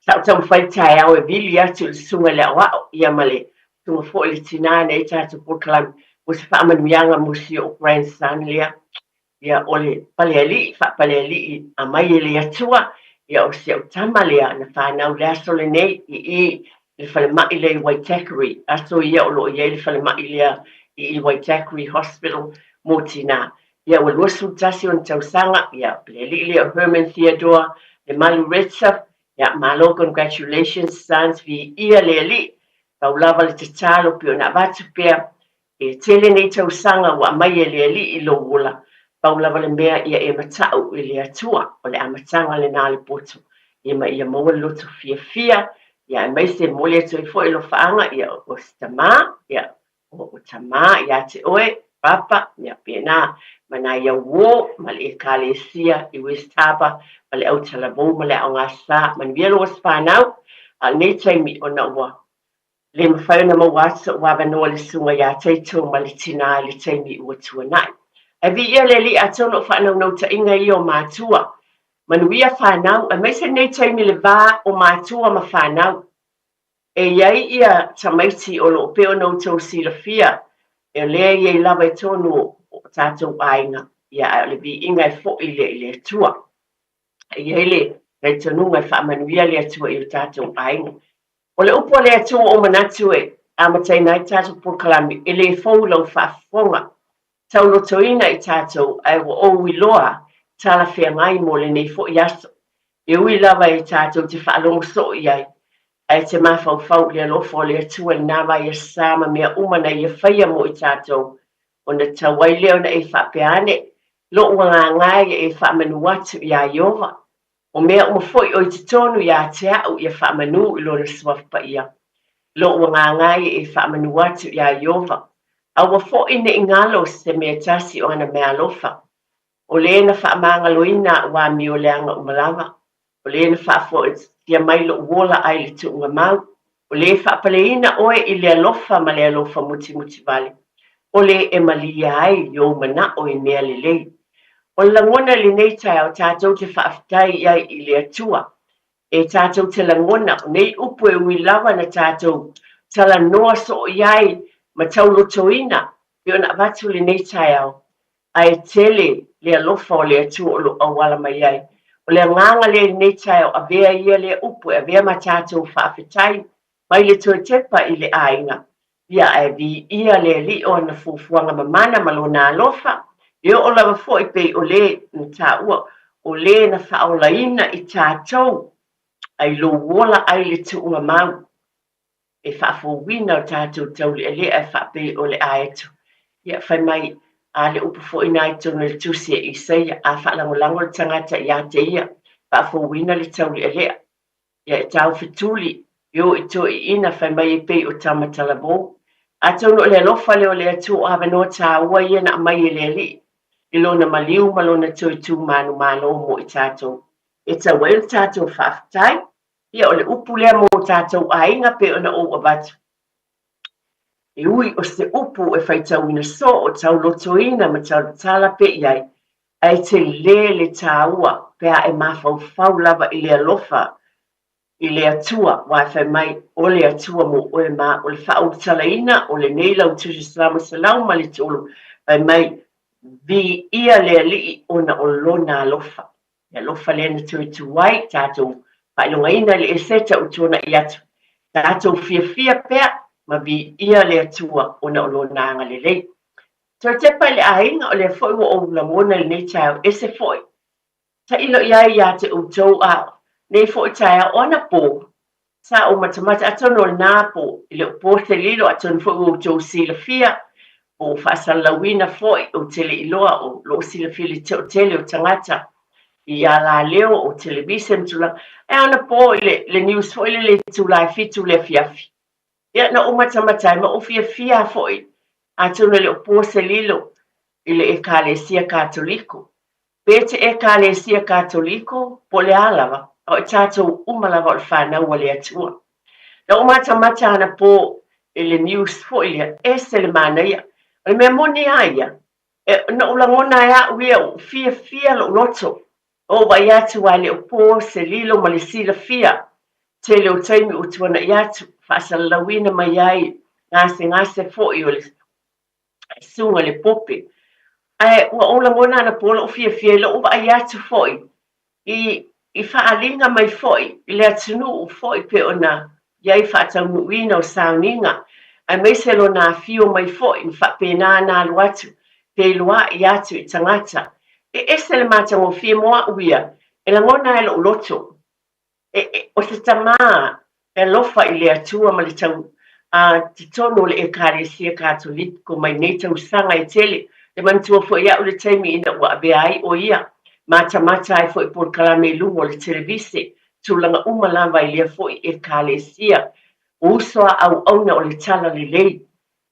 sa tau whai tai au e vili atu le sunga le awao ia male tunga fo'i le tina nei tātou Portland o se whaamanuianga musi o grandson lea ia ole paleali whaapaleali a mai e le atua ia o se au tama lea na whanau le aso le nei i le whale mai le Waitakere aso ia o lo ia le whale mai lea i Waitakere Hospital mo tina ia o luasu tasi o tausanga ia paleali lea o Herman Theodore le malu retsa ia malo congratulations sons vi ia le ali tau lava le tatalo pio na vatu pia e tele nei tausanga wa mai e le ali i lo wola tau lava le mea ia e matau i le atua o le amatanga le nā le potu ia maua loto fia ia e mai se mole atu i fo i lo whaanga ia o stama ia o tama ia te oe papa ia pena mana ia wo ma le ekalesia i West Harbour ma le au talabou ma le au ngasa man vielo was whanau a nei taimi o na ua le mawhai na mawasa o wawanoa le sunga ia teito ma le tina le taimi ua tuanai. E vi ia le li atono whanau nau ta inga i o mātua. Manuia whanau, e mai se nei taimi le vā o mātua ma whanau. E iai ia tamaiti o lo peo nau tau sila fia. E lea iai lava e tonu o tātou ainga. Ia le vi inga e fo i le tua. E iai le rei tanunga e whaamanuia le atua i o tātou ainga. O le upo le atua o manatu e amatai nai tātou Portland e le fau lau whaafonga. Tau lotoina i tātou ai o ui loa tala whea ngai mo le nei fo i aso. E ui lava i tātou te whaalongo so i ai. Ai te mawhau fau le alofo le atua i nawa i a sama mea umana i a whaia mo i tātou. O na tawai leo na e whapeane. Lo ua ngā ngai e whaamanu atu i a Iova. O mea uma foi o te tonu i a te au i a whaamanu i lona swafpa ia. Lo ua ngā ngai e whaamanu atu i a Iova. Awa fo ine ingalo se mea tasi o ana mea alofa. O le na whaamanga loina wa mi o leanga umalawa. O le na whaafo ia mailo wola ai le tu unga mau. O le whaapaleina oe i le alofa ma le alofa muti vale. O le e malia ai yo mana o i mea le lei. O langona le nei tai o tātou te whaafitai iai i le atua. E tātou te langona o nei upu e ui lawa na tātou tala noa so iai ma tau lotoina, i ona watu le nei tai au, ai tele le alofa o le atu o lo awala mai ai. O le nganga le nei tai au, a vea ia le upu, a vea ma tātou whaafitai, mai le tue tepa i le ainga. Ia e vi ia le li o na fufuanga mamana ma lo na alofa, i o lawa fo i pei o le na tā ua, o le na whaolaina i tātou, ai lo wola ai le tu unga mau. E whaafowina o tātou tau le e whaape o le aetu. Ia whai mai a le upu fo ina i tonu le tusi e isaia a whaalangolango le tangata i a te ia. Whaafowina le tau le lea. Ia e tau whituli yo i to i ina whai mai e pei o tamatalabo. A tonu le alofa leo le atu o havanoa tā ua ia na mai e le li. I lona maliu malona tui tū manu malo mo i tātou. E tau e le tātou whaafitai. Ia o le upu lea mo tātou ainga pe ona o abatu. E ui o se upu e whaitau ina so o tau lotoina ma tau tala pe iai. Ai te le tāua pea e mawhau fau lava i le alofa i le atua wai whai mai o le atua mo o e ma o le whau talaina o le neila o tusi salamu salau ma le tolu wai mai vi ia le li ona o lona alofa. Le alofa le na tui tuai tātou Pailonga ina le eseta utona i atu. Tātou fia pea, ma vi ia le atua o na olo nanga le lei. Tō te pai le ainga o le foi o la mona le nei tau ese foi. Ta ilo iai ia te utou a nei foi taia o na pō. Sa o matamata atono le nā pō, i le pō te lilo atono foi o utou sila fia, o whaasalawina foi o tele iloa o lo sila fia le teo tele o tangata. ia la leo o television tula e ana po le news fo le tula fitu le fiafi ia na uma tamata ma o fia foi a tuna le po se lilo ile ekalesia katoliko pete ekalesia katoliko po le alava o tato uma lava o fana wale atua na uma tamata ana po ile news foi ese le manaya le memoni aya na ulangona ya wia fia lo loto o vai atu wale o po se lilo ma le sila fia te le o taimi o tuana i atu whaasalawina mai ai ngase fo'i o le sunga le pope ai ua ola ngona ana pola o fia lo o vai atu fo'i i whaalinga mai fo'i i le atunu o fo'i pe ona iai whaataunuina o sauninga ai mai se lo na fio mai fo'i ni whapena na alu atu pe loa i atu i tangata ese le matango fia moa uia e la ngona e lo loto o se tama e lofa i le atua ma le tau titono le ekaresia katoliko mai nei tau sanga i tele le mantua fo ia o le taimi ina ua abeai o ia mata ai fo i por kalame lungo le televise tulanga uma lava i lea fo i ekaresia usoa au auna o le tala le lei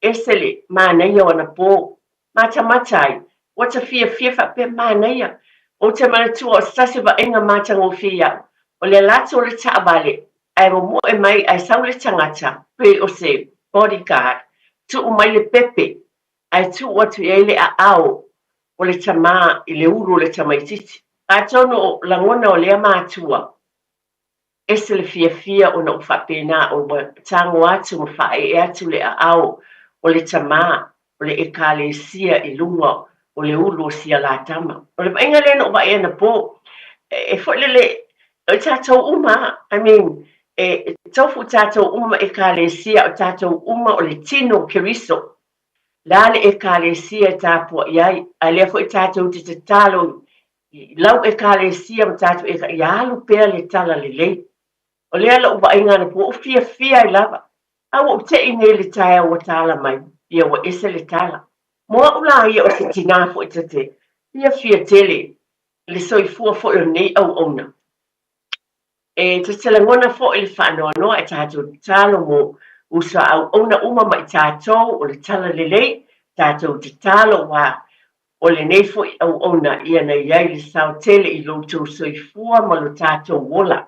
ese le manai o ana po mata ai wata fia fa pe manaya o te manatua o sase va inga matango fia o le lato o le taabale ai mo e mai ai sau le tangata pe o se bodyguard tu o mai le pepe ai tu watu e le a au o le tama i le uru o le tamaititi a tono langona o le amatua ese le fia o na uwhapena o tango atu mo whae e atu le a au o le tama o le ekalesia i lunga o le ulu o sia la tama. O le mainga lena o vai ena po, e fwelele, o tātou uma, tofu tātou uma e kālesia o tātou uma o le tino keriso. Lale e kālesia tāpua iai, a lea fo i tātou te talo, lau e kālesia o tātou e ka ialu pēr le tala le lei. O lea la o vai ngana po, o fia i lava. Awa o te ine le taia o tala mai, ia wa ese le tala. Moa ula ia o se tina fo i tate, ia fia tele, le soifua fo i o nei au ona. E te telangona fo i le whaanoa e tātou talo mo usa au ona uma mai tātou o le tala le lei, tātou te talo wa o le nei fo i au ona ia na iai le sao tele i loutou soifua ma lo tātou wola.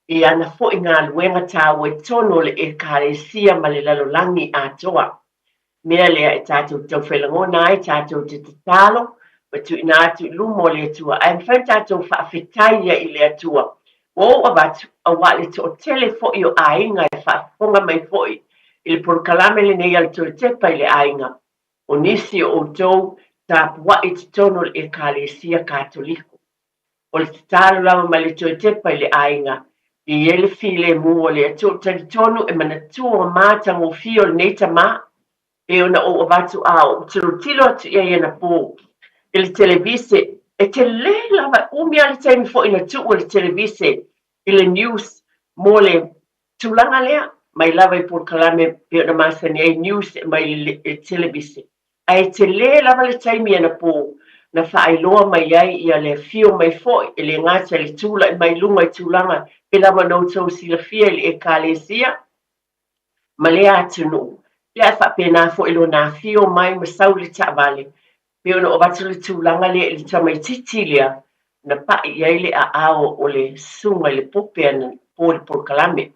I ana fo i ngā luenga tāua e tono le e kāresia ma le lalolangi atoa. Mea lea e tātou tau whelangona ai, tātou te talo, ma tu ina atu lumo le atua. Ai mwhai tātou whaafetaia i le atua. O abatu, a wale to o tele fo i o ainga e whaafonga mai fo i le porkalame le nei al to tepa i le ainga. O nisi o tou tāpua i te tono le e kālesia katoliko. O le talo lama ma le to tepa i le ainga. I ele file mua le atua tali tono e manatua o māta ngō fio le neita maa. E ona o abatu au, tilo atu ia iana pō. E le televise, e te le lava, umia le taimi fo ina tu o le televise, i le news, mo le tulanga lea, mai lava i por kalame, pe ona masani ai news, mai le televise. Ai te le lava le taimi iana pō, na whaailoa mai ai ia le fio mai fo, e le ngata le tula, mai lunga i tulanga, e lava no tau sila fia i le e kālesia, ma le atu nuu. Ia whapena fo ilo nā fio mai ma sau le taavale. Pe ona o watu le tūlanga le le tamaititi lea na pai iai le a ao o le sunga le pope ana po le porkalame.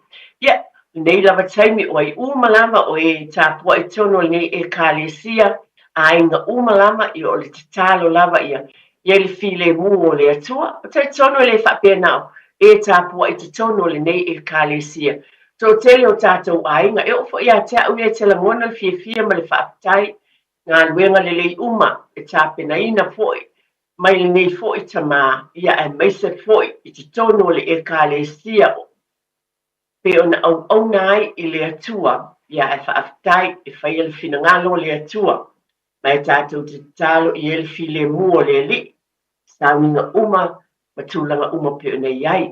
Ia, nei lava taimi o ai umalama o e tāpua e tono nei e kālesia a inga umalama i o le titalo lava ia. Ia le file mu o le atua. O tai tono le whapena o e tāpua e tono le nei e kālesia. So tele o tātou ainga, e ofo ia te au e te langona fia ma le whaapitai, ngā luenga le lei uma, e tāpena ina foi, mai le nei foi tamā, ia e meise foi, i te tono le e kālesia o. Pe ona au nai i le atua, ia e whaapitai, e whai ele whina ngalo le atua, mai tātou te talo i ele file mua le li, sauninga uma, matulanga uma pe ona iai,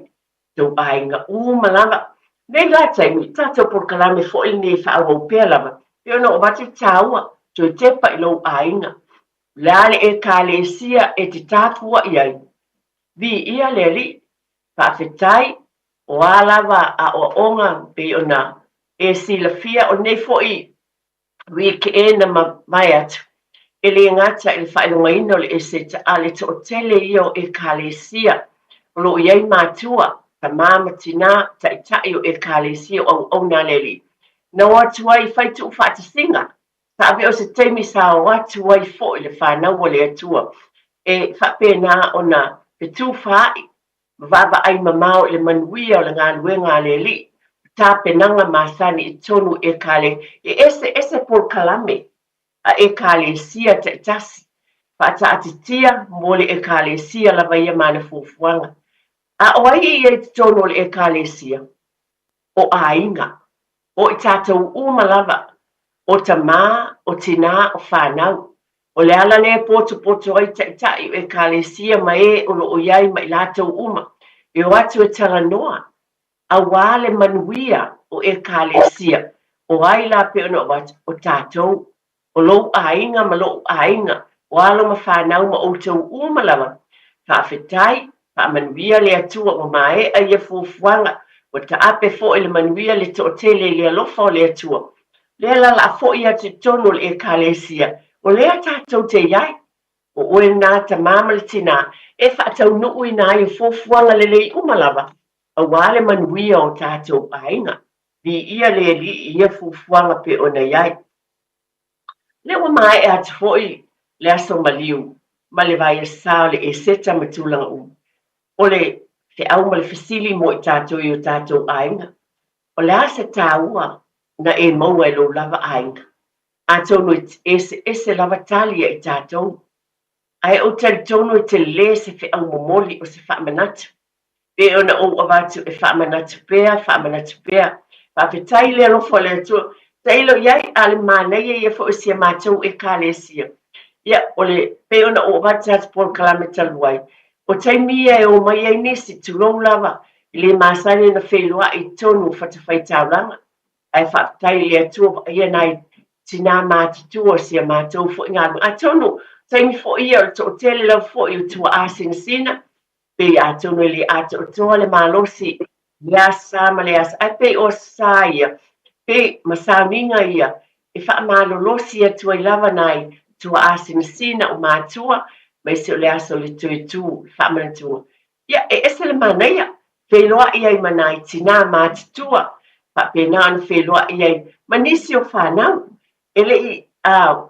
tau ainga uma lava. Nei la taimi, tātou por kalame fo il nei whaau pēr lava. Pe ona o bati tāua, tui tepa i lau ainga. Lale e kālesia e te tāpua iai. vi ia le li whaafetai o alawa a o onga pe ona e silafia o nei fo'i wiki e na mai atu. E le ngata i le whaelongaina o le e se ta ale to o tele io e kalesia o lo iai mātua ta mama tina ta itai o e kalesia o na le li. Na watu ai whaitu whaatisinga ta ave o se teimi sa watu ai fo'i le whanau o le atua e whapena o na pe tu whaai vava ai mamao le manuia o le ngā luenga le li ta penanga masani i tonu e kale e ese por kalame a e kalesia te tasi whata atitia mo le e kalesia la vaia mana fufuanga a oai e tonu le e kalesia o ainga o i tātou umalava o ta mā o tina o whanau o le ala le poto ai tai e kalesia mai o lo iai mai lātou uma e o atu e taranoa a wale manuia o e kalesia o ai la pe o tātou o lo ainga ma lo ainga o alo ma whanau ma o tau umalawa whawhetai wha manuia le atua o mai a ia fufuanga o ta ape fo ele manuia le to tele le alofa o le atua le la fo ia te tono le e kalesia o le tātou te iai o oe nā ta mamale tina e whaatau nuu i nā i fufuanga le le umalawa a wale manuia o tātou ainga vi ia le li ia fufuanga pe o na iai. Le wa mai e atu foi le aso maliu, ma le vai sao le e seta matulanga o le te au ma le fasili mo i tātou i o tātou ainga. O le asa tāua na e maua e lo lava ainga. A tono ese lava talia i tātou. Ai o tali tono i te le se fe au momoli o se whaamanatu. Pe ona o avatu e whaamanatu pea. Whawhetai le alofo le atua. Tailo iai ale mānei e fo sia mātou e kālesia. Ia, ole pe ona o avatu por kalameta luai. O taimia e o mai ai nisi tulou lava i le māsane na whelua i tonu whatawhai tauranga. Ai whawhetai le atua ia nai tina mātitua o sia mātou fo ingaru. A tonu, taimi fo ia o to tele lau fo i o tua asina sina. Pe a tonu li ato o toa le malosi. Lea sa ma lea sa. Ai pe o sa ia. Pe masauninga ia. E wha malolosi atua i lava nai tua asina sina o mātua. Mai se o le aso le tui tū. Wha manatua. Ia e ese le manaia. Wheloa iai manai tina mātitua. Pa pe nāna wheloa iai. Manisi o whanau. Ele i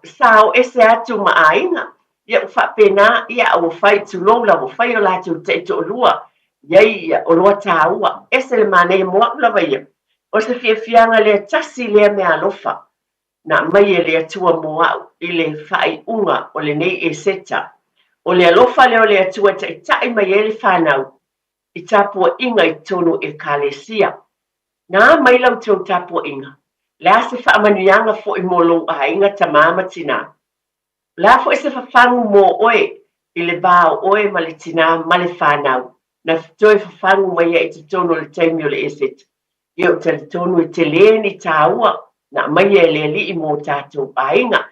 sao ese atu ma ainga. Ia o whapena, ia o whai tulola, o whai o lātou te to lua. Iai o loa tāua. Ese le mānei moa ulawa ia. O se whiawhianga lea tasi lea mea alofa. Na mai e lea tua moa i le whai unga o le nei e seta. O le alofa leo lea tua te tai mai e le whanau. I tāpua inga i tonu e kalesia. Nā mai lau tau tāpua inga. Lea se whaamanuianga fo i molo a inga ta māma tina. La fo ese fafangu mo oe i le bao oe ma le tina ma le whanau. Na toi fafangu mai e te tono le taimi o le eset. Ia o te tono i te leni tāua. Na mai e le li i mo tātou ainga.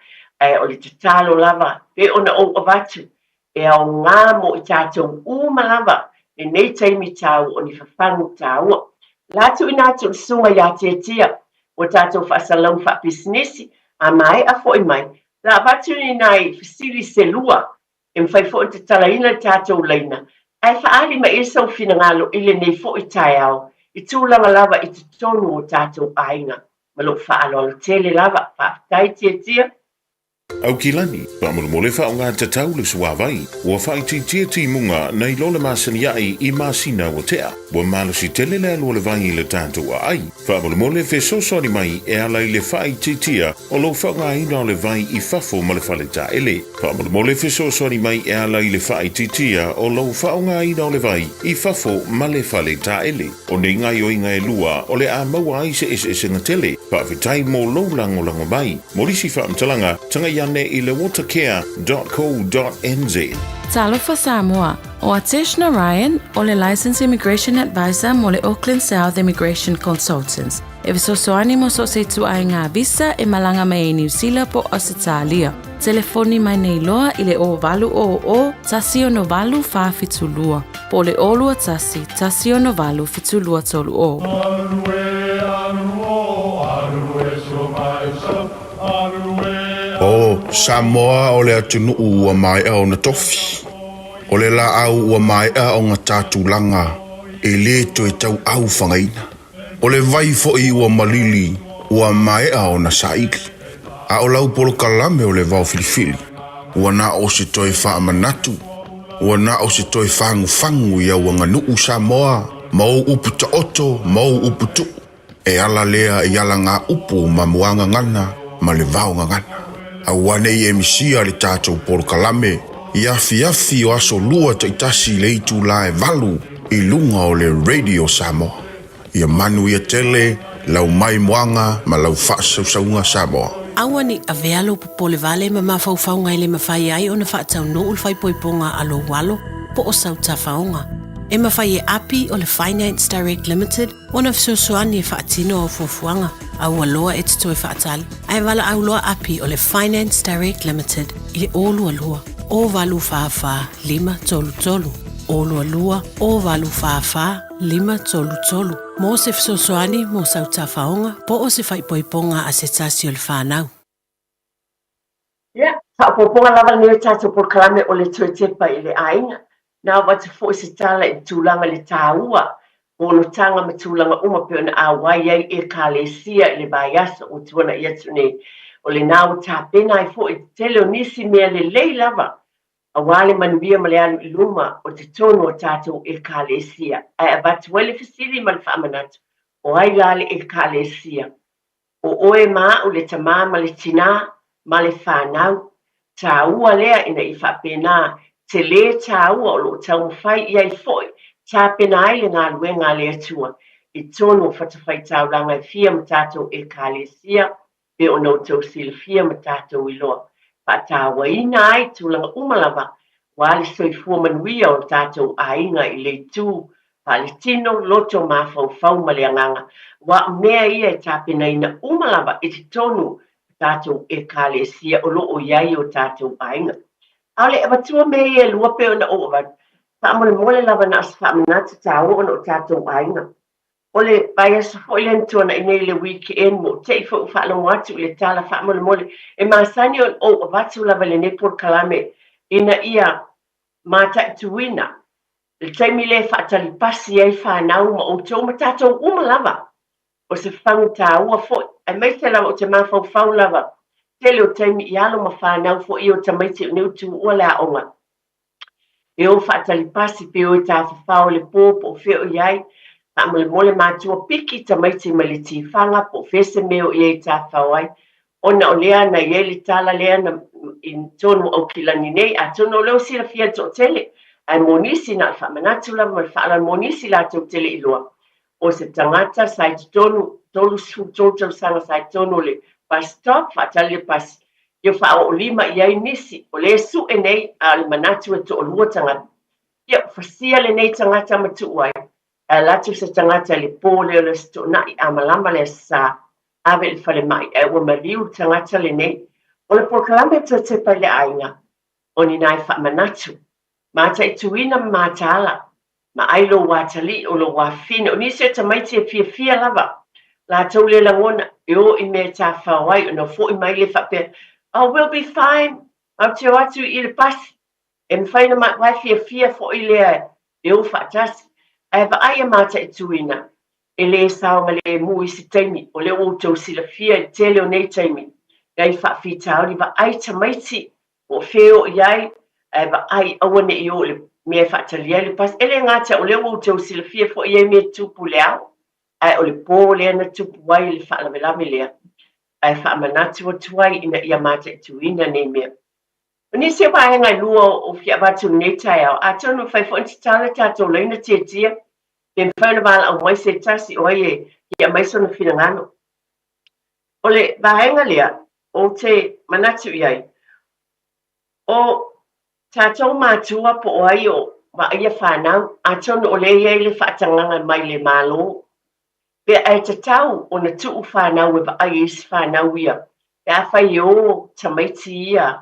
O le te talo lava. Pe ona o avatu. E au ngā mo i tātou uma lava. E nei taimi tāu o ni fafangu tāua. Lātu i nātou sunga ia te tia. O tātou whasalau wha businessi. A mai a fo i mai. La batuni nai fasili selua em fai fo te talaina tātou leina. Ai whaali ma esa o fina ngalo ile nei fo i tai au. I tūlanga lava i te tonu o tātou ainga. Ma lo whaalo alo tele lava, whaatai tia. Au kilani, whaamurumole wha o ngā tatau le suawai, ua whai tia munga nei lola masani ai I masina o tea, ua malosi tele le alo le vai I le tātou a ai. Whaamurumole whe sosoni mai e ala I le whai tia o lo wha ngā ina o le vai I fafo ma le whale ta ele. Whaamurumole whe sosoni mai e ala I le whai tia o lo wha ngā ina o le vai I fafo ma le whale ta ele. O nei ngai o inga e lua o le a maua ai se ese ngatele, whaafitai mo lo lango mai. Morisi whaamtalanga, tanga Iane I le watercare.co.nz. Talofa Samoa, o Atish Narayan, o le Licensed Immigration Advisor mo le Auckland South Immigration Consultants. E visosoani mo so se tu ai ngā visa e malanga mai New Zealand po Australia. Telefoni mai nei loa I le o valu o tasio no valu whawhitulua. po le olua tasi o novalu fitulua tolu o. O Samoa o le atunu ua mai au na tofi. O le la au ua mai au ngā tātulanga e le to e tau au whangaina. O le vai fo i ua malili ua mai au na saiki. A o lau polo kalame o le vau filifili. Ua na o se toi wha manatu. Ua na o se toi whangu ia ua nganuu Samoa. Mau upu ta oto, mau upu tu. E ala lea e ala ngā upu ma muanga ngana ma le vau ngana. A wane i emisia le tātou polo kalame. Iafi o aso lua ta itasi le itu la e valu i lunga o le Radio Samoa. Ia manu ia tele, lau mai moanga ma lau whaasaunga Samoa. Aua ni avealo popole vale ma mawhau ngai le mawhai ai o na whaatau no ul whai poiponga alo walo po o sau tawhaonga. E mawhai e api o le Finance Direct Limited o na fisosoani e whaatino o fuafuanga. Aua loa e tito e whaatali. Ai wala au loa api o le Finance Direct Limited i le olua lua. O valu whawha lima tolu tolu. Olua lua o valu whawha lima tolu tolu. Mo se fisosoani mo sau tawhaonga po o se whaipoiponga a se tasi o le whanau. Ia, whaapoponga lava nui tātou por kalame o le tuetepa i le ainga. Nā watu fo se tala i tūlanga le tāua. O no tanga me tūlanga uma pe ona awai ai e kālesia i le baiasa o tuana i atu nei. O le nāu tāpena i fo i tele o nisi mea le lei lava. A wale manuia ma le alu i luma o te tono o tātou e kālesia. Ai abatu wale fisiri ma le whaamanatu. O ai lale e kālesia. O oe maa o le tamā ma le tina ma le whanau. Tā ua lea ina i whapena. Te le tā ua o lo tau mwhai i ai foi. Tā pena ai le ngā luenga le atua. I tono whatawhai tau langa i fia ma tātou e kālesia. Pe o no tau sila fia ma tātou i loa. Pa tā waina ai tūlanga umalava. Wali soi fua manuia o tātou ainga i le tū. Pa le tino loto mawhau whau ma le anganga. Wa mea ia e tā pena ina umalava i te tonu tātou e kālesia o lo o iai o tātou ainga. Ale e batua me e lua pe ona o wan. Whaamole mole lava na asa whaamanata tāua ona o tātou ainga. Ole bai asa fo ilen tuana i nei le weekend mo te i fo whaalongo atu le tala whaamole mole. E maasani on o watu lava le nepor kalame ina ia mata i tuina. Le taimi le whaatali pasi ai whanau ma o tō ma tātou uma lava. O se whangu tāua fo. E meise lava o te mawhau whau lava. Tele o taimi i alo ma whanau fo i o tamaiti o neu tu ua lea onga. E o whaatali pasi pe o i tā whawhau le pōpo o wheo i ai. Whaamole mole mātua piki tamaiti ma le tīwhanga po whese meo i ei tā whau ai. Ona o lea na i ele tala lea na i tonu au kilani nei. A tono leo sila fia to tele. Ai monisi na whamanatu lava ma whaala monisi la to tele i loa. O se tangata sai tonu tolu su tolu sanga sai tonu le pastor fatali pas yo fa o lima ia nisi o le su enei al manatu to o tanga yo fasia le nei tanga matu wai ala tu se tanga le pole le sto na amalamba le sa ave il fale mai e o mariu tanga le nei o le proclame te pa le ainga oni nai fa manatu ma tai tuina ma tala ma ai lo watali o lo wa fino ni se tamaiti fia lava la tau le langona yo i me ta whawai no fo i mai le whape. Oh, we'll be fine. Au te watu i le pasi. E mwhaina mai wai fia fo i lea e o whaatasi. E wa aia mata i tuina. E le sao ma le mui si taimi. O le o tau sila fia i tele o nei taimi. Gai whaafi tauri wa ai tamaiti. O feo i ai. E wa ai awane i o le mea whaatali ai le pasi. E le ngata o le o tau sila fia fo i ai me tupu le au. Ai o le pō lea na tupu wai le whaalawelame lea. Ai whaamanatu o tuai ina ia mata i tuina nei mea. Ni se wahenga lua o fia watu nei tai au. A tonu whai fo inti tala tātou leina te tia. Pen whauna wala au mai se tasi o ie ia maisona whina o le wahenga lea o te manatu iai. O tātou mātua po o ai o wa ia whanau. A tonu o le iai le whaatanganga mai le malo. Pe ai te tau o na tuu whanau e wa ai isi whanau ia. Pe a whai o tamaiti ia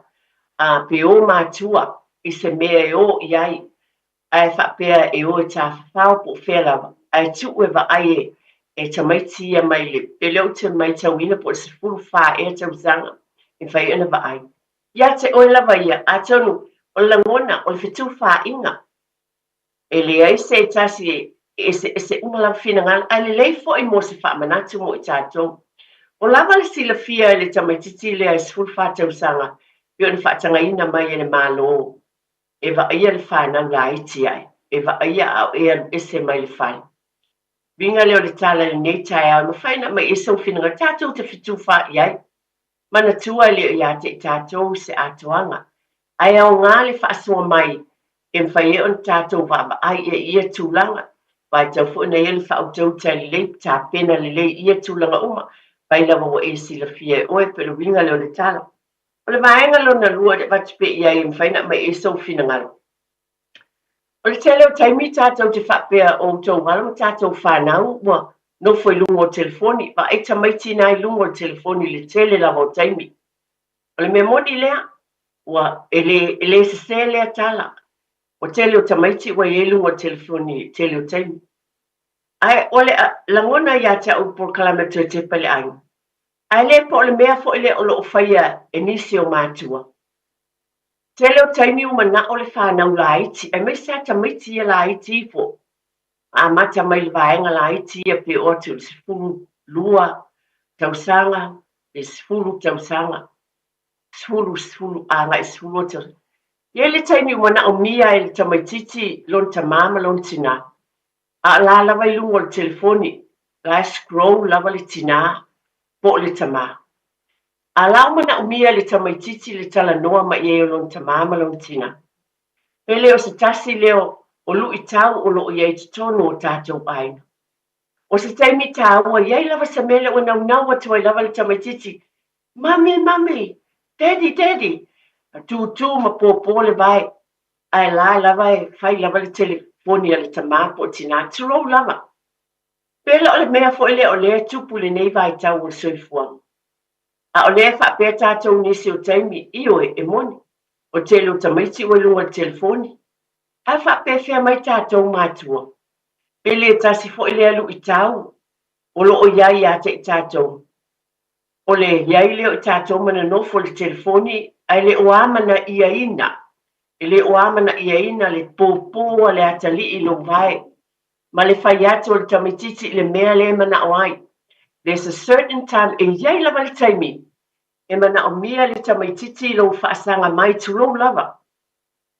pe o mātua i se mea o iai. ai whapea e o ta whao po whela, ai tu e wa ai e tamaiti a mai le, e leo te mai tau ina po se furu wha e tau zanga, e whai ina wa ai. Ia te oe lava ia, a tonu, o langona, o le fitu wha inga, e le ai se tasi e se umala fina ngana, ai le lei fo i mo se wha manatu mo i tātou. O lava le sila fia e le tamaititi le ai se furu wha tau zanga, pio ni wha tanga ina mai e le malo, e wa ia le wha nang la iti ai, e wa ia au e se mai le wha. Vinga leo le tala le nei tai au, ma whaina mai e sau fina ngana, tātou te fitu wha iai, mana tua leo ia te tātou se atoanga. Ai au ngā le whaasua mai, e mwhai e on tātou waba ai e ia tūlanga. Vai tau fu na ele whautau tai le lei, tā pena le lei ia tūlanga uma, vai lawa o e sila fia e oe, pero winga leo le tala. O le vaenga lo na lua de vatipe ia e mwhaina mai e sau fina ngalo. O le te leo taimi tātou te whapea o tau wala, tātou whanau, mua, no foi lungo o telefoni, va e tamaiti nai lungo o telefoni le tele lawa o taimi. O le memoni lea, ua ele se lea tala. O tele o tamaiti wa e lungo o telefoni tele o taimi. Ai, o le langona ia te au por kalame tue te pale ainga. Ai le po o le mea fo ele o lo o whaia e nisi o mātua. Tele o taimi uma na o le whanau la iti, e me sa tamaiti ia la iti fo. A mata mai le vaenga la iti ia pe o tu se fulu lua tausanga, e se fulu tausanga. Sfulu anga e sfulu o tau. Ie le taimi uma na o mia e le tamaititi lon tamama lon tina. A la lava i lungo le telefoni, la scroll lava le tina, po le tama. A la umana o mia le tamaititi le tala noa ma ie lon tamama lon tina. E leo se tasi leo o lu i tau o lo iei tonu o tātou aina. O se taimi tāua iei lava sa mele o nau atu ai lava le tamaititi. Mami, daddy. Tu ma po le vai. Ai la lava e fai lava le telefoni ale tamā po tina. Turo lava. Pela o le mea fo ele o lea tupu le nei vai tau o soifuang. A o lea whapea tātou nisi o taimi io e moni. O tele o tamaiti o lunga telefoni. A whapea whea mai tātou mātua. Pele tasi fo ele alu i tau. O lo o iai a te tātou. O le iai leo i tātou mana nofo le telefoni. Ai le o amana ia ina. Le o amana ia ina le pōpō le atali i lo vai. Ma le whai atu o le tamititi le mea le mana o ai. There's a certain time e iai lava le taimi. E mana o mia le tamititi lo whaasanga mai tu lo lava.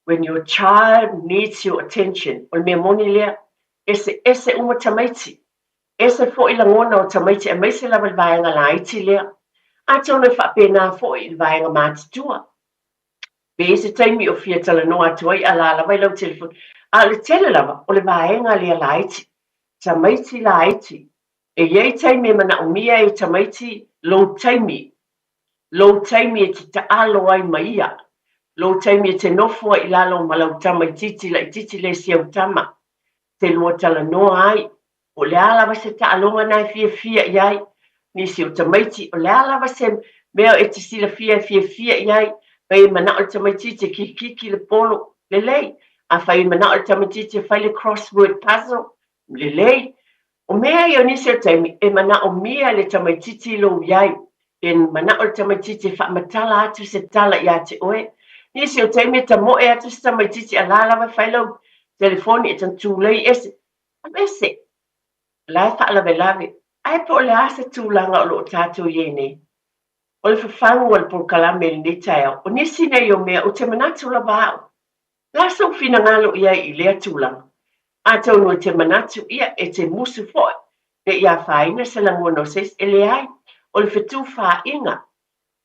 When your child needs your attention. O le mea moni lea. Ese uma tamaiti. Ese fo i langona o tamaiti. E meise lava le vaenga la iti lea. A tōna whapena fo i vaenga mātitua. Be se taimi o fia tala no atua i ala lava i lau telefoni. A le tele lava, o le vaenga lea laiti. Tamaiti laiti. E iei taimi e mana umia e tamaiti lo taimi. Lo taimi e te taalo ai maia. Lo taimi e te nofua i lalo malau tamaititi la ititi le siau tama. Te lua tala no ai. O le alava se taalonga nai fia iai. Nisi o tamaiti o le alava se mea e te sila fia iai. Fai mana o tamaiti te kiki le polo le lei. A fai mana o tamaiti te fai le crossword puzzle le lei. O mea i o nisi o taimi e mana o mia le tamaiti lo iai. E mana o tamaiti te whaamatala atu se tala ia te oe. Nisi o taimi ta moe atu se tamaiti a la lava fai lau telefoni e tan tūlei ese. Am ese. Lai whaalawe lawe. Ai po le asa tūlanga o lo tātou iene. O le whawhangu o le porkalame le netaya. O nisi nei o mea o te manatu la vāo. La sau fina ngalo ia i lea tūlanga. A tau no te manatu ia e te musu foe. Ne ia whaina sa langua no ses e le ai. O le whetu whainga.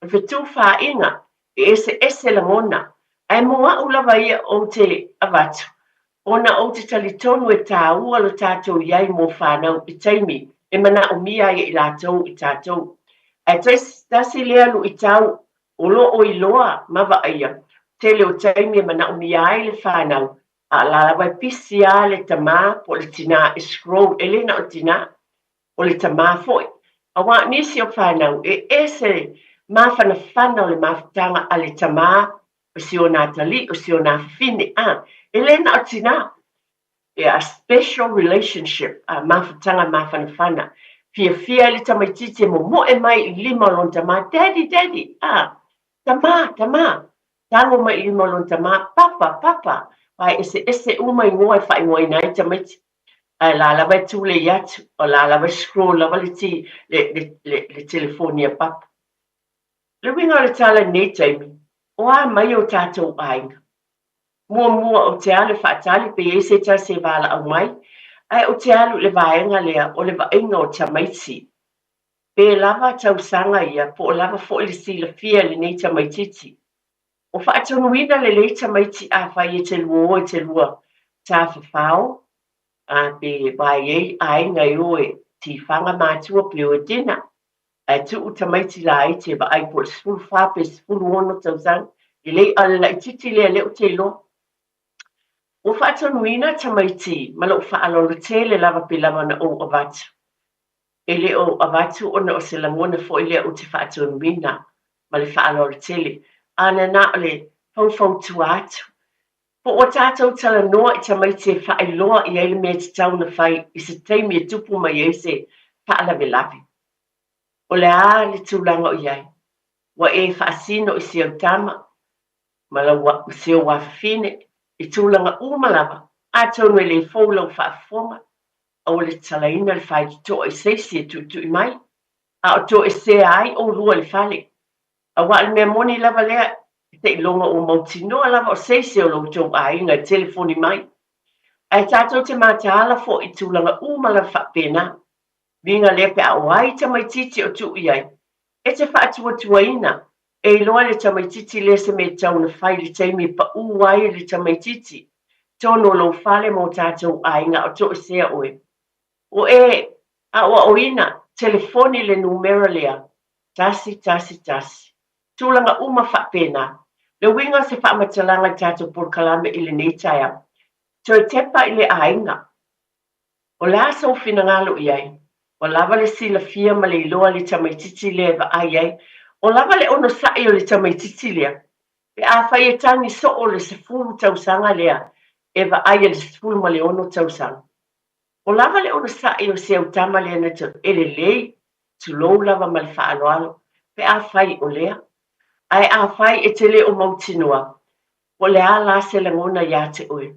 O le whetu whainga e ese langona. Ai moa ulawa ia o te avatu. Ona o te talitonu e tāua lo tātou iai mo whanau i taimi. E mana o mia i lātou i tātou. E tasi lea lu i tau o lo o iloa mawa aia. Tele o taimi e mana o mia i le whanau. A la wai pisi a le tamā po le tina e scroll e lena o tina o le tamā foi. A wā nisi o whanau e ese mawhana whana o le mawhatanga a le tamā o si o nā tali o si o nā whine. E lena o tina a special relationship a mafatanga mafanafana fia le tamaititi mo e mai I lima lon tama daddy tama tango mai lima lon tama papa vai ese uma ngoi fa ngoi nai tamaiti la vai tu le yat o la vai scroll la vai ti le telefonia papa le winga le tala nei taimi o a mai o tatou ainga mua o te ale whaatali pe ese ta se wala au mai, ai o te alu le vaenga lea o le vaenga o tamaiti. Pe lava tausanga ia po o lava fo le sila fia le nei tamaititi. O whaatonuina le le tamaiti a whai e te lua ta whawhao, a pe vai ei ainga oe ti whanga mātua pe o dina. A tu u tamaiti la ai te va ai po le sfulu whape sfulu ono tausang, i le ala la titi le o te loa. O whaatonuina tamaiti, ma lo whaalolo tele lava pe lava na o avatu. E le o avatu ona o se lamona fo ile o te whaatonuina, ma le whaalolo tele. Ana na le fau tu atu. Po o tātou tala noa I tamaiti e whaailoa I ele mea te tau na whai I se teimi e tupu mai e se whaalawe lavi. O le a le tūlanga o iai, wa e whaasino I se au tama, ma la se o wafine, I tūlanga umalawa, a tonu e le fōlau whaafonga, a o le talaina le whai ki tō e seisi e tu I mai, a o tō e se ai o rua le whale. A wa le mea moni lava lea, te ilonga o mautinoa lava o seisi o lau tō a inga e telefoni mai. A tātou te mātaala fō I tūlanga umalawa whaapena, vinga le pe a wai tamaititi o tu iai, e te whaatuaina, e loa le tamaititi le se me tau na whai le teimi pa uwai le tamaititi. Tono lo whale mo tātou ainga o to sea oe. O e, a oina, telefoni le numera lea. Tasi. Tūlanga uma whapena. Le winga se whaamatalanga tātou por kalame I le neitaya. To tepa I le ainga. O la so finangalo iai. O lava le sila fia ma le loa le tamaititi le va ai. O lava le ono sa'i o le tamaititi lea. Pe a whai e tangi so o le sefulu tausanga lea. E va ai le sefulu ma le ono tausanga. O lava le ono sa'i o se au tama lea na tau. E le lei, tu lou lava ma le whaaloalo. Pe a whai o lea. Ai a whai e te le o mautinua. O le a la se le ngona ia te oe.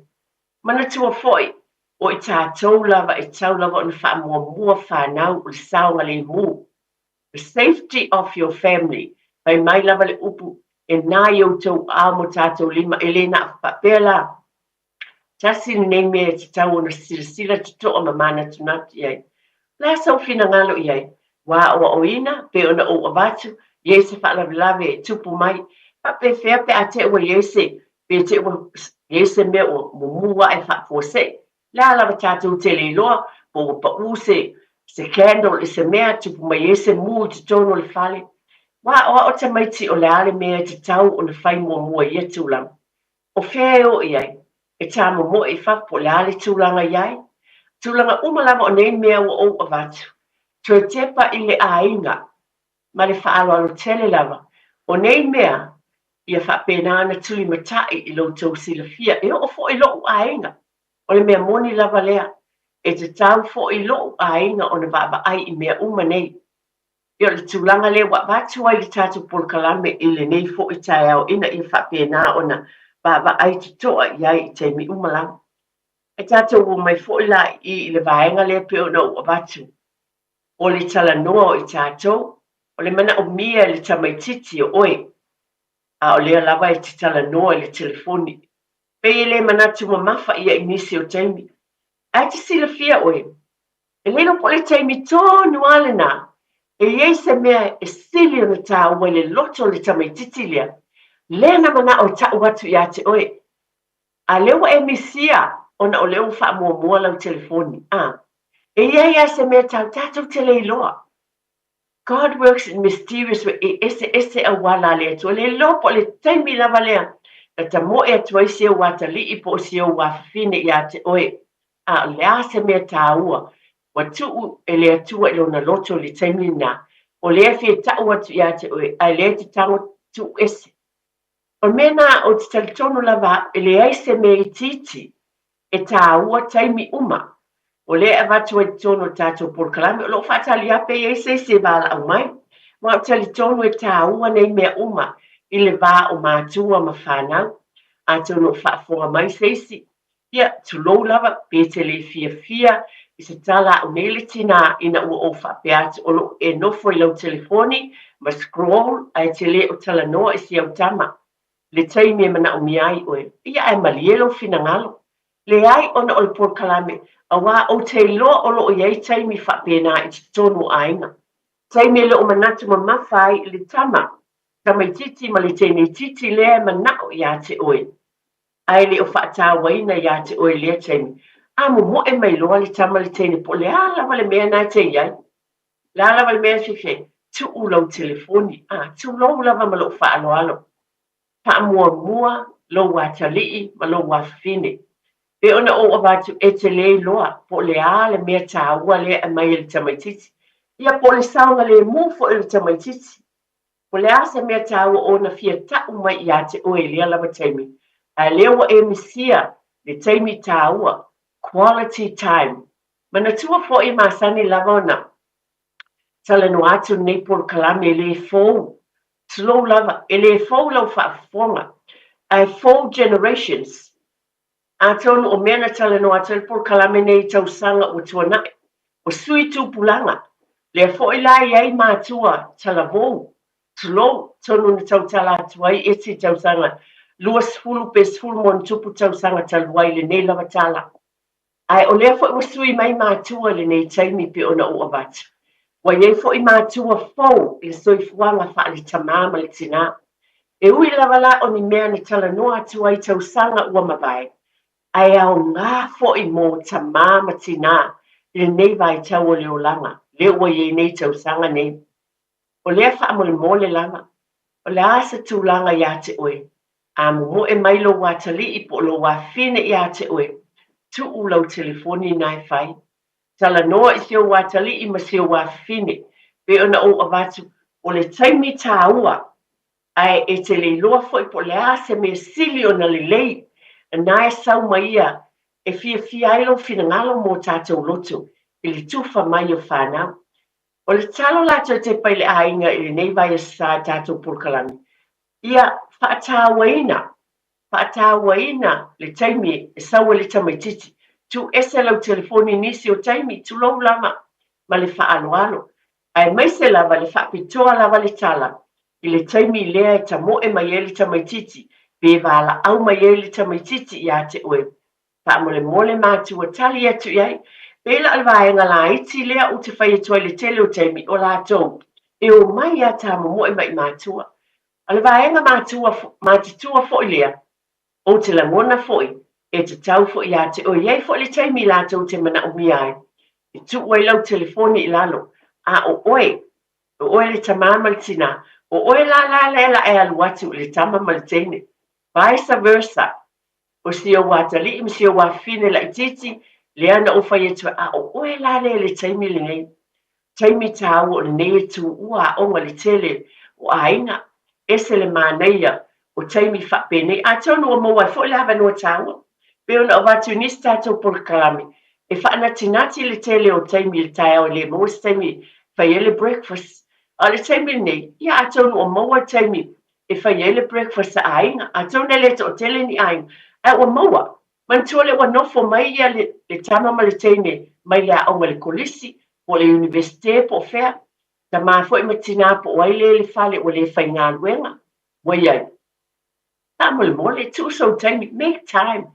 Mana tua foi. O I tātou lava e tau lava o na wha mua whanau o le saonga le mu. The safety of your family. Pai mai lava le upu e nai o tau a mo tātou lima e le na whapela. Tasi nei mea te tau o na sila te toa ma mana tunati ai. La sau fina ngalo iai. Wa o ina, pe o na o avatu, Iese whaalawe e tupu mai. Pa pe whea pe a te ua Iese, pe te ua Iese mea o mua e whapose. La lava tātou te le loa, po pa use, se candle, se mea tupu mai Iese mu te tono le whale. Wa o te maiti o le ale mea te tau o na whai mua ia tūlang. O whea o iai, e tā mo e whapo le ale tūlanga iai. Tūlanga umalawa o nei mea o avatu. Tue tepa I le ainga, ma le whaaloalo tele lava. O nei mea, ia whapena na tui matai I lo tau sila fia. E o fo I lo ainga. O le mea moni lava lea. E te tau fo I lo ainga o na vava ai I mea uma nei. Ia le tūlanga le wa vatu ai le tātou polkalame I le nei fo I tai au ina I whapena o na vava ai te toa iai I te mi umalang. E tātou o mai fo I la I le vaenga le pe o na ua vatu. O le tala noa o I tātou. O le mana o mia le tamaititi o oe. A o lea lava e te tala noa le telefoni. Pe le manatu mamafa ia inisi o taimi. Ai te sila fia oe. E leno po le taimi tonu ale nā. E iei se mea e sili o na tā ua le loto le tamaititi lea. Lena mana o ta watu ia te oe. A lewa e misia ona o leo wha mua lau telefoni. E iei se mea tau tātou te leiloa. God works in mysterious way. E ese a wala lea tu. Le lopo le taimi lava lea. E ta mo e tuai se o wata li I po se o wafine ia te oe. A lea se mea tā ua. Wa tuu e lea tua ilo na loto le taimi na. O lea fie ta watu ia te oe. A lea te tango tu ese. O mena o te talitono lava e lea se mea I titi. e tāua taimi uma. O le e watu e tono tātou polokalame, o lo whaatali ape e se wala au mai. Ma o tali tono e tāua nei mea uma, i le wā o mātua ma whanau, a tono whaafonga mai seisi. Ia, tulou lava, pe te le fia, i se tala o nele tina ina ua o whapeatu o lo e nofo i lau telefoni, ma scroll, a te le o tala noa i si au tama. Le taimi e mana o miai oe, ia e malielo fina ngalo. Le ai ona o le polokalame, a wā o te loa o lo o iei taimi whapena i te tonu ainga. Taimi le o manatu ma mawhai le tama, tamaititi ma le tene titi lea manao ia te oe. Ai le o whaatawaina ia te oe lea taimi. Amo mo e mai loa le tama le tene po le alawa le mea nai te iai. Le alawa le mea fife, tu ulau telefoni, tu lau lava ma lo whaaloalo. Pa mua lo watalii ma lo wafine. Pe ona o abatu e te le loa po le a le mea tāua le a mai le tamaititi. Ia po le saunga le mufo e le tamaititi. Po le a se mea tāua o na fia tau mai ia te oe lea lava taimi. A lewa e misia le taimi tāua, quality time. Mana tua fo i masani lava ona. Tala no atu nei polokalame le fōu. Slow lava, e le fōu lau whaafonga. Ai 4 generations. A tonu o mena tala no atu le polokalame nei tausanga o tuanai. O sui tūpulanga. Le fo i lai ai mātua tala vōu. Slow, tonu ni tau tala atuai e ti tausanga. Lua sfulu pe sfulu mon tupu tausanga taluai le nei lava tala. Ai o lea fo i wasui mai mātua le nei taimi pe ona o abatu. Wa iei fo i mātua fau le soifuanga wha li tamama le tina. E ui lava la o ni mea ni tala noa atuai tausanga ua mawai. Ai au ngā fo i mō tamama tina le nei vai tau o leo langa. Leo wa iei nei tausanga nei. O lea wha amole mole langa. O le asa tūlanga ia te oe. A mo e mai lo watali i po lo wafine ia te oe. Tu ulau telefoni nai fai. Tala noa i sio watali i ma sio wafine. Pe ona o avatu o le taimi tāua. Ai e te le loa fo i po le ase me sili o na le lei. Na e sau maia e fia ailo fina ngalo mo tātou loto. I le tufa mai o whanau. O le talo lato te paile ainga i le nei vai sa tātou polokalame. Ia whaatawaina le taimi e saua le tamaititi. Tu ese lau telefoni nisi o taimi, tu lau lama ma le whaaloalo. Ai maise lava le whaapitoa lava le tala. I le taimi lea e tamo e mai e le tamaititi. Pe wala au mai e le tamaititi ia te oe. Whaamole mole mātua tali atu iai. Pela alvaenga la iti lea o te whai atua le tele o taimi o la tau. E o mai a tamo mo e mai mātua. Alvaenga mātua fo i lea. O te langona fo i. E te tau fo i a te o iei fo le taimi la tau te mana o miai. I tu wai lau telefoni i lalo. A o oe. O oe le tamama le tina. O oe la e aluatu le tamama le teine. Vice versa. O si o watali im si o wafine la ititi. Le ana o whai atua a o oe la le taimi le nei. Taimi tau o le nei tu ua onga le tele o ainga. Ese le māneia o taimi whapene. A tonu o mawai fo le hawa no taua. Pe ona o watu nisi tātou polokalame. E whaanatinati le tele o taimi le tae o le mawai taimi whai ele breakfast. A le taimi nei, ia a tonu o mawai taimi e whai ele breakfast a ainga. A tonu le o tele ni ainga. A o mawa. Mantua le wanofo mai ia le tamama le teine mai le aonga le kolisi o le universite po fea. Ta maa fo i matina po waile le fale o le whai ngā luenga. Waiai. Ta mole tu so taimi, make time.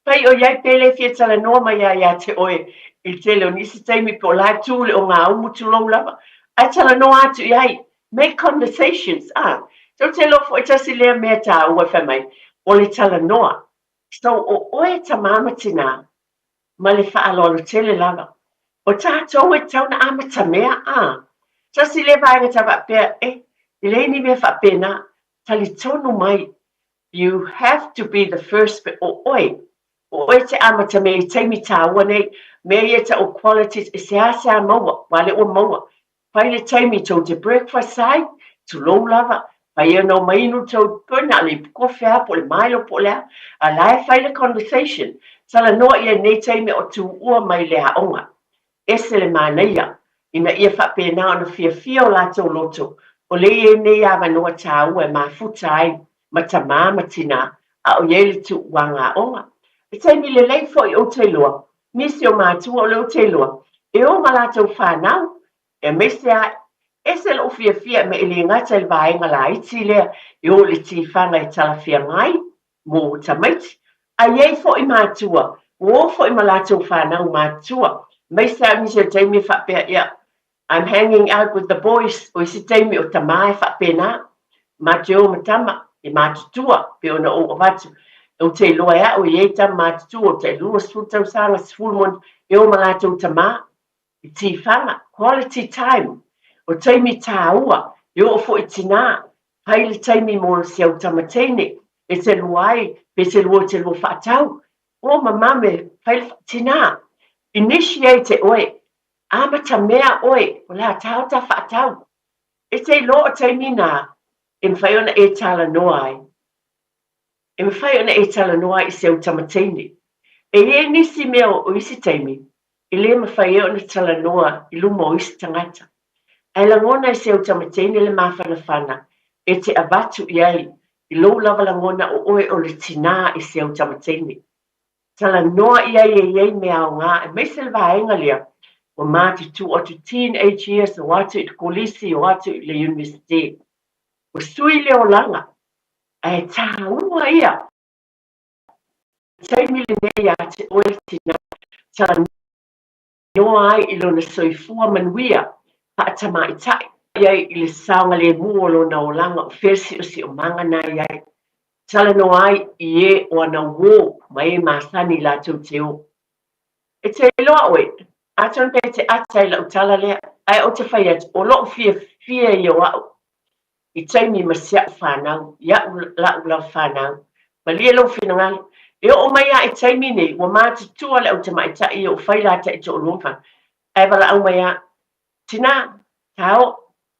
Pai o iai pele fia tala noa mai ia te oe i tele o nisi taimi po la tūle o ngā umutu lau lava. Ai tala noa atu iai, make conversations. Tau te lofo i tasi lea mea tā ua whamai o le tala noa. So o oe ta mama tina ma le whaalolo tele lava. O tātou e tau na amata mea Tasi le vaenga tawa pea i le ni mea whapena tali tonu mai. You have to be the first o oe. O e te amata me i teimi tāua nei, me i ta o qualities e se a maua, wale o maua. Pai le teimi tau te breakfast sai, tu lou lava, pai e no mainu tau puna, le kofea po le mailo po lea, a lai fai le conversation, Sala noa ia nei taimi o tu ua mai le haonga. Ese le manaia, ina ia whapena ona fia o lato loto, o le ia nei awa noa tāua e mafuta ai, ma tamā ma tina, a o iele tu wanga onga. E taimi le lei fo i o te loa, misi o mātua o le o te loa, e o malato whanau, e mese a ese lo fia me ili ngata il vaenga la iti lea, e o le tifanga i tala fia ngai, mo tamaiti, a iei fo i mātua, o fo i malato whanau mātua, mese a misi o taimi whapea ia, I'm hanging out with the boys, o isi taimi o tamai whapena, māteo matama, e mātutua, pe ona o watu, o te loa ea o iei tam mātutua, o te lua sutau sanga sfulmon, e o malato tamā, i tifanga, quality time, o taimi tāua, e o fo i tina, haile taimi mo si au tamatene, e te luai, pe te lua whaatau, o mamame, haile tina, initiate oe, amata mea oe, o la tau ta whaatau, e te loa taimi nā, e mwhai ona e tala noa ai, e mwhai ona e tala noa i se au tamatene, e nisi mea o isi taimi, i le mawhai ona tala noa i luma o isi tangata. Ai langona i se au tamatene le mawhanawhana, e te avatu i ai, i lou lava langona o oe o le tina i se au tamatene. Tala noa i ai e iei mea o ngā, e meise le vaenga lea, o mātu tu o tu teenage years, o atu i kolisi, o atu i le universite. O sui leo langa, e tā ua ia. Taimi le nei a te oe tina, tala noa ai i lona soifua manuia, pa tama i tai. Iai i le saunga le mua lona o langa o fersi o si o mangana iai. Tala noa ai i e o ana wō, ma e māsani la tau te o. E te loa oe, aton pe te atai la utala lea, ai o te whai atu, o lo fia i o au. I taimi ma sia whanau, ia la ula whanau, ma lia lo whinangai. E o mai a e taimi nei, wa mātu tua le au te mai ta i o whai la ta i te o lumpa. Ai wala au mai a, tina, tau,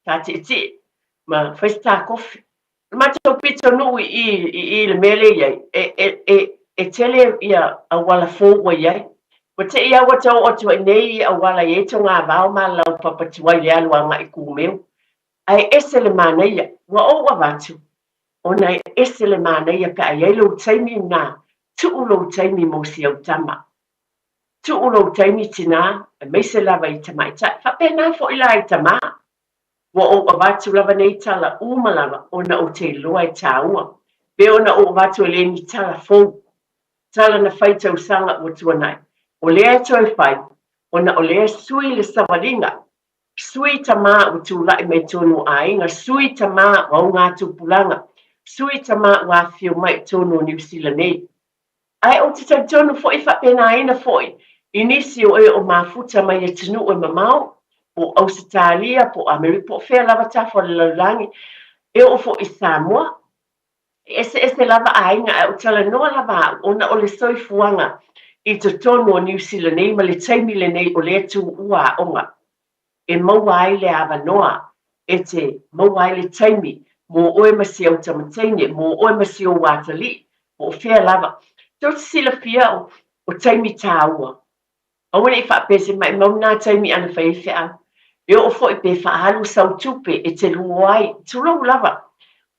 ta te iti, ma whaista kofi. Ma te o pito nui i le mele iai, e tele ia a wala fōua iai. Wa te ia wata o atua nei a wala i eto ngā vau ma lau papatuai le aluanga i kūmeu. Ai ese le māneia, wa o wa watu, o nei ese le māneia pe ai lo taimi nā, tu'ulo taimi mo si au tama. Tu'ulo taimi tina, e meise lava i tama i ta, whapena fo i la i tama. Wa o wa watu lava nei tala umalava, ona o te loa i tāua. Be ona o watu e le ni tala fōu. Tala na whaitau sanga o tuanai. O lea toi whai, ona o lea sui le sawaringa. Sui tama o tu lai me tonu ainga, sui tama o ngā tupulanga, sui tama o a whio mai tonu New Zealand nei. Ai o te tonu fo i whapena aina fo i, inisi o e o mafuta mai e tunu o mamau, po Australia, po Amerika, po whea lava tafo le laulangi, e o fo i Samoa, ese lava ainga, e o tala noa lava, ona o le soifuanga, i te tonu o New Zealand nei, ma le taimi le nei o le tu ua onga. E maua ai le awa noa, e te maua ai le taimi, mo oe masi au tamatene, mo oe masi o watali, mo whea lava. Tau te sila pia o taimi tāua. A wane i whapese mai mauna taimi ana whaiwhi au. E o fo i pe whaalu sau tupe e te luai, tulou lava.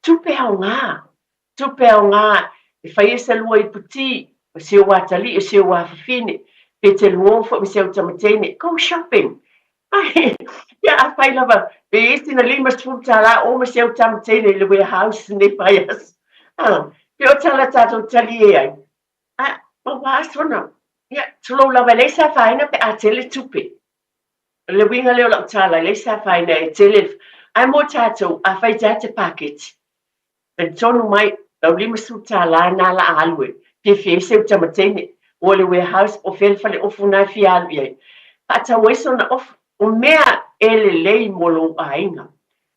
Tupe au ngā, e whaiesa lua i puti, o se o watali, o se o wafafine, pe te luo fo i se au tamatene, go shopping. Ai, ia a whai lava, pe esti na lima sfuta la o ma se au tamatene le warehouse ne whaias. Pe o tala tātou tali e ai. Ma wāsona, ia, tulou lava le sa whaina pe a tele tupe. Le winga leo la utala, le sa whaina e tele, ai mo tātou a whai te packet. E tonu mai, lau lima sfuta la nā la alue, pe whee se au tamatene, o le warehouse o whelwhale o funai whialu iai. Pa tau eso na ofu. O mea ele lei molo ainga.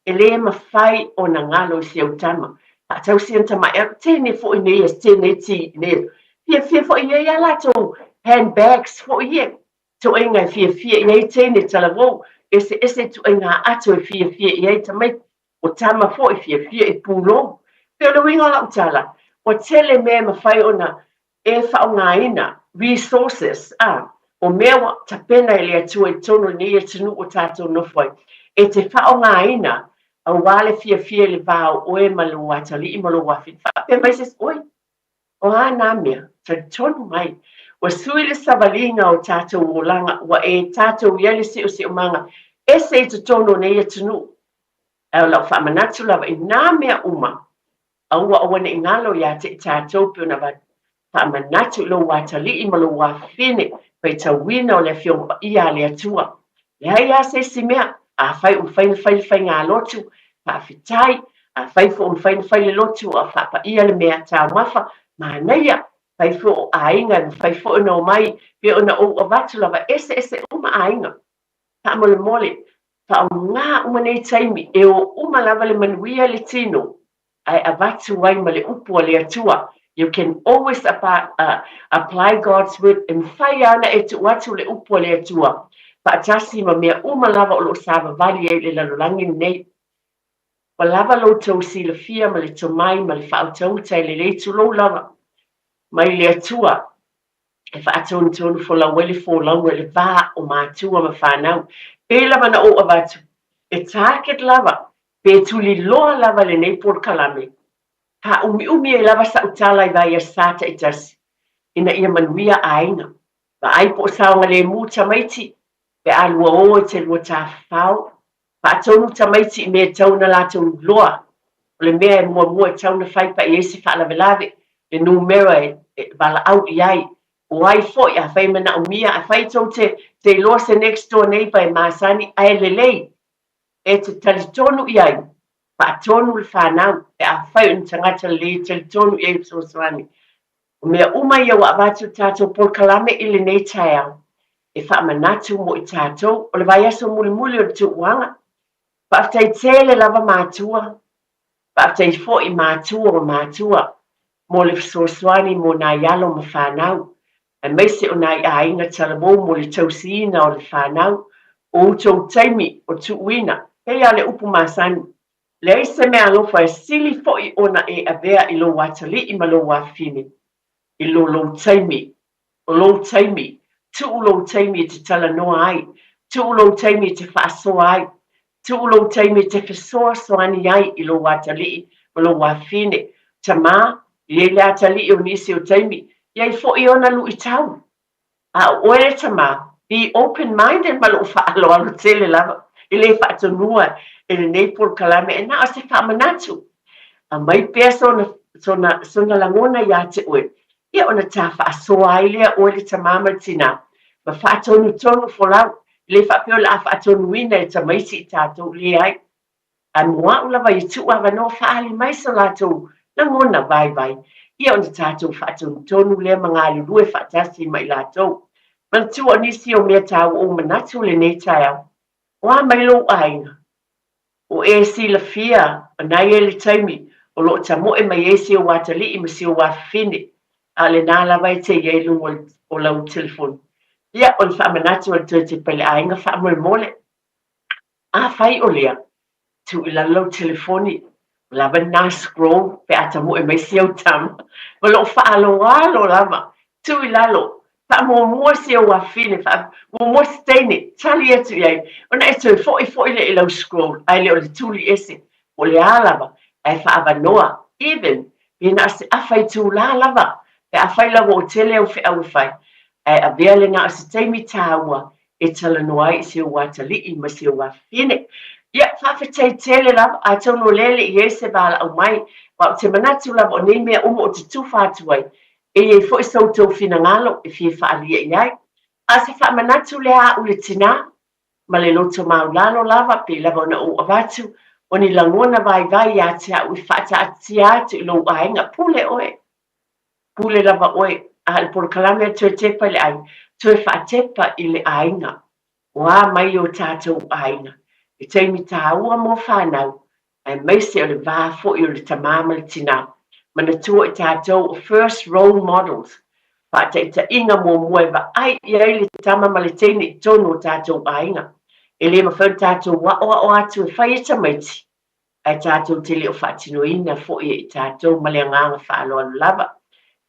Ele ma whai o na ngalo si au tama. Pa tau si antama e tēne fo i nei as tēne ti nei. Fia fo i nei ala tō handbags fo i e. Tō inga fia i ei tēne tala wou. Ese tō inga ato i fia i ei tamai. O tama fo i fia i pūlo. Peo le winga la utala. O tele mea ma whai o na e whao ngā ina. resources o mea wa tapena e le atua I tono nei e tunu o tātou nofoi e te whaongaina a wale fia le vāo oe malu watali I malu wafin whape mai ses oi o hana mea ta tonu mai wa sui le savalinga o tātou molanga wa e tātou iale se o manga e se te tono nei e tunu e lau whamanatu lava I nā mea uma aua awana I ngalo ia te tātou pio na whamanatu lo watali I malu wafine pai tauina o le fiongpa ia le atua. Le hai a se si mea, a whai whai ngā lotu, pa whitai, a whai whai le lotu, a whapa ia le mea tā mafa, ma neia, whai o ainga, whai no mai, pe o na o watu lava, ese uma ainga. Ta mole, pa o ngā uma nei taimi, e o uma lava le manuia le tino, ai a watu wai ma le upu le atua, you can always apply God's word and whaiana e tu watu le upo le atua. Pa atasi ma mea uma lava o lo sava vali e le lalulangi nei. Pa lava lo tau si le fia ma le tomai ma le whautauta e le leitu lo lava. Mai le atua. E whaatonu tonu fo la wele fo launga le vā o mātua ma whanau. E lava na o avatu. E tāket lava. Pe tuli loa lava le nei por kalame. Ha umi e lava sa utala I vai sata I tasi. Ina ia manuia ainga. Va ai po saonga le muta maiti. Pe alua o te lua ta whao. Pa atonu ta maiti I mea tauna la tau loa. O le mea e mua tauna whaipa I esi whaalavelave. Le numera e wala au I ai. O ai fo I a whaimana umia. A whai tau te loa se next door neighbor e maasani ai lelei. E te talitonu I ai. Pa tonu le whanau, e a whai un tangata le te tonu e Soswani. O mea uma ia wa avatu tātou por kalame I le nei taiao. E wha manatu mo I tātou, o le vai aso muli o tu uanga. Pa aftai tele lava mātua. Pa aftai fo I mātua o mātua. Mo le Soswani mo nā ialo ma whanau. E meise o nā ainga talamo mo le tausiina o le whanau. O tau taimi o tu uina. Hei ale upu masani. Le se mea alofa e sili fo'i ona e avea I lo watali I malo wafine. I lo taimi. O lo taimi. Tu lo taimi te tala noa ai. Tu lo taimi te whaasoa ai. Tu lo taimi te whasoa soani ai I lo watali I malo wafine. Tama, le atali o nisi o taimi. Iai fo'i ona lu I tau. A oere tama, be open-minded malo whaalo alo tele lava. I le whaatonua. E nei por kalame e na se whamanatu. A mai pia sona langona ia te oe. Ia ona ta whaasoa ai lea oe le tamama tina. Ma whaatonu tonu folau. Le whapeo la whaatonu wina e ta maisi I tātou le ai. A mua ulawa I tu awa no whaali mai sa lātou langona vai. Ia ona tātou whaatonu tonu lea mangali rue whaatasi mai lātou. Man tu o nisi o mea tāu o manatu le nei taiao. Wa mai lo ainga. O e si la fia, a nai e le taimi, o lo tamo e mai e si o watali I masi o wafine, a le nā lawa I te ieilu o lau telefon. Ia, o le whaamanatu o te pele ainga whaamole. A whai o lea, tu I la lau telefoni, lava nā scroll, pe a tamo e mai si o tama, o lo whaaloalo lava, tu I lalo, whaamomua si o wafine, whaamomua steine, tali atu iai, ona e tui fo'i le I lau scroll, ai le o le tuli ese, o le alava, ai whaavanoa, even, pina ase awhai tū la lava, pe awhai lava o tele au whiau whai, ai a vea le na ase teimi tāua, e tala noa I se o watali I ma se o wafine. Ia, whawhitai tele lava, a tono lele I ese wala au mai, wa o te manatu lava o nei mea umo o te tūwhātuai, e e fo so to fina ngalo e fi fa ali ai a se fa manatu le a u le tina ma le loto maulano lava pe lava na o avatu oni langona vai ya tia u fa ta tia te lo ainga pule lava oe al por kalame te tepa le ai te fa tepa I le ainga wa mai o tato ainga e te mi taua mo whanau ai mai se o le va fo I le tamama le tina mana tua I tātou first role models. Pa te inga mo mueva ai I le tama ma le teine I tono tātou ainga. E le mawhau tātou wa o atu e whai tamaiti. Ai tātou te leo whaatinoina fo I tātou ma le nganga whaaloa lava.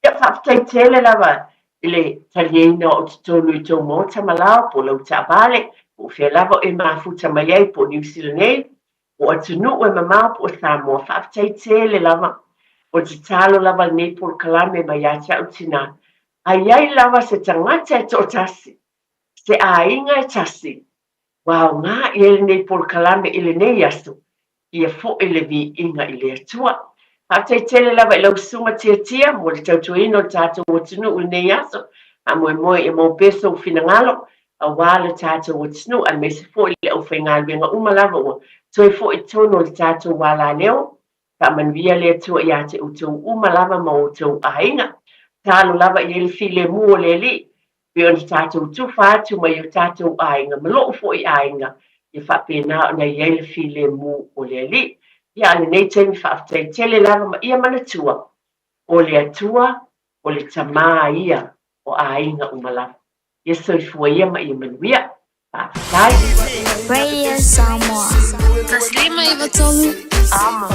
Ia whaafitai tele lava Ile taliena o tonu I tō mō tamalao po lau ta vale, po whea lava e mafuta mai ai po New Zealand nei, o atunu e mamau po Samoa, whaafitai tele lava, o te talo lava nei po kalame mai ati au tina. Ai lava se tangata e tō tasi, se ainga e tasi, wao ngā ele nei po kalame ile nei asu, ia fo ele vi inga ile atua. Hata tele lava lau sunga tia mo le tautuino tātou o tunu u nei aso, a moe e mo peso finangalo, a wala tātou o tunu, a me se fo ile au whaingal venga umalava o, toi fo I tono le tātou wala leo, ka manvia le atua I ate o tau umalava ma o tau ainga, talo lava I ele file mua le li, pe on tātou tufa atu mai o tātou ainga, malo fo I ainga, I whapena na I ele file mua o le li. Ia le nei temi whaafitai tele lava ma ia manatua, o le atua, o le tamā ia, o ainga umalawa. Ia soifua ia ma ia manuia, whaafitai. Radio Samoa. Taslima iwa tolu. Ama.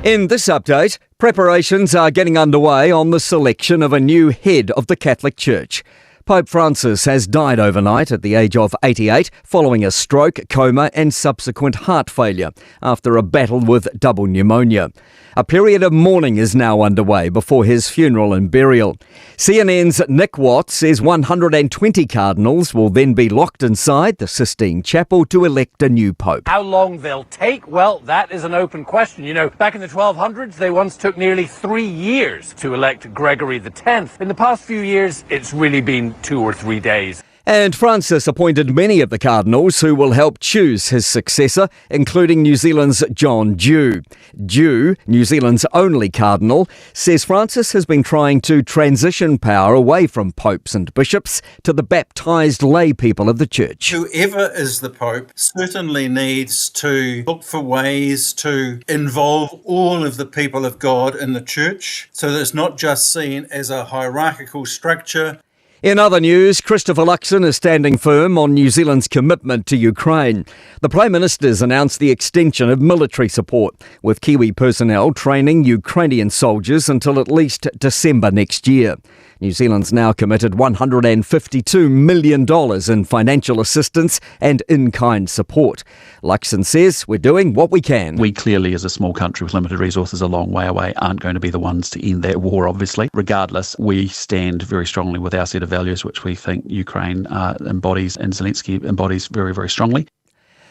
In this update, preparations are getting underway on the selection of a new head of the Catholic Church. Pope Francis has died overnight at the age of 88 following a stroke, coma and subsequent heart failure after a battle with double pneumonia. A period of mourning is now underway before his funeral and burial. CNN's Nick Watt says 120 cardinals will then be locked inside the Sistine Chapel to elect a new pope. How long they'll take? Well, that is an open question. You know, back in the 1200s, they once took nearly 3 years to elect Gregory X. In the past few years, it's really been 2 or 3 days. And Francis appointed many of the cardinals who will help choose his successor, including New Zealand's John Dew. Dew, New Zealand's only cardinal, says Francis has been trying to transition power away from popes and bishops to the baptised lay people of the church. Whoever is the Pope certainly needs to look for ways to involve all of the people of God in the church so that it's not just seen as a hierarchical structure. In other news, Christopher Luxon is standing firm on New Zealand's commitment to Ukraine. The Prime Minister's announced the extension of military support, with Kiwi personnel training Ukrainian soldiers until at least December next year. New Zealand's now committed $152 million in financial assistance and in-kind support. Luxon says we're doing what we can. We clearly, as a small country with limited resources a long way away, aren't going to be the ones to end that war, obviously. Regardless, we stand very strongly with our set of values, which we think Ukraine embodies and Zelensky embodies very, very strongly.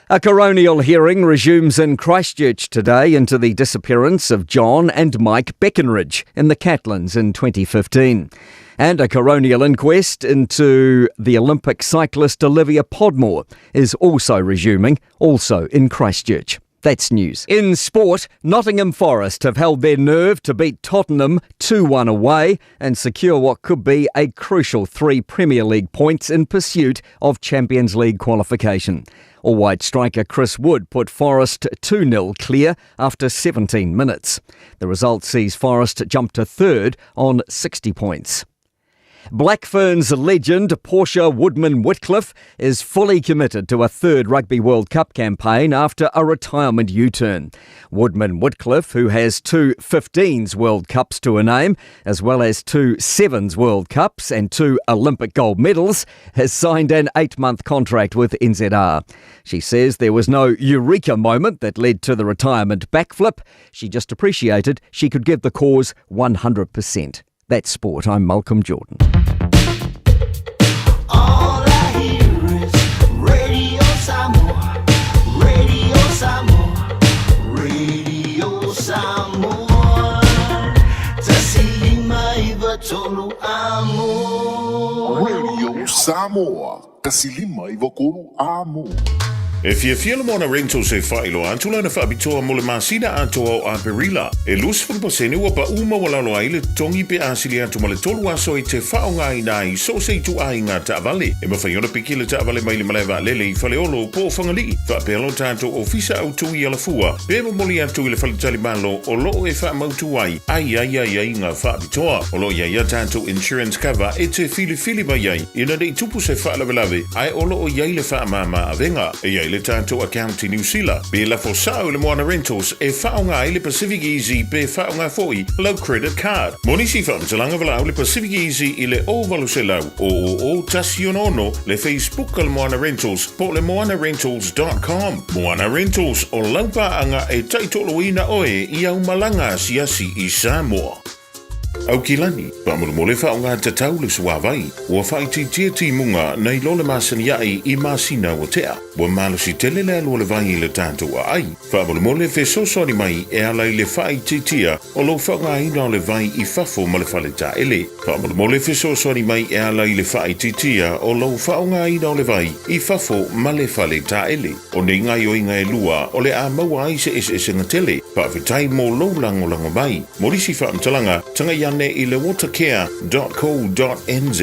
A coronial hearing resumes in Christchurch today into the disappearance of John and Mike Beckenridge in the Catlins in 2015. And a coronial inquest into the Olympic cyclist Olivia Podmore is also resuming, also in Christchurch. That's news. In sport, Nottingham Forest have held their nerve to beat Tottenham 2-1 away and secure what could be a crucial 3 Premier League points in pursuit of Champions League qualification. All-white striker Chris Wood put Forest 2-0 clear after 17 minutes. The result sees Forest jump to third on 60 points. Black Ferns legend Portia Woodman-Whitcliffe is fully committed to a third Rugby World Cup campaign after a retirement U-turn. Woodman-Whitcliffe, who has 2 15s World Cups to her name, as well as 2 7s World Cups and 2 Olympic gold medals, has signed an 8-month contract with NZR. She says there was no eureka moment that led to the retirement backflip. She just appreciated she could give the cause 100%. That's sport. I'm Malcolm Jordan. All I hear is Radio Samoa, Radio Samoa, Radio Samoa. Tasilima iwa tolu amo. Radio Samoa, Tasilima iwa tolu amo. E fia le mona rentals e whailo antula na whaabitoa mo le masina atoa o Aperila. E lusi pasene ua pa uma wala loa i le tongi pe asili atu ma le tolu aso i te whaonga i nai so se tu ai ngā taavale. E mawhaiona piki le taavale mai le malewa lele i whale olo po whangali. Whaapelo tātou ofisa au tui ala fua. Pema moli atu i le whalitali malo o loo e whaamautu ai. Ai ngā whaabitoa. O loo ia tātou insurance cover e te fili mai ai. Ina dei tupu se whaalawelawe ai o loo iai le whaamama avenga. E iai le tātou account i New Zealand. Be la fosao le moana rentals e whaonga i le Pacific Easy pe whaonga foi low credit card. Monisi whaamtalanga walau le Pacific Easy i le o walu se lau o tasionono le Facebook al Moana Rentals po le moanarentals.com. Moana Rentals o laupaanga e taitoloina oe i au malanga siasi i Samoa. Au kilani, pamulumole whaonga tatau le suawai, ua whaititia munga nei lole masaniai i masina o tea. Ua malusi tele le alu le vai le tātou a ai. Pamulumole fesosoni mai e alai le whaititia o lo whaonga ina le vai i fafo ma le whale ta ele. Pamulumole fesosoni mai e alai le whaititia o lo whaonga ina le vai i fafo ma le whale ta ele. O nei ngai o inga e lua o le a maua ai se senga tele. Pawhitai mo lo lango mai. Morisi whaamtalanga tanga yane i le watercare.co.nz.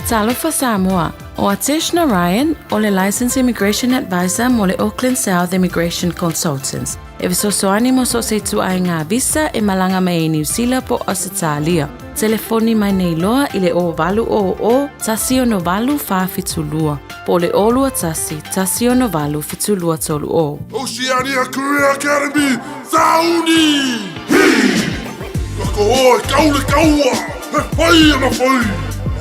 Talofa Samoa, o Ateshna Ryan, o le Licensed Immigration Advisor mo le Auckland South Immigration Consultants. E visosoani mo so se tu ai ngā visa e malanga mai e New Zealand po Australia. Telefoni mai nei loa i le o valu o tasio no valu whawhitulua. Po le olua tasio no valu whitulua tolu o. Oceania Career Academy, Sauni! Kako hoi, kaule kaua! He whai ama whai!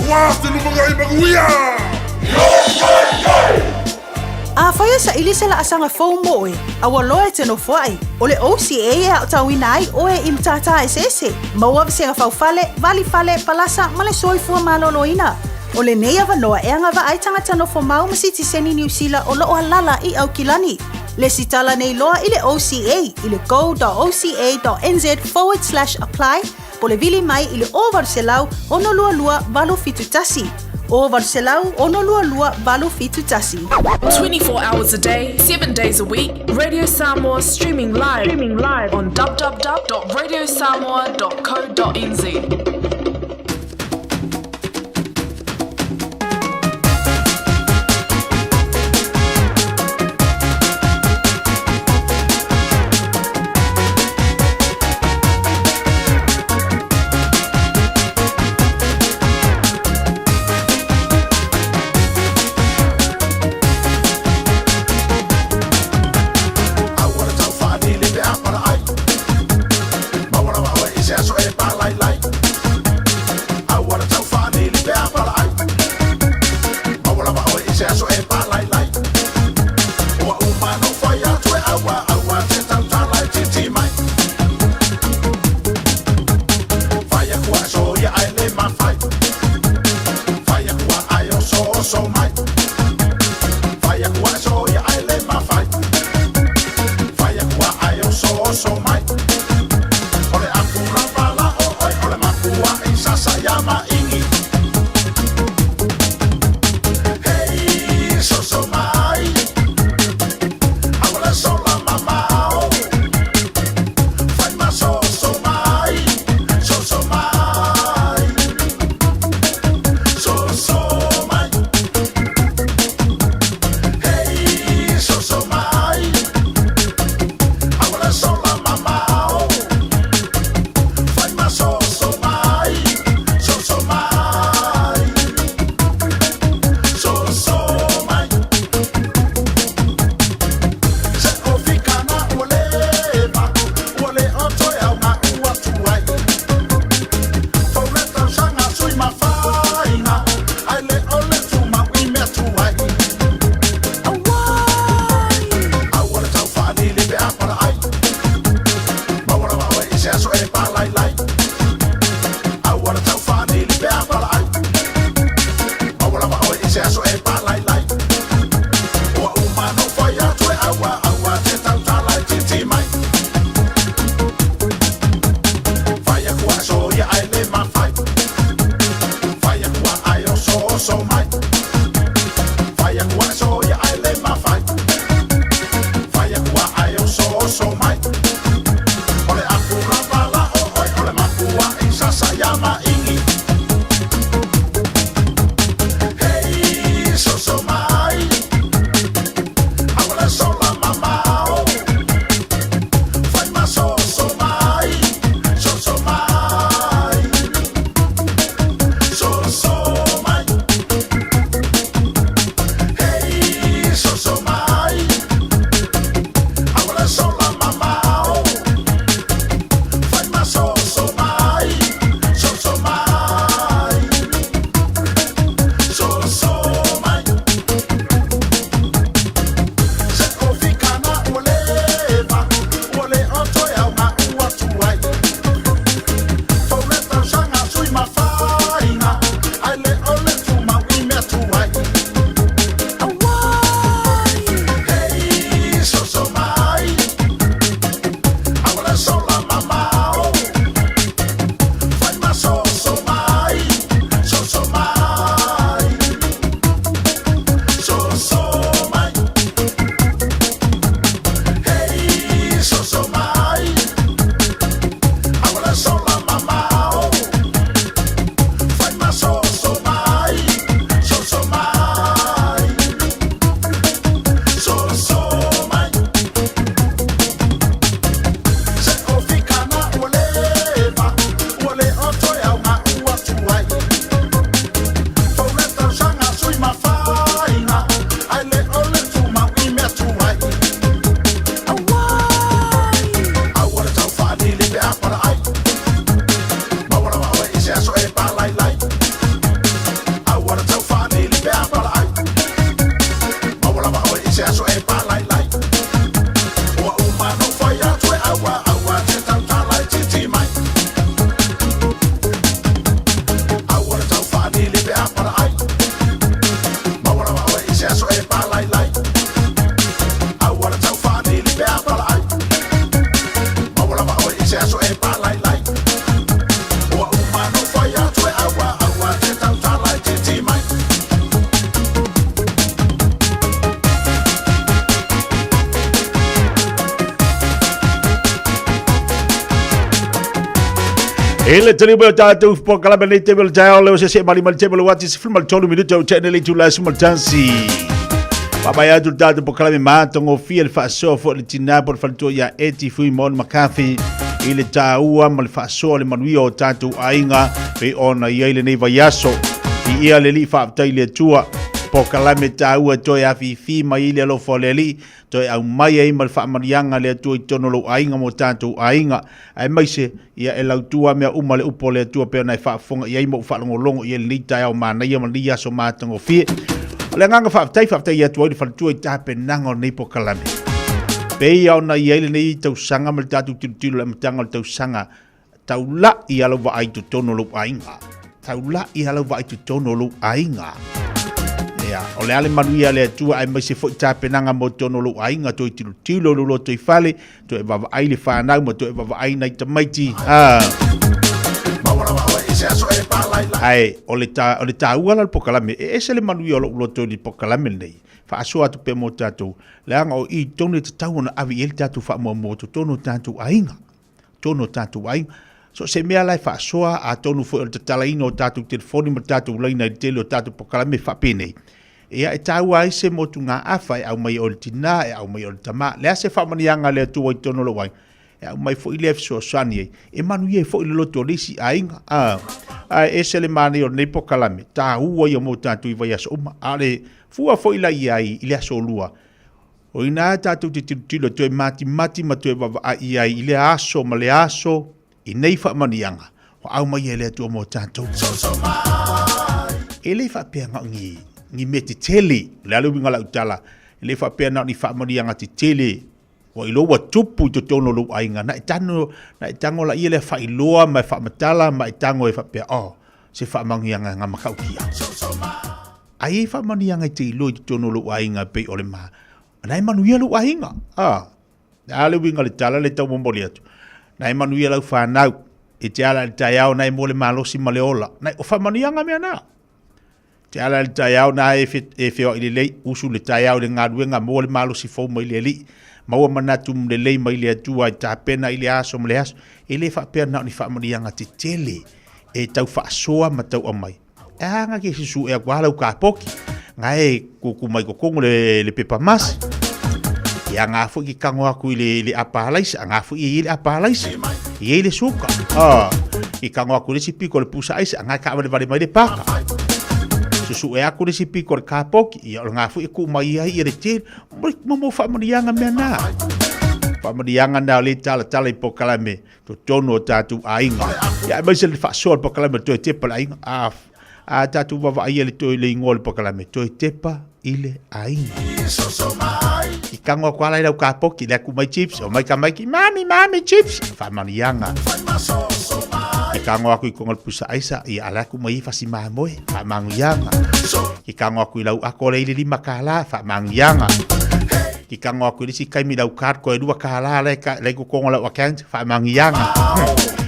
Wāste no mga i maguia! A whaia sa ili se la asanga whau moe, a waloe te no whai. O le OCA e au tauina ai o e imtata e sese. Maua se nga whau fale, vali fale, palasa, ma le soifua maloloina. O le nei awanoa e anga wa ai tangata no whamau masiti seni New Zealand o loo halala i au kilani. Le sitala nei loa i le OCA i le go.oca.nz/apply po le vili mai i le o varselau ono lua valo fitutasi. O varselau ono lua valo fitutasi. 24 hours a day, 7 days a week. Radio Samoa streaming live on www.radiosamoa.co.nz. e pa lai lai. Ua uma no fai atu e awa awa te tau talai titi mai. Awa le tau whaani le pe apara ai. Mawara mawa i se aso e pa lai lai. Awa le tau whaani le pe apara ai. Mawara mawa i se aso e pa lai lai. Ua uma no fai atu e awa awa te tau talai titi mai. Ele tali mo tatu po kala beli table jao le se mali mali table wati se film tolu minuto channel tu la sumal chansi baba ya tu tatu po kala ma tongo fiel fa so fo le tina por falto ya eti fui mon makafi ile taua mal fa so le manuio tatu ainga pe ona ile nei vayaso i ia le li fa tai le tua po kala me taua to ya fi mai ile lo fo le li to au mai ai mal fa marianga le tu tono lo ainga mo tatu ainga ai mai se ia e lau tua mea uma le upo le tua peo nai whaafonga iai mo whaalongolongo ia le nita au mana ia malia so mātango fie. O le nganga whaatai ia tua i whalatua i tāpe nanga o neipo kalame. Pei au na iai le nei tau sanga ma le tātu tilu le matanga le tau sanga tau la i alau wa ai tu tono lo ainga. Tau la i alau wa ai tu tono lo ainga. O le ale manuia le atua ai mai se fo i tāpenanga mo tono lo ainga to i tilu lo to i fale to e wawa ai le whanau ma to e wawa ai nei tamaiti. Ai, o le tāua la pokalame e ese le manuia lo to li pokalame nei. Fa aso atu pe mo tātou. Le anga o i tono te tau na avi ele tātou wha mo to tono tātou ainga. Tono tātou ainga. So se mea lai wha asoa a tonu fo te talaina o tātou telefoni ma tātou leina i tele o tātou pokalame wha penei. Ia e tau ai se motu ngā awhai au mai o le tina e au mai o le tama. Lea se whamanianga lea tua i tono lo wai. E au mai fo i lef so sani ei. E manu ie fo i le loto risi a inga. E se le mani o nei pokalame. Tā hua i o mo tātou i vai aso uma. Ale fua fo i la i ai i le aso lua. O ina tātou te tilo tue mati ma tue wawa i ai i le aso ma le aso i nei whamanianga. O au mai e lea tua mo tātou. E le whapeanga ngi me te tele, le alu winga la utala, le whapea na ni whamari anga te tele, o i loa tupu i to tono lo ainga, na i tango la ia le whailoa, mai whamatala, mai tango e whapea, se whamangi anga ngā makaukia. Ai e whamari anga te ilo i to tono lo ainga pe o le maa, na i manuia lo ainga, le alu winga le tala, le tau momboli atu, na i manuia lau whanau, e te ala le tai au, na i mo le malosi ma le ola, na i o whamari anga mea nā. Te ala le tai au na e feo i le lei, usu le tai au le ngā ruenga mo le malo si fau mai le li, maua manatu mo le lei mai le atua i tāpena i le aso mo le aso, e le whapea nao ni whamarianga te tele, e tau whaasoa ma tau amai. E hanga ke sisu e akualau ka poki, ngā e kuku mai kokongo le pepa masi, e a ngā fu ki kango aku i le apalaisa, a ngā fu i le apalaisa, i le suka, i kango aku le si piko le pusa aisa, a ngā ka vale mai le paka. Susu e aku resi piko le kāpoki, i o ngā fu i ku mai ai i re te, mo whamarianga mea nā. Whamarianga nā le tala i pokalame, to tono o tātou ainga. Ia mai se le whaasoa le pokalame, to e tepa le ainga. A tātou wawa ai le to i le ingo le pokalame, to e tepa i le ainga. I kango kwa lai lau kāpoki, le aku mai chips, o mai ka mai ki, mami chips. Whamarianga. I kango aku i kongal pusa aisa, i alaku mai fasi mamoe, fa mangianga. I kango aku i lau ako leile lima kala, fa mangianga. I kango aku i lisi kaimi lau kat koe dua kala, leiku kongo lau akant, fa mangianga.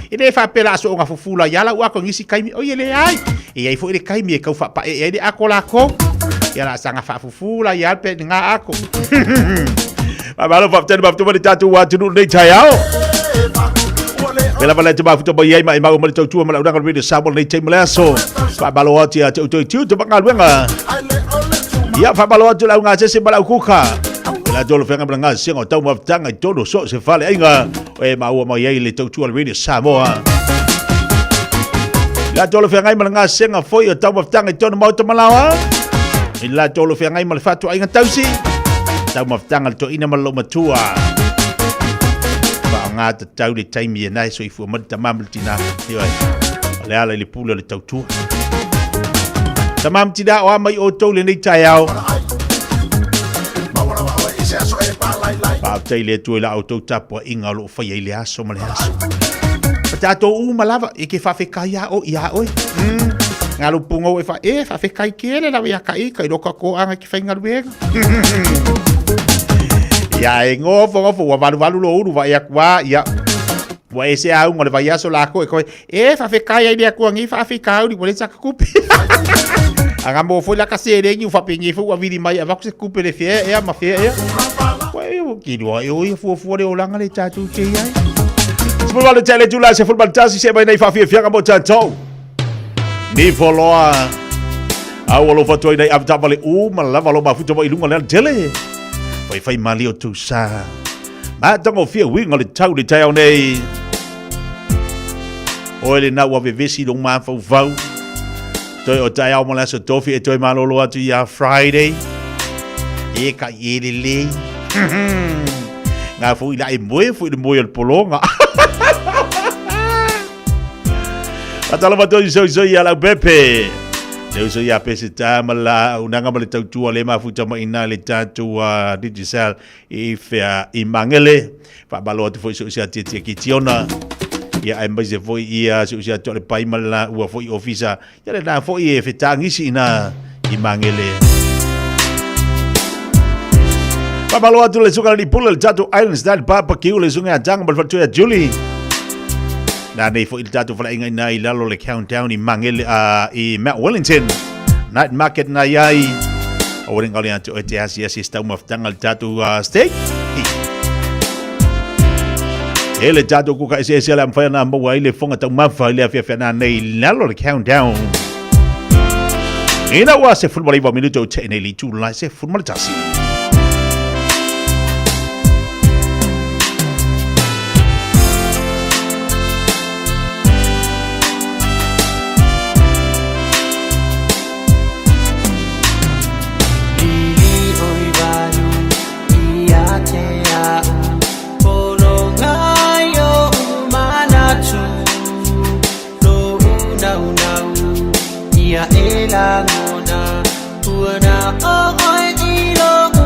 I le fa pela so nga fufula, i ala uako ngisi kaimi, o yele ai. I ai fo i le kaimi e kau fa pa e ako lako. I ala sanga fa fufula, i alpe nga ako. Mamalo fa pteni baftu mani tatu watu nei chayao. Bela bala te mafuta ba yai mai mau malito tua mala uranga radio sabol nei te maleso. Fa balo ati atu tiu te bangal wenga. Ya fa balo atu la nga se bala kuka. La dolo fenga blanga singo tau mafutanga todo so se fale ainga. E mau mai yai le tua radio Samoa. La dolo fenga blanga singa foi tau mafutanga todo mau te malawa. La dolo fenga mal fatu ainga tausi. Tau mafutanga to ina malo matua. Ngā te tau le taimi e nai so i fua mani tamamli tina ioi le ala i le pula le tautua tamamli tina o amai o tau le nei tai au a tai le tu la auto tapo inga lo fa ye le aso ma le aso ta to u malava e ke fa fe kai o ia oi ngalo pungo e fa fe kai kele la ia kai kai lo ka ko anga ki fa ngalu e ya e ngofo wa valu lo uru va ia kwa ia wa ese au ngole va ia so la ko e fa fe kai ia ko ngi fa fe kai di sa ka kupi anga mo foi la kasere ngi fa pingi fu wa vidi mai ava ko se kupe le fie e ma fie e wa ki do e fu de olanga le tatu che ai Football de tele tu la se football tasi se vai nei fa fie fianga mo tanto ni foloa au lo fa toi nei avta vale ma lava lo ma futo vai lunga le tele vai fai mali o tu sa ma tongo fie winga le tau de tau nei ole na wa vevesi lo ma fa vau toi o tai au mo la so tofi e toi malolo atu ya Friday e ka yele nga fu ila e moe al polonga atala bato so ya la bepe Deu so ya pese tama la unanga male tau tua le ma futa ma ina le tatu digital e fea i mangele fa balo te foi so sia te ki tiona ya ai mai se foi ia so sia tole pai mala ua foi ofisa ya le na foi e fetangi si ina i mangele fa balo atu le suka li pula le tatu islands that barbecue le sunga tanga bal fatu ya Julie na nei fo il tatu fala inga na i lalo le countdown i mangele i Mount Wellington night market na yai o ring ali atu te asia sta uma tanga le tatu steak ele tatu ku ka ese la mfa na mbo ile fonga ta mafa ile afia na nei lalo le countdown ina wa se football iva minuto te nei li tu la se football tasi Ngona tuana oi ilo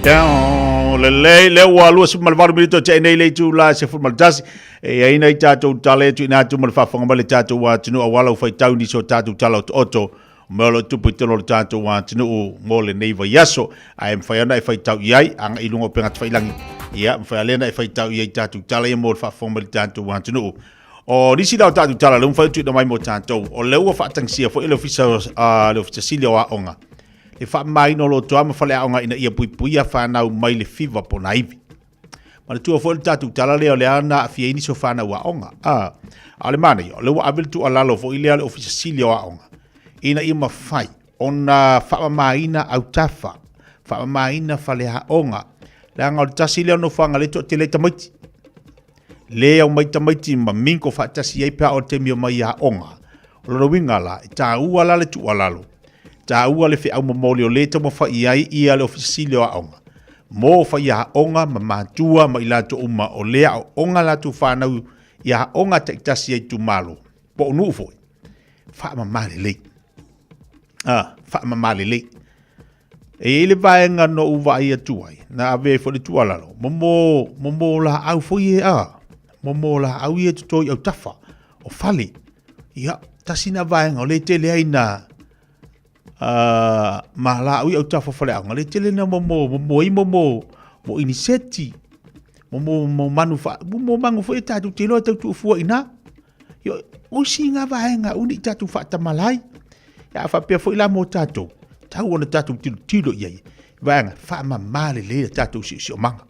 Down le wa lu mal var milito che nei le tu la se formal das e ai nei tatu tale tu na tu mal fa fonga le tatu wa tunu awala fai tau ni so tatu talo oto melo tu pitolo tatu wa tunu mo le nei va yaso ai fai na fai tau yai ang ilungo pengat fai langi ia fai le na fai tau yai tatu tale mo fa fonga le tatu wa tunu o disi da tatu tala le fai tu mai mo tatu o le wa fa tang sia fo le ofisa le ofisa silia wa onga e fa mai no lo toa ma fale aonga ina ia pui a whanau mai le fiva po naivi. Ma le tua fo le tatu tala leo le ana a fia ini so whanau a onga. Ale mana yo, le wa abel tu alalo fo ilea le ofisa silio a onga. Ina ia mawhai, ona wha maina au tafa, wha maina fale a onga. Le anga o le tasi leo no whanga le to te le tamaiti. Le au mai tamaiti ma minko wha tasi ei pia o te mio mai a onga. O loro winga la, e ta ua la le tu alalo. Ta ua le fe au mamoli o le tamo fa iai ia le ofisili o aonga. Mo fa ia onga ma matua ma ilato uma o lea o onga la tu whanau ia onga te itasi ei tu malo. Po unu ufoi. Fa mamale le. Fa mamale le. E ile vaenga no uva ia tuai. Na ave fo le tualalo. Momo la au foi e a. Momo la au ia tutoi au tafa. O fale. Ia tasina vaenga o le tele aina. Ma la ui au tafo fale anga le tele na mo iniseti mo manu fa mo mangu fo eta tu telo tu fu ina yo o singa vaenga uni tatu fa tamalai ya fa pe fo ila mo tatu tau ona tatu tilo ye vaenga fa male le tatu si manga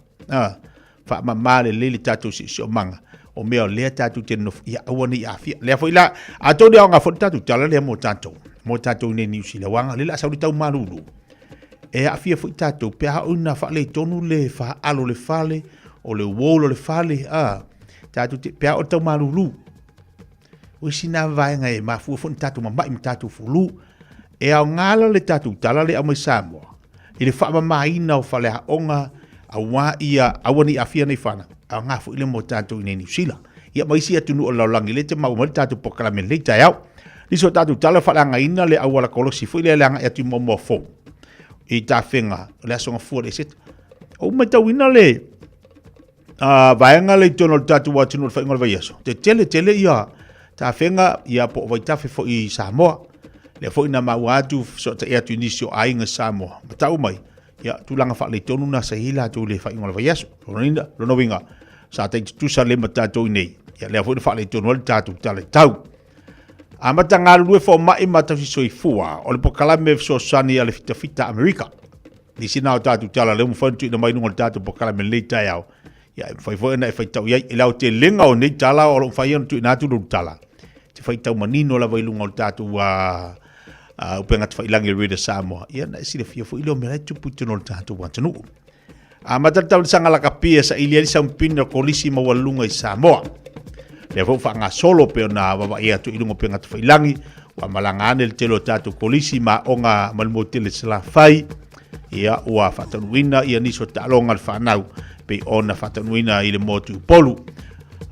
fa male le tatu si manga o meo le tatu teno ya woni ya fi le fo ila ato de nga fo tatu tala le mo tatu mo tatu ne New Zealand wanga le la sa tau marulu e a fia fo tatu pe ha una fa le tonu le fa alo le fale o le wolo le fale tatu pe o tau marulu o sina vai nga e ma fu fo tatu ma mai tatu fulu e a ngala le tatu tala le amo Samoa ile fa ma mai na o fale ha onga a wa ia a woni a fia nei fana a nga fu ile mo tatu ne New Zealand ia mai sia tunu o laulangi le te mau mo tatu pokalame le taiao Liso tatu tala whalanga ina le awala kolosi fu ile langa atu momo fo. I ta whenga, le asonga fua le set. O mai tau ina le, vaenga le tono tatu wa tunu whaingola vai aso. Te tele ia, ta whenga ia po vai tafe fo i Samoa. Le fo ina mau atu so ta ea tu inisio ainga Samoa. Ma tau mai, ia tulanga wha le tonu na sa hila tu le whaingola vai aso. Lono winga, sa te tusa le matatu inei. Ia le fo ina wha le tono le tatu tala tau. Amata ngā lue fo mai mata si soi fua, o le pokalame so sani ale fita Amerika. Ni sina o tatu tala le mfantu ina mai nunga tatu pokalame le tai au. Ya fai fo ina fai tau yai ila o te lenga o nei tala o lo fai anu tu ina tu lu tala. Te fai tau manino la vai lunga o tatu wa upenga te fai langi reda Samoa. Ia na isi le fia fo ilo mera tu putu no tatu wa tanu. Amata tau sanga la kapia sa ili alisa mpina kolisi mawalunga i Samoa. Le fo fa nga solo pe na wa ia tu ilungo pe ngata failangi wa malangane le telo tatu polisi ma onga malmotele sala fai ia wa fatanuina ia niso talonga le fanau pe ona fatanuina ile motu polu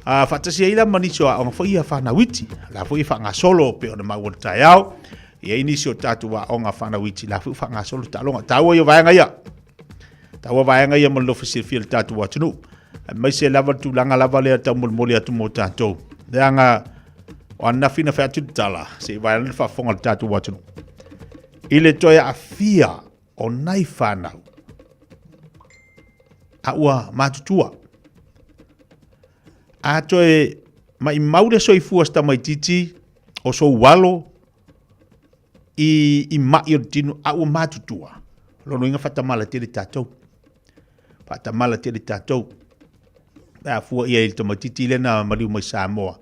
fatasi ila maniso onga fo ia fanawiti la fo fa nga solo pe ona ma wota yao ia inisio tatu wa onga fanawiti la fo fa nga solo talonga tawo yo vaenga ia mo lo fil tatu wa tunu mai se lava tu langa lava le ta mol atu mo tato danga ona fina fa tu tala se vai le fa fonga tatu watu ile toya afia o nai fana aua matutua a toe mai maude so ifu sta mai titi o so walo i mai o tinu au matutua lo no inga fata mala tele tato a fua ia il tomatiti le na mariu mai Samoa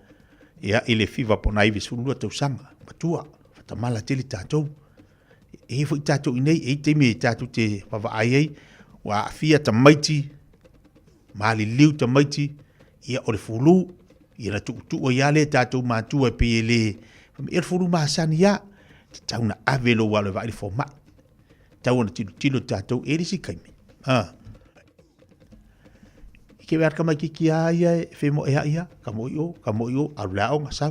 ia ile fiva po naivi sulu tau sanga matua fatamala tele tatou e fo tatou nei e te me tatou te pava ai wa fia tamaiti mali liu tamaiti ia o le fulu ia tu o ia le tatou matua pe le e fulu ma sania tau na avelo wala vai fo ma tau na tilo tatou e risi kaimi ke ver kama ki ia fe mo ia kamo yo aulao ngasa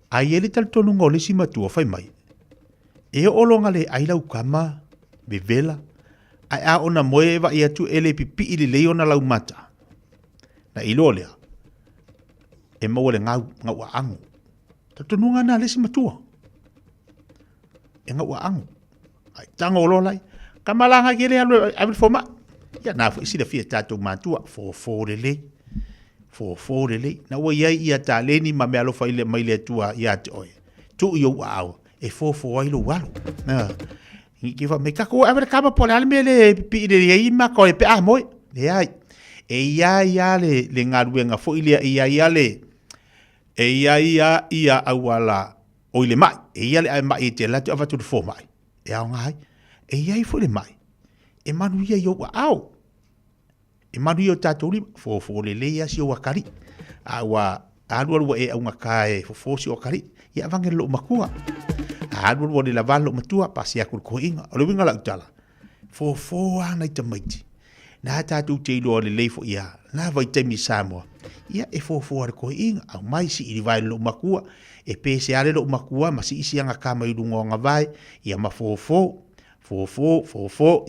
ai ele tal tonu ngole sima tu fai mai e olonga le ai lau kama be vela ai a ona moe va ia tu ele pipi i le ona lau mata na ilo lea e mau le ngau a angu tatununga na lesi matua e ngau a angu ai tanga o lolai kamalanga ki le alu ai fo ma ya na fo isi le fia tatu matua fo le le na wa ia ta leni ma me alo fa ile mai le tua ia te oe tu yo au e fo ai lo walo na ki fa me ka ko abre kama pole al mele pi de ye ma ko e pe a moi le ai e ia le ngaruenga fo ile ia le e ia awala o ile mai e ia le ai mai te la tu ava tu fo mai e au ngai e ia fo le mai e manu ia yo au e manu yo tatuli fo le ia si o wakari awa alu e unga kai fo si o kari ia vange lo makua alu le lavalo matua pasia ku ko inga o le winga la utala fo ana te maiti na tatu te lo le fo ia na vai te mi Samoa ia e fo ko inga au mai si i vai lo makua e pese ale lo makua ma si isi anga kama i lungo nga vai ia ma fo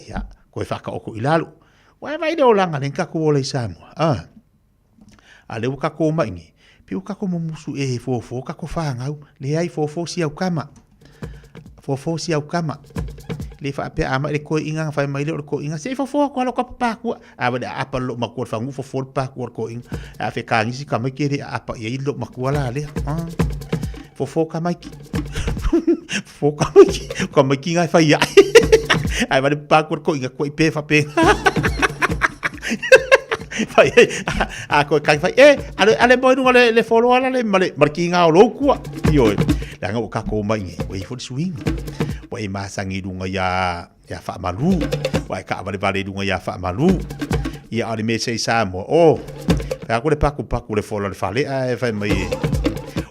ia ko e faka o ko ilalu wa vai do langa len ka ko le Samoa ale ka ko mai piu ka ko musu e fo ka ko fa ngau le ai fo si au kama fo si au kama le fa pe ama le ko inga fa mai le ko inga se fo ko lo ka pa ko aba da apa lo ma ko fa ngu fo pa ko inga a fe ka ngi si kama ke re apa ye lo ma ko la le fo ka mai fo ka mai ki ngai fa ya ai va de pa ko inga ko pe fa pe fai a ko kai fai ale boy no le follow ala le markinga o lokua yo la nga ka ko mai we fo swing we ma sangi dunga ya fa malu we ka vale dunga ya fa malu ya ale me sei Samoa ka ko le paku le follow le fale ai fai mai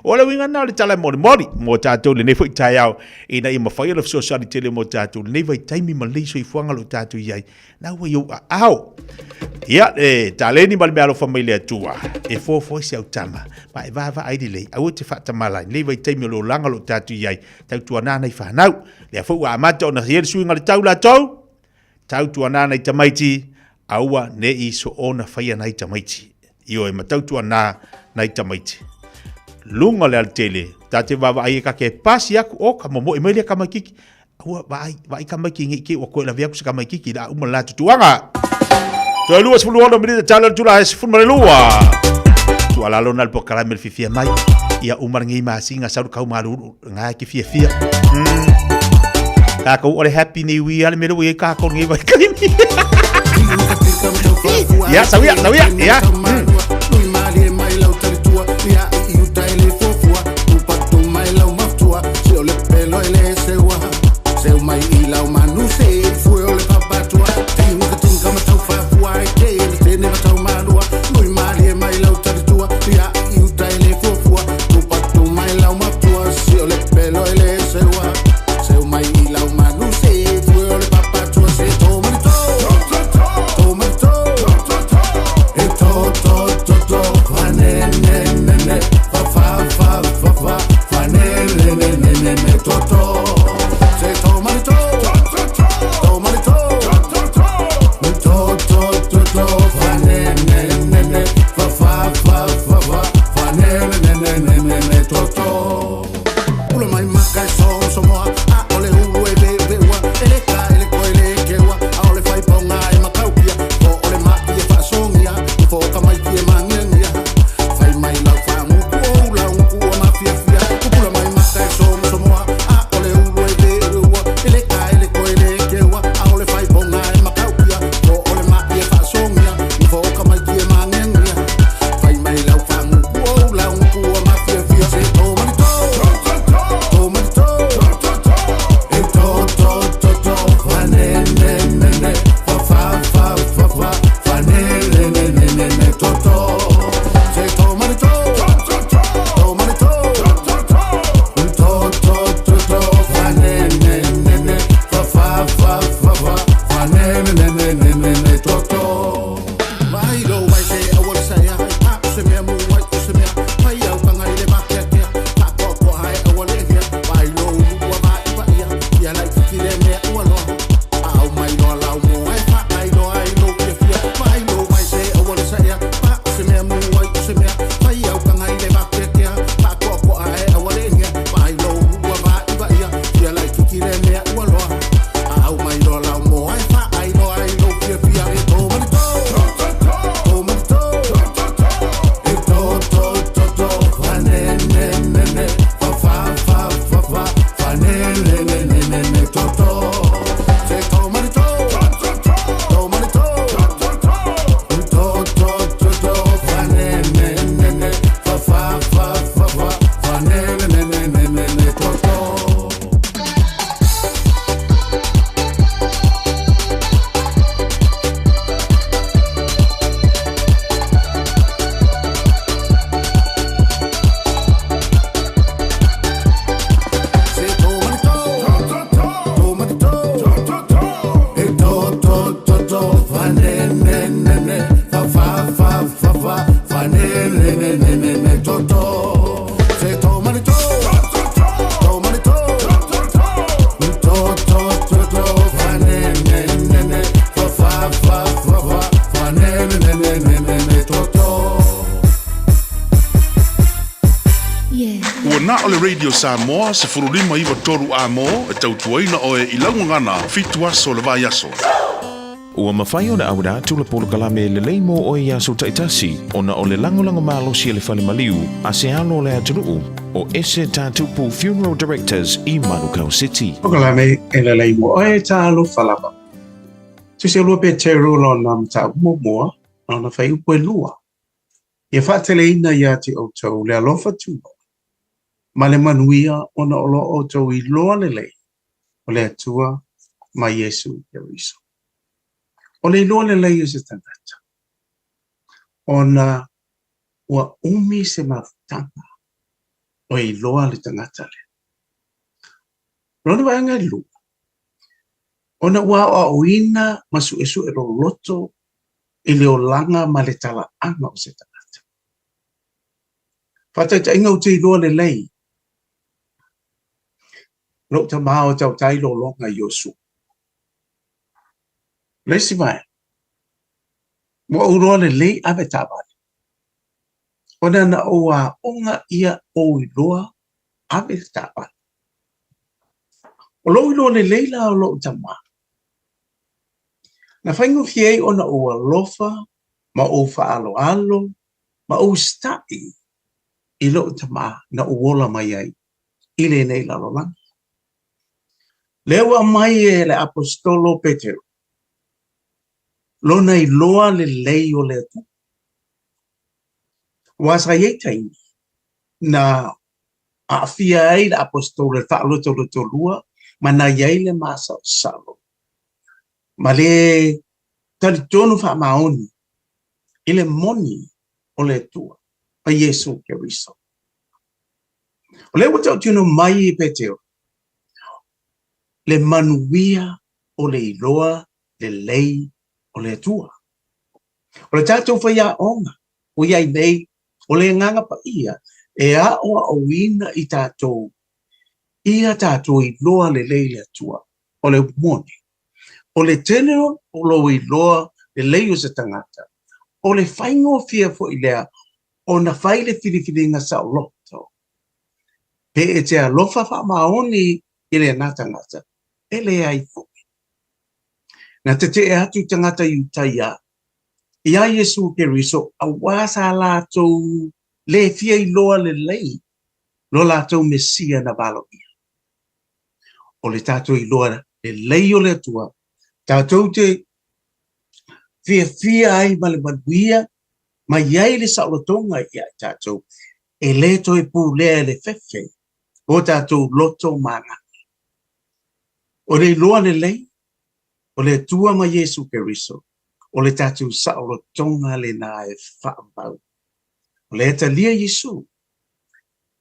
o le winga na le tala mo tatou le nei foi tai au ina i mafai le social tele mo tatou nei vai taimi maliso i fuanga lo tatou iai na wa yo au ia taleni mal mealo familia tua e fo si au tama ma va ai dile au te fa tama lai nei vai taimi lo langa lo tatou iai tau tua na nei fa nau le fo wa mato na hier suinga le tau la tau tua na nei tamaiti aua nei so ona fai nei tamaiti io e matau tua na nei tamaiti lunga le altele tate va ai ka ke pasi aku o ka mo e mele ka makiki vai ka makiki ki o ko la via ku ka makiki da uma la tuanga to lu as fulu no mi de chala tu la es fu malua tu ala lo nal po kala mel fifia mai ia umar ngi ma singa sa ka malu nga ki fia ka ko ole happy new year me do ka ko ngi vai ka ya sabia ya seu mai i lau manu se foi o le papatua tinga tinga matau fa fuai ke te ne matau malua lui mari mai lau taritua ia i uta ele fofua tu mai lau matua se o le pelo ele sewa seu mai i lau manu se foi o le papatua se toma e to Radio Samoa se furulima iwa toru a mo e tautuaina o e ilaungangana fitu aso le vai aso. Ua mawhai o na aura tula polo kalame le leimo o i aso taitasi ona o le langolango malo si le fale maliu a se alo le atunuu o ese tātupu Funeral Directors i Manukau City. O kalame e le leimo o e tālo falapa. Tusi alua pe te rolo na mta umomoa na na whai upo e lua. Ia whaatele ina ia te outou le alofa tūma. Ma le manuia ona o lo outou i loa le lei o le atua ma Yesu Keriso. O le loa le lei o se tangata. Ona ua umi se mawtanga o i loa le tangata le. Rona wanga i lua. Ona ua o uina masu esu e lo loto i le o langa ma le tala anga o se tangata. Whata ta inga o te i loa le lei. Lo ta maa o tau tai lo longa Yosu. Lesi mai. Mo uroa le lei ave tabani. Ona na oa onga ia o i loa ave tabani. O lo i loa le lei la o lo ta maa. Na whaingo fiei ona oa lofa, ma o whaalo alo, ma o stai i lo ta maa na uola mai ai. Ile nei la lo langa. Lewa mai e le apostolo Petero. Lona i loa le lei o le atu. Wasa ye taimi. Na a fia ai le apostolo le whaaloto le tolua, ma na iei le masa o salo. Ma le taritonu wha maoni, i le moni o le tua, a Yesu Keriso. O le wata o tino mai i Petero. Le manuia o le iloa, le lei o le tua. O le tātou whaia onga, o iai nei, o le nganga pa ia, e a oa o ina i tātou. Ia tātou iloa le lei le tua, o le moni. O le tenero, o lo iloa le lei o se tangata. O le whaingo fia fo i lea, o na whai le whiriwhiringa sa o loto. Pe e te alofa wha maoni i le nātangata. Ele ai fo. Na te e atu tangata i utaia. Ia Yesu Keriso, a wasa lātou le fia i loa le lei, lo lātou mesia na balo ia. O le tātou i loa le lei o le tua, tātou te fia ai ma le manuia, ma iai le saolotonga ia tātou, e le toi pū lea le fefe, o tātou loto mana. O le loa le lei, o le tua ma Yesu Keriso, o le tātou saolotonga le nā e whaambau. O le eta lia Yesu,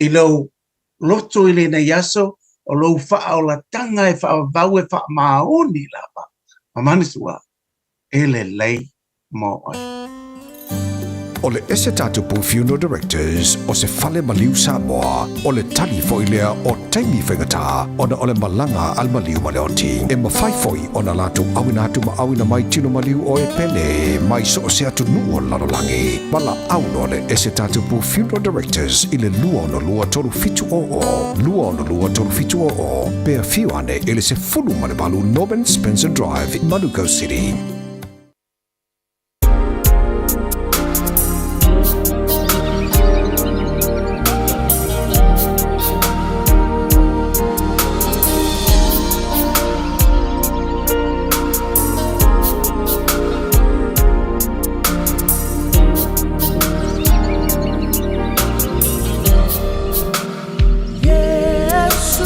i lau loto i le na yaso, o lau wha o la tanga e whaambau e whaamaoni lapa. Mamanisua, e le lei mo oi. O le ese tātupu Funeral Directors o se fale maliu Samoa o le tali foilea o taimi whengata ona o le malanga al maliu maleoti e mawhaifoi o na lātou awina atu ma awina mai tino maliu o e pele mai so o se atu nuo lalolangi mala auno le ese tātupu Funeral Directors i le lua ono lua toru fitu o pea fiuane e le se fulu malebalu Norman Spencer Drive in Manukau City. Yes,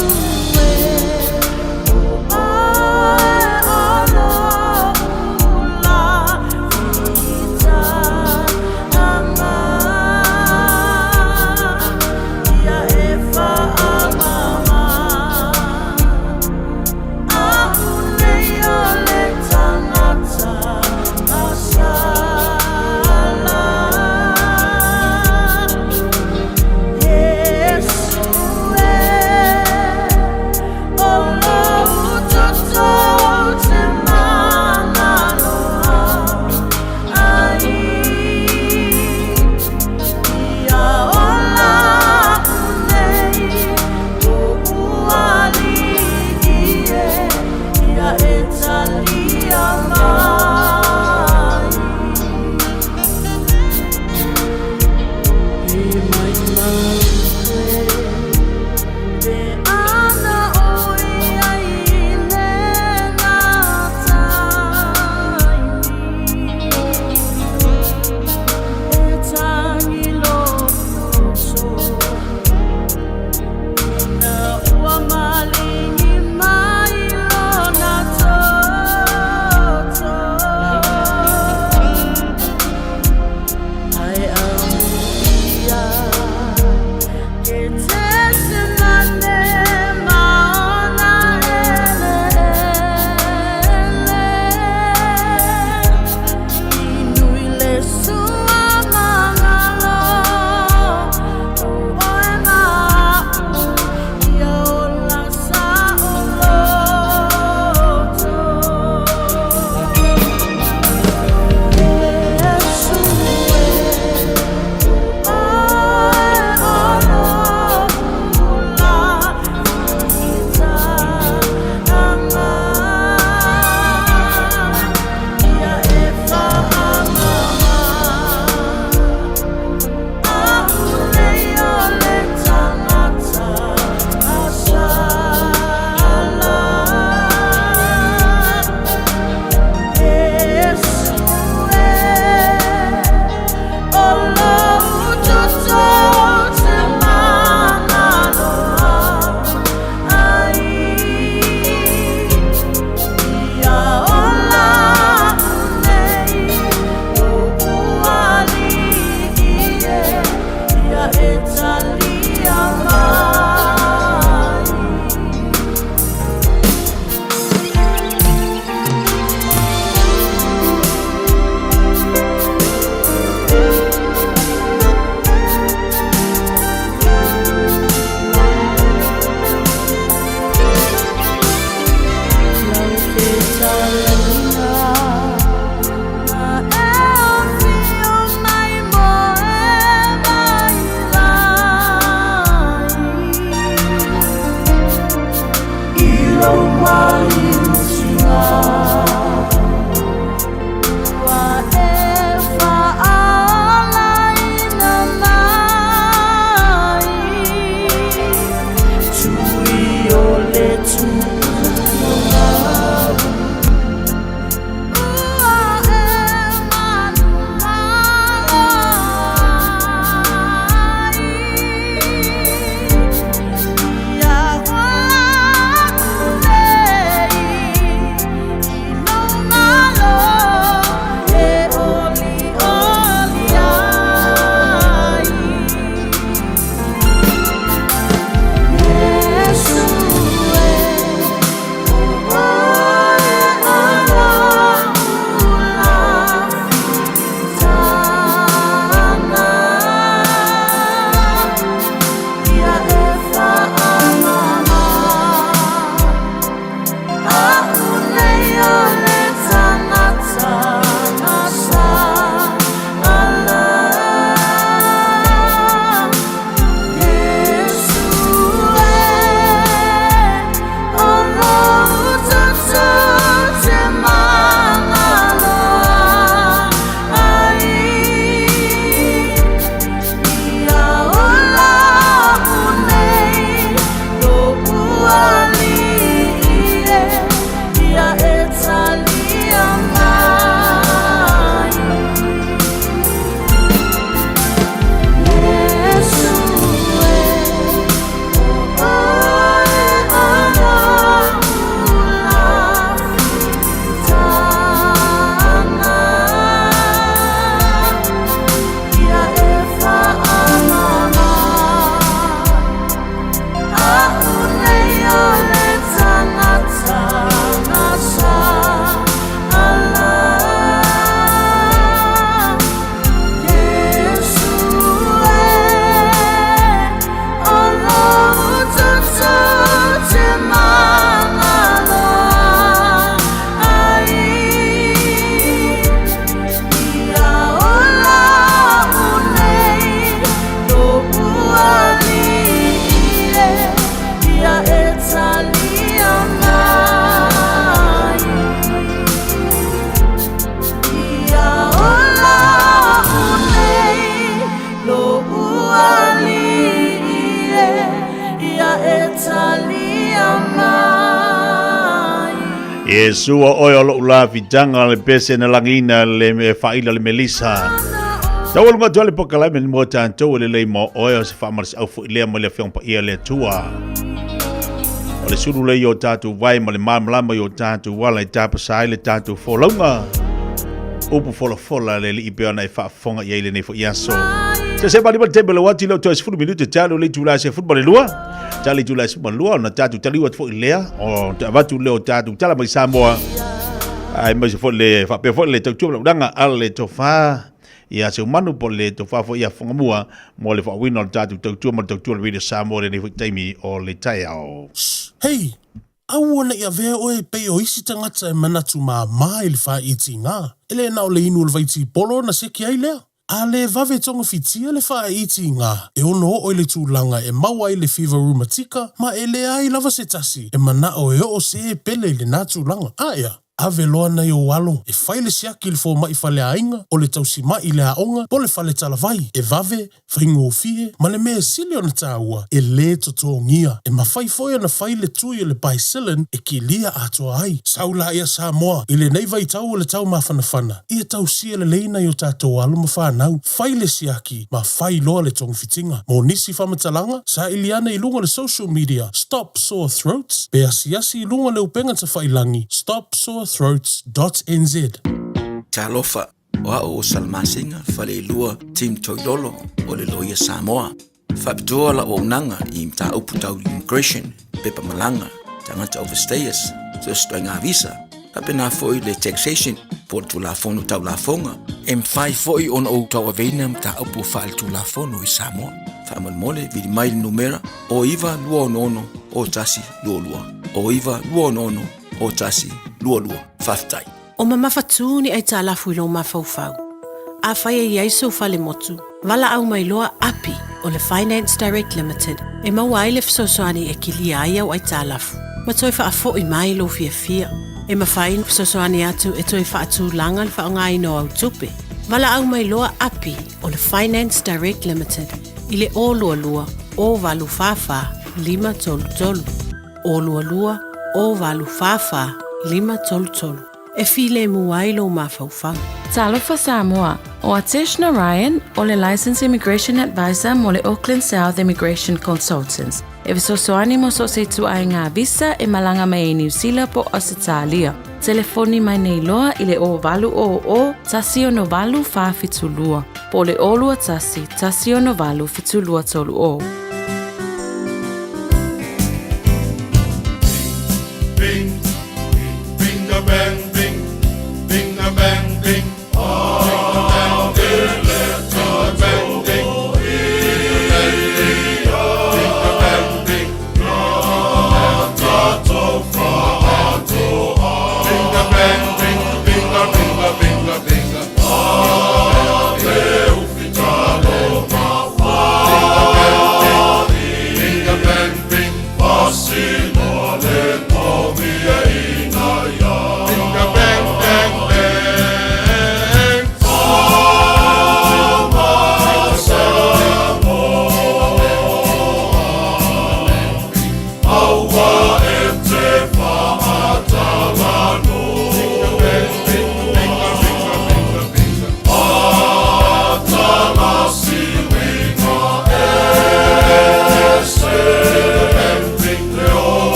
sua oe o lo la fitanga le pese na langina le me faila le melisa. Tau lunga tuale po kalai me mo tanto le mo oe o se famars au fu le mo le fiong pa ia le tua. O le suru le yo tatu vai mo le mamlama yo tatu wala tapa sai le tatu folonga. Upu fola le li pe na fa fonga ye le ne fo yaso. Se bali ba tebele wati lo to es fu minuto talo le tula se football lua. Tali tula se lua na tatu tali wat fo ilea o tavatu le o tatu tala mai Samoa. Ai mai fo le fa pe fo le tatu lo danga ale to fa. Ia se manu po le to fa fo ia fonga mua mo le fa wino tatu tatu mo tatu le video Samoa le fo taimi o le taiao. Hey, au ona ia vea oe pe o isi tangata e manatu ma ili wha iti ngā. Ele nao le inu vaiti polo na seki ai lea. A le vave tonga fitia le wha iti ngā. E ono o le tūlanga e maua i le fever rheumatica, ma e le ai lava se tasi. E mana o e o se e pele le nā tūlanga. Aia. Ave loa na yo walo, e whaile siaki le fo mai whale ainga, o le tausi mai le aonga, po le whale talavai, e vave, whaingo o fie, ma le mea sili o na tāua, e le totongia, e ma whai foia na whaile tui le baisilin, e ki lia atoa ai, saula ia Samoa, i le nei vai tau o le tau mawhanawhana, ia tausia le leina yo tātou alo ma whanau, whaile siaki, ma whai loa le tonga fitinga, mo nisi whamatalanga, sa iliana i lunga le social media, Stop Sore Throats, pe asiasi i lunga le upenga ta whailangi, stopsorethroats.nz. Talofa, wa o salmasinga, fale lua, Tim Toilolo, o le loia Samoa. Whapitoa la o nanga, i mta uputau immigration, pepa malanga, tangata overstayers, so stoinga visa. Hapena foi le taxation, por tu la fono tau la fonga. M5 foi on o tau avena mta upu fal tu la fono i Samoa. Whaman mole, vidi mail numera, o iwa lua ono, o tasi lua lua. O iwa lua ono, o tasi lua whaftai. O mamawhatūni ai tā lafu i lo mawhauwhau. A whaia i aiso whale motu, wala au mai loa api o le Finance Direct Limited e maua ai le fisosoani e kili ai au ai tā lafu. Ma toi whaafo i mai lo fia. E mawhain fisosoani atu e toi whaatū langa le whaonga ino au tupe. Wala au mai loa api o le Finance Direct Limited i le o lua o walu whawha 5 O lua o walu whawha 5 E file muailo mawhauwhau. Talofa Samoa, o Atesh Narayan, o le Licensed Immigration Advisor mo le Auckland South Immigration Consultants. E visosoani mo so se tu ai ngā visa e malanga mai e New Zealand po Australia. Telefoni mai nei loa i le o valu o tasi o no valu wha fitulua. Po le olua tasi o no valu fitulua tolu o. Bing, bing a bang, bing, bing a bang, bing. Oh, bing a bang, bing, bing a bang, bing. Oh, tato frato, bing a bang, bing, bing a bing a bing a bing a. Oh, eu fitalo, bing a bang, bing.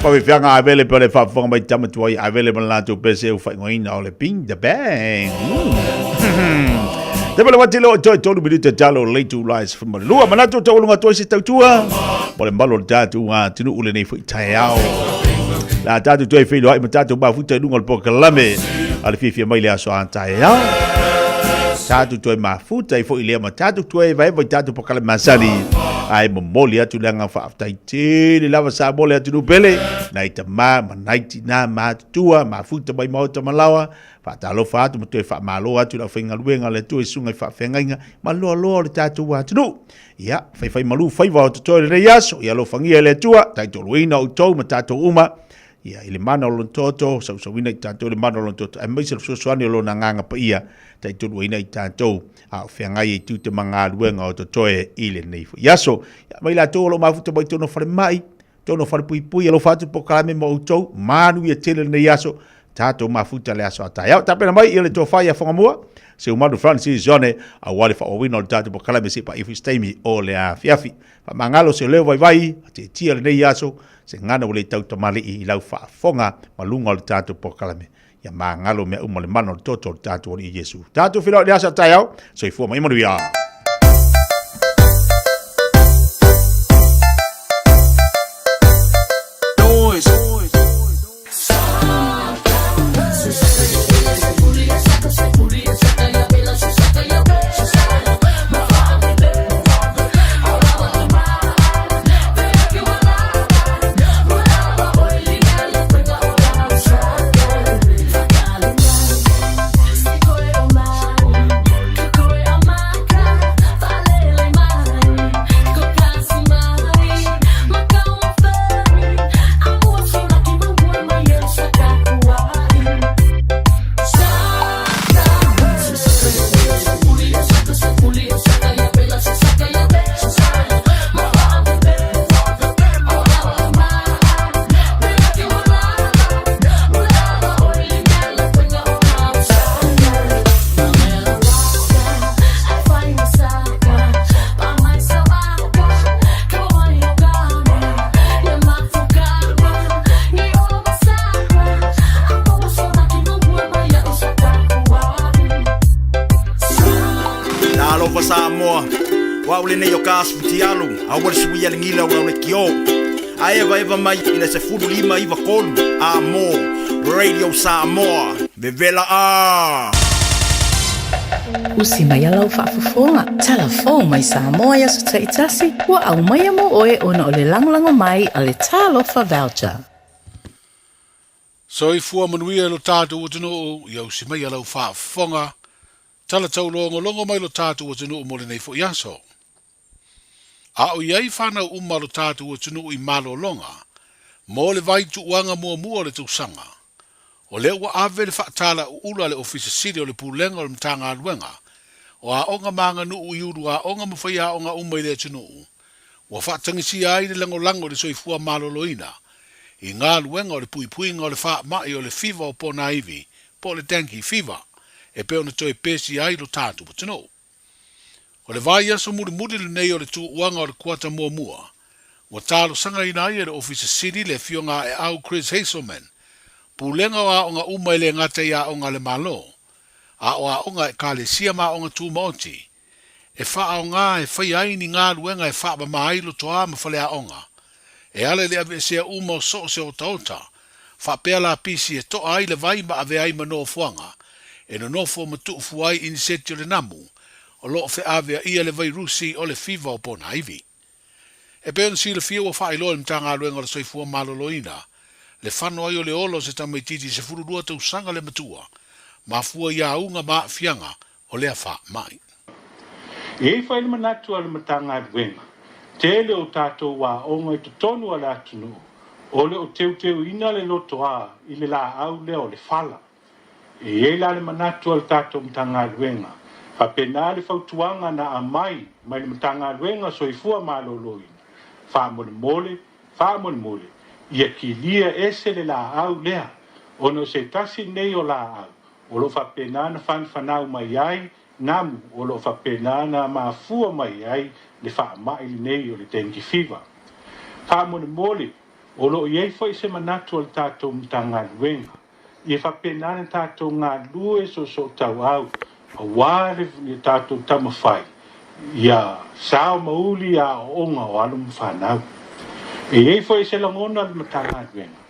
Pa we fianga avele pe le whaafonga mai tama tuai avele ma lato pese u whaingoina o le ping the bang. Te pala wati leo toi tonu minuta talo leitu lies from Lua manato tau lunga toi se tautua. Pole mbalo le tatu tinu ule nei fui tai au. La tatu toi whilo hai ma tatu ba futa lunga le poka lame. Ale fifia mai le aso an tai au. Tatu toi ma futa i fo ilea ma tatu toi vai vai tatu poka le masari. Ai mo moli atu langa fa aftai te le lava sa moli atu nupele. Nai ta ma naiti na ma tua ma futa mai mauta malawa. Fa talo fa atu mo toi fa malo atu la whainga luenga le tue sunga i fa whengainga. Ma loa loa le tatu atu nu. Ia, whai malu whai wao te toi le yaso. Ia lo whangia le tua. Tai to luina o tau ma tatu uma. Ia, ile mana o lon toto. Sau wina i tatu ile mana o lon toto. Ai maisa le suani o lo na nganga pa ia. Tai to luina i tatu. A whengai i tute mga luenga o te toe ile neifo. Yaso, mai la tō lo mafuta mai tono whare mai. Tono whare pui pui. Alo whatu po kalame mo utou. Manu ia tele ne yaso. Tato mafuta le aso atai. Au, tapena mai ile tō whai a whangamua. Se umadu Francis Zone. A wale wha o wina o tato po kalame se pa ifu steimi o le a fiafi. Pa mangalo se leo vai vai. A te tia le ne yaso. Se ngana wale tau tamale i lau wha fonga. Malunga o le tato po kalame. Ia mangalo mea umale mano le toto le tato o le Yesu. Tato whilo le aso atai au. So i fua mai manu ia. Radio Samoa, Vivela A. Usi mai alau whaafafonga. Telefon mai Samoa ya sa taitasi. Wa au mai mo oe ona o le langolango mai a le talofa voucher. So i fua manuia lo tātou o tino i au si mai alau whaafafonga. Tala tau longo mai lo tātou o tino mo le nei fo iaso. A o iai whanau lo tātou o tino i malo longa. Mo le vai tu uanga mua le tausanga. O le ua ave le whaatala ula le ofisa siri o le pulenga o le mtanga aluenga. O a onga manga nuu iuru a onga mawhai a onga umai le tunu. Wa whaatangisi ai le lango le soifua maloloina. I ngā luenga o le puipuinga o le wha mai o le fiva o pona iwi. Po le tanki fiva. E peo na toi pesi ai lo tātu patino. O le vai aso muri le nei o le tu uanga o le kuata mua. Wa talo sanga ina ai e le ofisa siri le fionga e au Chris Hazelman. Pulenga o a onga umai le ngata ia onga le malo. A o a onga e kale sia ma onga tu maoti. E wha o ngā e whai aini ngā luenga e wha ma mailo toa ma whale a onga. E ale le ave sea uma o so se o taota. Wha pea la pisi e to ai le vai ma ave ai ma no fuanga. E no nofo ma tu fuai in setio le namu. O lo fe ave ia le vai rusi o le fiva o pona iwi. E peon si le fia wa wha ilo le mtanga luenga le soifua maloloina. Le whano ai o le olo se tamaititi se fururua tau sanga le matua. Ma fua ia unga ma fianga o lea wha mai. E whai le manatu ale matanga e wenga. Te le o tātou wā onga i tonu ala atunu. O le o teu ina le loto a i le la au le o le whala. E la le manatu ale tātou matanga e wenga. Pa pena le whautuanga na a mai le matanga e wenga so i fua maloloina. Wha mole. Ia ki lia ese le la au lea. Ono se tasi nei o la au. O lo whapena na whanau mai ai. Namu o lo whapena na mafua mai ai. Le wha mai nei o le tenki fiva. Wha mole. O lo iei fai se manatu al tātou mtanga luenga. Ie whapenane tātou ngā lue so tau au. A wāre ni tātou tamawhai. Ia sao mauli a onga o alu mwhanau. E iei fai se langona al mtanga luenga.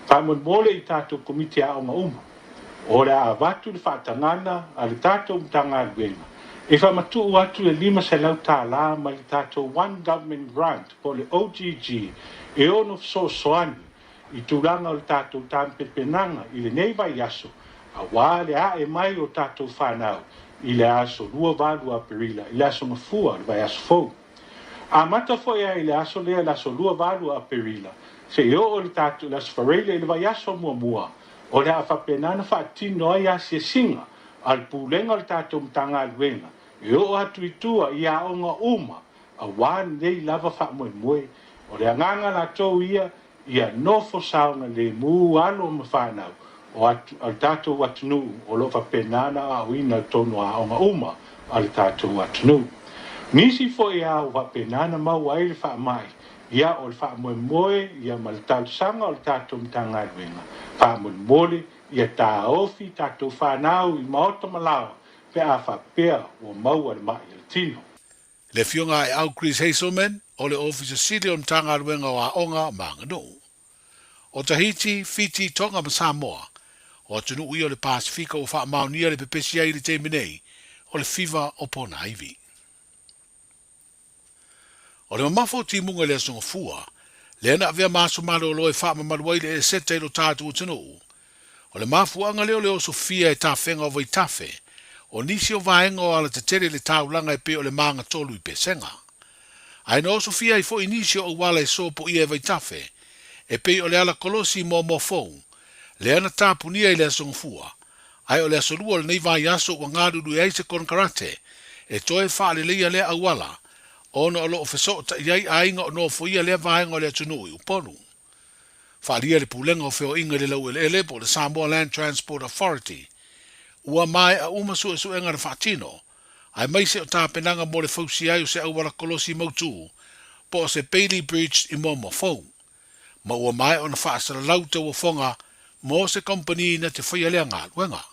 Whamon mole i tātou komite a onga uma. O le a watu le whaatangana a le tātou mtanga luenga. E whamatu atu le 5 se lau tā la ma le tātou One Government Grant po le OGG e ono soani i tūranga o le tātou tāmpepenanga i le nei vai aso a wā le a e mai o tātou whanau i le aso lua walu a perila i le aso mafua le vai aso fau. A mata foi a i le aso lea le aso lua walu a perila se i o le tātou le aso whareila i le vai aso mua o le a whapenana whaatino ai a se singa al pūlenga le tātou mtanga luenga i o atu i tua i a onga uma a wā nei lava whamoe o le anganga la tau ia nofo saunga le mu alo ma whanau o al tātou atunu o lo whapenana a uina tonu a onga uma al tātou atunu. Nisi fo ia o whapenana mau ai le whamai ia o le whamoe ia ma le tātou sanga o le tātou mtanga luenga. Whamoe ia tā ofi tātou whanau i maota malawa pe a whapea o maua le mai le tino. Le fionga e au Chris Hazelman o le ofisa sili o mtanga luenga o a onga mangano. O Tahiti, Fiji, Tonga ma Samoa, o atunu ui o le Pasifika o wha maunia le pepesia i le te minei o le fiva o pona iwi. O le mamafo timunga le asonga fua, le ana avea maso malo o loe wha mamaluai le e seta i lo tātu o tunu. O le mafuanga leo leo Sofia e tawhenga o vai tafe, o nisi o vaenga o ala te tere le taulanga e pe o le maanga tolu i pe senga. Aina o Sofia i fo inisi o wala e sopo i e vai tafe, e pe o le ala kolosi mo fou, le ana tapunia i le asonga fua, ai o le asolua le nei vai aso wa ngaduru e aise kon karate, e toe wha le leia le awala, ono o loo feso ta iai ainga o no fo ia le vaenga o le atunui uponu. Whaalia le pulenga o feo inga le lau ele po le Samoa Land Transport Authority. Ua mai a umasu e su enga le whaatino, ai mai se o tāpenanga mo le fausi ai o se awala kolosi mautu, po o se Bailey Bridge i mo fou. Ma ua mai o na whaasara lauta ua fonga mo se company na te whaia lea ngā luenga.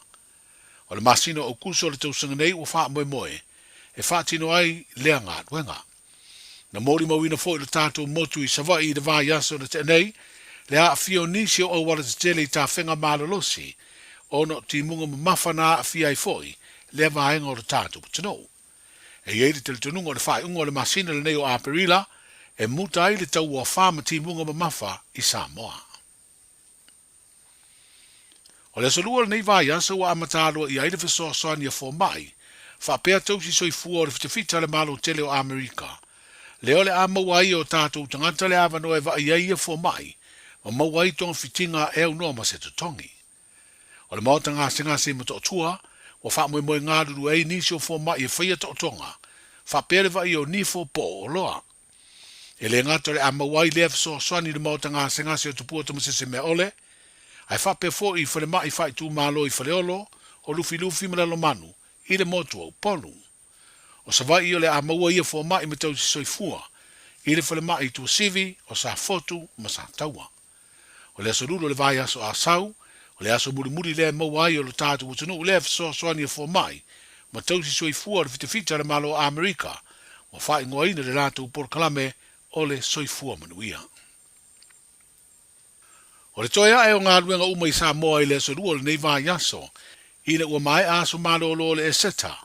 O le masino o kuso le tausanga nei ua wha moe, e whaatino ai lea ngā luenga. Na mori mawina fo i le tātou motu i savai i le vai aso na te nei, le a fio nisi o wala te tele i ta whenga malolosi, o no ti munga mawhana a fia i foi, le vaenga o le tātou patano. E ieri te le tununga o le whae unga o le masina le nei o Aperila, e muta ai le tau o whama ti munga mawha i Samoa. O le solua le nei vai asa wa amatalo i aile fisoa soani a fo mai, whapea tausi soi fua o le fitafita le malo tele o Amerika. Leo le amaua i o tātou tangata le avano e va i aia fo mai, o mawai tonga fitinga e au noa ma se tutongi. O le mauta ngase ma to'otua, o wha moe moe ngāduru e nisi o fo mai e whaia to'otonga, wha pere vai o nifo po o loa. E le ngata le a mawai lea fiso swani le mauta ngase o tupua tamasese me ole, ai wha pe fo i whale mai whai tu malo i whale olo, o lufi ma le manu, i le motu au polu. O sa vai o le a maua ia fo mai ma tau si soifua, i le whale mai tu sivi, o sa fotu ma sa taua. O le aso le vai aso a sau, o le aso muri le mawai o le tātu utunu o le fiso soani fo mai, ma tau si soifua o le fitafita le malo a Amerika, o whae ngoaina le rātou por kalame o le soifua manuia. O le toia e o ngā ruenga uma i Samoa i le aso le nei vai aso, i le ua mai aso malo o le e seta,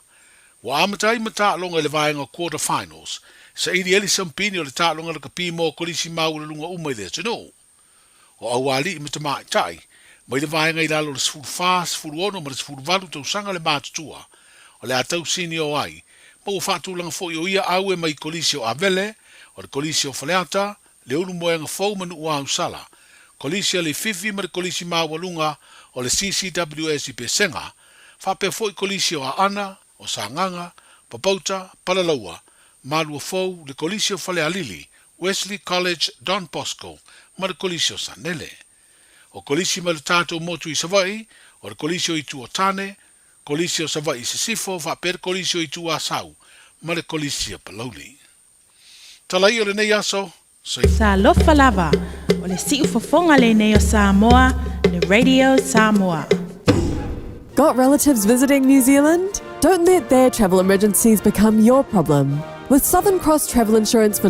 wa amatai mata longa le vaenga quarter finals, sa ili eli sampini o le ta longa le kapi mo kolisi mau le lunga uma i le tunu. O awali i matamai tai, mai le vaenga i lalo le sfuru faa, sfuru ono, ma le sfuru valu tau sanga le mātutua, o le atau sini o ai, ma ua whātu langa fo i o ia au e mai kolisi o avele, o le kolisi o faleata, le unu moenga fau manu ua usala, kolisi le fifi ma le kolisi mau walunga, o le CCWS i pe senga, whape fo i kolisi o a ana, o Sanganga, Papauta, Palalaua, Malua Fou, le Colisio Fale Alili, Wesley College, Don Bosco, ma le Colisio Sanele. O Colisio ma le tātou motu i Savai, o le Colisio i Tuotane, Colisio Savai i Sisifo, va per Colisio i Tuasau, ma le Colisio Palauli. Talai o le nei aso, Sa lofa lava, o le si'u fofonga le nei o Samoa, le Radio Samoa. Got relatives visiting New Zealand? Don't let their travel emergencies become your problem. With Southern Cross Travel Insurance for